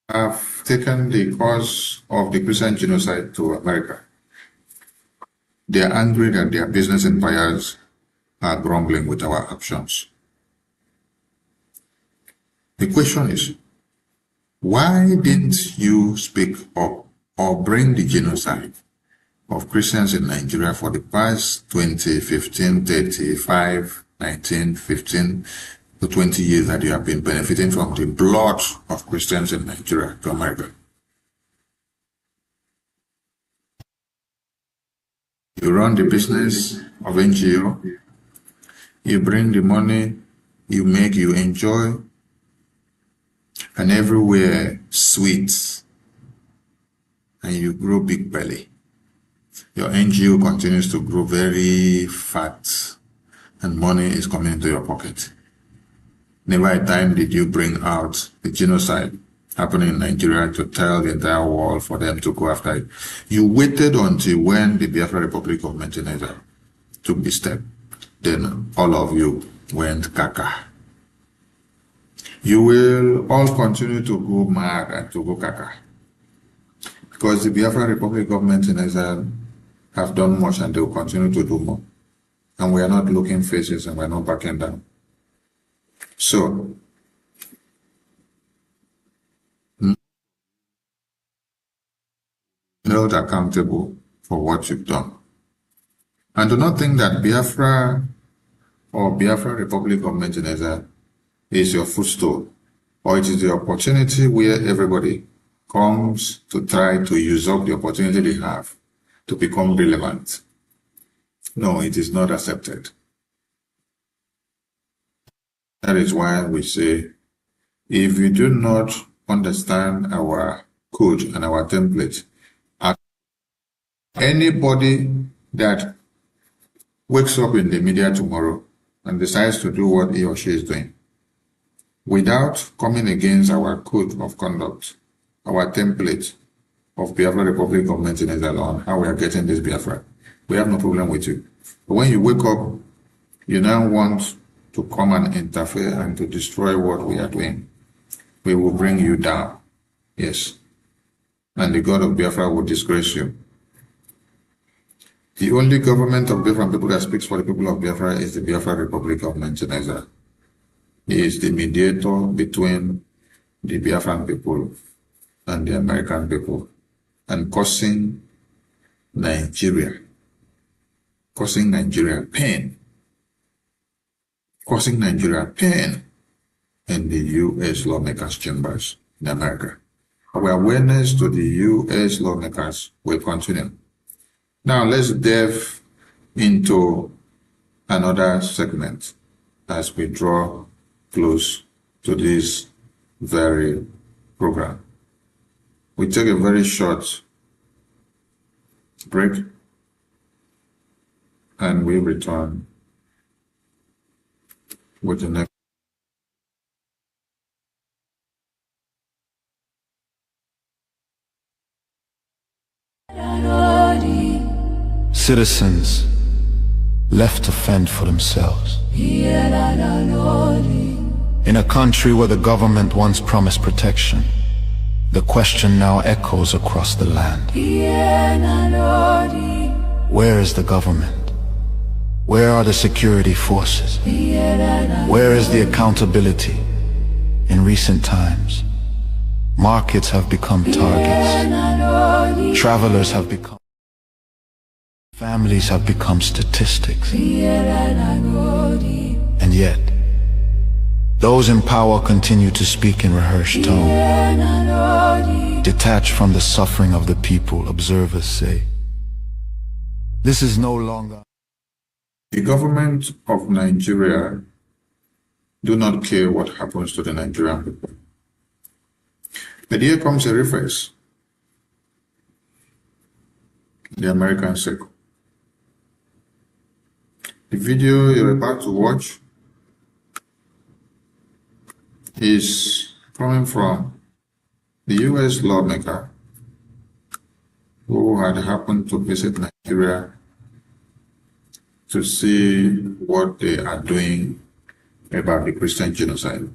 S4: have taken the cause of the Christian genocide to America, they are angry that their business empires are grumbling with our actions. The question is, why didn't you speak up or bring the genocide of Christians in Nigeria for the past 20, 15, 35, 19, 15 to 20 years that you have been benefiting from the blood of Christians in Nigeria to America? You run the business of NGO, you bring the money, you make, you enjoy, and everywhere sweet, and you grow big belly. Your NGO continues to grow very fat, and money is coming into your pocket. Never a time did you bring out the genocide happening in Nigeria to tell the entire world for them to go after it. You waited until when the Biafra Republic of Nigeria took the step. Then all of you went caca. You will all continue to go mad and to go caca, because the Biafra Republic government in Israel have done much and they will continue to do more. And we are not looking faces and we are not backing down. So, held accountable for what you've done. And do not think that Biafra or Biafra Republic government in Israel is your footstool, or it is the opportunity where everybody comes to try to use up the opportunity they have to become relevant. No, it is not accepted. That is why we say, if you do not understand our code and our template, anybody that wakes up in the media tomorrow and decides to do what he or she is doing, without coming against our code of conduct, our template of Biafra Republic government in Israel on how we are getting this Biafra, we have no problem with you. But when you wake up, you now want to come and interfere and to destroy what we are doing, we will bring you down. Yes. And the God of Biafra will disgrace you. The only government of Biafran people that speaks for the people of Biafra is the Biafra Republic government in Israel. He is the mediator between the Biafran people and the American people, and causing Nigeria pain, causing Nigeria pain in the U.S. lawmakers' chambers in America. Our awareness to the U.S. lawmakers will continue. Now let's delve into another segment as we draw close to this very program. We take a very short break and we return with the next.
S18: Citizens left to fend for themselves. In a country where the government once promised protection, the question now echoes across the land. Where is the government? Where are the security forces? Where is the accountability? In recent times, markets have become targets. Travelers have become... Families have become statistics. And yet, those in power continue to speak in rehearsed tone. Detached from the suffering of the people, observers say, this is no longer...
S4: The government of Nigeria do not care what happens to the Nigerian people. But here comes a reference. The American circle. The video you're about to watch is coming from the U.S. lawmaker who had happened to visit Nigeria to see what they are doing about the Christian genocide.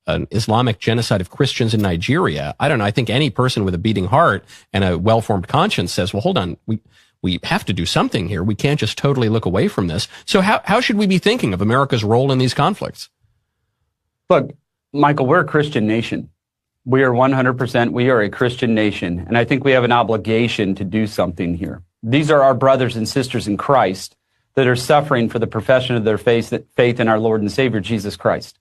S2: An Islamic genocide of Christians in Nigeria. I don't know. I think any person with a beating heart and a well-formed conscience says, well, hold on. We have to do something here. We can't just totally look away from this. So how should we be thinking of America's role in these conflicts?
S12: Look, Michael, we're a Christian nation. We are 100%, we are a Christian nation. And I think we have an obligation to do something here. These are our brothers and sisters in Christ that are suffering for the profession of their faith in our Lord and Savior, Jesus Christ.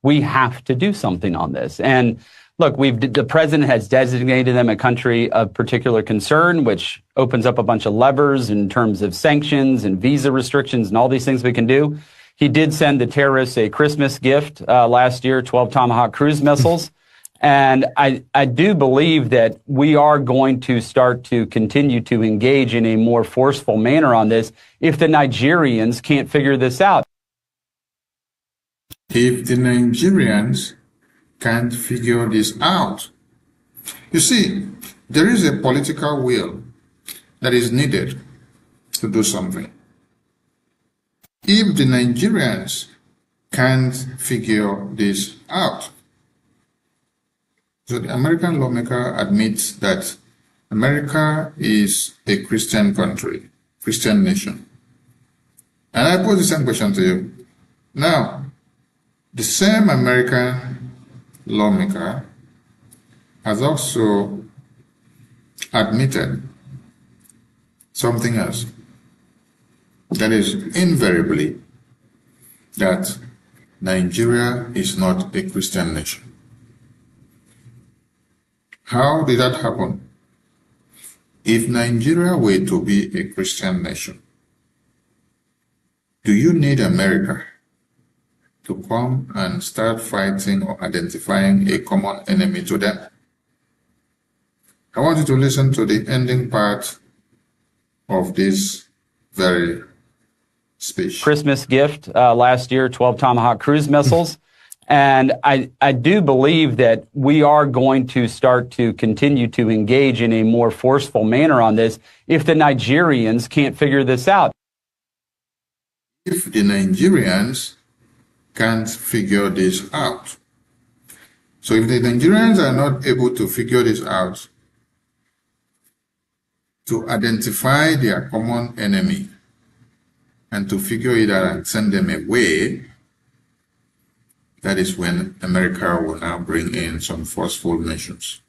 S12: We have to do something on this. And look, the president has designated them a country of particular concern, which opens up a bunch of levers in terms of sanctions and visa restrictions and all these things we can do. He did send the terrorists a Christmas gift last year, 12 Tomahawk cruise missiles. And I do believe that we are going to start to continue to engage in a more forceful manner on this if the Nigerians can't figure this out.
S4: If the Nigerians can't figure this out. You see, there is a political will that is needed to do something. If the Nigerians can't figure this out, so the American lawmaker admits that America is a Christian country, Christian nation. And I pose the same question to you. Now, the same American lawmaker has also admitted something else. That is invariably that Nigeria is not a Christian nation. How did that happen? If Nigeria were to be a Christian nation, do you need America to come and start fighting or identifying a common enemy to them? I want you to listen to the ending part of this very speech.
S12: Christmas gift last year, 12 Tomahawk cruise missiles. And I do believe that we are going to start to continue to engage in a more forceful manner on this if the Nigerians can't figure this out.
S4: If the Nigerians can't figure this out. So if the Nigerians are not able to figure this out, to identify their common enemy and to figure it out and send them away, that is when America will now bring in some forceful measures.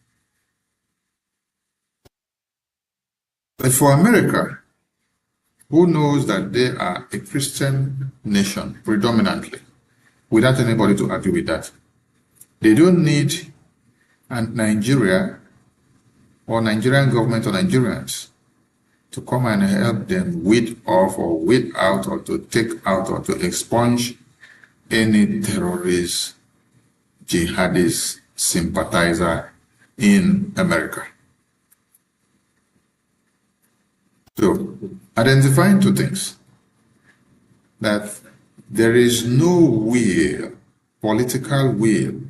S4: But for America, who knows that they are a Christian nation predominantly, without anybody to argue with that, they don't need Nigeria or Nigerian government or Nigerians to come and help them weed off or weed out or to take out or to expunge any terrorist, jihadist sympathizer in America. So, identifying two things, that there is no will, political will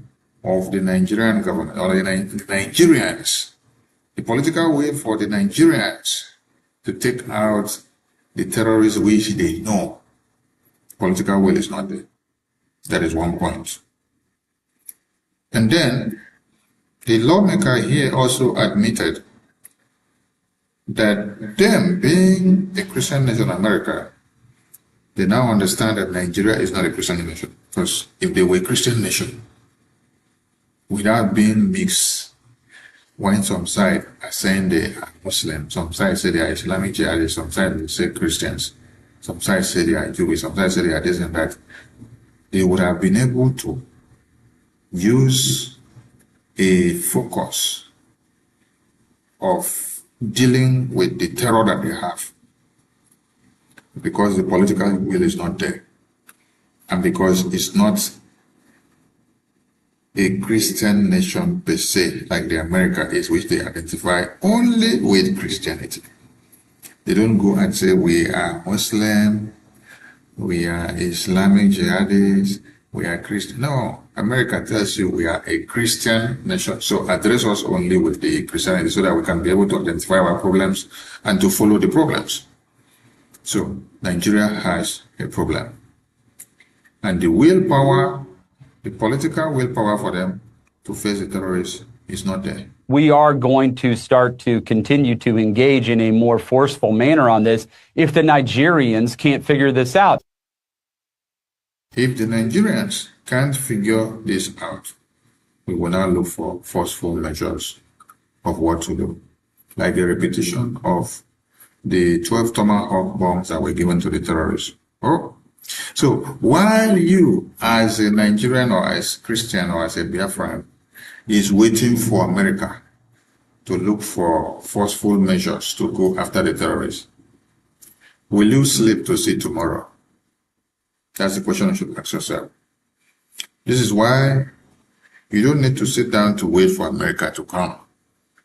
S4: of the Nigerian government or the Nigerians, the political will for the Nigerians to take out the terrorists which they know. Political will is not there. That is one point. And then the lawmaker here also admitted that them being a Christian nation in America, they now understand that Nigeria is not a Christian nation. Because if they were a Christian nation, without being mixed, when some side are saying they are Muslim, some sides say they are Islamic jihadists, some sides say Christians, some sides say they are Jewish, some sides say they are this and that, they would have been able to use a focus of dealing with the terror that they have, because the political will is not there, and because it's not a Christian nation per se, like the America is, which they identify only with Christianity. They don't go and say we are Muslim, we are Islamic jihadists, we are Christian. No, America tells you we are a Christian nation. So address us only with the Christianity so that we can be able to identify our problems and to follow the problems. So Nigeria has a problem. And the willpower, the political willpower for them to face the terrorists is not there.
S12: We are going to start to continue to engage in a more forceful manner on this if the Nigerians can't figure this out.
S4: If the Nigerians can't figure this out, we will now look for forceful measures of what to do, like the repetition of the 12 Tomahawk bombs that were given to the terrorists. Oh, so while you, as a Nigerian or as Christian or as a Biafran, is waiting for America to look for forceful measures to go after the terrorists, will you sleep to see tomorrow? That's the question you should ask yourself. This is why you don't need to sit down to wait for America to come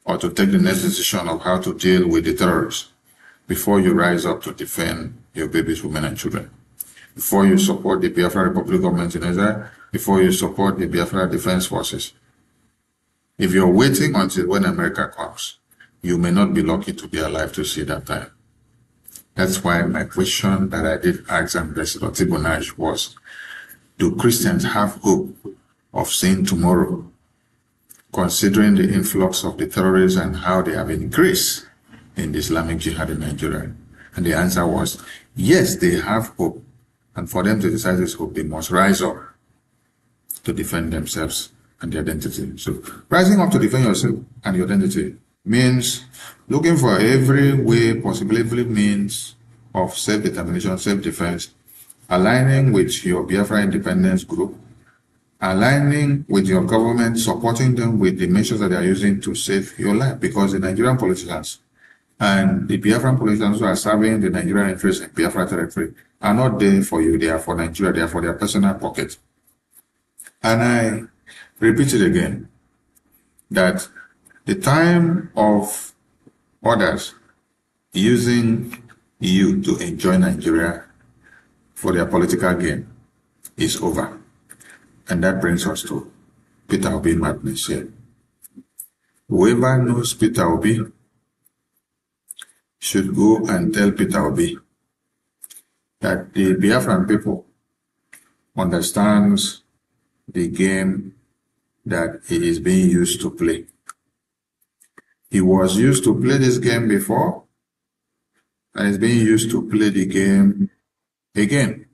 S4: or to take the next decision of how to deal with the terrorists before you rise up to defend your babies, women, and children. Before you support the Biafra Republic government in Israel, before you support the Biafra Defense Forces. If you're waiting until when America comes, you may not be lucky to be alive to see that time. That's why my question that I did ask Ambassador Tibonage was, do Christians have hope of seeing tomorrow, considering the influx of the terrorists and how they have increased in the Islamic Jihad in Nigeria? And the answer was, yes, they have hope. And for them to decide this hope, they must rise up to defend themselves and their identity. So rising up to defend yourself and your identity means looking for every way, possibly every means of self-determination, self-defense, aligning with your Biafra independence group, aligning with your government, supporting them with the measures that they are using to save your life. Because the Nigerian politicians and the Biafran politicians who are serving the Nigerian interests in Biafra territory are not there for you. They are for Nigeria. They are for their personal pocket. And I repeat it again, that the time of others using you to enjoy Nigeria for their political gain is over. And that brings us to Peter Obi madness here. Whoever knows Peter Obi should go and tell Peter Obi that the Biafran people understands the game that he is being used to play. He was used to play this game before, and is being used to play the game again.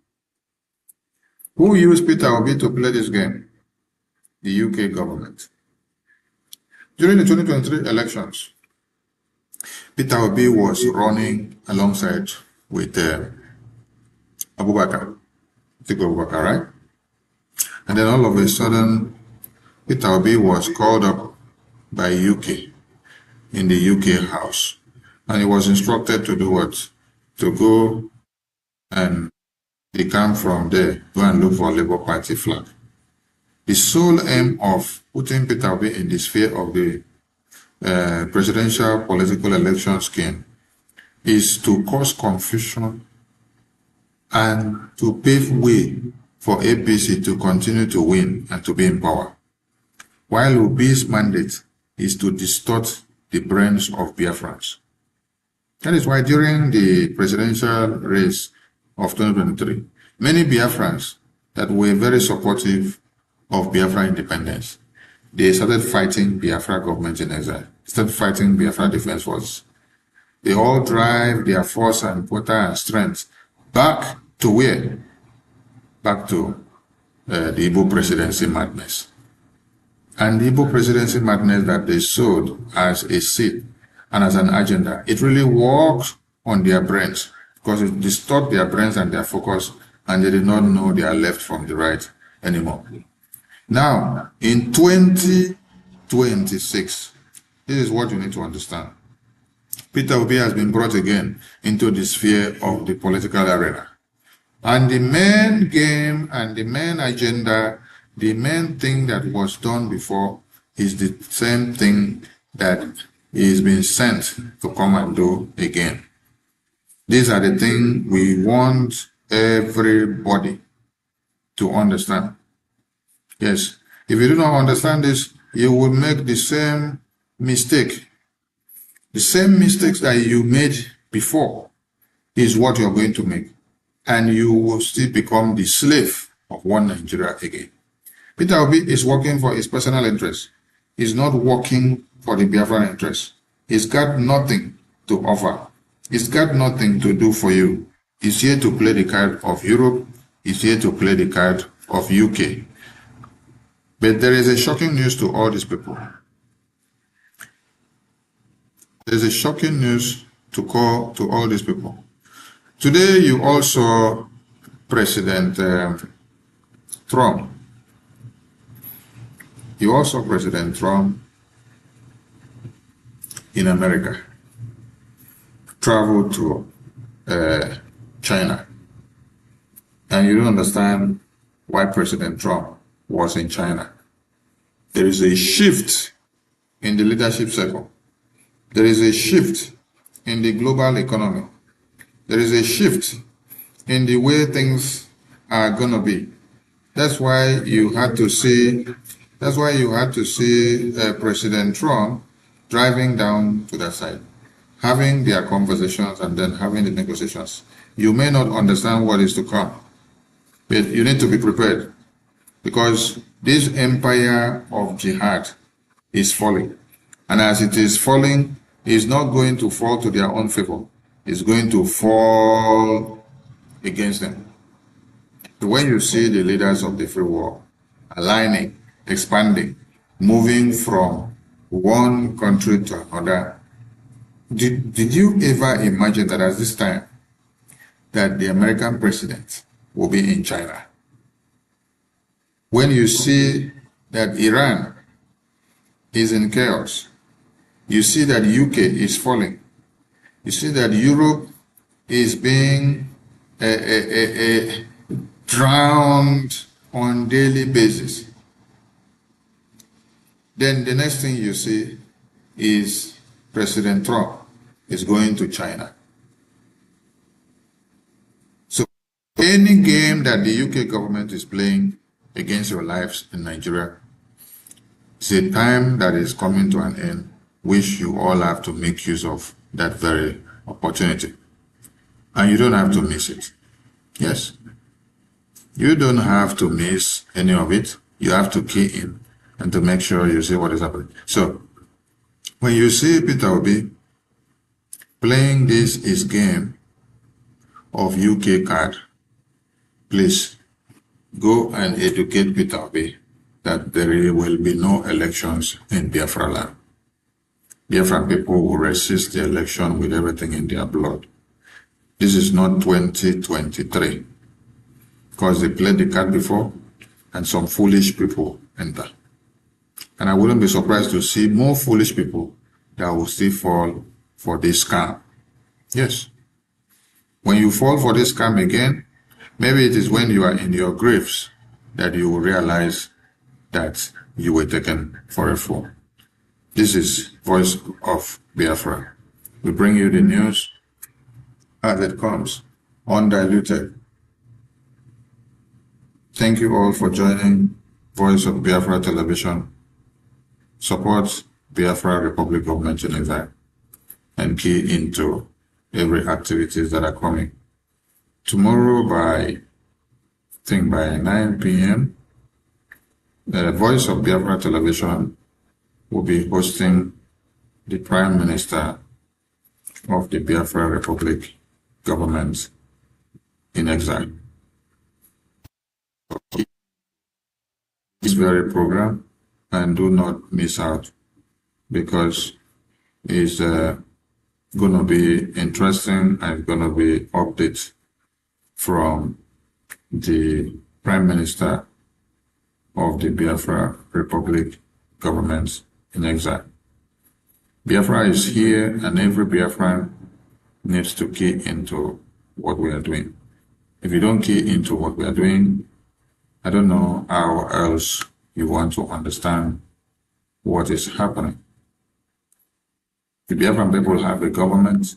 S4: Who used Peter Obi to play this game? The UK government. During the 2023 elections, Peter Obi was running alongside with Abubakar, right? And then all of a sudden, Peter Obi was called up by UK in the UK House. And he was instructed to do what? To go and decamp from there, go and look for a Labour Party flag. The sole aim of putting Peter Obi in the sphere of the presidential political election scheme is to cause confusion and to pave way for APC to continue to win and to be in power. While Obi's mandate is to distort the brains of Biafrans. That is why during the presidential race of 2023, many Biafrans that were very supportive of Biafra independence, they started fighting Biafra government in exile, started fighting Biafra defense force. They all drive their force and quota and strength back to where? Back to the Igbo presidency madness. And the Igbo presidency madness that they sowed as a seed and as an agenda, it really worked on their brains because it distorted their brains and their focus, and they did not know their left from the right anymore. Now, in 2026, this is what you need to understand. Peter Obi has been brought again into the sphere of the political arena. And the main game and the main agenda, the main thing that was done before is the same thing that is being sent to come and do again. These are the things we want everybody to understand. Yes. If you do not understand this, you will make the same mistake. The same mistakes that you made before is what you're going to make. And you will still become the slave of one Nigeria again. Peter Obi is working for his personal interest. He's not working for the Biafran interest. He's got nothing to offer. He's got nothing to do for you. He's here to play the card of Europe. He's here to play the card of UK. But there is a shocking news to all these people. There's a shocking news to call to all these people. Today, you also President Trump. You also President Trump in America traveled to China. And you don't understand why President Trump was in China. There is a shift in the leadership circle. There is a shift in the global economy. There is a shift in the way things are going to be. That's why you had to see President Trump driving down to that side, having their conversations and then having the negotiations. You may not understand what is to come, but you need to be prepared, because this empire of jihad is falling. And as it is falling, it's not going to fall to their own favor. It's going to fall against them. So when you see the leaders of the free world aligning, expanding, moving from one country to another, did you ever imagine that at this time that the American president will be in China? When you see that Iran is in chaos, you see that UK is falling, you see that Europe is being drowned on a daily basis, then the next thing you see is President Trump is going to China. So any game that the UK government is playing against your lives in Nigeria, it's a time that is coming to an end, which you all have to make use of that very opportunity. And you don't have to miss it. Yes. You don't have to miss any of it. You have to key in and to make sure you see what is happening. So, when you see Peter Obi playing this game of UK card, please go and educate Peter Obi that there will be no elections in Biafra land. Biafran people will resist the election with everything in their blood. This is not 2023, because they played the card before and some foolish people enter. And I wouldn't be surprised to see more foolish people that will still fall for this scam. Yes. When you fall for this scam again, maybe it is when you are in your graves that you will realize that you were taken for a fool. This is Voice of Biafra. We bring you the news as it comes, undiluted. Thank you all for joining Voice of Biafra Television. Support Biafra Republic Government in Exile and key into every activities that are coming. Tomorrow by 9 p.m., the Voice of Biafra Television will be hosting the Prime Minister of the Biafra Republic Government in Exile. This very program, and do not miss out, because it's going to be interesting and going to be updates from the Prime Minister of the Biafra Republic Government in Exile. Biafra is here, and every Biafran needs to key into what we are doing. If you don't key into what we are doing, I don't know how else you want to understand what is happening. The Biafran people have a government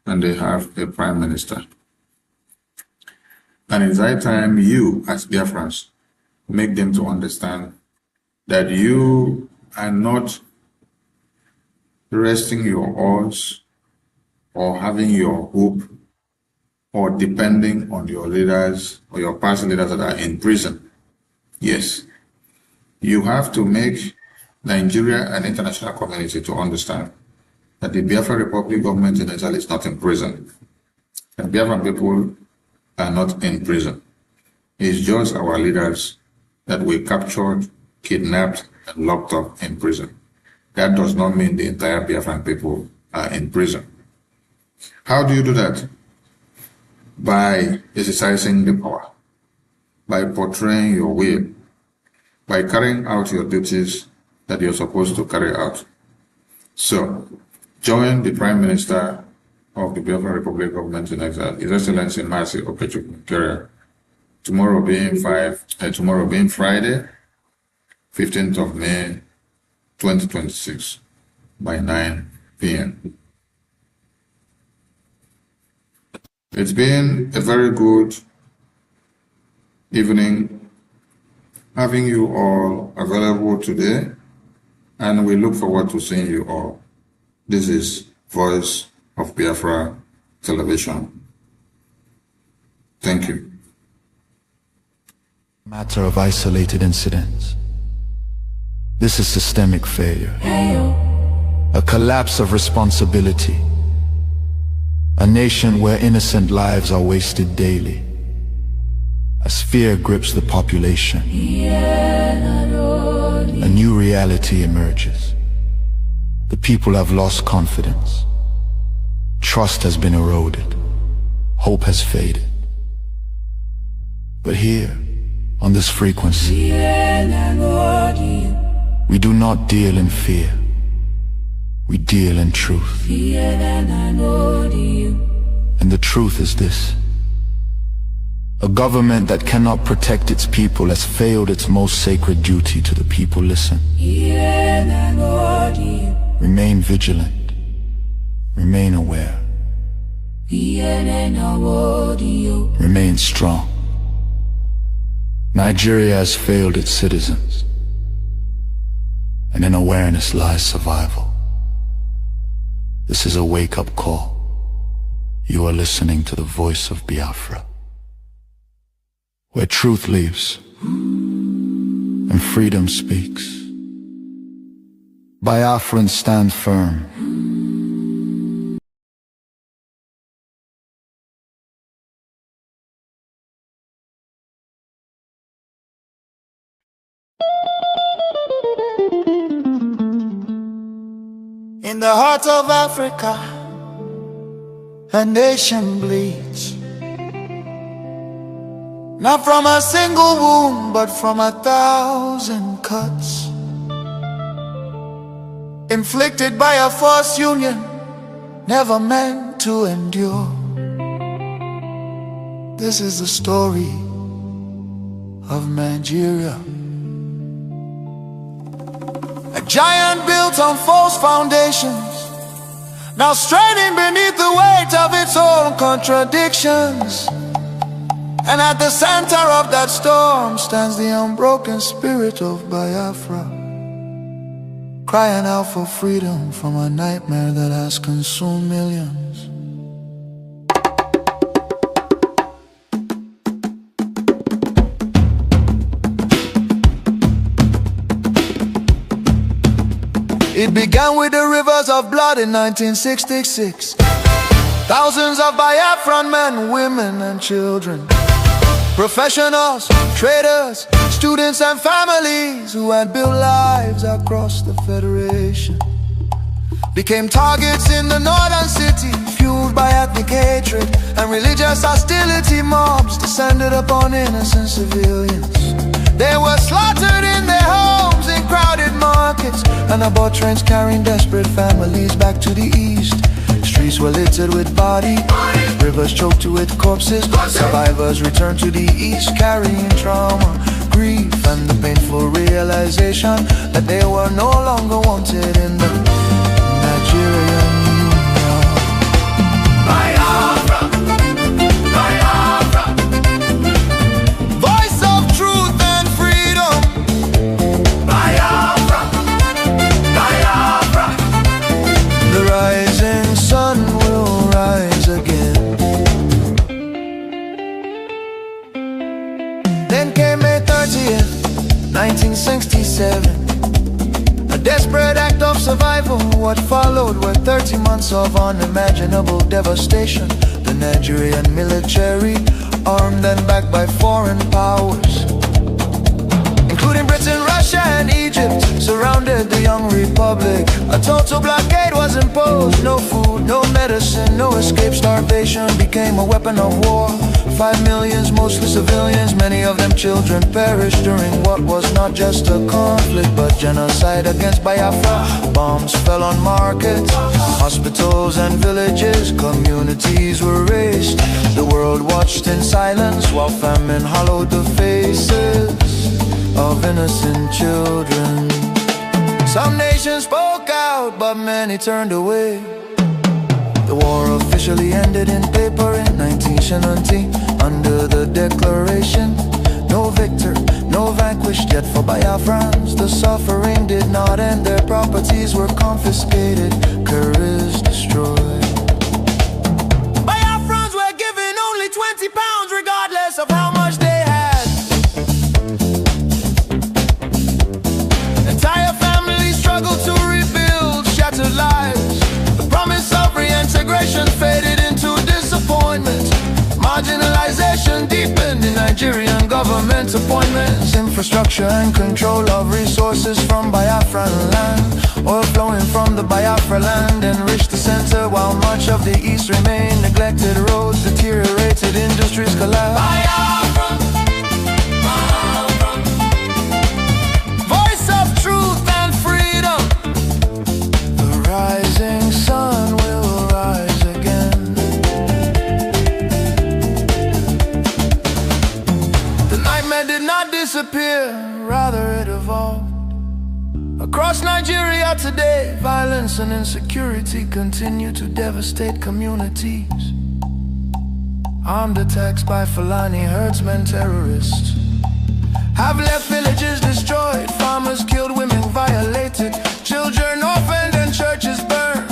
S4: and they have a prime minister. And it's high time you, as Biafrans, make them to understand that you are not resting your odds or having your hope or depending on your leaders or your past leaders that are in prison. Yes, you have to make Nigeria and international community to understand that the Biafra Republic government in Italy is not in prison. The Biafran people are not in prison. It's just our leaders that we captured, kidnapped, and locked up in prison. That does not mean the entire Biafran people are in prison. How do you do that? By exercising the power, by portraying your will, by carrying out your duties that you're supposed to carry out. So, join the Prime Minister of the Biafran Republic government in exile, His Excellency Mercy Okechukwu, tomorrow being Friday, 15th of May, 2026, by 9 p.m. It's been a very good evening having you all available today, and we look forward to seeing you all. This is Voice of Biafra Television. Thank you.
S18: Matter of isolated incidents. This is systemic failure. A collapse of responsibility. A nation where innocent lives are wasted daily. As fear grips the population, a new reality emerges. The people have lost confidence. Trust has been eroded. Hope has faded. But here, on this frequency, we do not deal in fear. We deal in truth. And the truth is this: a government that cannot protect its people has failed its most sacred duty to the people. Listen. Remain vigilant. Remain aware. Remain strong. Nigeria has failed its citizens, and in awareness lies survival. This is a wake-up call. You are listening to the voice of Biafra, where truth lives and freedom speaks. Biafrans stand firm.
S19: In the heart of Africa, a nation bleeds. Not from a single wound, but from 1,000 cuts. Inflicted by a forced union, never meant to endure. This is the story of Nigeria. A giant built on false foundations, now straining beneath the weight of its own contradictions. And at the center of that storm stands the unbroken spirit of Biafra, crying out for freedom from a nightmare that has consumed millions. It began with the rivers of blood in 1966. Thousands of Biafran men, women and children, professionals, traders, students and families who had built lives across the Federation, became targets in the northern city, fueled by ethnic hatred and religious hostility. Mobs descended upon innocent civilians. They were slaughtered in their homes, in crowded markets, and aboard trains carrying desperate families back to the east. Streets were littered with bodies, rivers choked with corpses. Survivors returned to the east carrying trauma, grief, and the painful realization that they were no longer wanted in the Nigerian Union. Biafra, Biafra, voice of truth and freedom. 1967. A desperate act of survival. What followed were 30 months of unimaginable devastation. The Nigerian military, armed and backed by foreign powers, including Britain, Russia and Egypt, surrounded the young republic. A total blockade was imposed. No food, no medicine, no escape. Starvation became a weapon of war. 5 million, mostly civilians, many of them children, perished during what was not just a conflict but genocide against Biafra. Bombs fell on markets, hospitals and villages. Communities were razed. The world watched in silence while famine hollowed the faces of innocent children. Some nations spoke out, but many turned away. The war officially ended in paper in 1917 under the declaration. No victor, no vanquished, yet for Biafrans the suffering did not end. Their properties were confiscated, careers destroyed. Biafrans were given only £20 regardless of how much they had. Entire families struggled to rebuild shattered lives. The promise of reintegration faded into disappointment. Marginalization deepened in Nigerian government appointments. Infrastructure and control of resources from Biafran land. Oil flowing from the Biafra land enriched the center while much of the east remained neglected. Roads deteriorated, industries collapsed. Biafra, Biafra. Voice of truth and freedom. The rising sun will rise again. The nightmare did not disappear, rather it evolved. Across Nigeria today, violence and insecurity continue to devastate communities. Armed attacks by Fulani herdsmen, terrorists, have left villages destroyed, farmers killed, women violated, children orphaned and churches burned.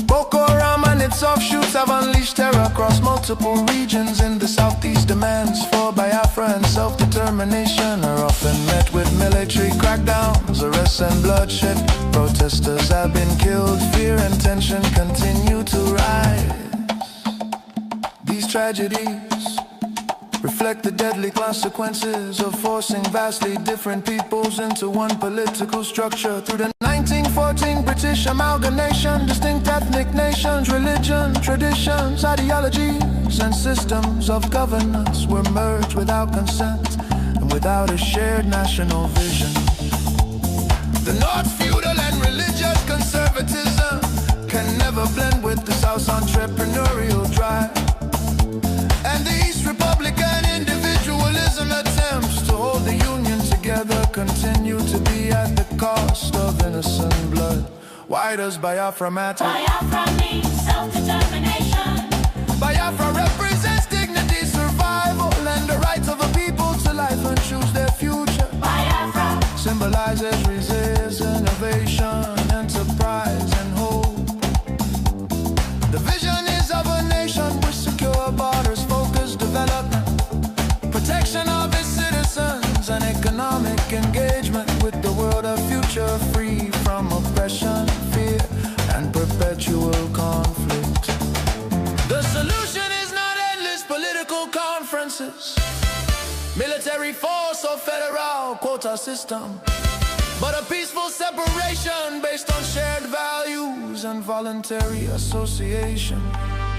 S19: Boko Haram and its offshoots have unleashed terror across multiple regions in the southeast. Demands for Biafra and self-determination are often met with military crackdowns, arrests and bloodshed. Protesters have been killed, fear and tension continue to rise. These tragedies reflect the deadly consequences of forcing vastly different peoples into one political structure. Through the 1914 British amalgamation, distinct ethnic nations, religion, traditions, ideologies and systems of governance were merged without consent and without a shared national vision. The North's feudal and religious conservatism can never blend with the South's entrepreneurial drive. And the East Republican individualism attempts to hold the Union together continue to be at the cost of innocent blood. Why does Biafra matter?
S21: Biafra means self-determination.
S19: Biafra represents dignity, survival, and the right of a people to life and choose their future.
S21: Biafra
S19: symbolizes resistance, innovation, enterprise, and hope. The vision is of a nation with secure borders, focused development, protection of its citizens, and economic engagement with the world of future, free from oppression, fear, and perpetual conflict. The solution is not endless political conferences, military force or federal quota system, but a peaceful separation based on shared values and voluntary association.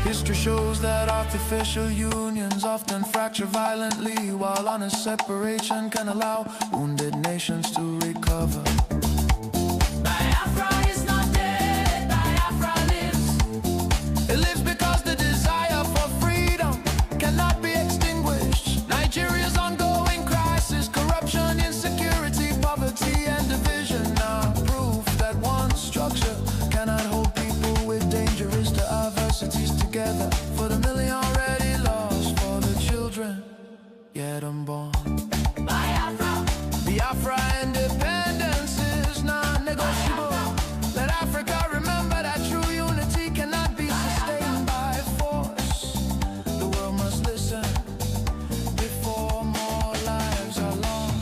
S19: History shows that artificial unions often fracture violently, while honest separation can allow wounded nations to recover.
S21: Biafra is not dead, Biafra lives.
S19: It lives because the desire for freedom cannot be extinguished. Nigeria's ongoing crisis, corruption, insecurity, poverty, and division are proof that one structure cannot hold people with dangerous diversities together. For the million already lost, for the children yet unborn.
S21: Biafra,
S19: Biafra independence is non-negotiable. Let Africa remember that true unity cannot be sustained by force. The world must listen before more lives are lost.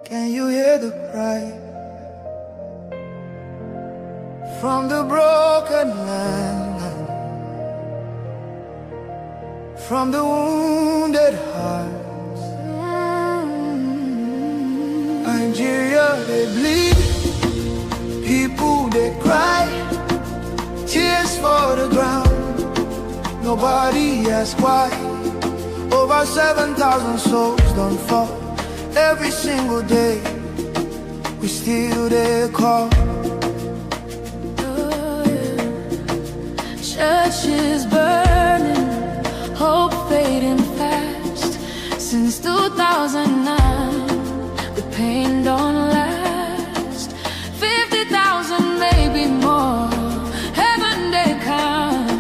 S19: Can you hear the cry from the broken land, from the wounded hearts? Nigeria, they bleed, people they cry, tears for the ground, nobody asks why. Over 7,000 souls don't fall every single day, we still there call.
S20: Churches burning, hope fading fast. Since 2009, the pain don't last. 50,000, maybe more. Heaven they count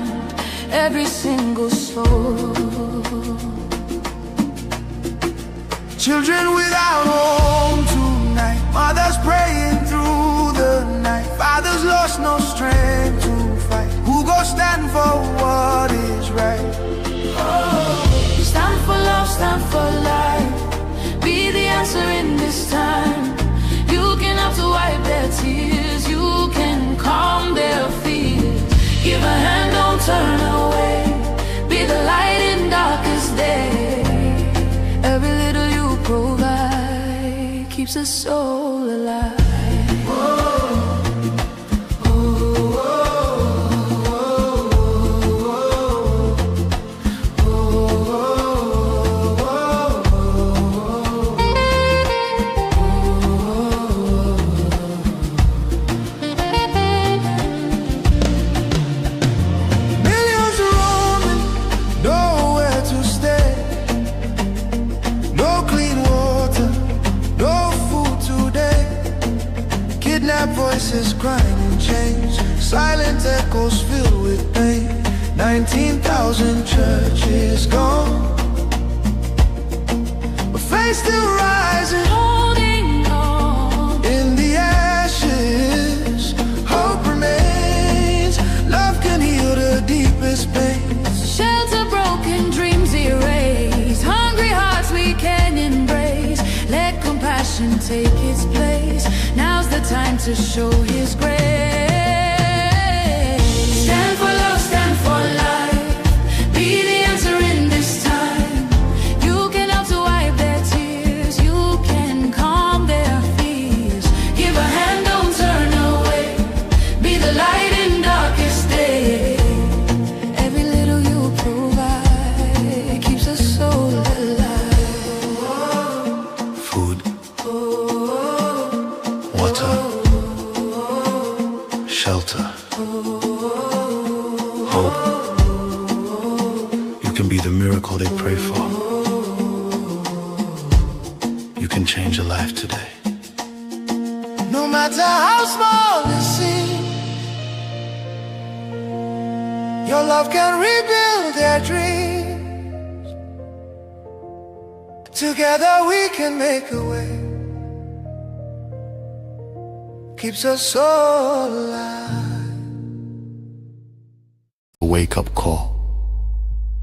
S20: every single soul.
S19: Children without home tonight, mothers praying through the night, fathers lost no strength to fight. Who go stand for what is right?
S20: Oh, stand for love, stand for life. Be the answer in this time. You can have to wipe their tears, you can calm their fears. Give a hand, don't turn away. Be the light in darkest day. Every little you provide keeps a soul alive.
S19: Voices crying in chains, silent echoes filled with pain. 19,000 churches gone, but faith still rising,
S20: holding on.
S19: In the ashes, hope remains. Love can heal the deepest pain.
S20: Shelter broken, dreams erased. Hungry hearts we can embrace. Let compassion take its place. Now's the time to show His grace. Stand for love, stand for life. Be the answer in this time. You can help to wipe their tears. You can calm their fears. Give a hand, don't turn away. Be the light in darkest day. Every little you provide keeps a soul alive.
S18: Food, water, shelter, hope. You can be the miracle they pray for. You can change a life today.
S19: No matter how small it seems, your love can rebuild their dreams. Together we can make a way. Keeps us all alive.
S18: A wake-up call.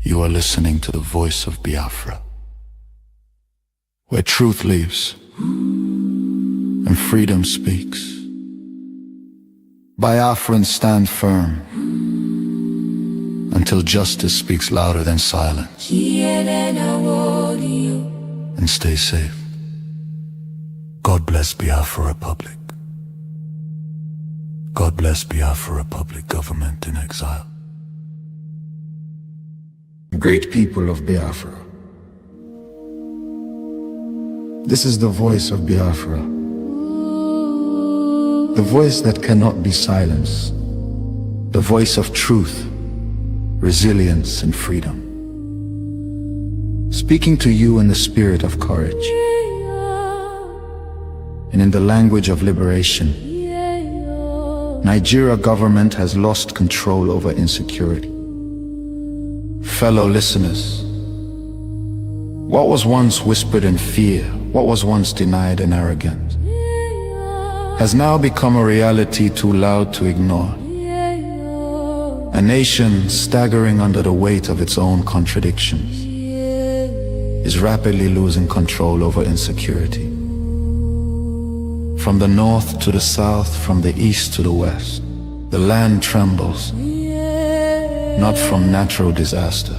S18: You are listening to the voice of Biafra, where truth lives and freedom speaks. Biafrans stand firm until justice speaks louder than silence. And stay safe. God bless Biafra Republic. God bless Biafra Republic government in exile. Great people of Biafra, this is the voice of Biafra, the voice that cannot be silenced, the voice of truth, resilience, and freedom. Speaking to you in the spirit of courage and in the language of liberation. Nigeria government has lost control over insecurity. Fellow listeners, what was once whispered in fear, what was once denied in arrogance, has now become a reality too loud to ignore. A nation staggering under the weight of its own contradictions. is rapidly losing control over insecurity. From the north to the south, from the east to the west, the land trembles, not from natural disaster,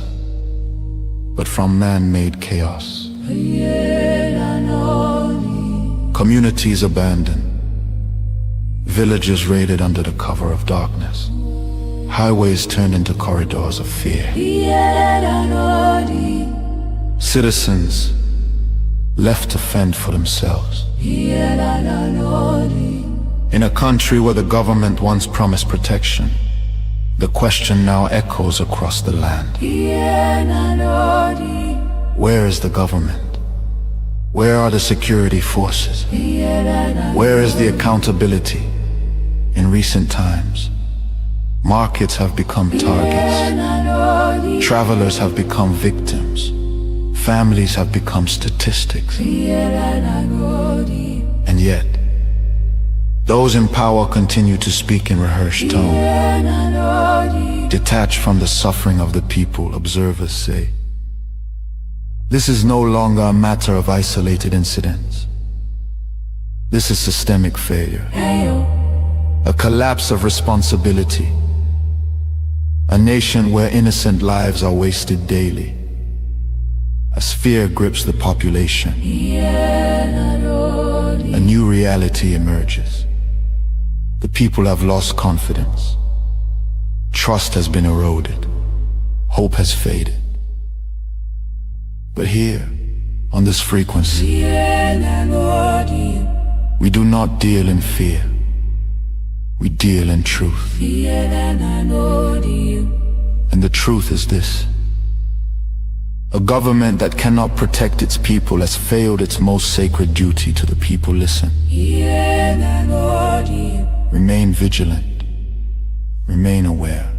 S18: but from man-made chaos. Communities abandoned, villages raided under the cover of darkness, highways turned into corridors of fear. Citizens left to fend for themselves. In a country where the government once promised protection, the question now echoes across the land. Where is the government? Where are the security forces? Where is the accountability? In recent times, markets have become targets. Travelers have become victims. Families have become statistics. And yet, those in power continue to speak in rehearsed tone. Detached from the suffering of the people, observers say, this is no longer a matter of isolated incidents. This is systemic failure. A collapse of responsibility. A nation where innocent lives are wasted daily. As fear grips the population, a new reality emerges. The people have lost confidence. Trust has been eroded. Hope has faded. But here, on this frequency, we do not deal in fear. We deal in truth. And the truth is this. A government that cannot protect its people has failed its most sacred duty to the people. Listen. Remain vigilant. Remain aware.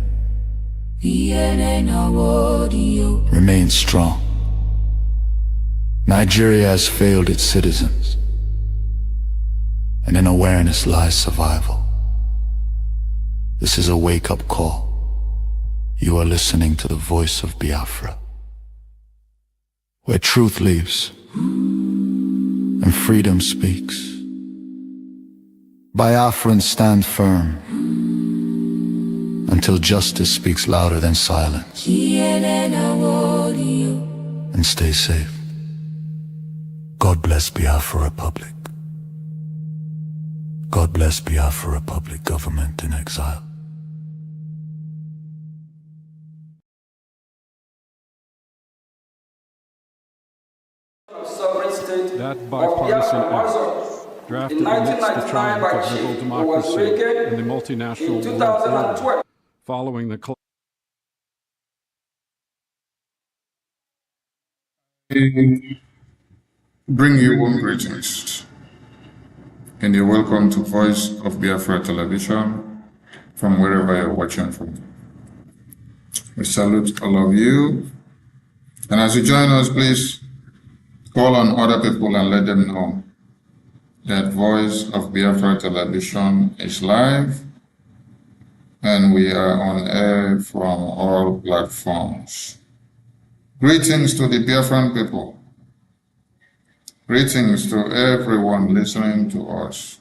S18: Remain strong. Nigeria has failed its citizens, and in awareness lies survival. This is a wake-up call. You are listening to the voice of Biafra, where truth lives and freedom speaks. Biafrans stand firm until justice speaks louder than silence. And stay safe. God bless Biafra Republic. God bless Biafra Republic government in exile.
S7: That bipartisan act, drafted amidst the triumph of liberal democracy and the multinational world order, following the
S4: Bring you warm greetings, and you're welcome to Voice of Biafra Television from wherever you're watching from. We salute all of you, and as you join us, please call on other people and let them know that Voice of Biafra Television is live, and we are on air from all platforms. Greetings to the Biafran people. Greetings to everyone listening to us.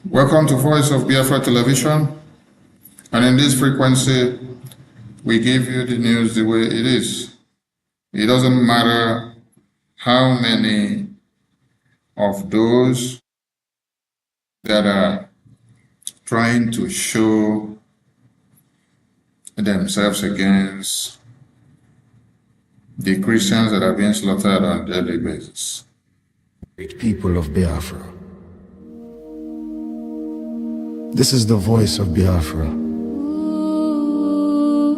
S4: Welcome to Voice of Biafra Television, and in this frequency, we give you the news the way it is. It doesn't matter how many of those that are trying to show themselves against the Christians that are being slaughtered on a daily basis.
S18: People of Biafra. This is the voice of Biafra.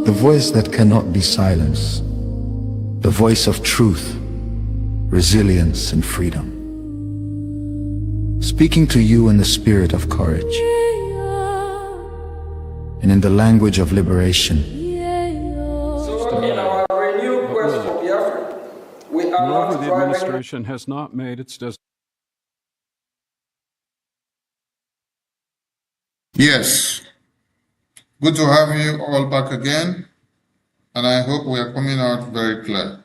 S18: The voice that cannot be silenced. The voice of truth, resilience, and freedom. Speaking to you in the spirit of courage and in the language of liberation.
S8: So in our
S7: a new quest for Biafra. Moreover, the administration has not made its
S4: Yes, good to have you all back again, and I hope we are coming out very clear.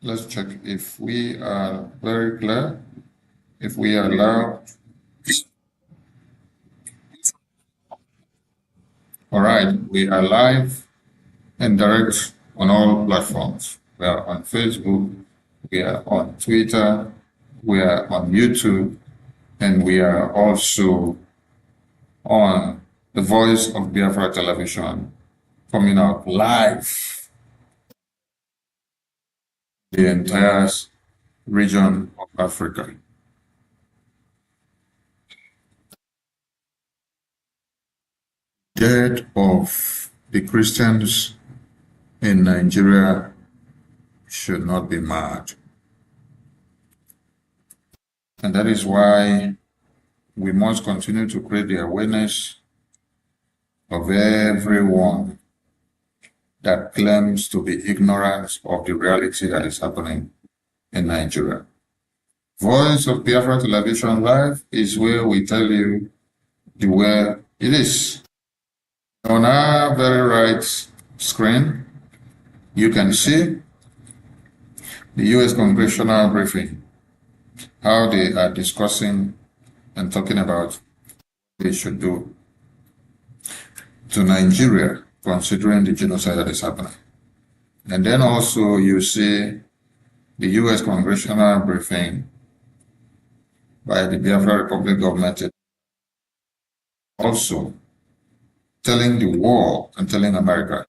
S4: Let's check if we are very clear, if we are loud. All right, we are live and direct on all platforms. We are on Facebook, we are on Twitter, we are on YouTube, and we are also on the Voice of Biafra television, coming out live the entire region of Africa. Death of the Christians in Nigeria should not be marred. And that is why we must continue to create the awareness of everyone that claims to be ignorant of the reality that is happening in Nigeria. Voice of Biafra Television Live is where we tell you the way it is. On our very right screen, you can see the U.S. Congressional briefing, how they are discussing and talking about what they should do to Nigeria, considering the genocide that is happening. And then also you see the U.S. Congressional briefing by the Biafra Republic government also telling the world and telling America.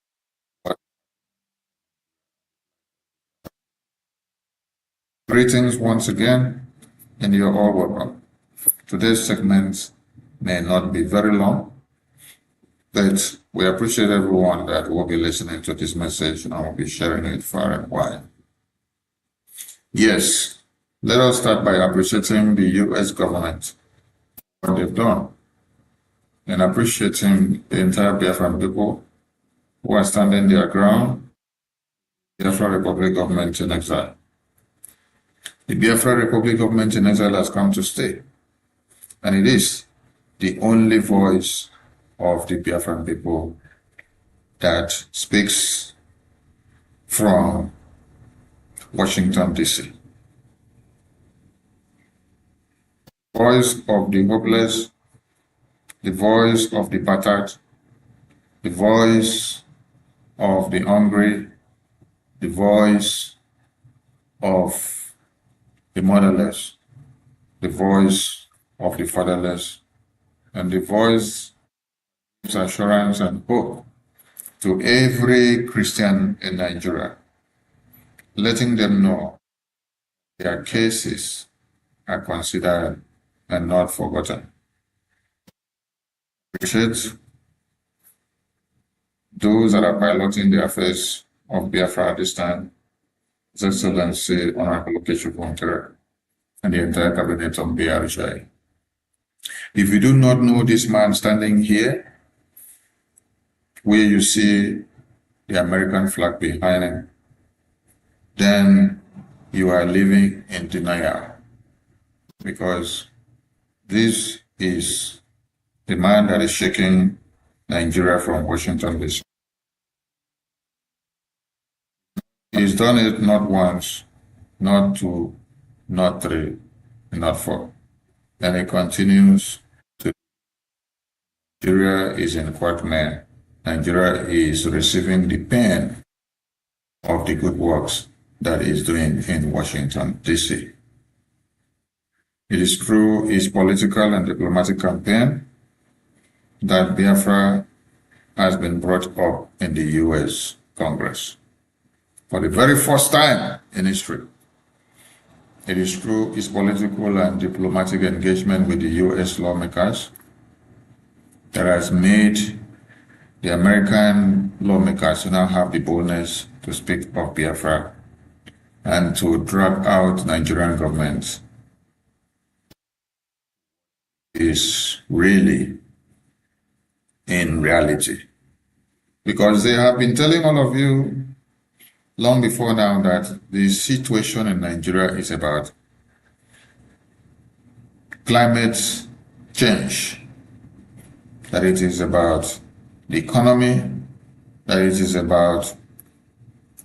S4: Greetings once again, and you're all welcome. Today's segment may not be very long, but we appreciate everyone that will be listening to this message and will be sharing it far and wide. Yes, let us start by appreciating the U.S. government, what they've done, and appreciating the entire Biafran people who are standing their ground, Biafra Republic government in exile. The Biafra Republic government in exile has come to stay, and it is the only voice of the Biafran people that speaks from Washington, D.C. Voice of the hopeless, the voice of the battered, the voice of the hungry, the voice of the motherless, the voice of the fatherless, and the voice gives assurance and hope to every Christian in Nigeria, letting them know their cases are considered and not forgotten. Appreciate those that are piloting the affairs of Biafra at this time, His Excellency Honorable Okechukwu and the entire cabinet of Brgie. If you do not know this man standing here, where you see the American flag behind him, then you are living in denial, because this is the man that is shaking Nigeria from Washington, D.C. He's done it not once, not two, not three, not four. And he continues to. Nigeria is in quagmire. Nigeria is receiving the pain of the good works that he's doing in Washington, D.C. It is through his political and diplomatic campaign that Biafra has been brought up in the U.S. Congress for the very first time in history. It is through his political and diplomatic engagement with the U.S. lawmakers that has made the American lawmakers now have the boldness to speak of Biafra and to drag out Nigerian government is really in reality. Because they have been telling all of you long before now that the situation in Nigeria is about climate change, that it is about the economy, that it is about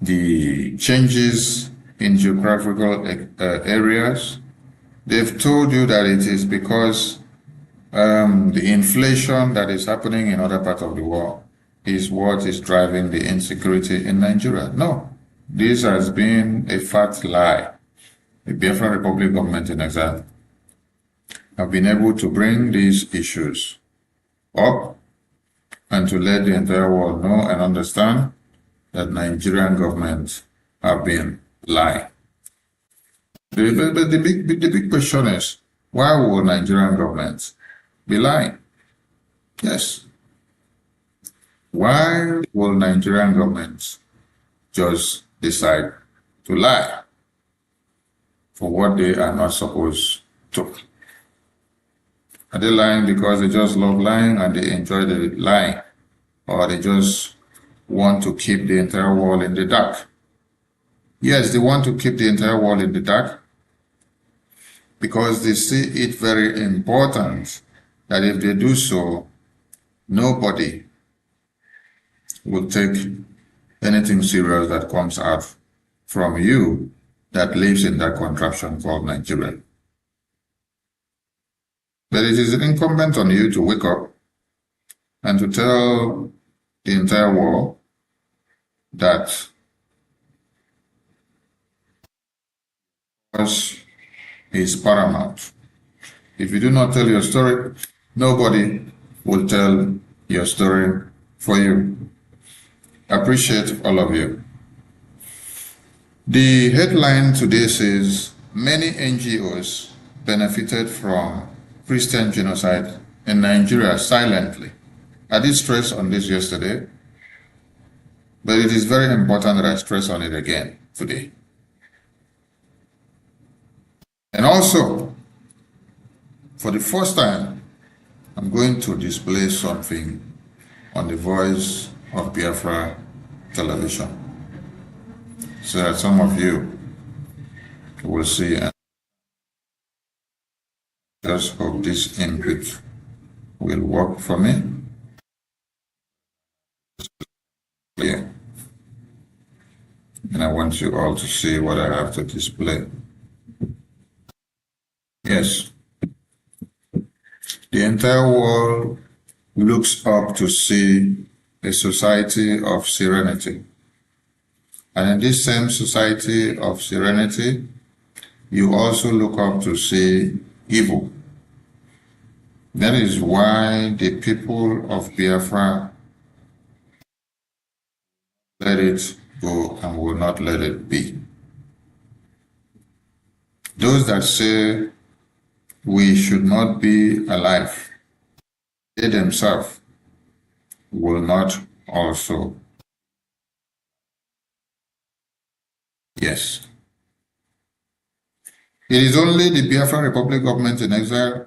S4: the changes in geographical areas. They've told you that it is because the inflation that is happening in other parts of the world is what is driving the insecurity in Nigeria. No, this has been a fat lie. The Biafran Republic government in exile have been able to bring these issues up and to let the entire world know and understand that Nigerian governments have been lying. The big question is, why will Nigerian governments be lying? Yes. Why will Nigerian governments just decide to lie for what they are not supposed to? Are they lying because they just love lying and they enjoy the lying? Or they just want to keep the entire world in the dark? Yes, they want to keep the entire world in the dark because they see it very important that if they do so, nobody will take anything serious that comes out from you that lives in that contraption called Nigeria. But it is incumbent on you to wake up and to tell the entire world that is paramount. If you do not tell your story, nobody will tell your story for you. Appreciate all of you. The headline today says, many NGOs benefited from Christian genocide in Nigeria silently. I did stress on this yesterday, but it is very important that I stress on it again today. And also, for the first time, I'm going to display something on the Voice of Biafra television, so that some of you will see. And just hope this input will work for me. Yeah. And I want you all to see what I have to display. Yes. The entire world looks up to see a society of serenity. And in this same society of serenity, you also look up to see evil. That is why the people of Biafra let it go and will not let it be. Those that say we should not be alive, they themselves will not also. Yes. It is only the Biafran Republic government in exile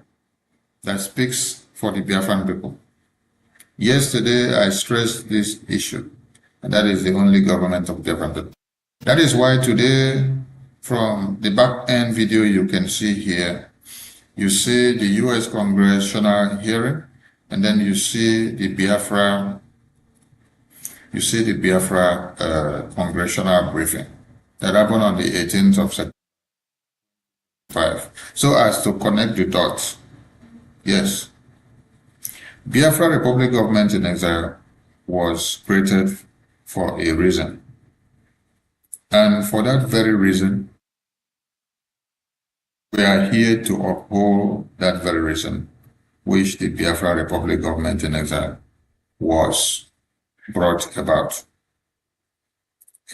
S4: that speaks for the Biafran people. Yesterday, I stressed this issue, and that is the only government of Biafran people. That is why today, from the back end video you can see here, you see the U.S. congressional hearing, and then you see the Biafra congressional briefing that happened on the 18th of September. So as to connect the dots. Yes. Biafra Republic government in exile was created for a reason. And for that very reason, we are here to uphold that very reason, which the Biafra Republic government in exile was brought about.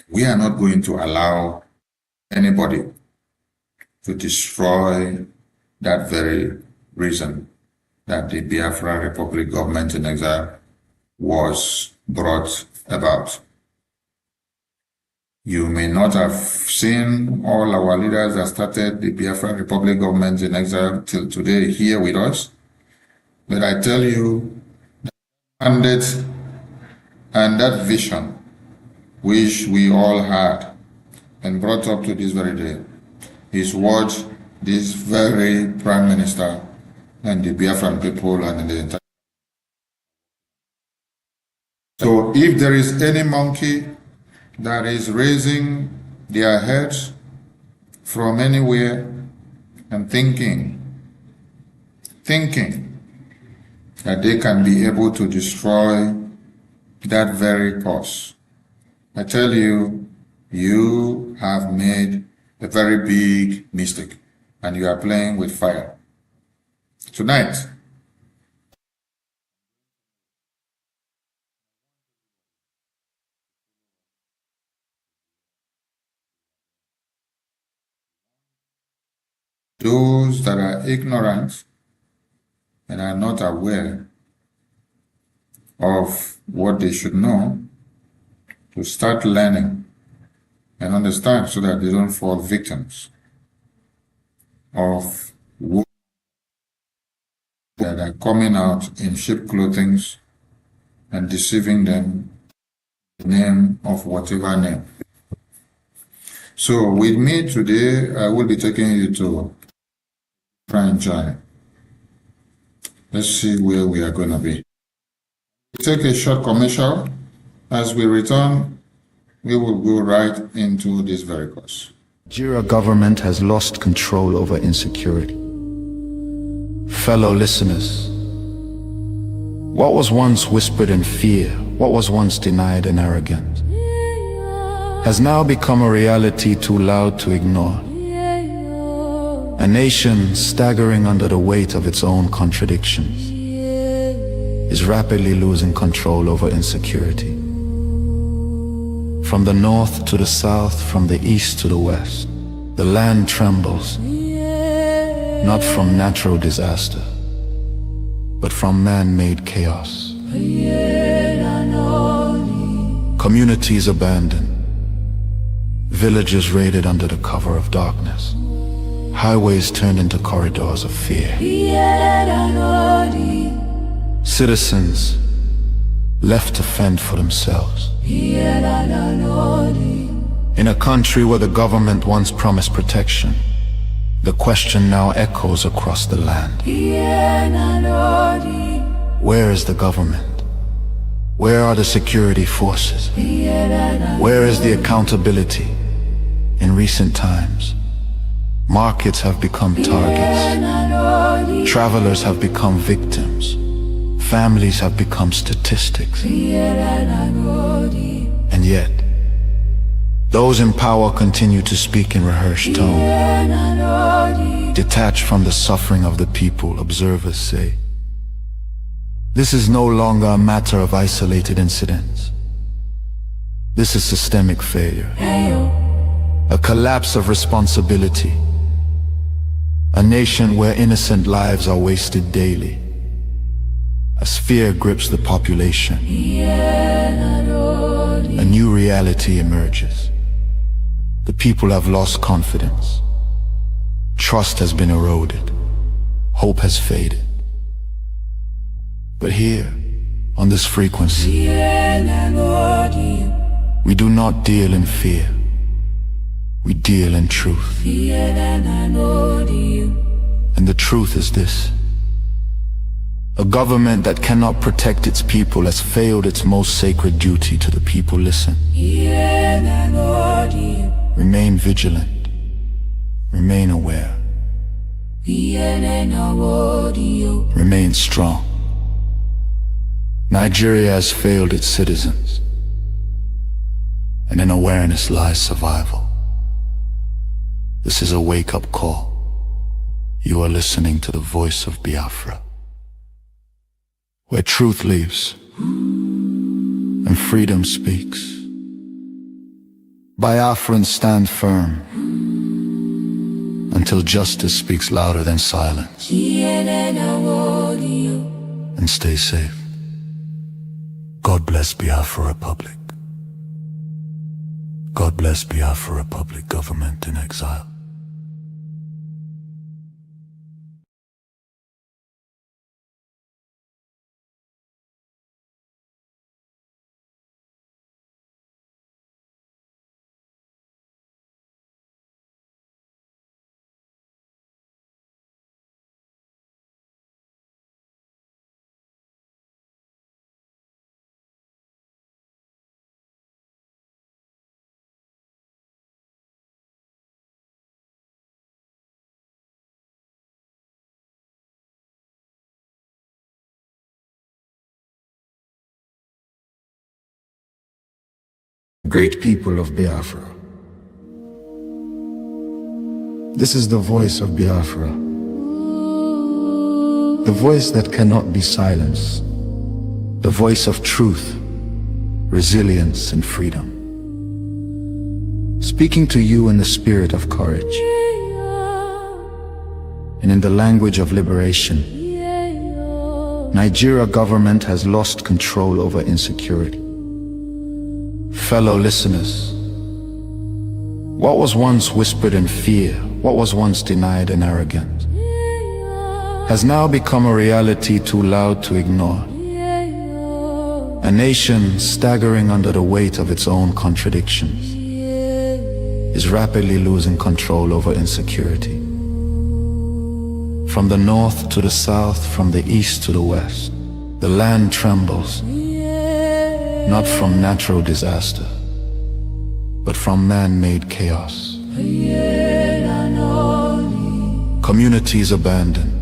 S4: We are not going to allow anybody to destroy that very reason that the Biafra Republic government in exile was brought about. You may not have seen all our leaders that started the Biafra Republic government in exile till today here with us, but I tell you, that mandate and that vision which we all had and brought up to this very day, is what this very Prime Minister and the Biafran people and the entire. So if there is any monkey that is raising their heads from anywhere and thinking that they can be able to destroy that very cause, I tell you, you have made a very big mistake and you are playing with fire. Tonight, those that are ignorant and are not aware of what they should know to start learning and understand so that they don't fall victims of women that are coming out in sheep clothing and deceiving them in the name of whatever name. So with me today, I will be taking you to Brgie. Let's see where we are going to be. Take a short commercial. As we return, we will go right into this very course.
S18: Nigeria government has lost control over insecurity. Fellow listeners, what was once whispered in fear, what was once denied in arrogance, has now become a reality too loud to ignore. A nation staggering under the weight of its own contradictions is rapidly losing control over insecurity. From the north to the south, from the east to the west, the land trembles, not from natural disaster, but from man-made chaos. Communities abandoned, villages raided under the cover of darkness, highways turned into corridors of fear. Citizens left to fend for themselves. In a country where the government once promised protection, the question now echoes across the land. Where is the government? Where are the security forces? Where is the accountability? In recent times, markets have become targets. Travelers have become victims. Families have become statistics. And yet, those in power continue to speak in rehearsed tone. Detached from the suffering of the people, observers say, this is no longer a matter of isolated incidents. This is systemic failure. A collapse of responsibility. A nation where innocent lives are wasted daily. As fear grips the population, a new reality emerges. The people have lost confidence. Trust has been eroded. Hope has faded. But here, on this frequency, we do not deal in fear. We deal in truth. And the truth is this. A government that cannot protect its people has failed its most sacred duty to the people. Listen. Remain vigilant. Remain aware. Remain strong. Nigeria has failed its citizens, and in awareness lies survival. This is a wake-up call. You are listening to the voice of Biafra, where truth lives and freedom speaks. Biafrans stand firm until justice speaks louder than silence. And stay safe. God bless Biafra Republic. God bless Biafra Republic, government in exile. Great people of Biafra. This is the voice of Biafra. The voice that cannot be silenced. The voice of truth, resilience, and freedom. Speaking to you in the spirit of courage and in the language of liberation. Nigeria government has lost control over insecurity. Fellow listeners, what was once whispered in fear, what was once denied in arrogance, has now become a reality too loud to ignore. A nation staggering under the weight of its own contradictions is rapidly losing control over insecurity. From the north to the south, from the east to the west, the land trembles, not from natural disaster, but from man-made chaos. Communities abandoned,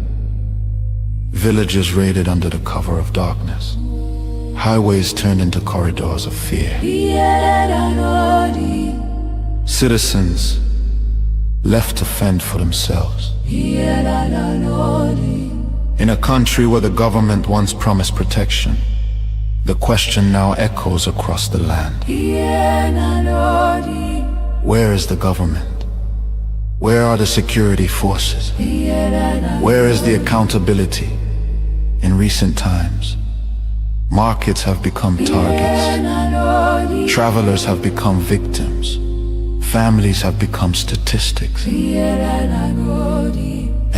S18: villages raided under the cover of darkness, highways turned into corridors of fear. Citizens left to fend for themselves. In a country where the government once promised protection, the question now echoes across the land. Where is the government? Where are the security forces? Where is the accountability? In recent times, markets have become targets. Travelers have become victims. Families have become statistics. And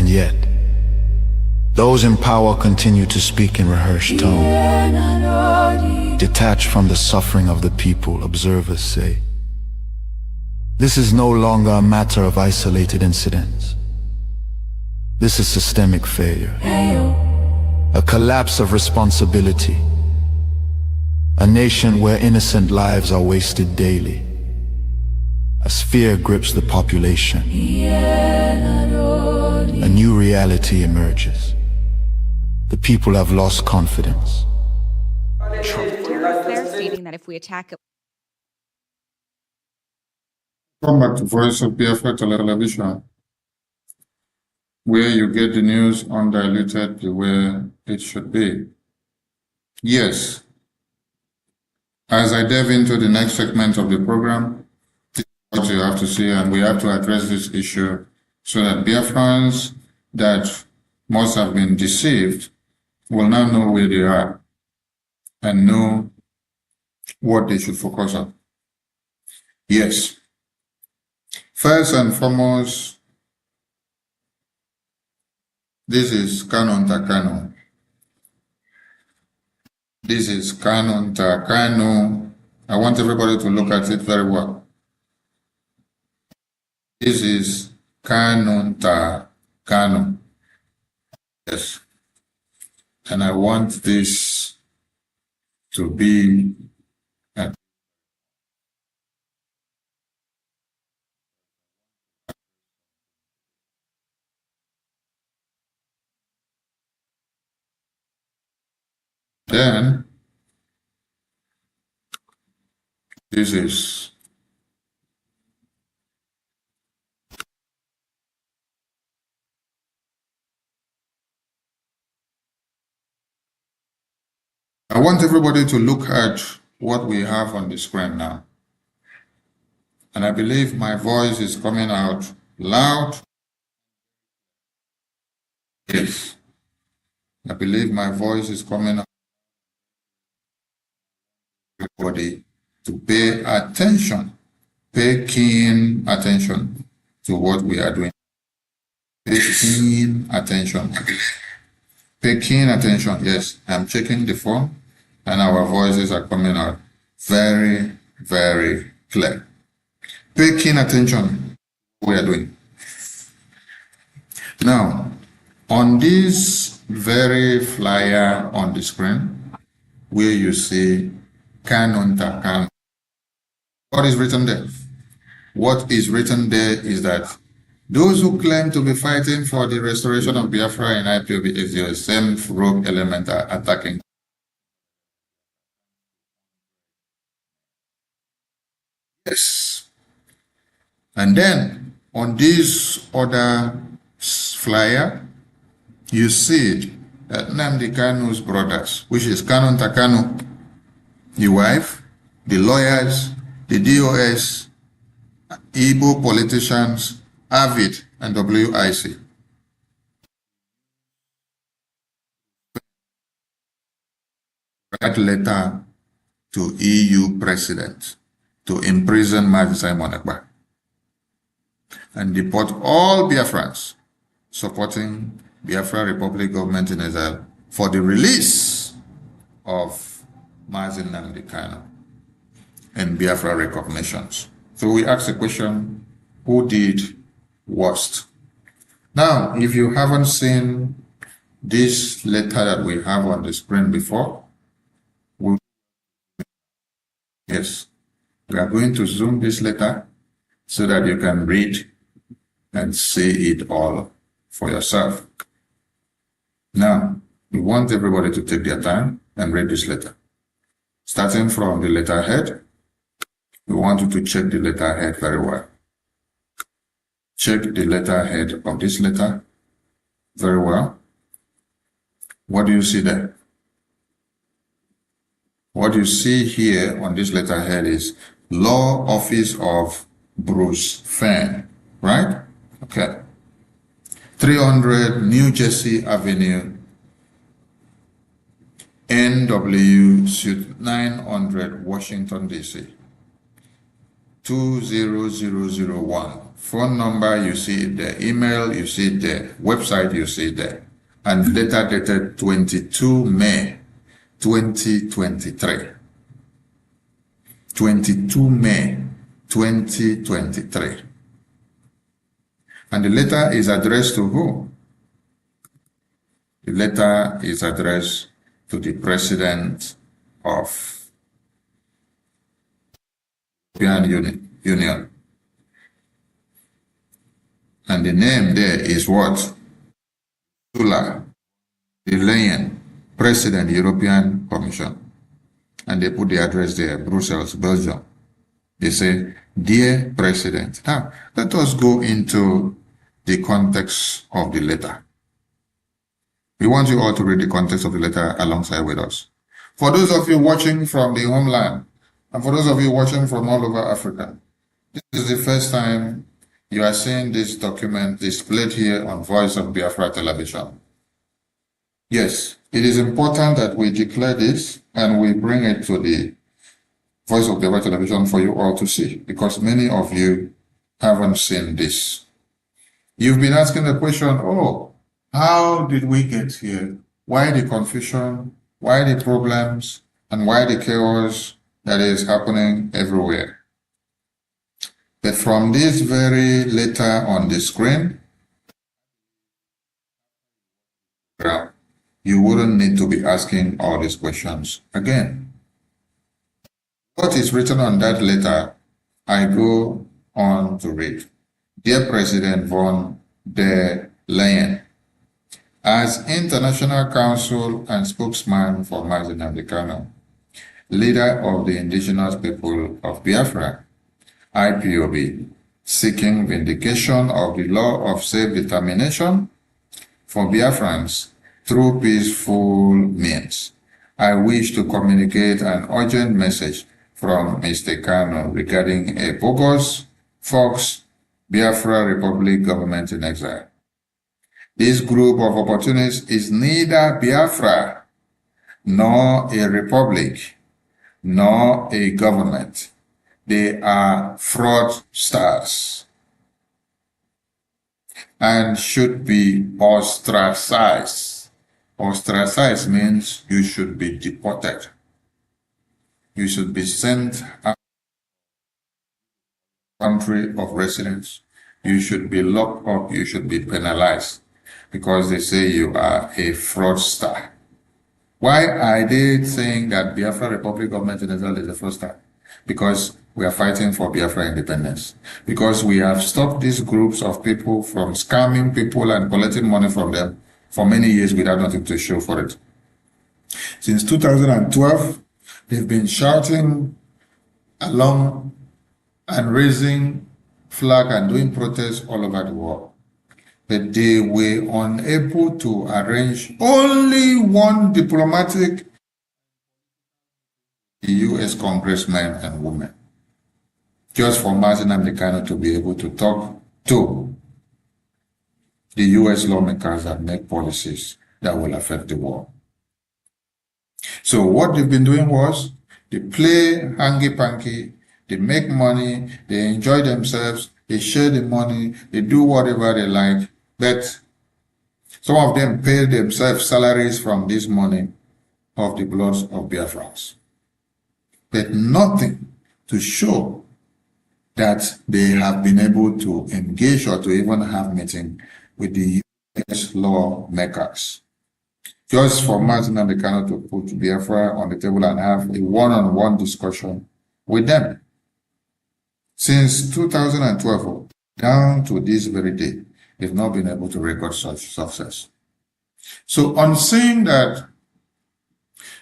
S18: yet, those in power continue to speak in rehearsed tone. Detached from the suffering of the people, observers say, this is no longer a matter of isolated incidents. This is systemic failure. A collapse of responsibility. A nation where innocent lives are wasted daily. As fear grips the population, a new reality emerges. The people have lost confidence.
S8: They're stating that if we attack
S4: Come back to Voice of Biafra television, where you get the news undiluted the way it should be. Yes, as I delve into the next segment of the program, what you have to see, and we have to address this issue so that Biafrans that must have been deceived will now know where they are and know what they should focus on. Yes. First and foremost, this is Canon Takano. This is Canon Takano. I want everybody to look at it very well. This is Canon Takano. Yes. And I want this to be then this is I want everybody to look at what we have on the screen now. And I believe my voice is coming out loud. Yes. I believe my voice is coming out. Everybody to pay attention, pay keen attention to what we are doing. Pay keen attention. Pay keen attention. Yes, I'm checking the phone and our voices are coming out very, very clear. Pay keen attention to what we are doing. Now, on this very flyer on the screen, where you see Canon Takan, what is written there? What is written there is that those who claim to be fighting for the restoration of Biafra in IPOB is the same rogue element are attacking. attacking. 100% Yes. And then on this other flyer, you see that Nnamdi Kanu's brothers, which is Kanu Ntakanu, the wife, the lawyers, the DOS, Igbo politicians, AVID, and WIC. Write letter to EU president to imprison Mazi Simon Ekpa and deport all Biafrans supporting Biafra Republic government in exile for the release of Mazi Nnamdi Kanu and Biafra recognitions. So we ask the question, who did worst? Now, if you haven't seen this letter that we have on the screen before, yes, we are going to zoom this letter so that you can read and see it all for yourself. Now, we want everybody to take their time and read this letter. Starting from the letterhead, we want you to check the letterhead very well. Check the letterhead of this letter very well. What do you see there? What you see here on this letterhead is Law Office of Bruce Fenn, right? Okay. 300 New Jersey Avenue, NW Suite 900, Washington, D.C. 20001. Phone number, you see it there. Email, you see it there. Website, you see it there. And letter dated 22 May 2023. 22 May 2023. And the letter is addressed to who? The letter is addressed to the President of the European Union. And the name there is what? Ursula von der Leyen, President, European Commission. And they put the address there, Brussels, Belgium. They say, Dear President. Now, let us go into the context of the letter. We want you all to read the context of the letter alongside with us. For those of you watching from the homeland, and for those of you watching from all over Africa, this is the first time you are seeing this document displayed here on Voice of Biafra television. Yes, it is important that we declare this and we bring it to the Voice of Biafra television for you all to see, because many of you haven't seen this. You've been asking the question, oh, how did we get here? Why the confusion? Why the problems? And why the chaos that is happening everywhere? But from this very letter on the screen, you wouldn't need to be asking all these questions again. What is written on that letter, I go on to read. Dear President von der Leyen, as International Council and spokesman for Mazi Nnamdi Kanu, leader of the indigenous people of Biafra, IPOB, seeking vindication of the law of self-determination for Biafrans through peaceful means, I wish to communicate an urgent message from Mr. Kanu regarding a bogus, false Biafra Republic government in exile. This group of opportunists is neither Biafra, nor a republic, nor a government. They are fraudsters and should be ostracized. Ostracized means you should be deported. You should be sent out of the country of residence. You should be locked up. You should be penalized because they say you are a fraudster. Why are they saying that Biafra Republic government in exile is a fraudster? Because we are fighting for Biafra independence. Because we have stopped these groups of people from scamming people and collecting money from them for many years without nothing to show for it. Since 2012, they've been shouting along and raising flag and doing protests all over the world. But they were unable to arrange only one diplomatic U.S. congressmen and women, just for Martin and Nnamdi to be able to talk to the U.S. lawmakers that make policies that will affect the world. So what they've been doing was, they play hanky-panky, they make money, they enjoy themselves, they share the money, they do whatever they like, but some of them pay themselves salaries from this money of the blood of Biafrans. But nothing to show that they have been able to engage or to even have meeting with the U.S. lawmakers. Just for Martin Nnamdi Kanu to put Biafra on the table and have a one-on-one discussion with them. Since 2012, down to this very day, they've not been able to record such success. So on seeing that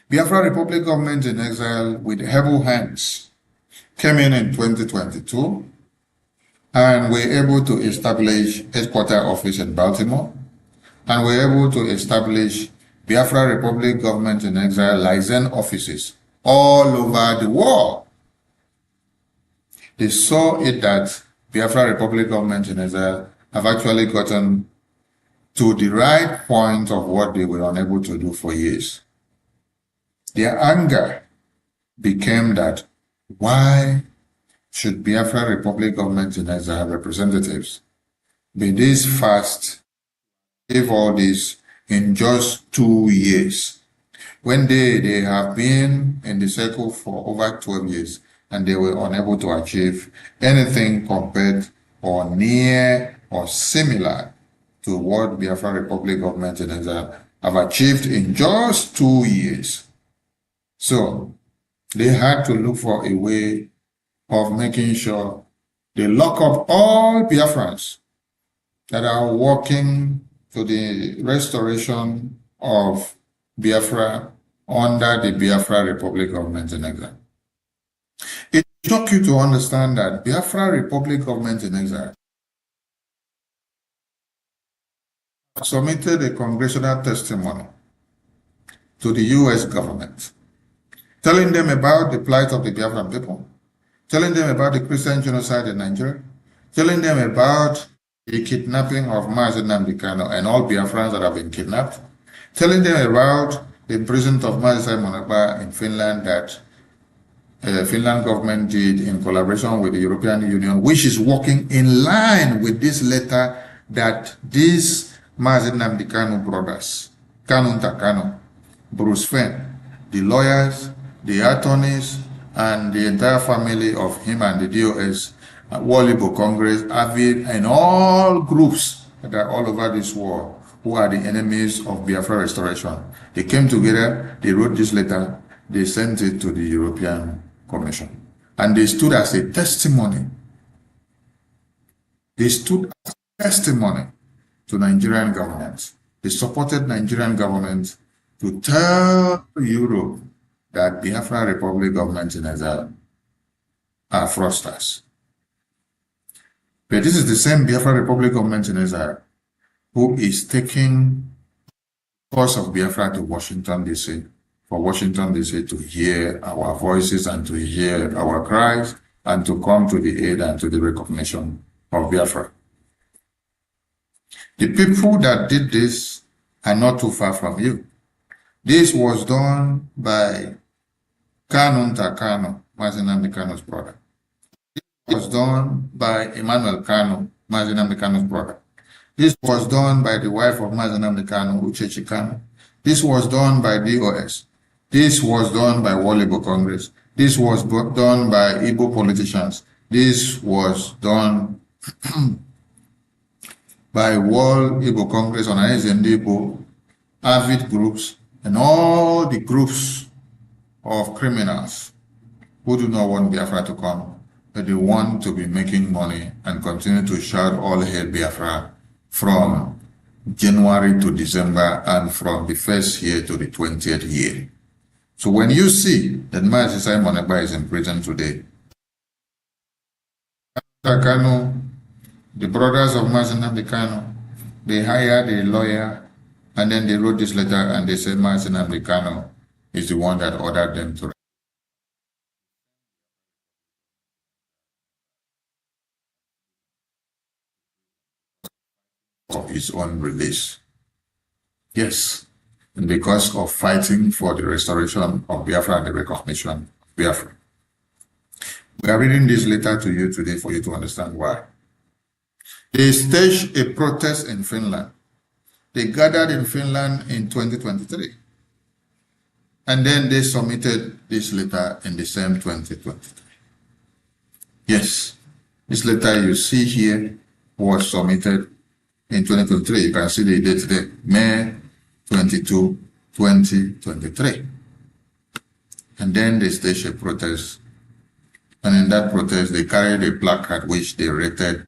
S4: Biafra Republic government in exile with able hands came in 2022 and were able to establish headquarter office in Baltimore, and were able to establish Biafra Republic government in exile liaison offices all over the world. They saw it that Biafra Republic government in exile have actually gotten to the right point of what they were unable to do for years. Their anger became that, why should Biafra Republic government in exile have representatives be this fast, give all this in just 2 years, when they have been in the circle for over 12 years and they were unable to achieve anything compared or near or similar to what Biafra Republic government in exile have achieved in just 2 years. So they had to look for a way of making sure they lock up all Biafrans that are working to the restoration of Biafra under the Biafra Republic government in exile. It shocked you to understand that Biafra Republic government in exile submitted a congressional testimony to the U.S. government, telling them about the plight of the Biafran people, telling them about the Christian genocide in Nigeria, telling them about the kidnapping of Martin Nnamdi Kanu and all Biafrans that have been kidnapped, telling them about the imprisonment of Martin Monagba in Finland that Finland government did in collaboration with the European Union, which is working in line with this letter that these Martin Nnamdi Kanu brothers, Kanu Ntakanu, Bruce Fenn, the lawyers, the attorneys, and the entire family of him and the DOS, Walibo Congress, AVID, and all groups that are all over this world who are the enemies of Biafra restoration. They came together, they wrote this letter, they sent it to the European Commission. And they stood as a testimony. They stood as a testimony to Nigerian government. They supported Nigerian government to tell Europe that Biafra Republic government in exile are fraudsters. But this is the same Biafra Republic government in exile who is taking the cause of Biafra to Washington, D.C., for Washington, D.C. to hear our voices and to hear our cries and to come to the aid and to the recognition of Biafra. The people that did this are not too far from you. This was done by Kanu Ntakanu, Martin Nnamdi Kanu's brother. This was done by Emmanuel Kanu, Martin Nnamdi Kanu's brother. This was done by the wife of Martin Nnamdi Kanu, Uchechi Kanu. This was done by DOS. This was done by Walibo Congress. This was done by Igbo politicians. This was done by World Igbo Congress, Organized Igbo, AVID groups, and all the groups of criminals who do not want Biafra to come, but they want to be making money and continue to shout all hail Biafra from January to December and from the first year to the 20th year. So when you see that Martin Monagba is in prison today, Kanu, the brothers of Nnamdi Kanu, they hired a lawyer and then they wrote this letter and they said Nnamdi Kanu is the one that ordered them to of his own release. Yes, and because of fighting for the restoration of Biafra and the recognition of Biafra. We are reading this letter to you today for you to understand why. They staged a protest in Finland. They gathered in Finland in 2023. And then they submitted this letter in the same 2023. Yes, this letter you see here was submitted in 2023. You can see the date today, May 22, 2023. And then they staged a protest. And in that protest, they carried a placard which they rated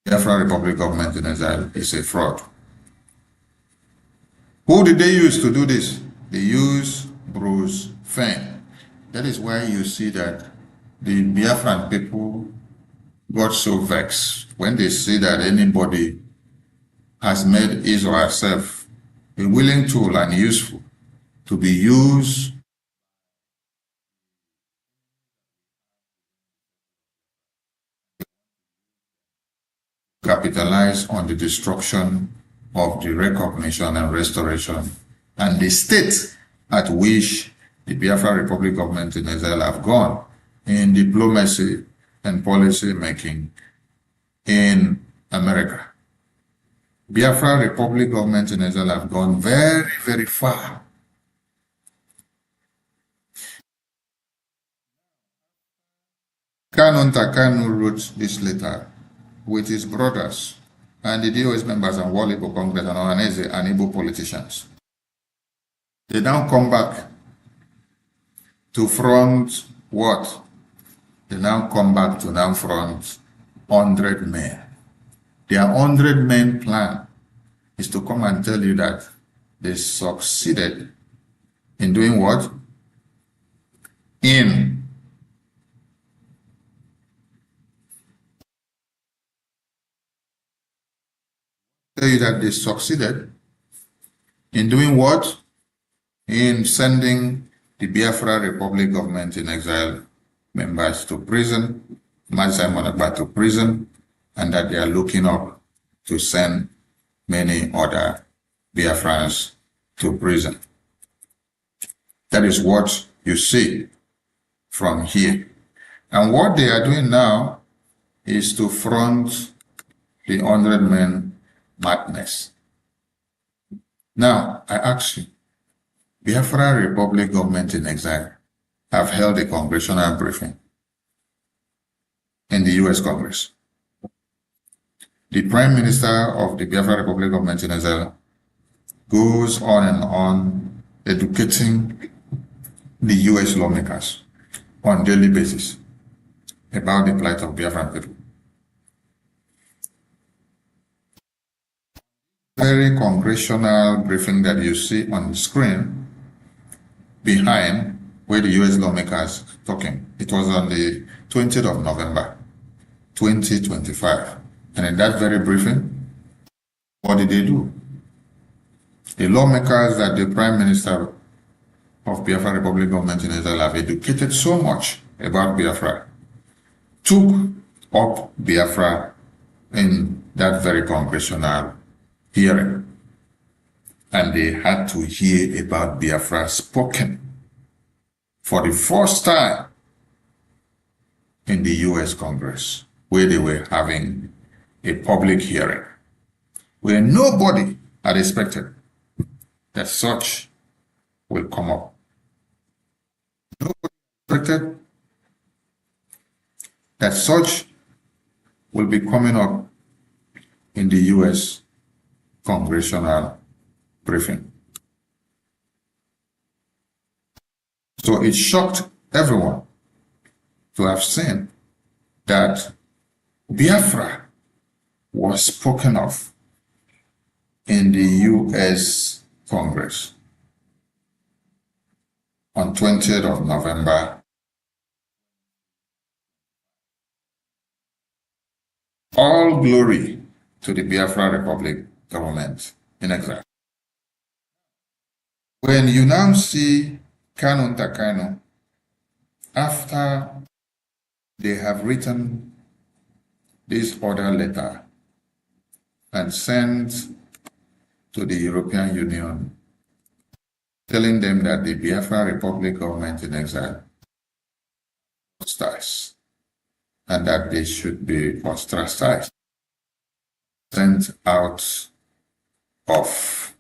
S4: the Biafra Republic government in exile is a fraud. Who did they use to do this? They used Bruce Fein. That is why you see that the Biafran people got so vexed when they see that anybody has made his or herself a willing tool and useful to be used to capitalize on the destruction of the recognition and restoration and the state at which the Biafra Republic government in exile have gone in diplomacy and policy making in America. Biafra Republic government in exile have gone very, very far. Kanu Takanu wrote this letter with his brothers and the DOS members and World Igbo Congress and Ohanese and Igbo politicians. They now come back to front what? They now come back to now front 100 men. Their 100 men plan is to come and tell you that they succeeded in doing what? In tell you that they succeeded in doing what? In sending the Biafra Republic government in exile members to prison, Simon Agba to prison, and that they are looking up to send many other Biafrans to prison. That is what you see from here. And what they are doing now is to front the 100 men madness. Now, I ask you, Biafra Republic government in exile have held a congressional briefing in the US Congress. The Prime Minister of the Biafra Republic government in exile goes on and on educating the US lawmakers on a daily basis about the plight of Biafran people. Very congressional briefing that you see on the screen behind where the US lawmakers talking. It was on the 20th of November, 2025. And in that very briefing, what did they do? The lawmakers that the Prime Minister of Biafra Republic government in Israel have educated so much about Biafra took up Biafra in that very congressional hearing. And they had to hear about Biafra spoken for the first time in the US Congress, where they were having a public hearing, where nobody had expected that such will come up. Nobody expected that such will be coming up in the US congressional briefing. So it shocked everyone to have seen that Biafra was spoken of in the US Congress on 20th of November All glory to the Biafra Republic government in exile. When you now see Kanu Takano, after they have written this order letter and sent to the European Union, telling them that the Biafra Republic government in exile starts and that they should be ostracized, sent out of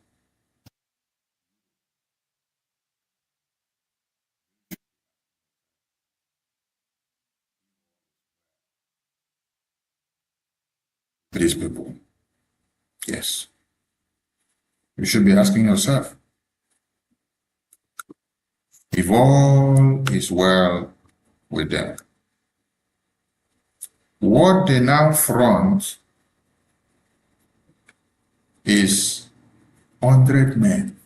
S4: these people. Yes. You should be asking yourself, if all is well with them, what they now front is 100 men.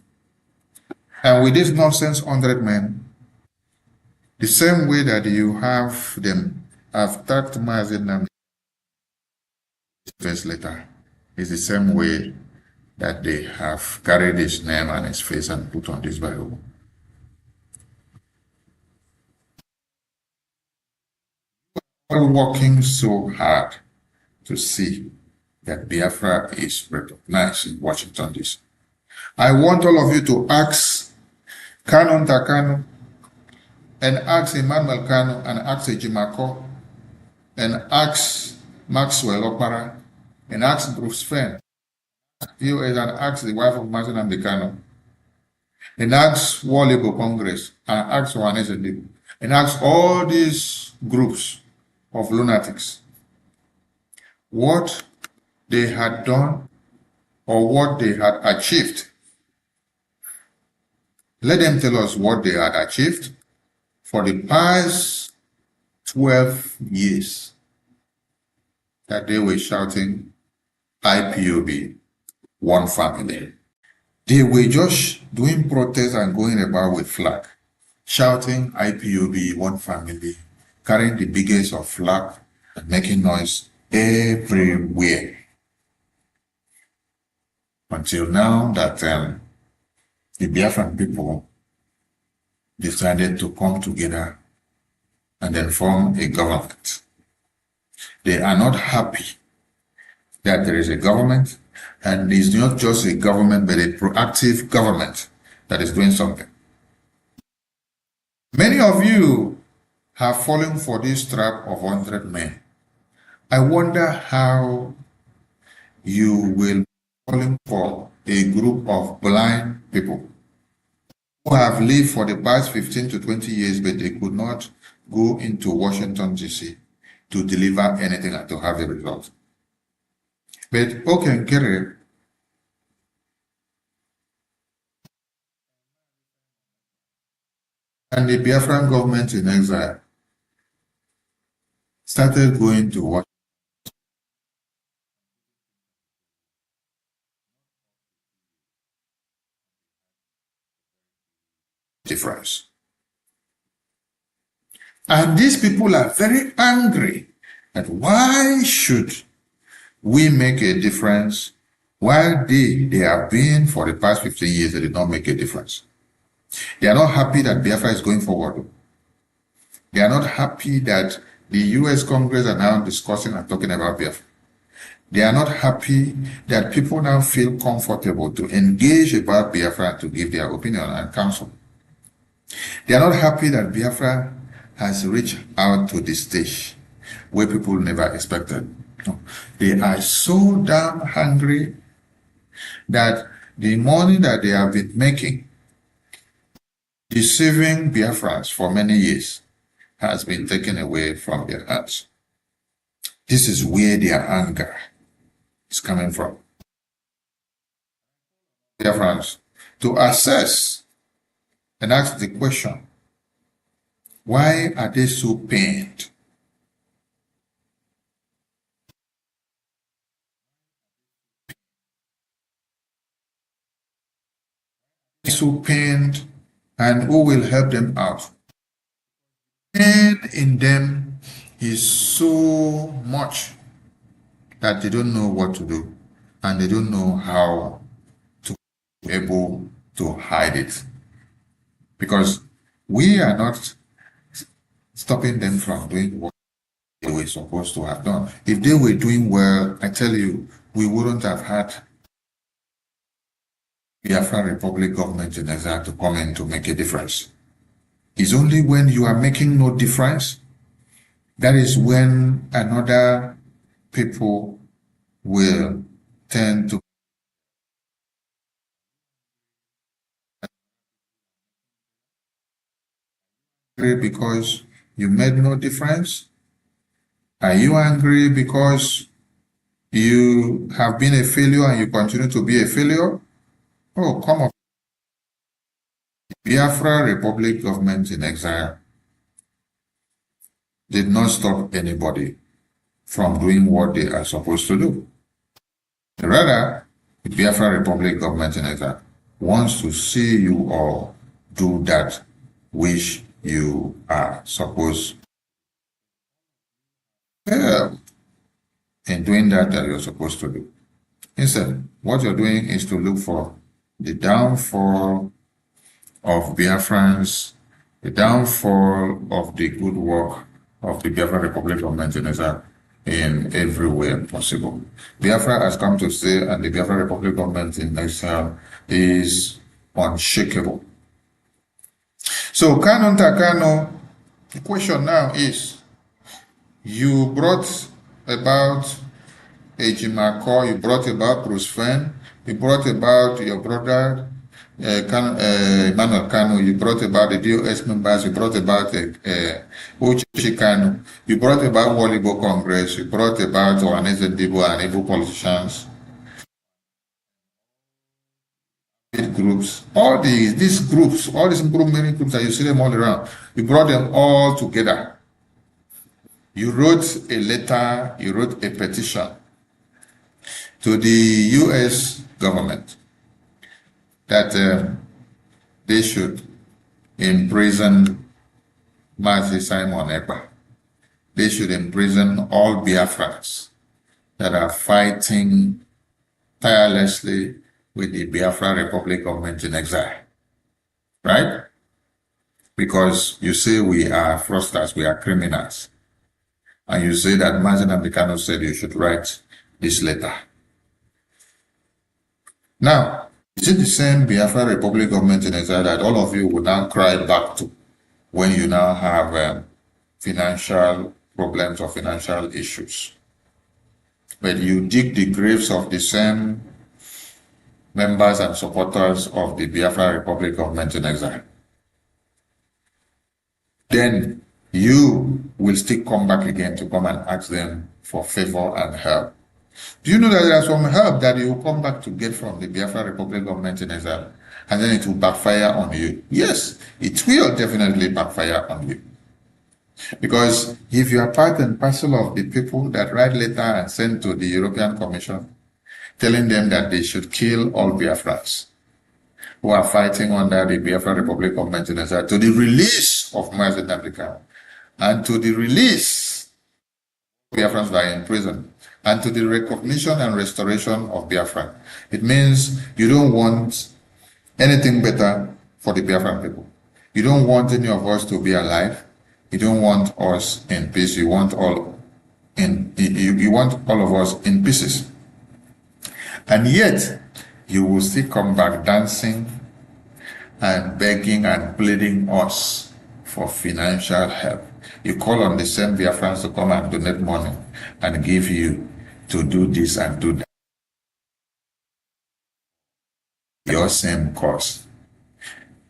S4: And with this nonsense 100 men, the same way that you have them attacked Mazen first letter, is the same way that they have carried his name and his face and put on this Bible. We're working so hard to see that Biafra is recognized in Washignton D.C. I want all of you to ask Kanu Takano and ask Emmanuel Kanu and ask Ejimako and ask Maxwell Okpara and ask Bruce Fenn, and ask the wife of Mazen Amdekano, and ask Walibo Congress, and ask Wanese, and ask all these groups of lunatics what they had done or what they had achieved. Let them tell us what they had achieved for the past 12 years that they were shouting IPOB, one family. They were just doing protests and going about with flag, shouting IPOB, one family, carrying the biggest of flag and making noise everywhere. Until now that the Biafran people decided to come together and then form a government. They are not happy that there is a government, and it's not just a government, but a proactive government that is doing something. Many of you have fallen for this trap of 100 men. I wonder how you will fall for a group of blind people who have lived for the past 15 to 20 years, but they could not go into Washignton D.C. to deliver anything and to have a result. But Okenkere and the Biafran government in exile started going to what difference. And these people are very angry at why should we make a difference while they have been for the past 15 years, they did not make a difference. They are not happy that Biafra is going forward. They are not happy that the US Congress are now discussing and talking about Biafra. They are not happy that people now feel comfortable to engage about Biafra and to give their opinion and counsel. They are not happy that Biafra has reached out to the stage where people never expected. No. They are so damn hungry that the money that they have been making deceiving Biafrans for many years has been taken away from their hands. This is where their anger is coming from. Biafrans to assess and ask the question, why are they so pained? So pained, and who will help them out? Pain in them is so much that they don't know what to do and they don't know how to be able to hide it. Because we are not stopping them from doing what they were supposed to have done. If they were doing well, I tell you, we wouldn't have had Biafra Republic government in exile to come in to make a difference. It's only when you are making no difference, that is when another people will tend to angry because you made no difference? Are you angry because you have been a failure and you continue to be a failure? Oh, come on. Biafra Republic government in exile did not stop anybody from doing what they are supposed to do. Rather, the Biafra Republic government in exile wants to see you all do that which you are supposed to in doing that you're supposed to do. Instead, what you're doing is to look for the downfall of Biafrans, the downfall of the good work of the Biafra Republic government in exile in every way possible. Biafra has come to stay, and the Biafra Republic government in exile is unshakable. So, Kanu Takano, the question now is, you brought about Ejimako, you brought about Bruce Fenn, you brought about your brother, Emmanuel Kanu, you brought about the DOS members, you brought about Uche Kanu, you brought about Walibo Congress, you brought about Ohaneze Dibo and Igbo politicians, groups, all these groups, all these many groups that you see them all around, you brought them all together. You wrote a letter, you wrote a petition to the US government that they should imprison Mazi Simon Ekpa. They should imprison all Biafrans that are fighting tirelessly with the Biafra Republic government in exile. Right? Because you say we are fraudsters, we are criminals. And you say that Mazi Kanu said you should write this letter. Now, is it the same Biafra Republic government in exile that all of you would now cry back to when you now have financial problems or financial issues? But you dig the graves of the same members and supporters of the Biafra Republic government in exile. Then you will still come back again to come and ask them for favor and help. Do you know that there is some help that you will come back to get from the Biafra Republic government in exile, and then it will backfire on you? Yes, it will definitely backfire on you. Because if you are part and parcel of the people that write letter and send to the European Commission, telling them that they should kill all Biafrans who are fighting under the Biafra Republic government in exile, to the release of Mazi Kanu, and to the release of Biafrans that are in prison, and to the recognition and restoration of Biafra. It means you don't want anything better for the Biafran people. You don't want any of us to be alive. You don't want us in peace. You want all of us in pieces. And yet, you will still come back dancing and begging and pleading us for financial help. You call on the same Biafrans to come and donate money and give you to do this and do that. Your same cause.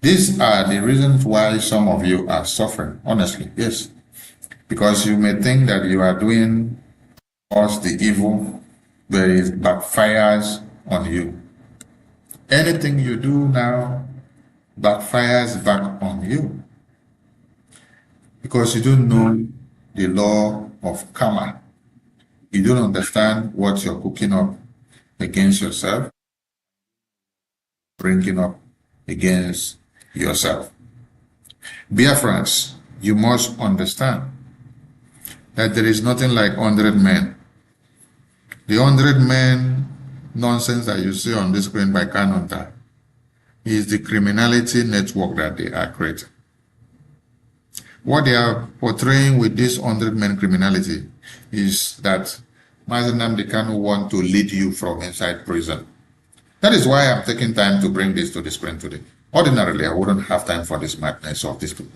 S4: These are the reasons why some of you are suffering, honestly, yes. Because you may think that you are doing us the evil, but it backfires on you. Anything you do now backfires back on you. Because you don't know the law of karma. You don't understand what you're cooking up against yourself, bringing up against yourself. Biafrans, you must understand that there is nothing like 100 men The 100 men nonsense that you see on the screen by Kanonta is the criminality network that they are creating. What they are portraying with this 100 men criminality is that Mazi Nnamdi Kanu want to lead you from inside prison. That is why I'm taking time to bring this to the screen today. Ordinarily, I wouldn't have time for this madness of these people.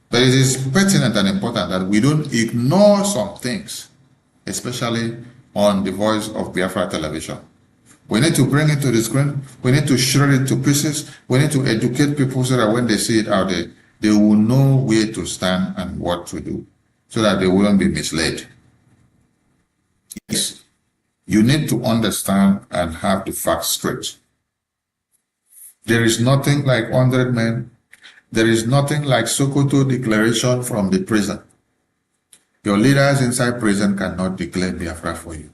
S4: But it is pertinent and important that we don't ignore some things, especially on the Voice of Biafra television. We need to bring it to the screen. We need to shred it to pieces. We need to educate people so that when they see it out there, they will know where to stand and what to do, so that they wouldn't be misled. Yes, you need to understand and have the facts straight. There is nothing like 100 men. There is nothing like Sokoto declaration from the prison. Your leaders inside prison cannot declare Biafra for you.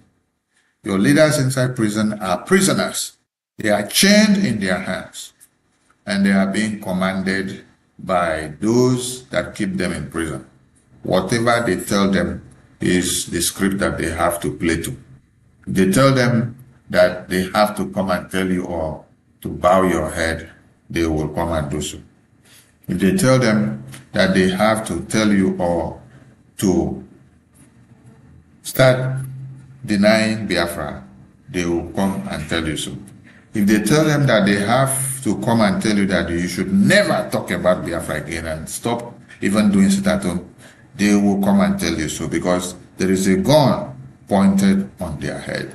S4: Your leaders inside prison are prisoners. They are chained in their hands, and they are being commanded by those that keep them in prison. Whatever they tell them is the script that they have to play to. They tell them that they have to come and tell you or to bow your head, they will come and do so. If they tell them that they have to tell you or to start denying Biafra, they will come and tell you so. If they tell them that they have to come and tell you that you should never talk about Biafra again and stop even doing sit at home, they will come and tell you so, because there is a gun pointed on their head.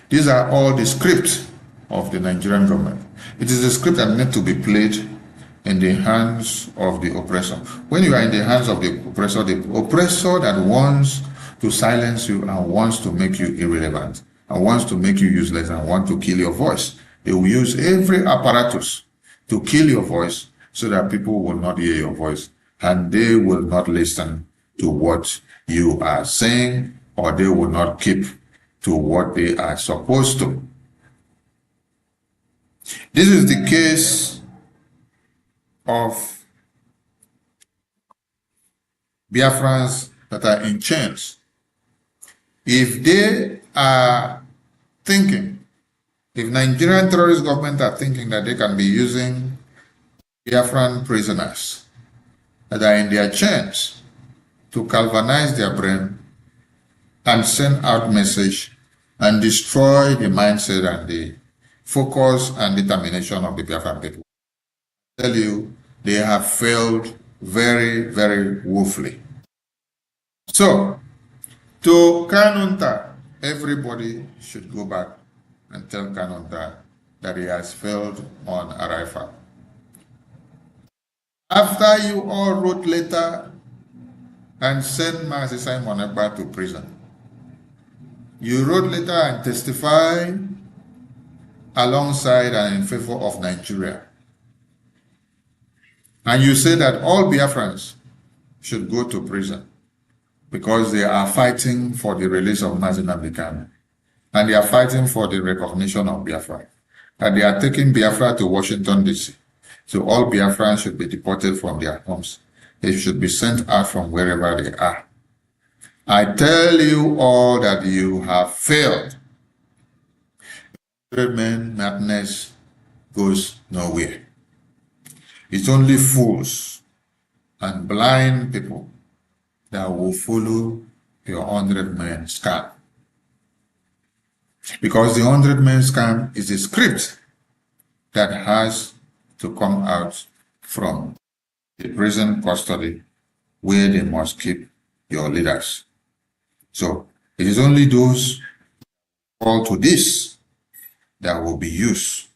S4: These are all the scripts of the Nigerian government. It is a script that needs to be played in the hands of the oppressor. When you are in the hands of the oppressor that wants to silence you and wants to make you irrelevant and wants to make you useless and want to kill your voice, they will use every apparatus to kill your voice so that people will not hear your voice and they will not listen to what you are saying, or they will not keep to what they are supposed to. This is the case of Biafrans that are in chains. If they are thinking, if Nigerian terrorist government are thinking that they can be using Biafran prisoners that are in their chains to galvanize their brain and send out message and destroy the mindset and the focus and determination of the Biafran people, I tell you, they have failed very, very woefully. So, to Kanonta, everybody should go back and tell Kanonta that he has failed on arrival. After you all wrote letter and sent Mazi Simon Ekpa to prison, you wrote letter and testified alongside and in favor of Nigeria. And you say that all Biafrans should go to prison because they are fighting for the release of Mazi Nnamdi Kanu, and they are fighting for the recognition of Biafra, and they are taking Biafra to Washignton D.C. So all Biafrans should be deported from their homes. They should be sent out from wherever they are. I tell you all that you have failed. 100 men madness goes nowhere. It's only fools and blind people that will follow your 100 men scam. Because the 100 men scam is a script that has to come out from the prison custody where they must keep your leaders. So it is only those who fall to this that will be used.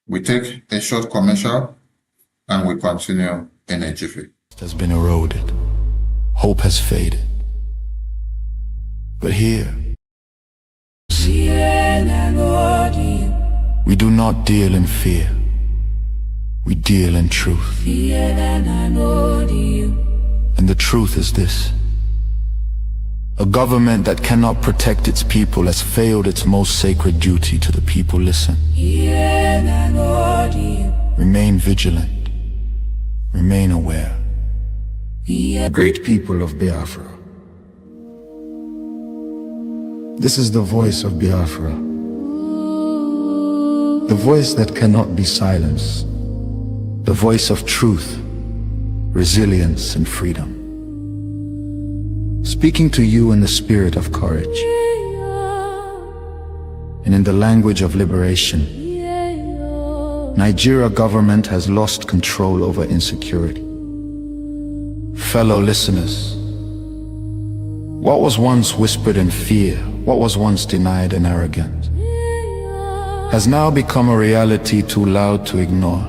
S4: We take a short commercial and we continue in a jiffy.
S18: Has been eroded. Hope has faded. But here, we do not deal in fear. We deal in truth. And the truth is this: a government that cannot protect its people has failed its most sacred duty to the people. Listen. Remain vigilant. Remain aware. Great people of Biafra, This is the voice of Biafra, the voice that cannot be silenced, the voice of truth, resilience, and freedom. Speaking to you in the spirit of courage and in the language of liberation, Nigeria government has lost control over insecurity. Fellow listeners, what was once whispered in fear, what was once denied in arrogance, has now become a reality too loud to ignore.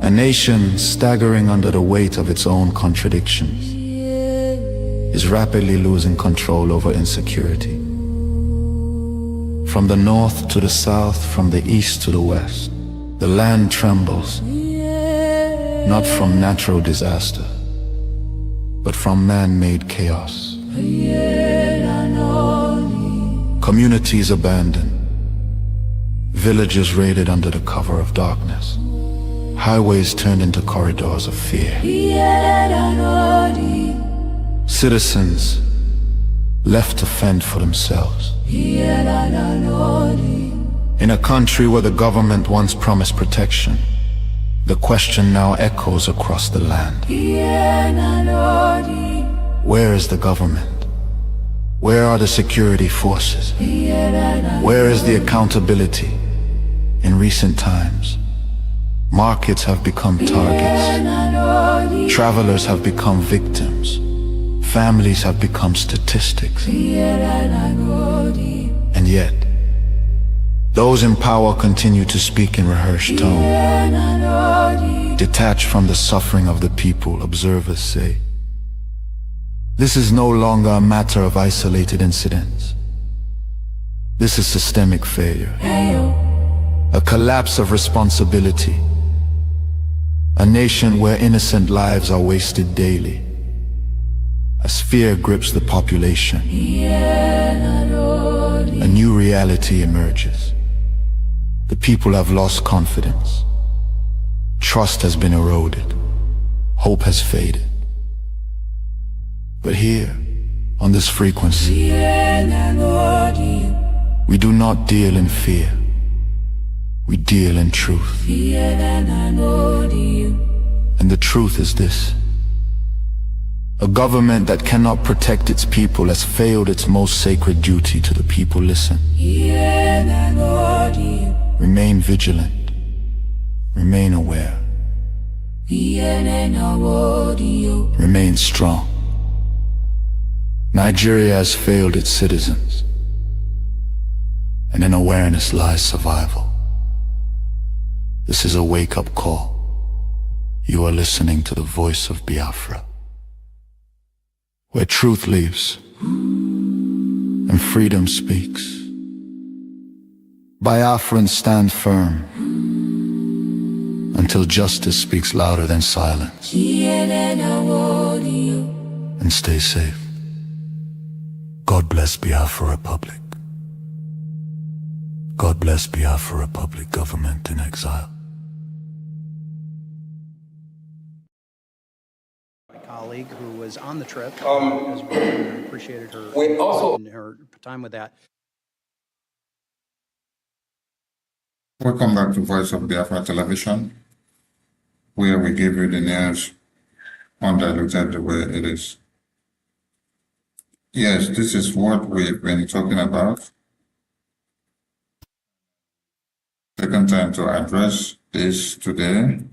S18: A nation staggering under the weight of its own contradictions is rapidly losing control over insecurity. From the north to the south, from the east to the west, the land trembles, not from natural disaster, but from man-made chaos. Communities abandoned, villages raided under the cover of darkness, highways turned into corridors of fear. Citizens left to fend for themselves. In a country where the government once promised protection, the question now echoes across the land. Where is the government? Where are the security forces? Where is the accountability? In recent times, markets have become targets. Travelers have become victims. Families have become statistics. And yet, those in power continue to speak in rehearsed tone. Detached from the suffering of the people, observers say, this is no longer a matter of isolated incidents. This is systemic failure. A collapse of responsibility. A nation where innocent lives are wasted daily. As fear grips the population, a new reality emerges. The people have lost confidence. Trust has been eroded. Hope has faded. But here, on this frequency, we do not deal in fear. We deal in truth. And the truth is this: a government that cannot protect its people has failed its most sacred duty to the people. Listen. Remain vigilant. Remain aware. Remain strong. Nigeria has failed its citizens, and in awareness lies survival. This is a wake-up call. You are listening to the voice of Biafra, where truth lives and freedom speaks. Biafrans stand firm until justice speaks louder than silence. And stay safe. God bless Biafra Republic. God bless Biafra Republic, government in exile.
S8: Colleague who was on the trip as well, and appreciated her and her time with that.
S4: Welcome back to Voice of Biafra Television, where we give you the news undiluted the way it is. Yes, this is what we've been talking about. Taken time to address this today,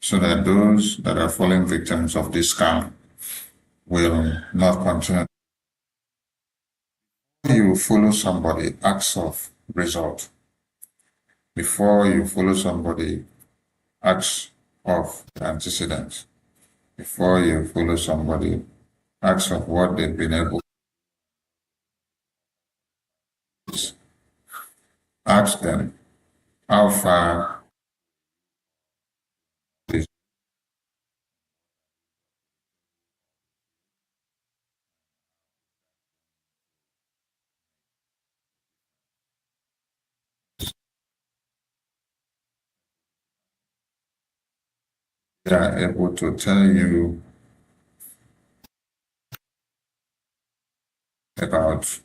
S4: so that those that are falling victims of this scam will not continue. Before you follow somebody, ask of result. Before you follow somebody, ask of the antecedents. Before you follow somebody, ask of what they've been able to do. Ask them how far is they are able to tell you about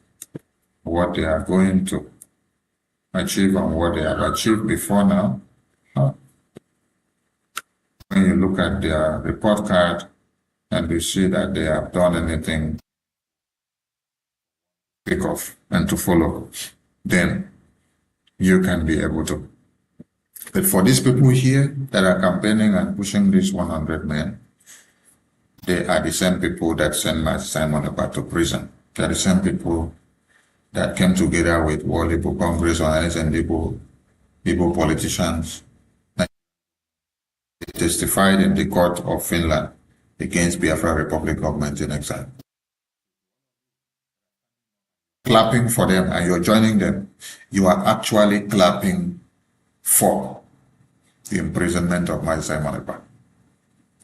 S4: what they are going to achieve and what they have achieved before now. When you look at their report card and you see that they have done anything to pick off and to follow, then you can be able to. But for these people here that are campaigning and pushing these 100 men, they are the same people that sent Simon Ekpa to prison. They are the same people that came together with World Igbo Congress and Igbo politicians. They testified in the court of Finland against Biafra Republic government in exile. Clapping for them and you're joining them, you are actually clapping for the imprisonment of Simon Ekpa.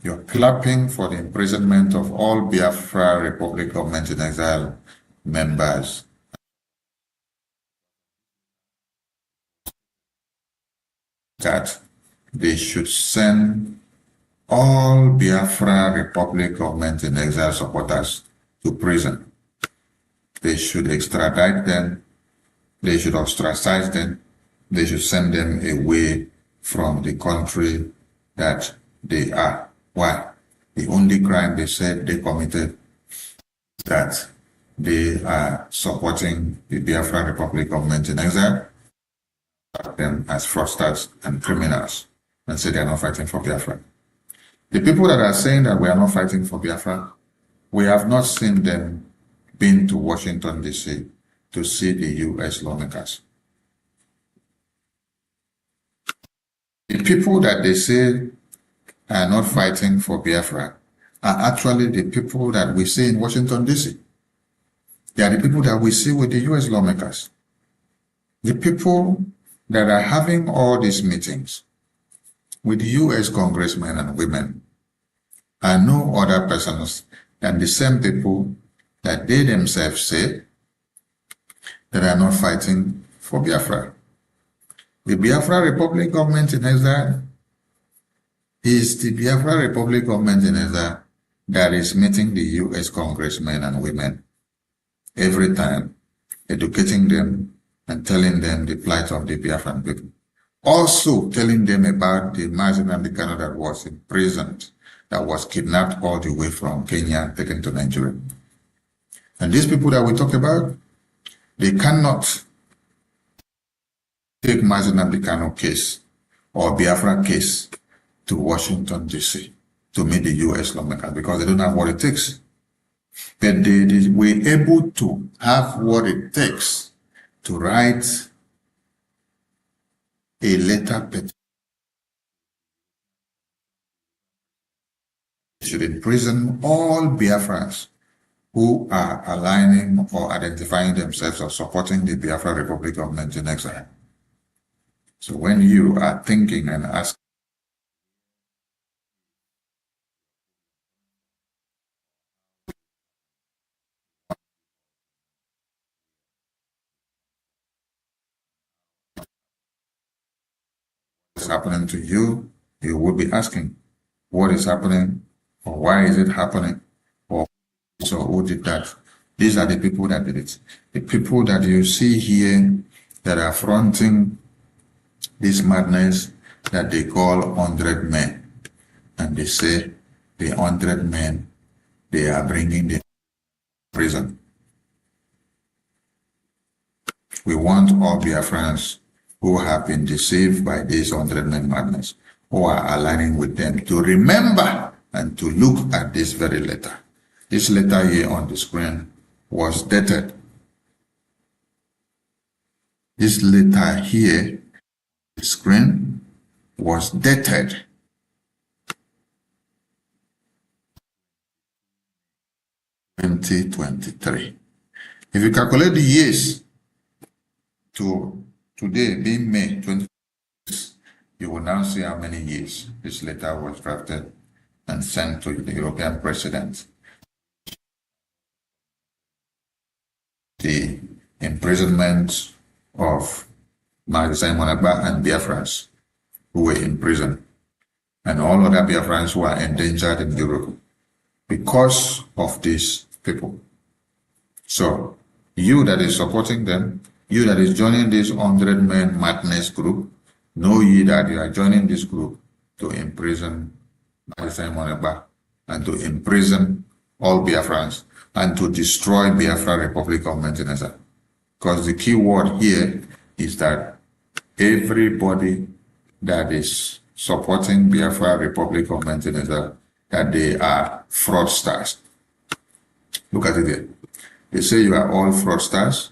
S4: You're clapping for the imprisonment of all Biafra Republic government in exile members. That they should send all Biafra Republic government in exile supporters to prison. They should extradite them. They should ostracize them. They should send them away from the country that they are. Why? The only crime they said they committed is that they are supporting the Biafra Republic government in exile, them as fraudsters and criminals, and say they are not fighting for Biafra. The people that are saying that we are not fighting for Biafra, we have not seen them been to Washington, D.C. to see the U.S. lawmakers. The people that they say are not fighting for Biafra are actually the people that we see in Washington, D.C. They are the people that we see with the U.S. lawmakers. The people that are having all these meetings with U.S. congressmen and women are no other persons than the same people that they themselves say that are not fighting for Biafra. The Biafra Republic government in exile is the Biafra Republic government in exile that is meeting the U.S. congressmen and women every time, educating them and telling them the plight of the Biafran people. Also telling them about the Mazi Nnamdi Kanu that was imprisoned, that was kidnapped all the way from Kenya, taken to Nigeria. And these people that we talk about, they cannot take Mazi Nnamdi Kanu case or Biafra case to Washington, D.C. to meet the U.S. lawmakers because they don't have what it takes. But they were able to have what it takes to write a letter petition. They should imprison all Biafrans who are aligning or identifying themselves or supporting the Biafra Republic government in exile. So when you are thinking and asking, what's happening to you, you will be asking, what is happening, or why is it happening, or so who did that? These are the people that did it. The people that you see here that are fronting this madness that they call 100 men. And they say the 100 men, they are bringing the prison. We want all Biafrans who have been deceived by this 100 men madness, who are aligning with them, to remember and to look at this very letter. This letter here on the screen was dated. This letter here, the screen, was dated 2023. If you calculate the years to today being May 26, you will now see how many years this letter was drafted and sent to the European president. The imprisonment of Simon Ekpa and Biafrans who were in prison, and all other Biafrans who are endangered in Europe because of these people. So you that is supporting them, you that is joining this 100-man madness group, know ye that you are joining this group to imprison Simon Ekpa and to imprison all Biafrans and to destroy Biafra Republic of Maintenance. Because the key word here is that everybody that is supporting Biafra Republic of Maintenance, that they are fraudsters. Look at it there. They say you are all fraudsters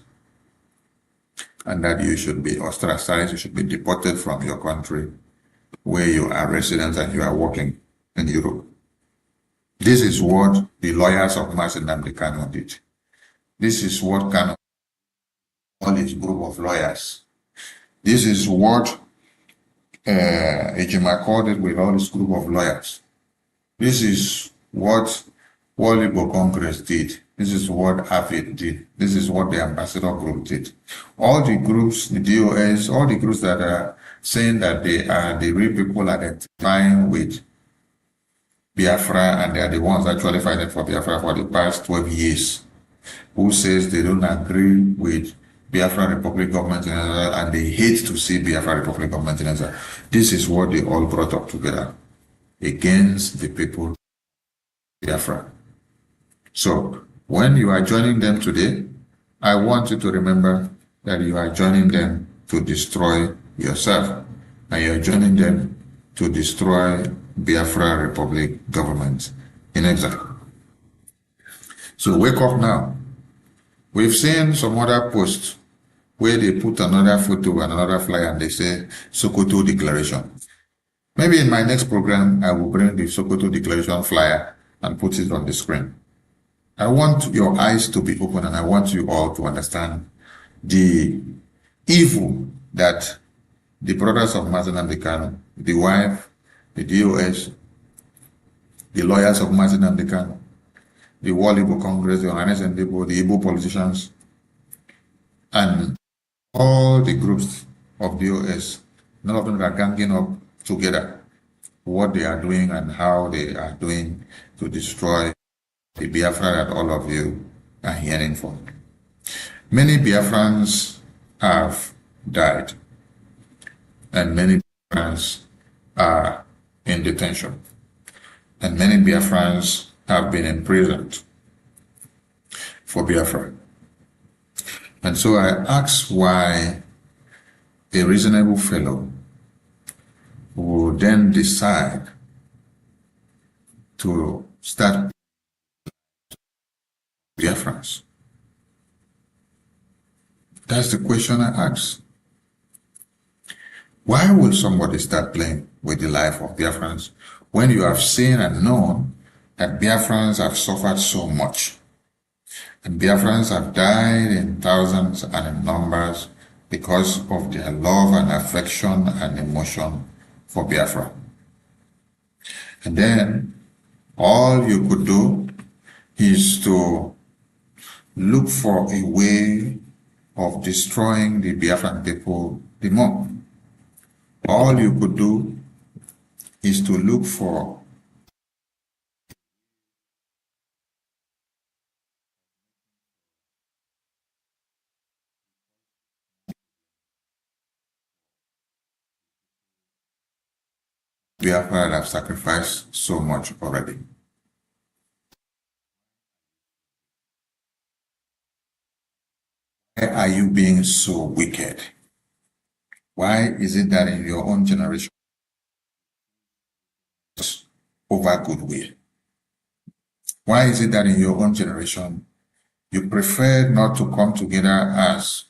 S4: and that you should be ostracized, you should be deported from your country where you are resident and you are working in Europe. This is what the lawyers of Mazi Nnamdi Kanu did. This is what Kanu, all his group of lawyers. This is what Ejima called it with all his group of lawyers. This is what World Igbo Congress did. This is what AFID did. This is what the Ambassador Group did. All the groups, the DOS, all the groups that are saying that they are the real people identifying with Biafra and they are the ones actually fighting for Biafra for the past 12 years, who says they don't agree with Biafra Republic government and they hate to see Biafra Republic government. This is what they all brought up together against the people of Biafra. So when you are joining them today, I want you to remember that you are joining them to destroy yourself and you are joining them to destroy Biafra Republic government in exile. So wake up now. We've seen some other posts where they put another photo and another flyer and they say Sokoto Declaration. Maybe in my next program, I will bring the Sokoto Declaration flyer and put it on the screen. I want your eyes to be open and I want you all to understand the evil that the brothers of Mazi Nnamdi Kanu, the wife, the DOS, the lawyers of Mazi Nnamdi Kanu, the World Igbo Congress, the Ohanes Igbo, the Igbo politicians, and all the groups of DOS, none of them are ganging up together what they are doing and how they are doing to destroy the Biafra that all of you are hearing for. Many Biafrans have died and many Biafrans are in detention and many Biafrans have been imprisoned for Biafra. And so I ask why a reasonable fellow will then decide to start Biafrans. That's the question I ask. Why will somebody start playing with the life of Biafrans when you have seen and known that Biafrans have suffered so much? And Biafrans have died in thousands and in numbers because of their love and affection and emotion for Biafra. And then all you could do is to look for a way of destroying the Biafran people the more. All you could do is to look for Biafra that have sacrificed so much already. Why are you being so wicked? Why is it that in your own generation over goodwill? Why is it that in your own generation you prefer not to come together as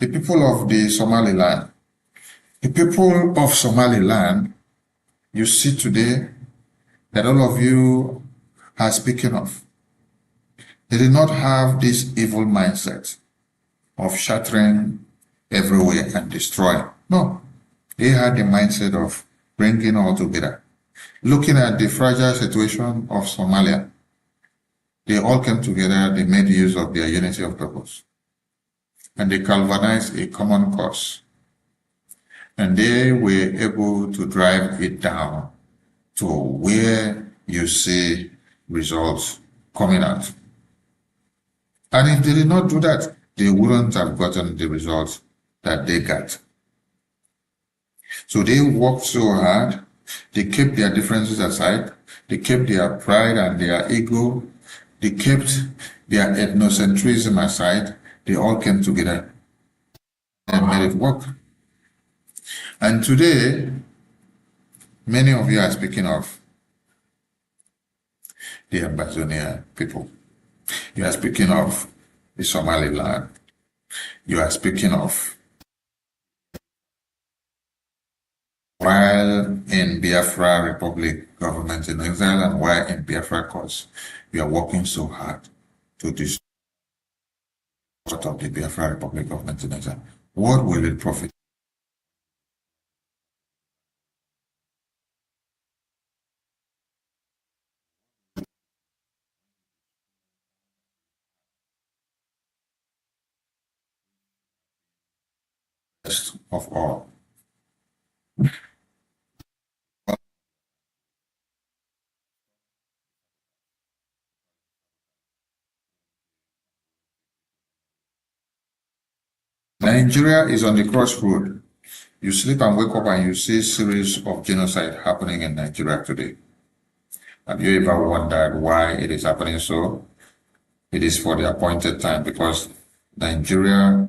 S4: the people of the Somaliland? The people of Somaliland, you see today that all of you are speaking of. They did not have this evil mindset of shattering everywhere and destroying. No, they had the mindset of bringing all together. Looking at the fragile situation of Somalia, they all came together, they made use of their unity of purpose, and they galvanized a common cause. And they were able to drive it down to where you see results coming out. And if they did not do that, they wouldn't have gotten the results that they got. So they worked so hard, they kept their differences aside, they kept their pride and their ego, they kept their ethnocentrism aside, they all came together and made it work. And today, many of you are speaking of the Ambazonia people. You are speaking of the Somaliland. You are speaking of while in Biafra Republic government in exile and while in Biafra cause, we are working so hard to destroy of the Biafra Republic government in exile. What will it profit? Best of all. Nigeria is on the crossroad. You sleep and wake up and you see a series of genocide happening in Nigeria today. Have you ever wondered why it is happening so? It is for the appointed time, because Nigeria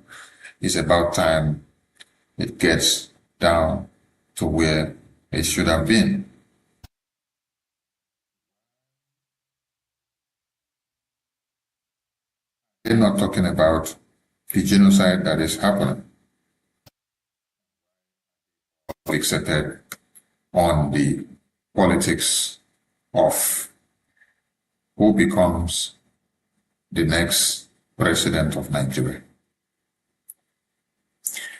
S4: is about time it gets down to where it should have been. We're not talking about the genocide that is happening. Fixated on the politics of who becomes the next president of Nigeria.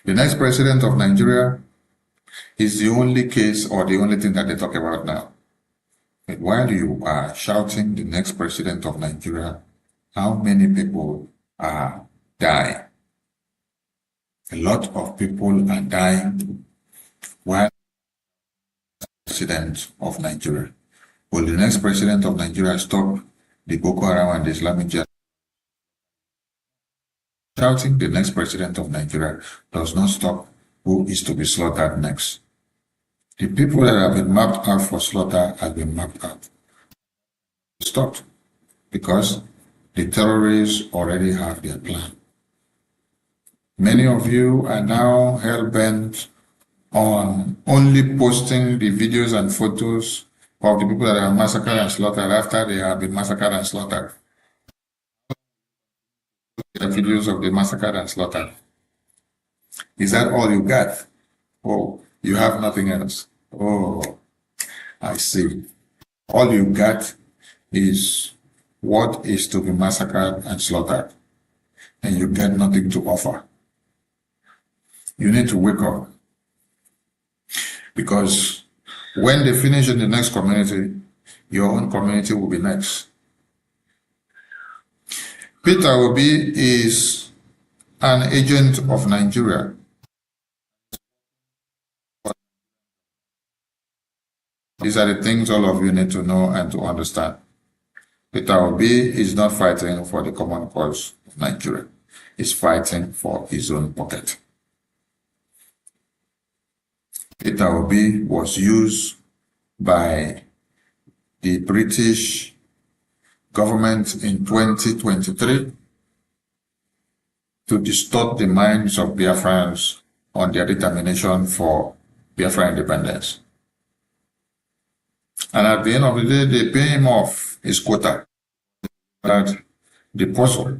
S4: The next president of Nigeria is the only case or the only thing that they talk about now. But while you are shouting the next president of Nigeria, how many people are dying? A lot of people are dying while president of Nigeria. Will the next president of Nigeria stop the Boko Haram and the Islamic Jihad? Shouting the next president of Nigeria does not stop who is to be slaughtered next. The people that have been mapped out for slaughter have been mapped out. Stopped because the terrorists already have their plan. Many of you are now hell-bent on only posting the videos and photos of the people that are massacred and slaughtered after they have been massacred and slaughtered. The videos of the massacred and slaughtered. Is that all you got? Oh, you have nothing else. Oh, I see. All you got is what is to be massacred and slaughtered, and you get nothing to offer. You need to wake up, because when they finish in the next community, your own community will be next. Peter Obi is an agent of Nigeria. These are the things all of you need to know and to understand. Peter Obi is not fighting for the common cause of Nigeria. He's fighting for his own pocket. Peter Obi was used by the British government in 2023 to distort the minds of Biafrans on their determination for Biafra independence. And at the end of the day, they pay him off his quota. That the puzzle.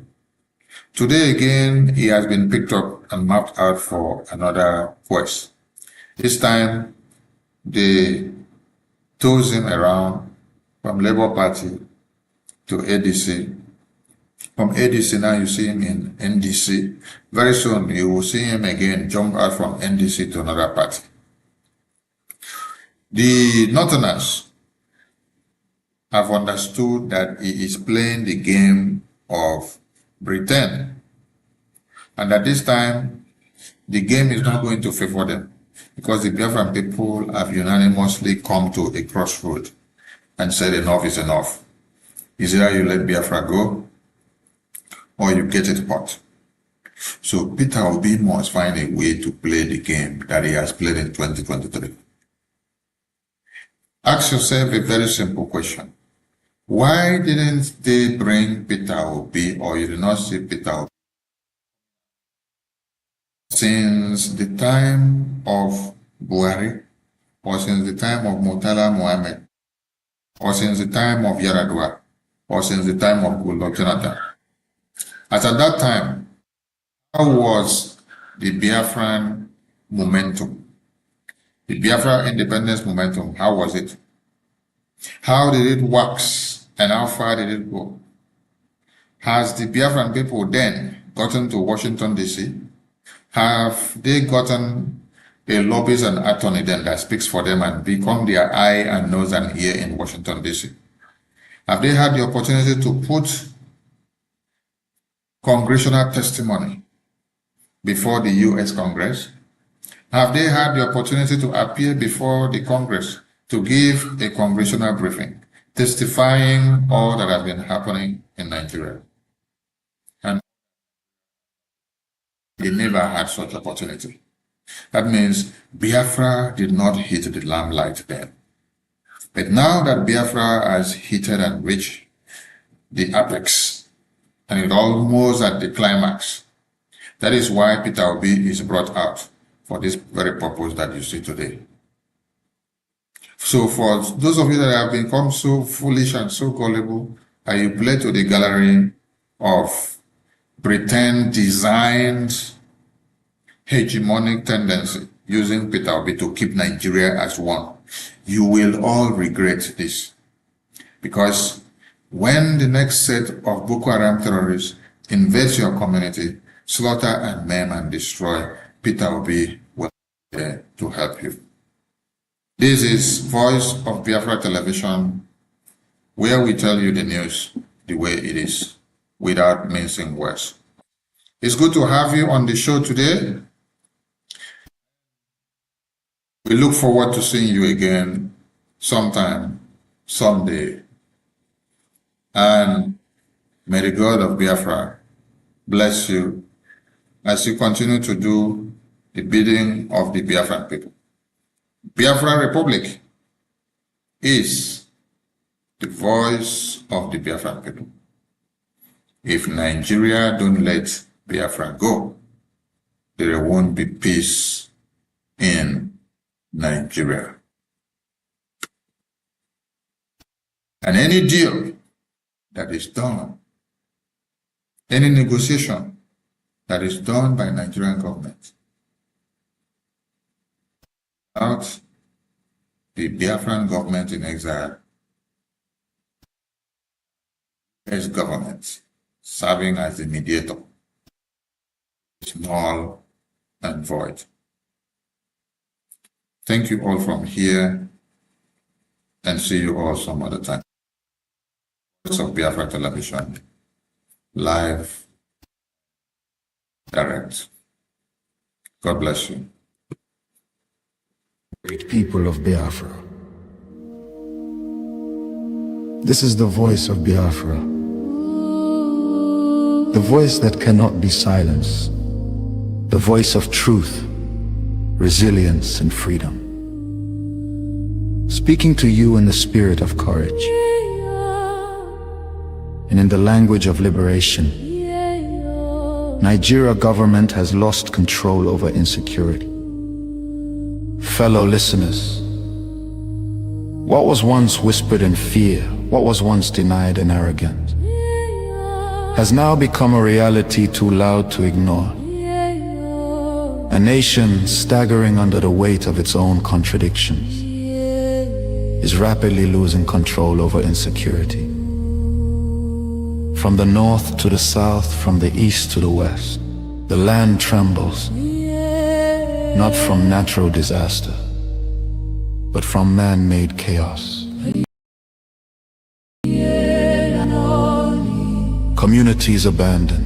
S4: Today again, he has been picked up and mapped out for another quest. This time, they toss him around from Labour Party to ADC. From ADC now you see him in NDC. Very soon you will see him again jump out from NDC to another party. The Northerners have understood that he is playing the game of Britain, and at this time the game is not going to favor them, because the Biafran people have unanimously come to a crossroad and said enough is enough. Is either you let Biafra go, or you get it hot. So Peter Obi must find a way to play the game that he has played in 2023. Ask yourself a very simple question. Why didn't they bring Peter Obi, or you did not see Peter Obi since the time of Buhari, or since the time of Murtala Mohammed, or since the time of Yaradua, or since the time of Goodluck Jonathan? As at that time, how was the Biafran momentum? The Biafra independence momentum, how was it? How did it wax and how far did it go? Has the Biafran people then gotten to Washington, D.C.? Have they gotten a lobbyist and attorney then that speaks for them and become their eye and nose and ear in Washington, D.C.? Have they had the opportunity to put congressional testimony before the U.S. Congress? Have they had the opportunity to appear before the Congress to give a congressional briefing, testifying all that has been happening in Nigeria? And they never had such opportunity. That means Biafra did not hit the limelight then. But now that Biafra has hit and reached the apex, and it almost at the climax, that is why Peter Obi is brought out for this very purpose that you see today. So for those of you that have become so foolish and so gullible, and you play to the gallery of pretend designed hegemonic tendency using Peter Obi to keep Nigeria as one, you will all regret this. Because when the next set of Boko Haram terrorists invades your community, slaughter and maim and destroy, Peter Obi will be there to help you. This is Voice of Biafra Television, where we tell you the news the way it is, without mincing words. It's good to have you on the show today. We look forward to seeing you again sometime, someday. And may the God of Biafra bless you as you continue to do the bidding of the Biafran people. Biafra Republic is the voice of the Biafran people. If Nigeria don't let Biafra go, there won't be peace in Nigeria. And any deal that is done, any negotiation that is done by Nigerian government without the Biafran government in exile, US government serving as the mediator, is null and void. Thank you all from here, and see you all some other time. Voice of Biafra Television, live, direct. God bless you.
S18: Great people of Biafra. This is the voice of Biafra. The voice that cannot be silenced. The voice of truth, resilience, and freedom. Speaking to you in the spirit of courage and in the language of liberation. Nigeria government has lost control over insecurity. Fellow listeners, what was once whispered in fear, what was once denied in arrogance, has now become a reality too loud to ignore. A nation staggering under the weight of its own contradictions is rapidly losing control over insecurity. From the north to the south, from the east to the west, the land trembles, not from natural disaster, but from man-made chaos. Communities abandoned,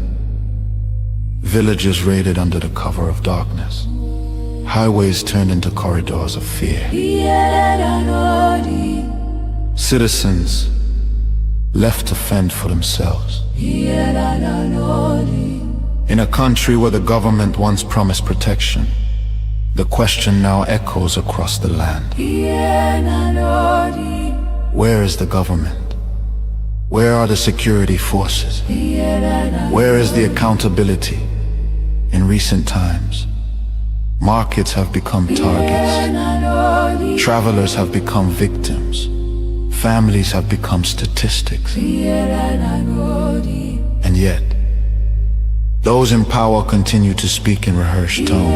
S18: villages raided under the cover of darkness, highways turned into corridors of fear. Citizens left to fend for themselves. In a country where the government once promised protection, the question now echoes across the land. Where is the government? Where are the security forces? Where is the accountability? In recent times, markets have become targets. Travelers have become victims. Families have become statistics. And yet, those in power continue to speak in rehearsed tone.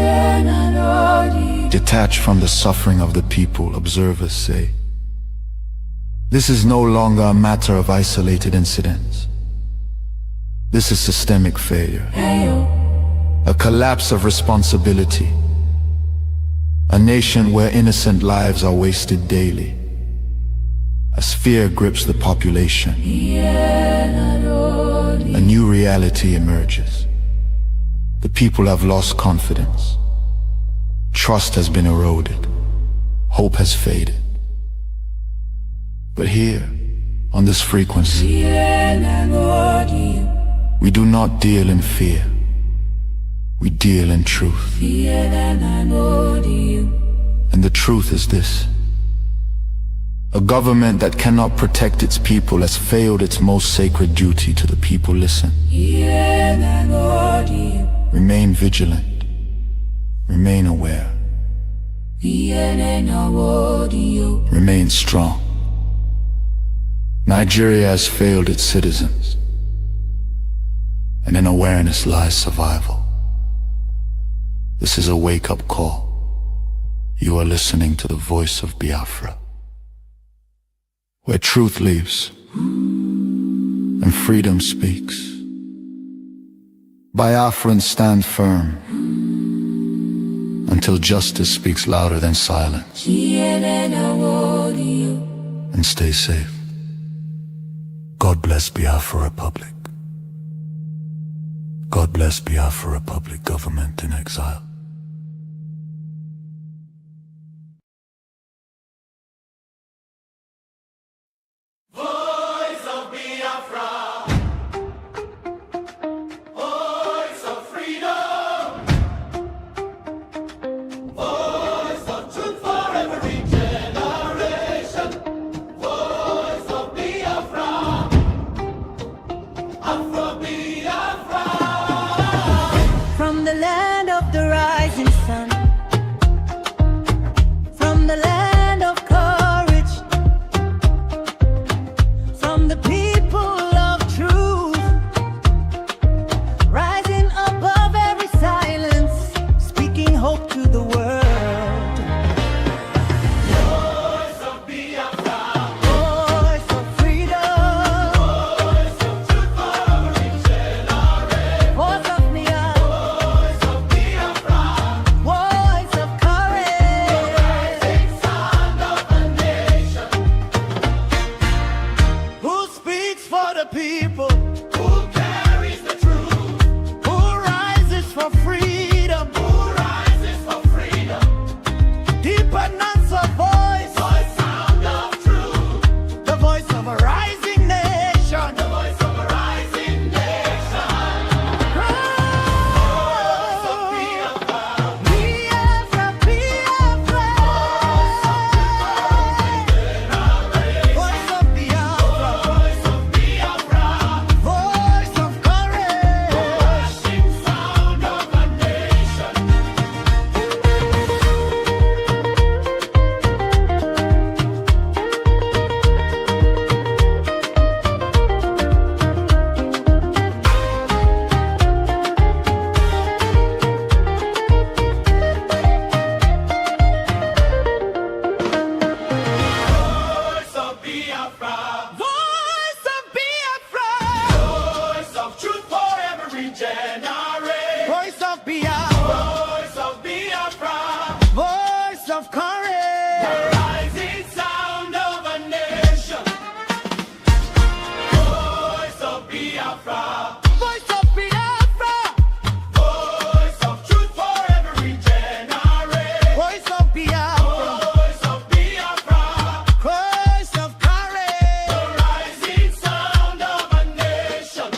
S18: Detached from the suffering of the people, observers say, this is no longer a matter of isolated incidents. This is systemic failure. A collapse of responsibility. A nation where innocent lives are wasted daily. As fear grips the population, a new reality emerges. The people have lost confidence. Trust has been eroded. Hope has faded. But here, on this frequency, we do not deal in fear. We deal in truth. And the truth is this: a government that cannot protect its people has failed its most sacred duty to the people. Listen. Remain vigilant. Remain aware. Remain strong. Nigeria has failed its citizens, and in awareness lies survival. This is a wake-up call. You are listening to the voice of Biafra, where truth lives and freedom speaks. Biafrans stand firm until justice speaks louder than silence. And stay safe. God bless Biafra Republic. God bless Biafra Republic government in exile.
S21: Voice of Biafra, voice of freedom, voice of truth for every generation, voice of Biafra, Afro Biafra.
S20: From the land of the rising sun, from the land of courage, from the people of truth, rising above every silence, speaking hope to the world.
S21: Voice of Biafra,
S20: Voice of freedom,
S21: voice of truth for every generation,
S20: voice of Biafra,
S21: voice of Biafra,
S20: voice of courage.
S21: rising sound of a nation.
S20: Who speaks for the people?
S21: Who carries the truth?
S20: Who rises for freedom?
S21: Who rises for freedom?
S20: Deep and answer voice,
S21: Voice sound of truth.
S20: the voice of a rising nation.
S21: The voice of a rising nation.
S20: Voice
S21: of Biafra.
S20: Biafra, Biafra. Voice of Biafra,
S21: Voice of Biafra.
S20: voice of courage.
S21: Rushing sound of a nation. Voice of Biafra.
S20: Voice of Biafra,
S21: Voice of truth for every generation.
S20: voice of Biafra,
S21: Voice of Biafra.
S20: voice of courage.
S21: Rising sound of a nation. Voice of Biafra.
S20: Voice of Biafra,
S21: Voice of truth for every generation.
S20: voice of Biafra,
S21: Voice of Biafra.
S20: voice of courage.
S21: Rising sound of a nation.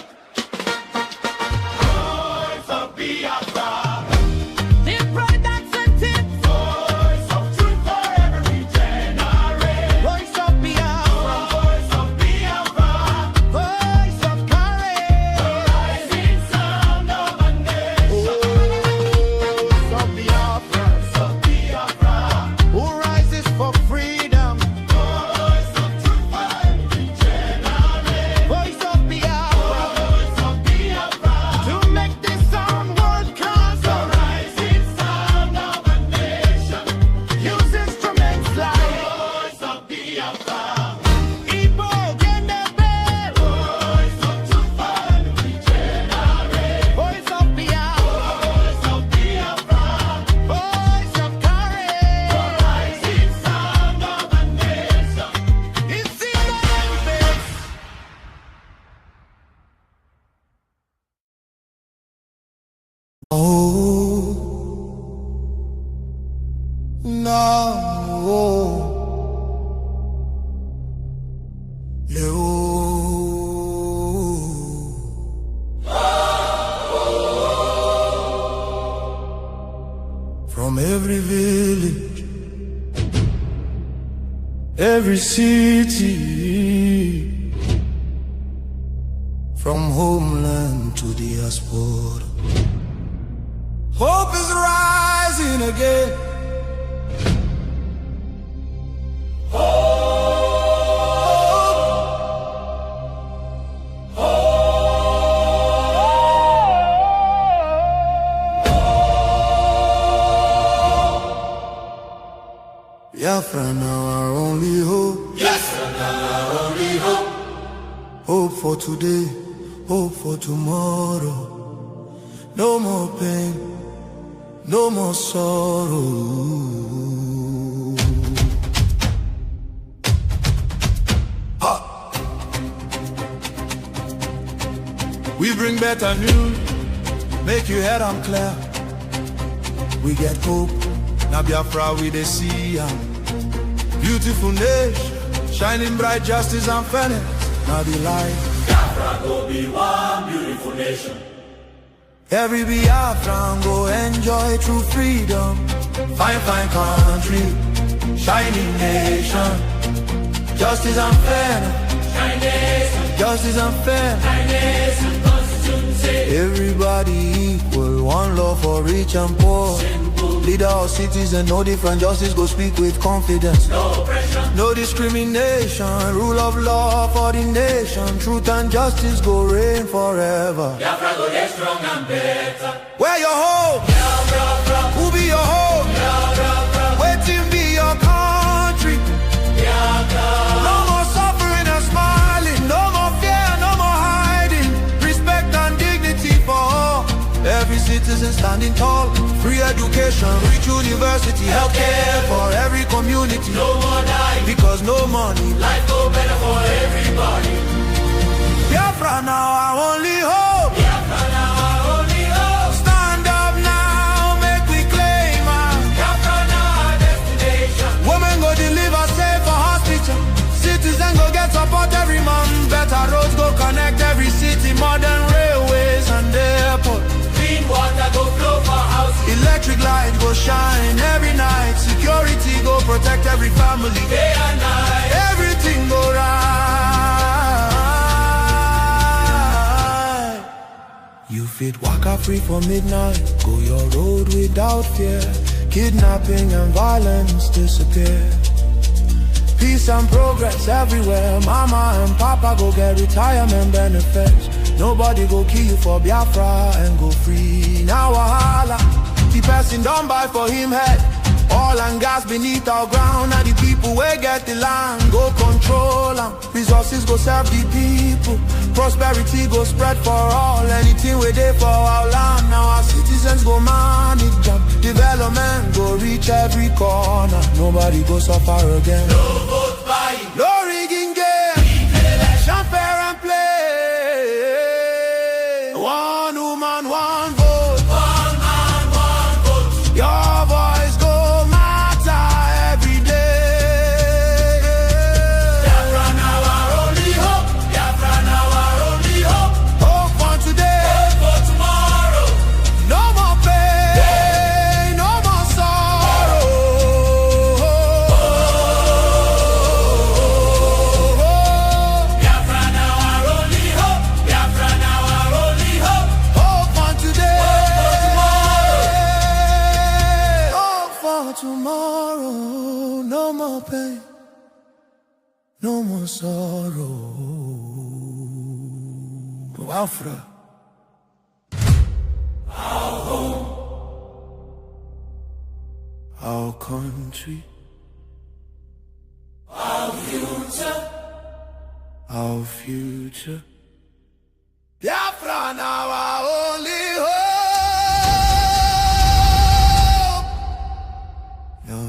S19: From every village, every city, from homeland to diaspora, hope is rising again. Biafra now our only hope. Yes, now our only hope. Hope for today, hope for tomorrow. No more pain, no more sorrow. Ha! We bring better news, make you head on clear. We get hope, now Biafra we dey see. Beautiful nation, shining bright justice and fairness. Now the light. Biafra go be one beautiful nation. Every Biafran go enjoy true freedom. Fine, fine country, shining nation. Justice and fairness. Justice and fairness. Everybody equal, one love for rich and poor. Leader or citizen, no different, justice go speak with confidence. No oppression, no discrimination, rule of law for the nation. Truth and justice go reign forever. Biafra go get strong and better. Where your hope? Biafra. Who be your hope? Biafra. Waiting be your country. Biafra. No more suffering and smiling, no more fear, no more hiding. Respect and dignity for all. Every citizen standing tall. Free education, rich university, healthcare for every community. No more dying, because no money. Life go better for everybody. Biafra now our only hope. Biafra now our only hope. Stand up now, make we claim our Biafra now our destination. Women go deliver safe for hospital. Citizen go get support every month. Better roads go connect every city. Modern railways and airport. Clean water go flow for houses. Electric light go shine every night. Security go protect every family. Day and night. Everything go right. You fit waka free for midnight. Go your road without fear. Kidnapping and violence disappear. Peace and progress everywhere. Mama and papa go get retirement benefits. Nobody go kill you for Biafra and go free. Now wahala, the person don't buy for him head. Oil and gas beneath our ground. And the people wey get the land go control them. Resources go serve the people. Prosperity go spread for all. Anything we dey for our land. Now our citizens go manage them. Development go reach every corner. Nobody go suffer again. No vote buying, no rigging game. Election fair and play. One woman, one vote. One man, one vote. Your voice go matter every day. Biafra now our only hope. Biafra now our only hope. Hope for today, hope for tomorrow. No more pain, no more sorrow. Biafra now our only hope. Biafra now our only hope. Hope for today, hope for tomorrow. No more pain, no more sorrow. Biafra, our home, our country, our future, our future. Biafra now our only hope. No.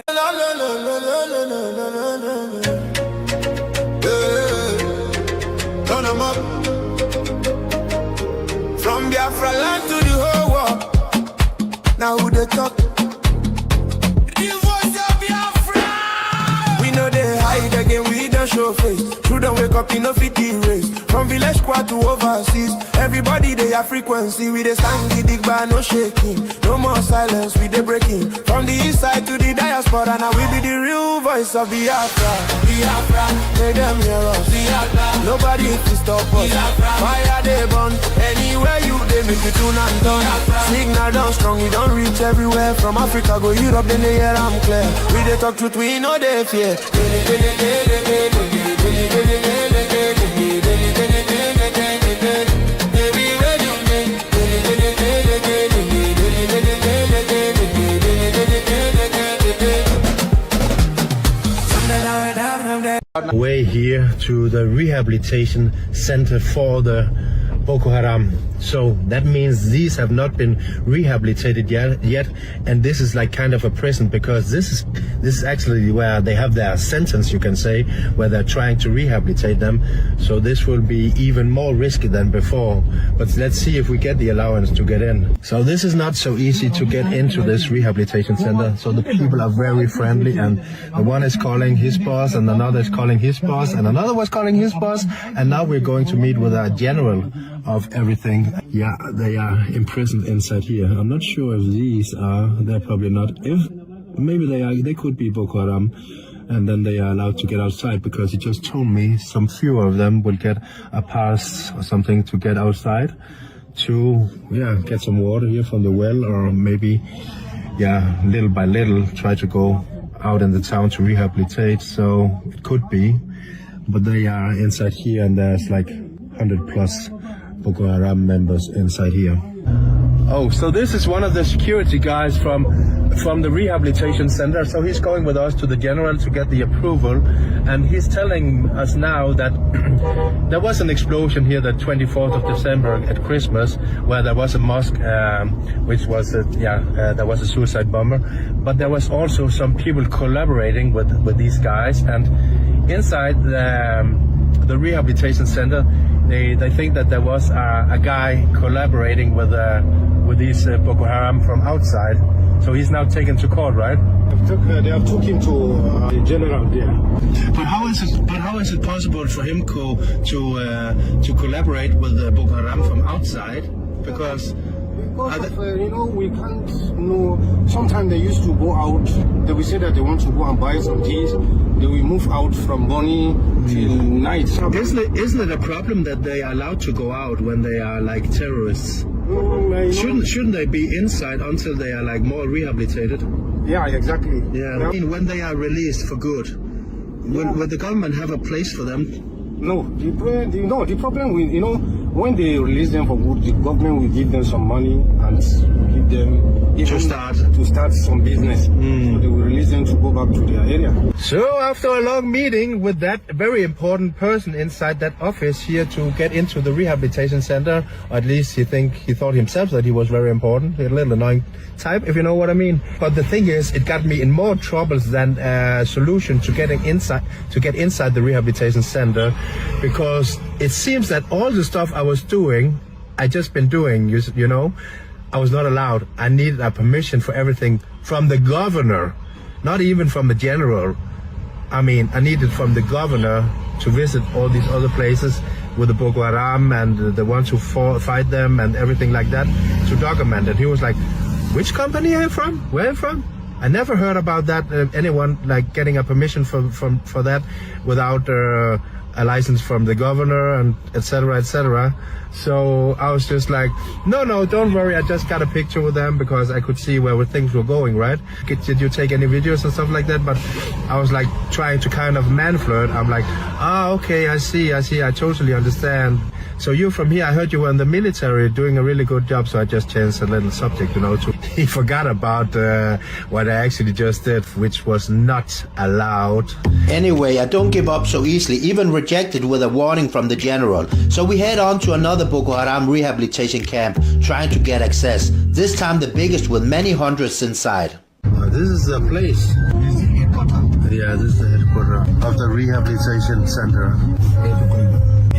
S19: La, la, la, la, la, la, la, la, la, la. Yeah. Turn 'em up Biafra land to the whole world. Now who they talk? The voice of Biafra. We know they hide again, we don't show face. True don't wake up in no 50 race. From village squad to overseas, everybody they have frequency. We they stand the dig bar, no shaking. No more silence, we they breaking. From the east side to the diaspora, now we be the real voice of Biafra. Biafra, make them hear us. Biafra, nobody can stop us. Biafra, fire they burn. Anywhere you they make you tune and turn. Signal down strong, we don't reach everywhere. From Africa go Europe, then they hear I'm clear. We they talk truth, we know they fear.
S15: Way here to the rehabilitation center for the Boko Haram. So that means these have not been rehabilitated yet, and this is like kind of a prison, because this is actually where they have their sentence, you can say, where they're trying to rehabilitate them. So this will be even more risky than before. But let's see if we get the allowance to get in. So this is not so easy to get into this rehabilitation center. So the people are very friendly, and the one is calling his boss, and another is calling his boss, and another was calling his boss, and now we're going to meet with our general of everything. Yeah, they are imprisoned inside here. I'm not sure if these are, they're probably not. If maybe they are, they could be Boko Haram, and then they are allowed to get outside, because he just told me some few of them will get a pass or something to get outside to, yeah, get some water here from the well, or maybe, yeah, little by little try to go out in the town to rehabilitate. So it could be, but they are inside here, and there's like 100 plus Boko Haram members inside here. Oh, so this is one of the security guys from the rehabilitation center. So he's going with us to the general to get the approval, and he's telling us now that there was an explosion here the 24th of December at Christmas, where there was a mosque, which was there was a suicide bomber, but there was also some people collaborating with these guys, and inside the rehabilitation center, they think that there was a guy collaborating with these Boko Haram from outside. So he's now taken to court, right? They have took him to the general there. But how is it possible for him to collaborate with the Boko Haram from outside? Because we can't know. Sometimes they used to go out. They will say that they want to go and buy some things. They will move out from morning till night. Isn't it a problem that they are allowed to go out when they are like terrorists? Shouldn't they be inside until they are like more rehabilitated? Yeah, exactly. Yeah. I mean, when they are released for good, will the government have a place for them? No, the problem with, when they release them for good, the government will give them some money and give them to start some business. So they will release them to go back to their area. So after a long meeting with that very important person inside that office here to get into the rehabilitation center, or at least he thought himself that he was very important, a little annoying type, if you know what I mean. But the thing is, it got me in more troubles than a solution to get inside the rehabilitation center, because it seems that all the stuff I was doing, I just been doing, you know, I was not allowed. I needed a permission for everything from the governor, not even from the general. I mean, I needed from the governor to visit all these other places with the Boko Haram and the ones who fight them and everything like that, to document it. He was like, which company are you from? Where are you from? I never heard about that, anyone like getting a permission for that without a license from the governor and etc., etc. So I was just like, no, don't worry. I just got a picture with them because I could see where things were going, right? Did you take any videos and stuff like that? But I was like trying to kind of man flirt. I'm like, okay, I see. I totally understand. So you're from here. I heard you were in the military doing a really good job. So I just changed a little subject, he forgot about what I actually just did, which was not allowed.
S16: Anyway, I don't give up so easily, even rejected with a warning from the general. So we head on to another Boko Haram rehabilitation camp, trying to get access. This time the biggest with many hundreds inside.
S15: This is the place. Yeah, this is the headquarters of the rehabilitation center.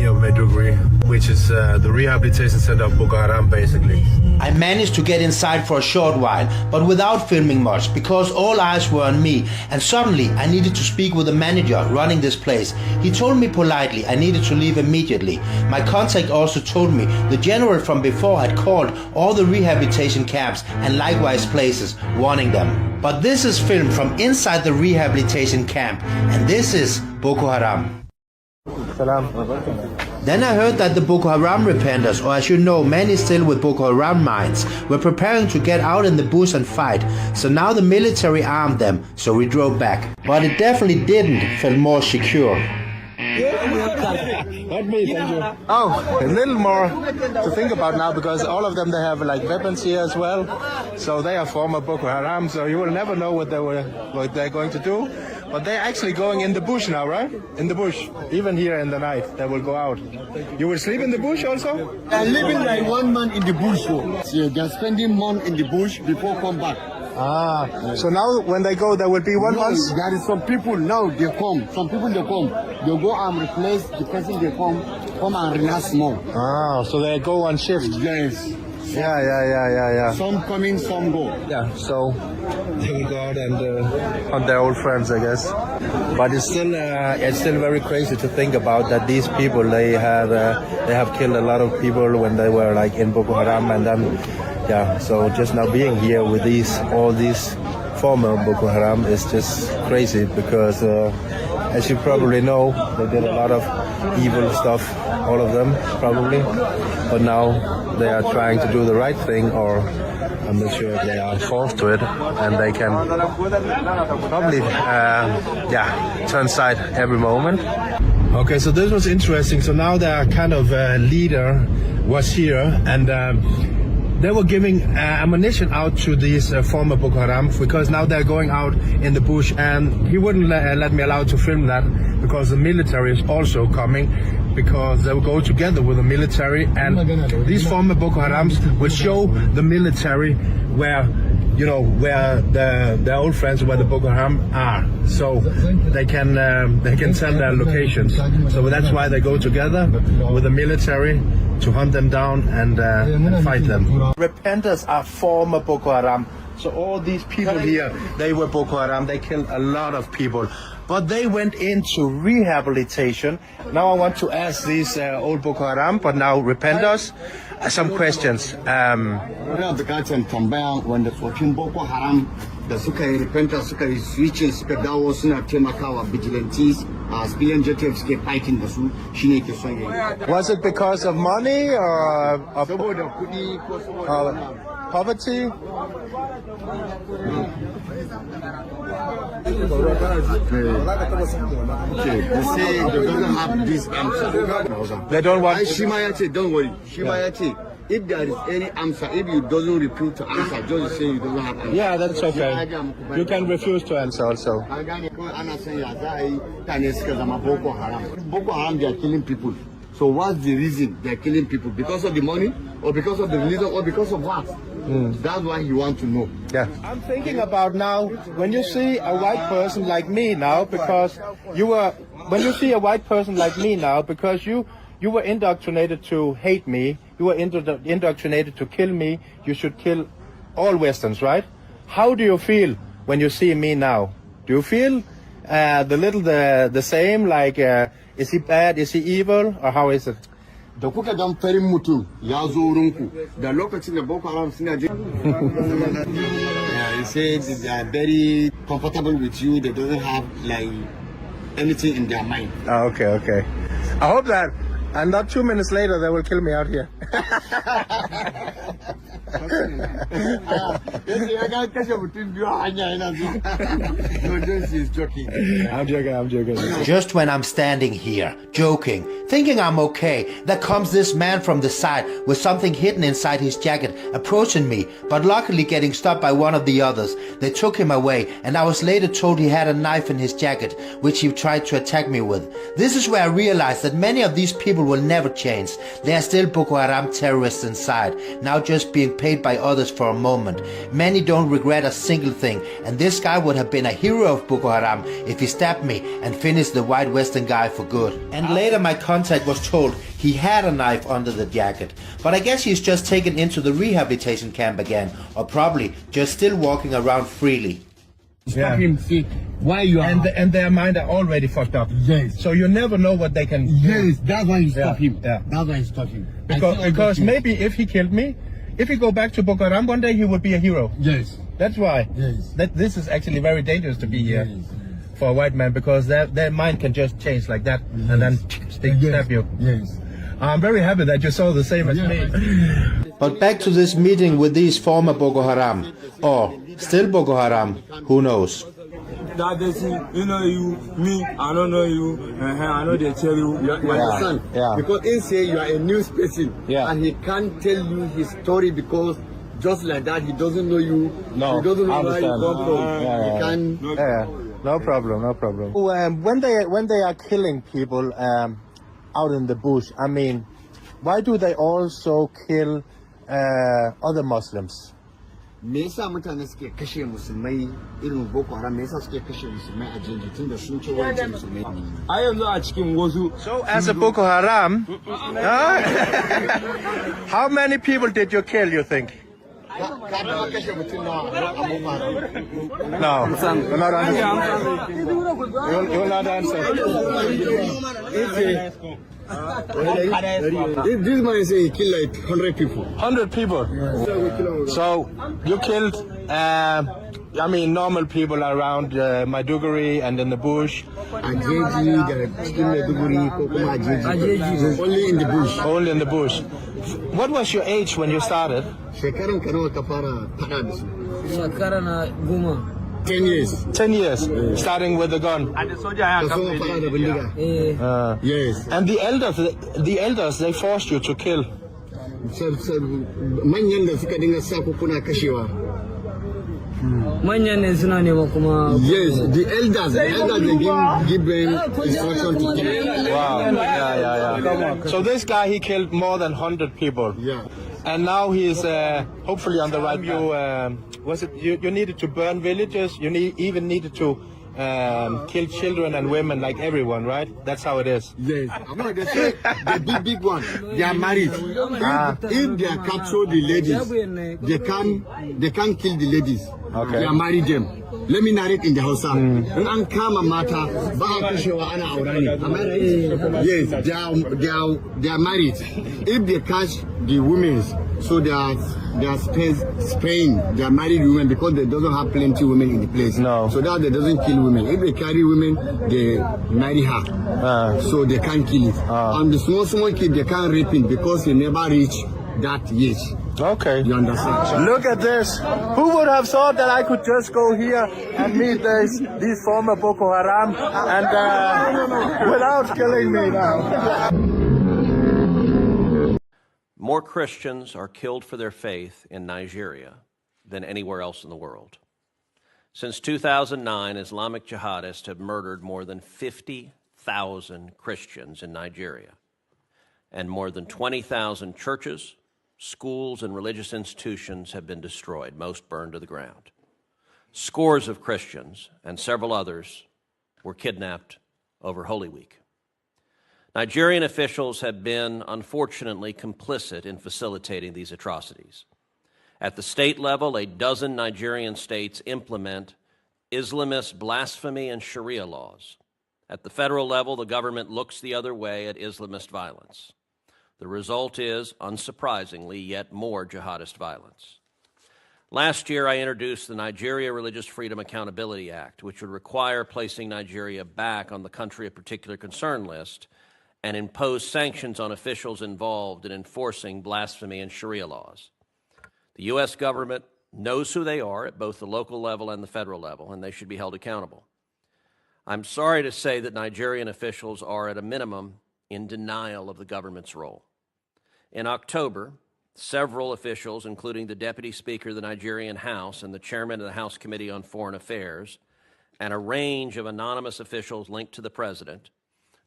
S15: of Maiduguri, which is the rehabilitation center of Boko Haram, basically.
S16: I managed to get inside for a short while, but without filming much, because all eyes were on me, and suddenly I needed to speak with the manager running this place. He told me politely I needed to leave immediately. My contact also told me the general from before had called all the rehabilitation camps and likewise places, warning them. But this is filmed from inside the rehabilitation camp, and this is Boko Haram.
S15: Salam.
S16: Then I heard that the Boko Haram repenters, or as you know, many still with Boko Haram minds, were preparing to get out in the bush and fight. So now the military armed them, so we drove back. But it definitely didn't feel more secure.
S15: Not me, thank you. Oh, a little more to think about now, because all of them, they have like weapons here as well. So they are former Boko Haram, so you will never know what they're going to do. But they're actually going in the bush now, right? In the bush. Even here in the night, they will go out. You will sleep in the bush also?
S3: I'm living like 1 month in the bush. So they're spending month in the bush before come back.
S15: Ah, so now when they go, there will be 1 month?
S3: There is some people now, they come. Some people, they come. They go and replace the person they come and relax more.
S15: Ah, so they go on shift?
S3: Yes.
S15: Yeah.
S3: Some come in, some go.
S15: Yeah, so they will go out and hunt their old friends, I guess. But it's still very crazy to think about that these people, they have killed a lot of people when they were like in Boko Haram, and then yeah. So just now being here with all these former Boko Haram is just crazy, because as you probably know, they did a lot of evil stuff, all of them probably, but now they are trying to do the right thing, or I'm not sure if they are forced to it, and they can probably turn side every moment. Okay, so this was interesting. So now their kind of leader was here, and they were giving ammunition out to these former Boko Haram, because now they're going out in the bush, and he wouldn't let me allow to film that, because the military is also coming, because they will go together with the military, and these former Boko Harams will show the military where their old friends, where the Boko Haram are, so they can tell their locations. So that's why they go together with the military to hunt them down and fight them. Repenters are former Boko Haram. So all these people here, they were Boko Haram. They killed a lot of people, but they went into rehabilitation. Now I want to ask these old Boko Haram, but now repenters, some questions.
S3: When the 14 Boko Haram, da suka yi repenters, suka yi switching, suka dawo suna taimakawa vigilantes, civilian JTF suke fighting da su, shine ke son yayi.
S15: Was it because of money or of poverty?
S3: They say they don't have this answer.
S15: They don't want.
S3: Shimayate, don't worry. Shimayate, if there is any answer, if you don't refuse to answer, just say you don't have answer.
S15: Yeah, that's okay. You can refuse to answer also.
S3: Boko Haram, they are killing people. So what's the reason they're killing people? Because of the money, or because of the religion, or because of what? That's why you want to know.
S15: Yeah. I'm thinking about now, when you see a white person like me now, because you were indoctrinated to hate me, you were indoctrinated to kill me, you should kill all Westerns, right? How do you feel when you see me now? Do you feel the same, like, is he bad, is he evil, or how is it?
S3: Da kuka dan farin mutum ya zo wurinku da lokacin da Boko Haram suna je. He said they are very comfortable with you. They don't have like anything in their mind.
S15: Oh, okay. I hope that, and not 2 minutes later, they will kill me out here. I'm joking.
S16: Just when I'm standing here, joking, thinking I'm okay, there comes this man from the side with something hidden inside his jacket, approaching me, but luckily getting stopped by one of the others. They took him away, and I was later told he had a knife in his jacket, which he tried to attack me with. This is where I realized that many of these people will never change. They are still Boko Haram terrorists inside, now just being paid by others for a moment. Many don't regret a single thing, and this guy would have been a hero of Boko Haram if he stabbed me and finished the white Western guy for good. And later my contact was told he had a knife under the jacket, but I guess he's just taken into the rehabilitation camp again, or probably just still walking around freely.
S15: Stop him, see why you are. And their mind are already fucked up. Yes. So you never know what they can.
S3: Yes, that's why you stop him.
S15: Yeah.
S3: That's why you stop him.
S15: Because maybe if he killed me, if he go back to Boko Haram one day, he would be a hero.
S3: Yes.
S15: That's why.
S3: Yes.
S15: This is actually very dangerous to be here for a white man, because their mind can just change like that and then stab you.
S3: Yes.
S15: I'm very happy that you saw the same as me.
S16: But back to this meeting with these former Boko Haram, or still Boko Haram, who knows?
S9: That they see, you know you, me, I don't know you, I know they tell you.
S3: You understand?
S16: Yeah.
S3: Because he say you are a news person,
S16: yeah,
S3: and he can't tell you his story because just like that he doesn't know you.
S15: No,
S3: he doesn't know
S15: I
S3: where you
S15: understand.
S3: come from. He can.
S15: Yeah, no problem, no problem. When they are killing people out in the bush, I mean, why do they also kill other Muslims?
S3: Me yasa mutane suke kashe musulmai irin Boko Haram? Me yasa suke kashe musulmai a jeji tunda sun ce wancan musulmai?
S9: A yanzu a cikin wasu.
S15: So as a Boko Haram, how many people did you kill, you think?
S3: Ka taba kashe mutum nawa a Boko Haram?
S15: No, you're not answering. You're not answering.
S3: This man say he killed like 100 people.
S15: 100 people? Yeah. So you killed, I mean, normal people around Maiduguri and in the bush?
S3: Only in the bush.
S15: Only in the bush. What was your age when you started?
S3: 10 years.
S15: 10 years, starting with the gun.
S3: Yes.
S15: And the elders, they forced you to kill.
S3: Manyan da suka dinga sa ku kuna kashewa.
S10: Manyan ne suna nema kuma.
S3: Yes, the elders they give them instruction to kill.
S15: Wow. Yeah. So this guy, he killed more than 100 people.
S3: Yeah.
S15: And now he's hopefully on the right path. You needed to burn villages? You even needed to kill children and women like everyone, right? That's how it is.
S3: Yes. No, they say the big one, they are married. If they capture the ladies, they can't kill the ladies.
S15: Okay.
S3: They are married them. Let me narrate in the house. An kama mata ba a kashewa ana aura ne. Yes, they are married. If they catch the women, so they are spraying. They are married women because they doesn't have plenty women in the place.
S15: No.
S3: So that they doesn't kill women. If they carry women, they marry her. So they can't kill it. And the small kid, they can't rape it because he never reach that age.
S15: Okay.
S3: You understand?
S15: Look at this. Who would have thought that I could just go here and meet these former Boko Haram and without killing me now?
S13: More Christians are killed for their faith in Nigeria than anywhere else in the world. Since 2009, Islamic jihadists have murdered more than 50,000 Christians in Nigeria, and more than 20,000 churches, schools, and religious institutions have been destroyed, most burned to the ground. Scores of Christians and several others were kidnapped over Holy Week. Nigerian officials have been, unfortunately, complicit in facilitating these atrocities. At the state level, a dozen Nigerian states implement Islamist blasphemy and Sharia laws. At the federal level, the government looks the other way at Islamist violence. The result is, unsurprisingly, yet more jihadist violence. Last year, I introduced the Nigeria Religious Freedom Accountability Act, which would require placing Nigeria back on the country of particular concern list and impose sanctions on officials involved in enforcing blasphemy and Sharia laws. The U.S. government knows who they are at both the local level and the federal level, and they should be held accountable. I'm sorry to say that Nigerian officials are, at a minimum, in denial of the government's role. In October, several officials, including the Deputy Speaker of the Nigerian House and the Chairman of the House Committee on Foreign Affairs, and a range of anonymous officials linked to the President,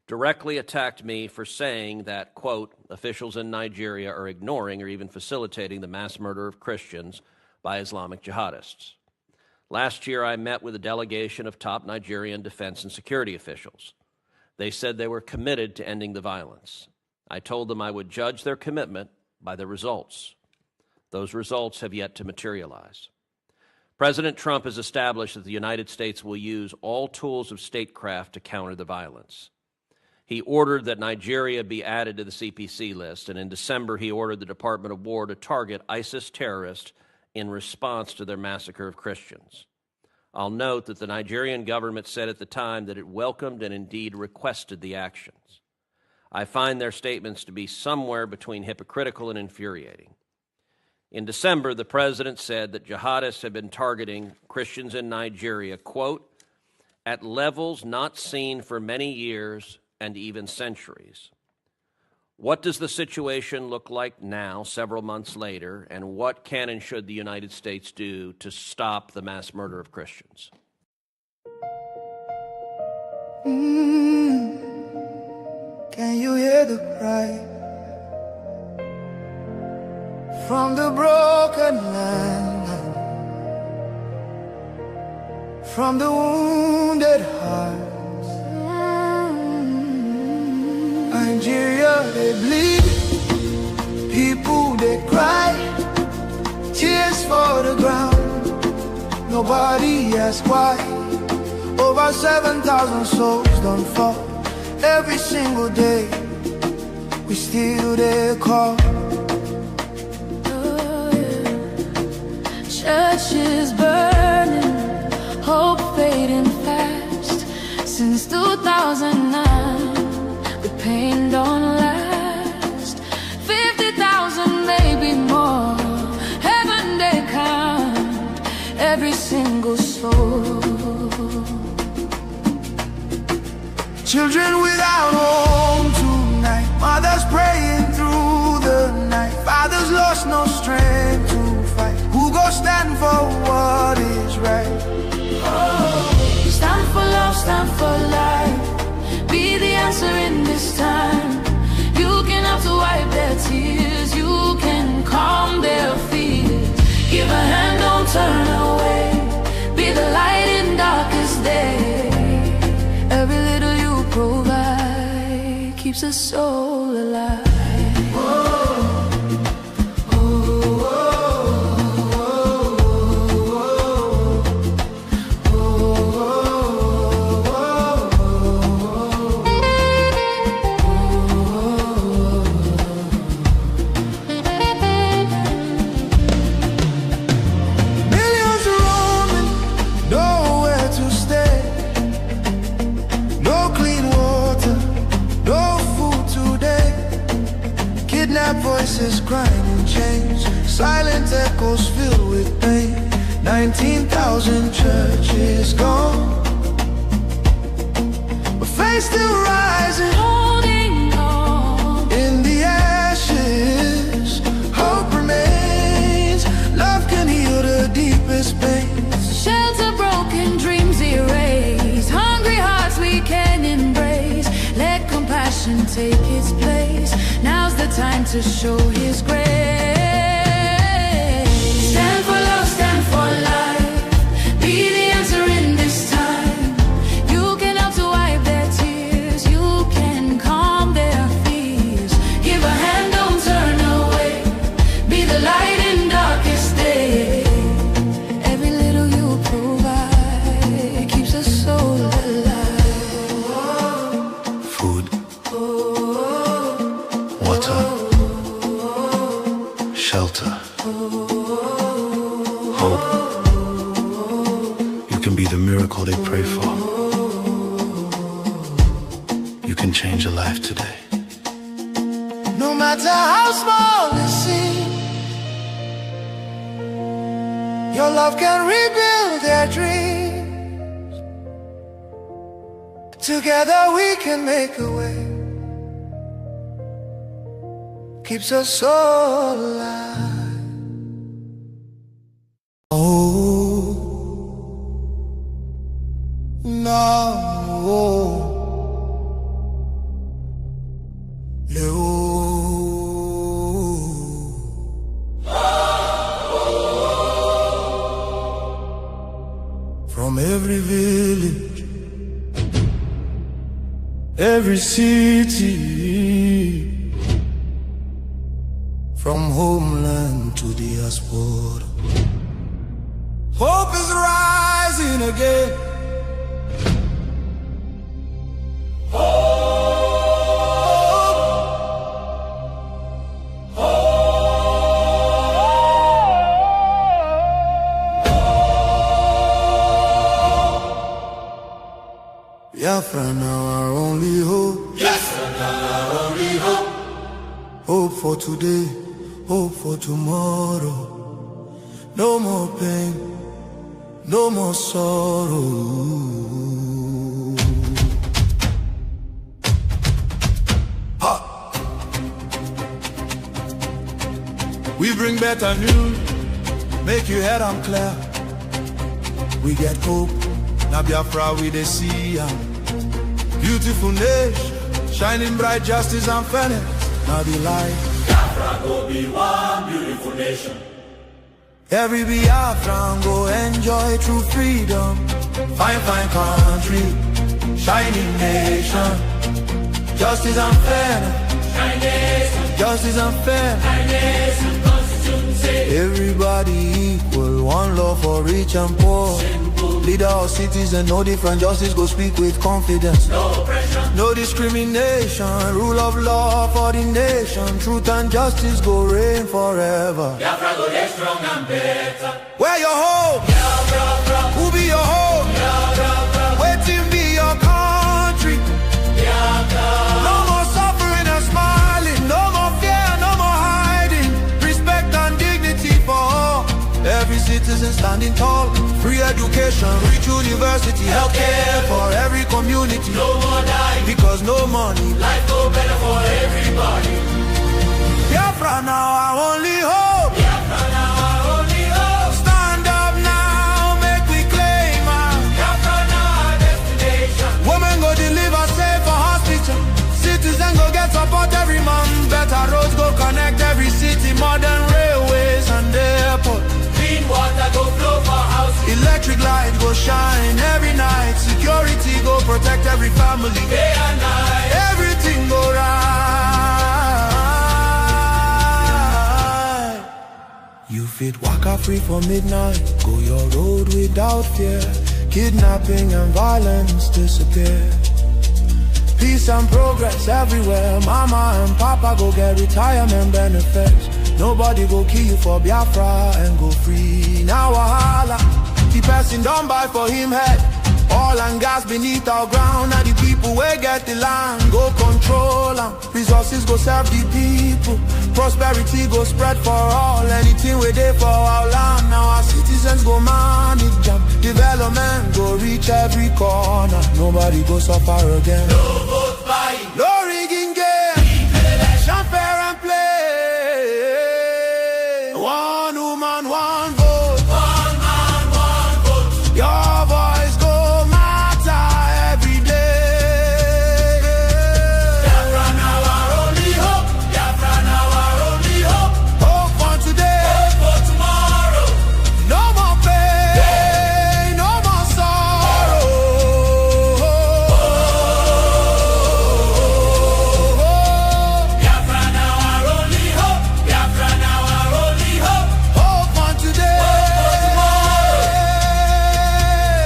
S13: directly attacked me for saying that, quote, officials in Nigeria are ignoring or even facilitating the mass murder of Christians by Islamic jihadists. Last year, I met with a delegation of top Nigerian defense and security officials. They said they were committed to ending the violence. I told them I would judge their commitment by the results. Those results have yet to materialize. President Trump has established that the United States will use all tools of statecraft to counter the violence. He ordered that Nigeria be added to the CPC list, and in December he ordered the Department of War to target ISIS terrorists in response to their massacre of Christians. I'll note that the Nigerian government said at the time that it welcomed and indeed requested the actions. I find their statements to be somewhere between hypocritical and infuriating. In December, the president said that jihadists have been targeting Christians in Nigeria, quote, at levels not seen for many years and even centuries. What does the situation look like now, several months later, and what can and should the United States do to stop the mass murder of Christians?
S19: Can you hear the cry from the broken land, from the wounded hearts? Nigeria, they bleed, people, they cry, tears for the ground, nobody asks why. Over 7,000 souls don't fall every single day, we still there call.
S20: Churches burning, hope fading fast. Since 2009, the pain don't last. 50,000, maybe more. Heaven they count every single soul.
S19: Children without home tonight, mothers praying through the night, fathers lost no strength to fight. Who go stand for what is right?
S20: Oh, stand for love, stand for life. Be the answer in this time. You can have to wipe their tears, you can calm their fears. Give a hand, don't turn away. Be the light in darkest day. Every little you provide keeps a soul alive.
S19: Voices crying in chains, silent echoes filled with pain. 19,000 churches gone, but faith still rising,
S20: holding on.
S19: In the ashes, hope remains. Love can heal the deepest pain.
S20: Shelter broken, dreams erased. Hungry hearts we can embrace. Let compassion take its place. Now's the time to show His grace. Stand for love, stand for life. Be the answer in this time. You can help to wipe their tears. You can calm their fears. Give a hand, don't turn away. Be the light in darkest day. Every little you provide keeps a soul alive.
S18: Food, water, shelter, hope. You can be the miracle they pray for. You can change a life today.
S19: No matter how small it seems, your love can rebuild their dreams. Together we can make a way. Keeps us all alive. Oh, no. No. every city, from homeland to diaspora. Hope is rising again. Biafra now our only hope. Yes, now our only hope. Hope for today, hope for tomorrow. No more pain, no more sorrow. Ha! We bring better news, make your head on clear. We get hope, now Biafra we dey see ya. Beautiful nation, shining bright justice and fairness. Now the light. Biafra go be one beautiful nation. Every Biafran go enjoy true freedom. Fine, fine country, shining nation. Justice and fairness. Justice and fairness. Everybody equal, one love for rich and poor. Leader or citizen, no different, justice go speak with confidence. No oppression, no discrimination, rule of law for the nation. Truth and justice go reign forever. Biafra go get strong and better. Where your hope? Biafra. Who be your hope? Biafra. Waiting be your country. Biafra. No more suffering and smiling, no more fear, no more hiding. Respect and dignity for all. Every citizen standing tall. Free education, rich university, healthcare for every community. No more dying, because no money. Life go better for everybody. Biafra now our only hope. Biafra now our only hope. Stand up now, make we claim our Biafra now our destination. Women go deliver safe for hospital. Citizen go get support every month. Better roads go connect every city. Modern railways and airport. Clean water go flow for house. Electric light go shine every night. Security go protect every family. Day and night. Everything go right. You fit waka free for midnight. Go your road without fear. Kidnapping and violence disappear. Peace and progress everywhere. Mama and papa go get retirement benefits. Nobody go kill you for Biafra and go free. Now wahala, the person don't buy for him head. Oil and gas beneath our ground. Now the people will get the land, go control them. Resources go serve the people. Prosperity go spread for all. Anything we do for our land. Now our citizens go manage them. Development go reach every corner. Nobody go suffer again. No vote buying, no rigging game. Election fair and play. One woman, one vote. One man, one vote. Your voice go matter every day. Biafra now our only hope. Biafra now our only hope. Hope for today, hope for tomorrow. No more pain, no more sorrow. Biafra now our only hope. Biafra now our only hope. Hope for today,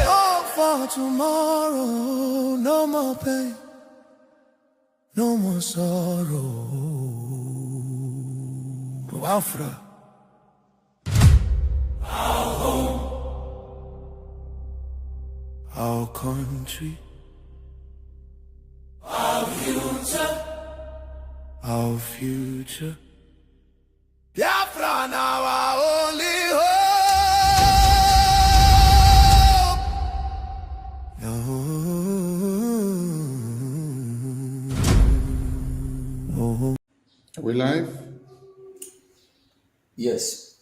S19: hope for tomorrow. No more pain, no more sorrow. Biafra, our home, our country, our future, our future. Biafra now our only hope. No.
S4: Are we live?
S14: Yes.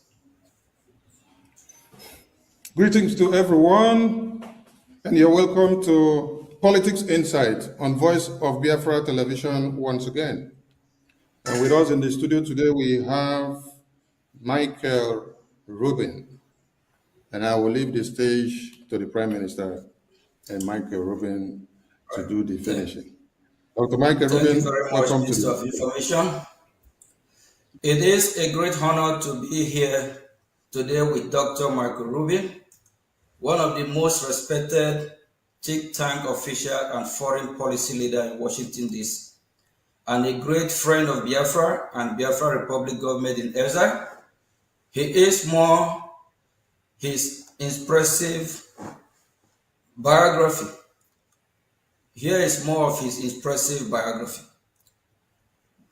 S4: Greetings to everyone, and you're welcome to Politics Insight on Voice of Biafra Television once again. And with us in the studio today, we have Michael Rubin. And I will leave the stage to the Prime Minister and Michael Rubin to do the finishing. Dr. Michael
S14: Thank
S4: Rubin,
S14: you very much,
S4: welcome to
S14: Minister of Information. It is a great honor to be here today with Dr. Michael Rubin, one of the most respected think tank official and foreign policy leader in Washington, D.C., and a great friend of Biafra and Biafra Republic government in exile. He is more his impressive biography. Here is more of his impressive biography.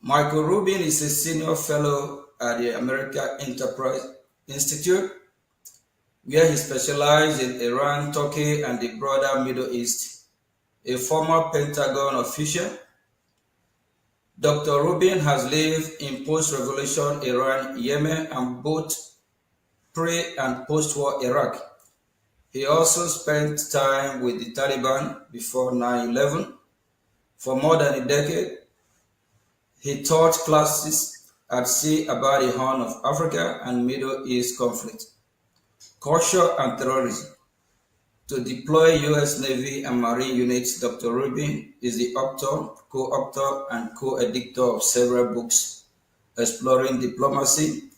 S14: Michael Rubin is a senior fellow at the American Enterprise Institute, where he specialized in Iran, Turkey, and the broader Middle East. A former Pentagon official, Dr. Rubin has lived in post-revolution Iran, Yemen, and both pre- and post-war Iraq. He also spent time with the Taliban before 9/11. For more than a decade, he taught classes at sea about the Horn of Africa and Middle East conflict, culture, and terrorism. To deploy U.S. Navy and Marine units, Dr. Rubin is the author, co-author, and co-editor of several books exploring diplomacy,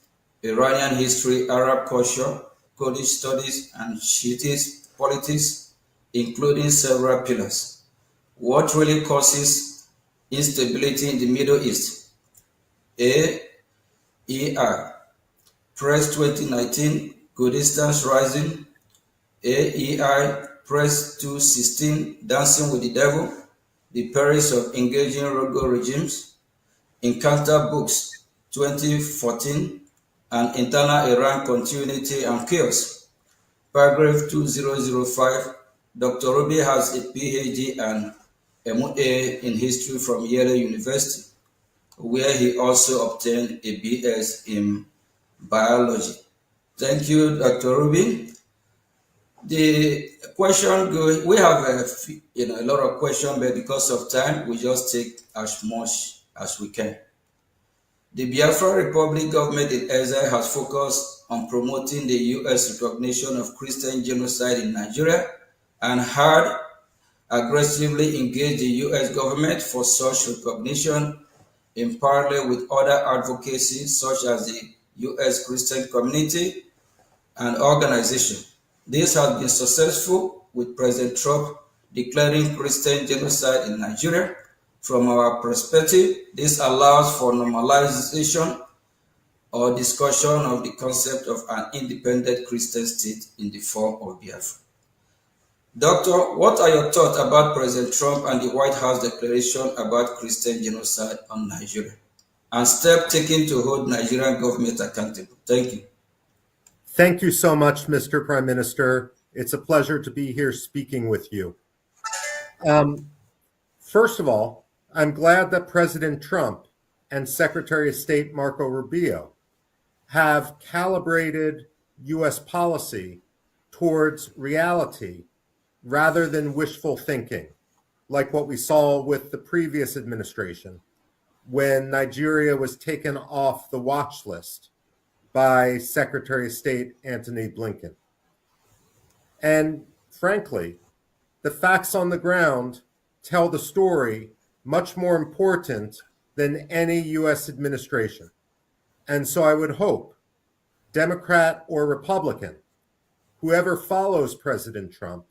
S14: Iranian history, Arab culture, Kurdish studies, and Shiite politics, including several pillars. What really causes instability in the Middle East? AEI, Press 2019, Kurdistan's Rising, AEI, Press 216, Dancing with the Devil, The Perils of Engaging Rogue Regimes, Encounter Books, 2014, and Internal Iran Continuity and Chaos. Paragraph 2005, Dr. Rubin has a PhD and MA in history from Yale University, where he also obtained a BS in biology. Thank you, Dr. Rubin. The question goes, we have a lot of questions, but because of time, we just take as much as we can. The Biafra Republic government in exile has focused on promoting the U.S. recognition of Christian genocide in Nigeria and had aggressively engaged the U.S. government for such recognition in parallel with other advocacy such as the U.S. Christian community and organization. This has been successful, with President Trump declaring Christian genocide in Nigeria. From our perspective, this allows for normalization or discussion of the concept of an independent Christian state in the form of Biafra. Doctor, what are your thoughts about President Trump and the White House declaration about Christian genocide on Nigeria and steps taken to hold Nigerian government accountable? Thank you.
S17: Thank you so much, Mr. Prime Minister. It's a pleasure to be here speaking with you. First of all, I'm glad that President Trump and Secretary of State Marco Rubio have calibrated U.S. policy towards reality rather than wishful thinking, like what we saw with the previous administration when Nigeria was taken off the watch list by Secretary of State Antony Blinken. And frankly, the facts on the ground tell the story much more important than any U.S. administration. And so I would hope, Democrat or Republican, whoever follows President Trump,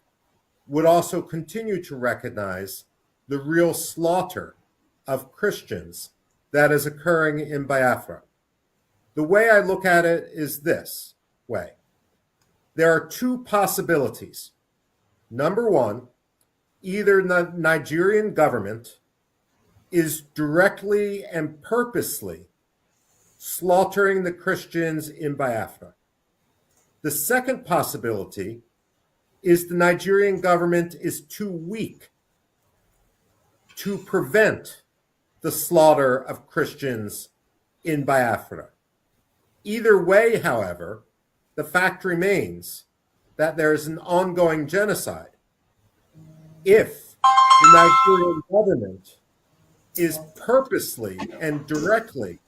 S17: would also continue to recognize the real slaughter of Christians that is occurring in Biafra. The way I look at it is this way. There are two possibilities. Number one, either the Nigerian government is directly and purposely slaughtering the Christians in Biafra. The second possibility is the Nigerian government is too weak to prevent the slaughter of Christians in Biafra. Either way, however, the fact remains that there is an ongoing genocide. If the Nigerian government is purposely and directly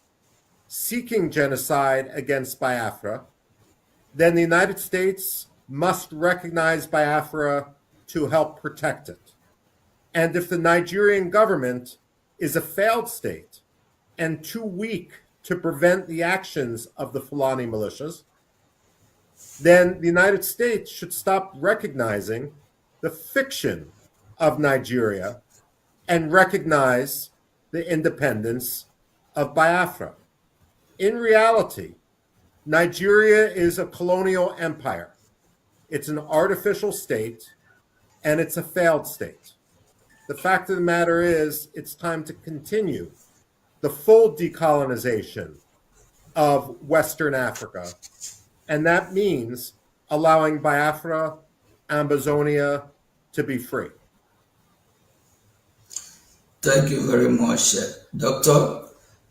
S17: seeking genocide against Biafra, then the United States must recognize Biafra to help protect it. And if the Nigerian government is a failed state and too weak to prevent the actions of the Fulani militias, then the United States should stop recognizing the fiction of Nigeria and recognize the independence of Biafra. In reality, Nigeria is a colonial empire. It's an artificial state, and it's a failed state. The fact of the matter is, it's time to continue the full decolonization of Western Africa, and that means allowing Biafra, Amazonia to be free.
S14: Thank you very much, Doctor.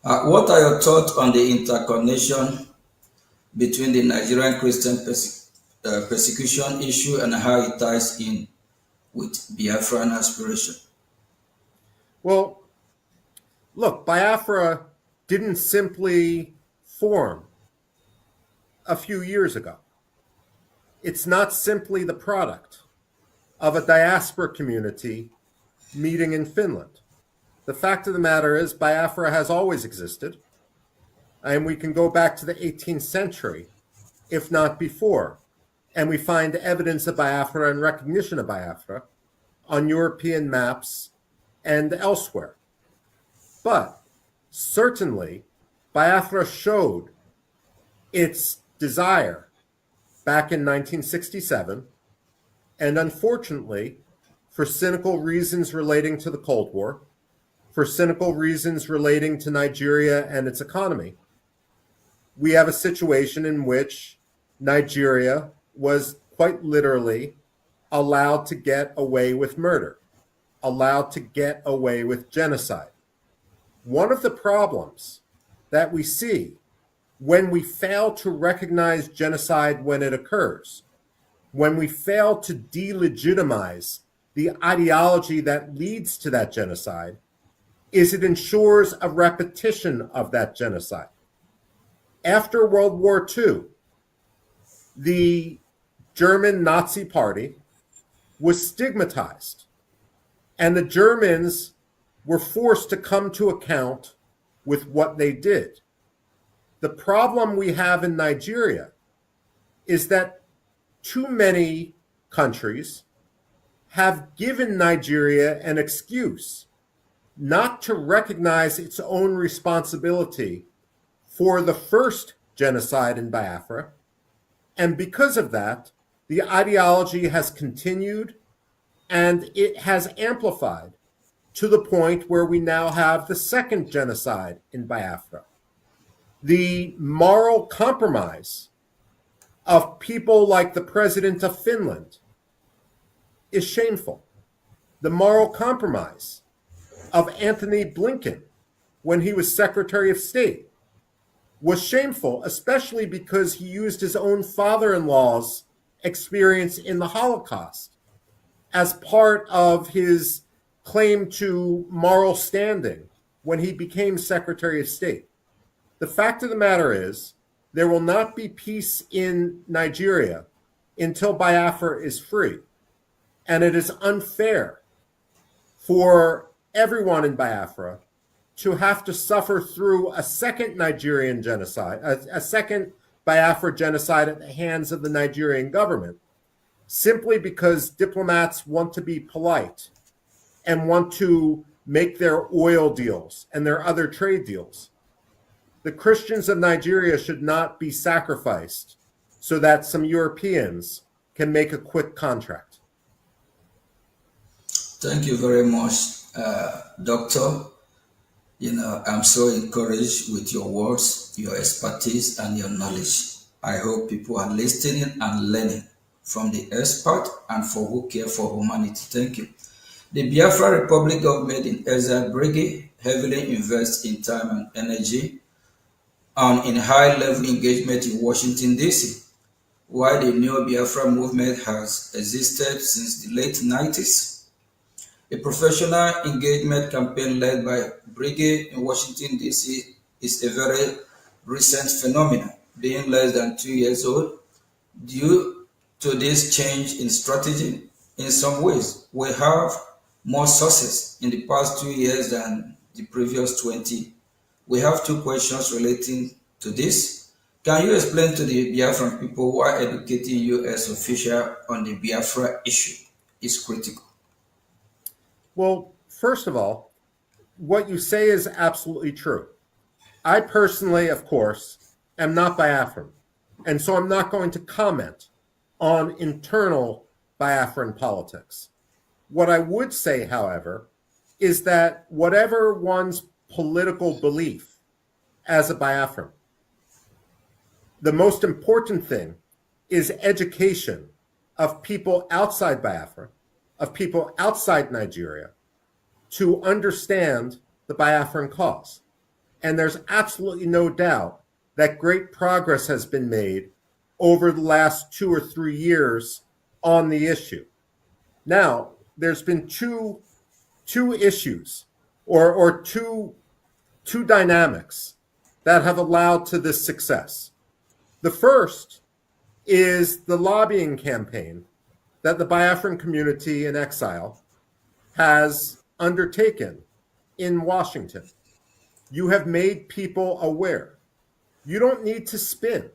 S14: What are your thoughts on the interconnection between the Nigerian Christian persecution issue and how it ties in with Biafran aspiration?
S17: Well, look, Biafra didn't simply form a few years ago. It's not simply the product of a diaspora community meeting in Finland. The fact of the matter is, Biafra has always existed, and we can go back to the 18th century, if not before, and we find evidence of Biafra and recognition of Biafra on European maps and elsewhere. But certainly, Biafra showed its desire back in 1967, and unfortunately, for cynical reasons relating to the Cold War, for cynical reasons relating to Nigeria and its economy, we have a situation in which Nigeria was quite literally allowed to get away with murder, allowed to get away with genocide. One of the problems that we see when we fail to recognize genocide when it occurs, when we fail to delegitimize the ideology that leads to that genocide, is it ensures a repetition of that genocide. After World War II, the German Nazi Party was stigmatized, and the Germans were forced to come to account with what they did. The problem we have in Nigeria is that too many countries have given Nigeria an excuse not to recognize its own responsibility for the first genocide in Biafra. And because of that, the ideology has continued and it has amplified to the point where we now have the second genocide in Biafra. The moral compromise of people like the president of Finland is shameful. The moral compromise of Anthony Blinken when he was Secretary of State was shameful, especially because he used his own father-in-law's experience in the Holocaust as part of his claim to moral standing when he became Secretary of State. The fact of the matter is, there will not be peace in Nigeria until Biafra is free. And it is unfair for everyone in Biafra to have to suffer through a second Nigerian genocide, a second Biafra genocide at the hands of the Nigerian government, simply because diplomats want to be polite and want to make their oil deals and their other trade deals. The Christians of Nigeria should not be sacrificed so that some Europeans can make a quick contract.
S14: Thank you very much, Doctor. I'm so encouraged with your words, your expertise, and your knowledge. I hope people are listening and learning from the expert and for who care for humanity. Thank you. The Biafra Republic government in exile, Brgie, heavily invests in time and energy and in high-level engagement in Washington, D.C. While the Neo Biafra movement has existed since the late 90s, a professional engagement campaign led by Brgie in Washington, D.C. is a very recent phenomenon, being less than 2 years old. Due to this change in strategy, in some ways, we have more success in the past 2 years than the previous 20. We have two questions relating to this. Can you explain to the Biafran people why educating U.S. officials on the Biafra issue is critical?
S17: Well, first of all, what you say is absolutely true. I personally, of course, am not Biafran, and so I'm not going to comment on internal Biafran politics. What I would say, however, is that whatever one's political belief as a Biafran, the most important thing is education of people outside Biafra, of people outside Nigeria, to understand the Biafran cause. And there's absolutely no doubt that great progress has been made over the last 2 or 3 years on the issue. Now, there's been two issues or two dynamics that have allowed to this success. The first is the lobbying campaign that the Biafran community in exile has undertaken in Washington. You have made people aware. You don't need to spin.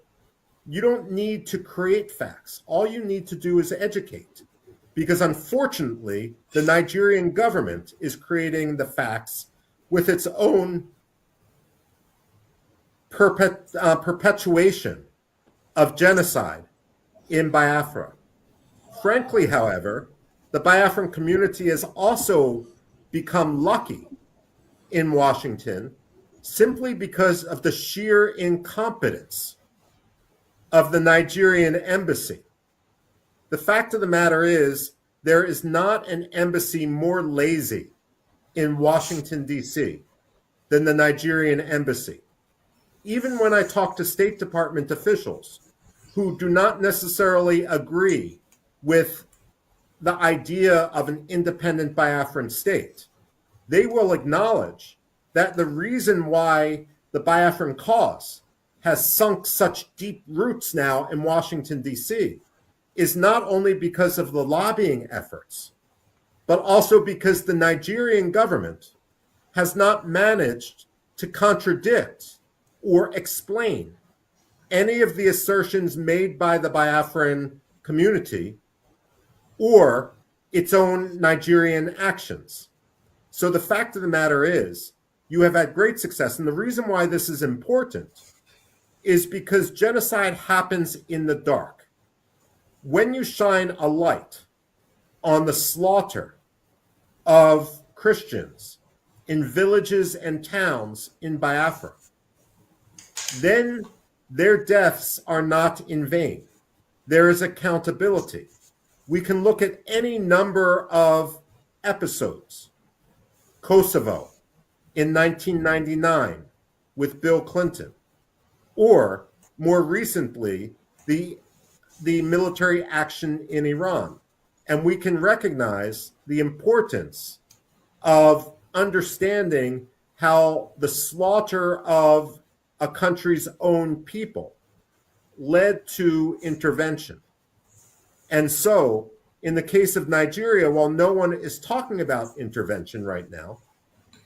S17: You don't need to create facts. All you need to do is educate. Because unfortunately, the Nigerian government is creating the facts with its own perpetuation of genocide in Biafra. Frankly, however, the Biafran community has also become lucky in Washington simply because of the sheer incompetence of the Nigerian embassy. The fact of the matter is, there is not an embassy more lazy in Washington, D.C. than the Nigerian embassy. Even when I talk to State Department officials who do not necessarily agree with the idea of an independent Biafran state, they will acknowledge that the reason why the Biafran cause has sunk such deep roots now in Washington, D.C. is not only because of the lobbying efforts, but also because the Nigerian government has not managed to contradict or explain any of the assertions made by the Biafran community or its own Nigerian actions. So the fact of the matter is, you have had great success. And the reason why this is important is because genocide happens in the dark. When you shine a light on the slaughter of Christians in villages and towns in Biafra, then their deaths are not in vain. There is accountability. We can look at any number of episodes. Kosovo in 1999 with Bill Clinton, or more recently, the military action in Iran. And we can recognize the importance of understanding how the slaughter of a country's own people led to intervention. And so, in the case of Nigeria, while no one is talking about intervention right now,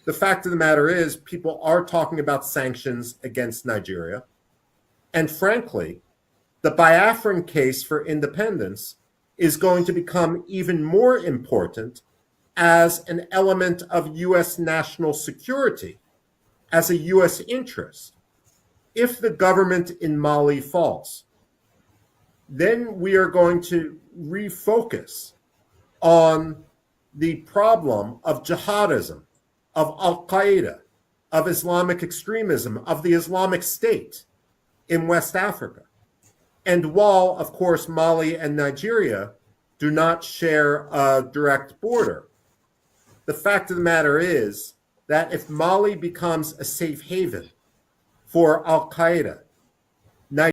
S17: the fact of the matter is people are talking about sanctions against Nigeria. And frankly, the Biafran case for independence is going to become even more important as an element of U.S. national security, as a U.S. interest. If the government in Mali falls, then we are going to refocus on the problem of jihadism, of Al-Qaeda, of Islamic extremism, of the Islamic State in West Africa. And while, of course, Mali and Nigeria do not share a direct border, the fact of the matter is that if Mali becomes a safe haven for Al-Qaeda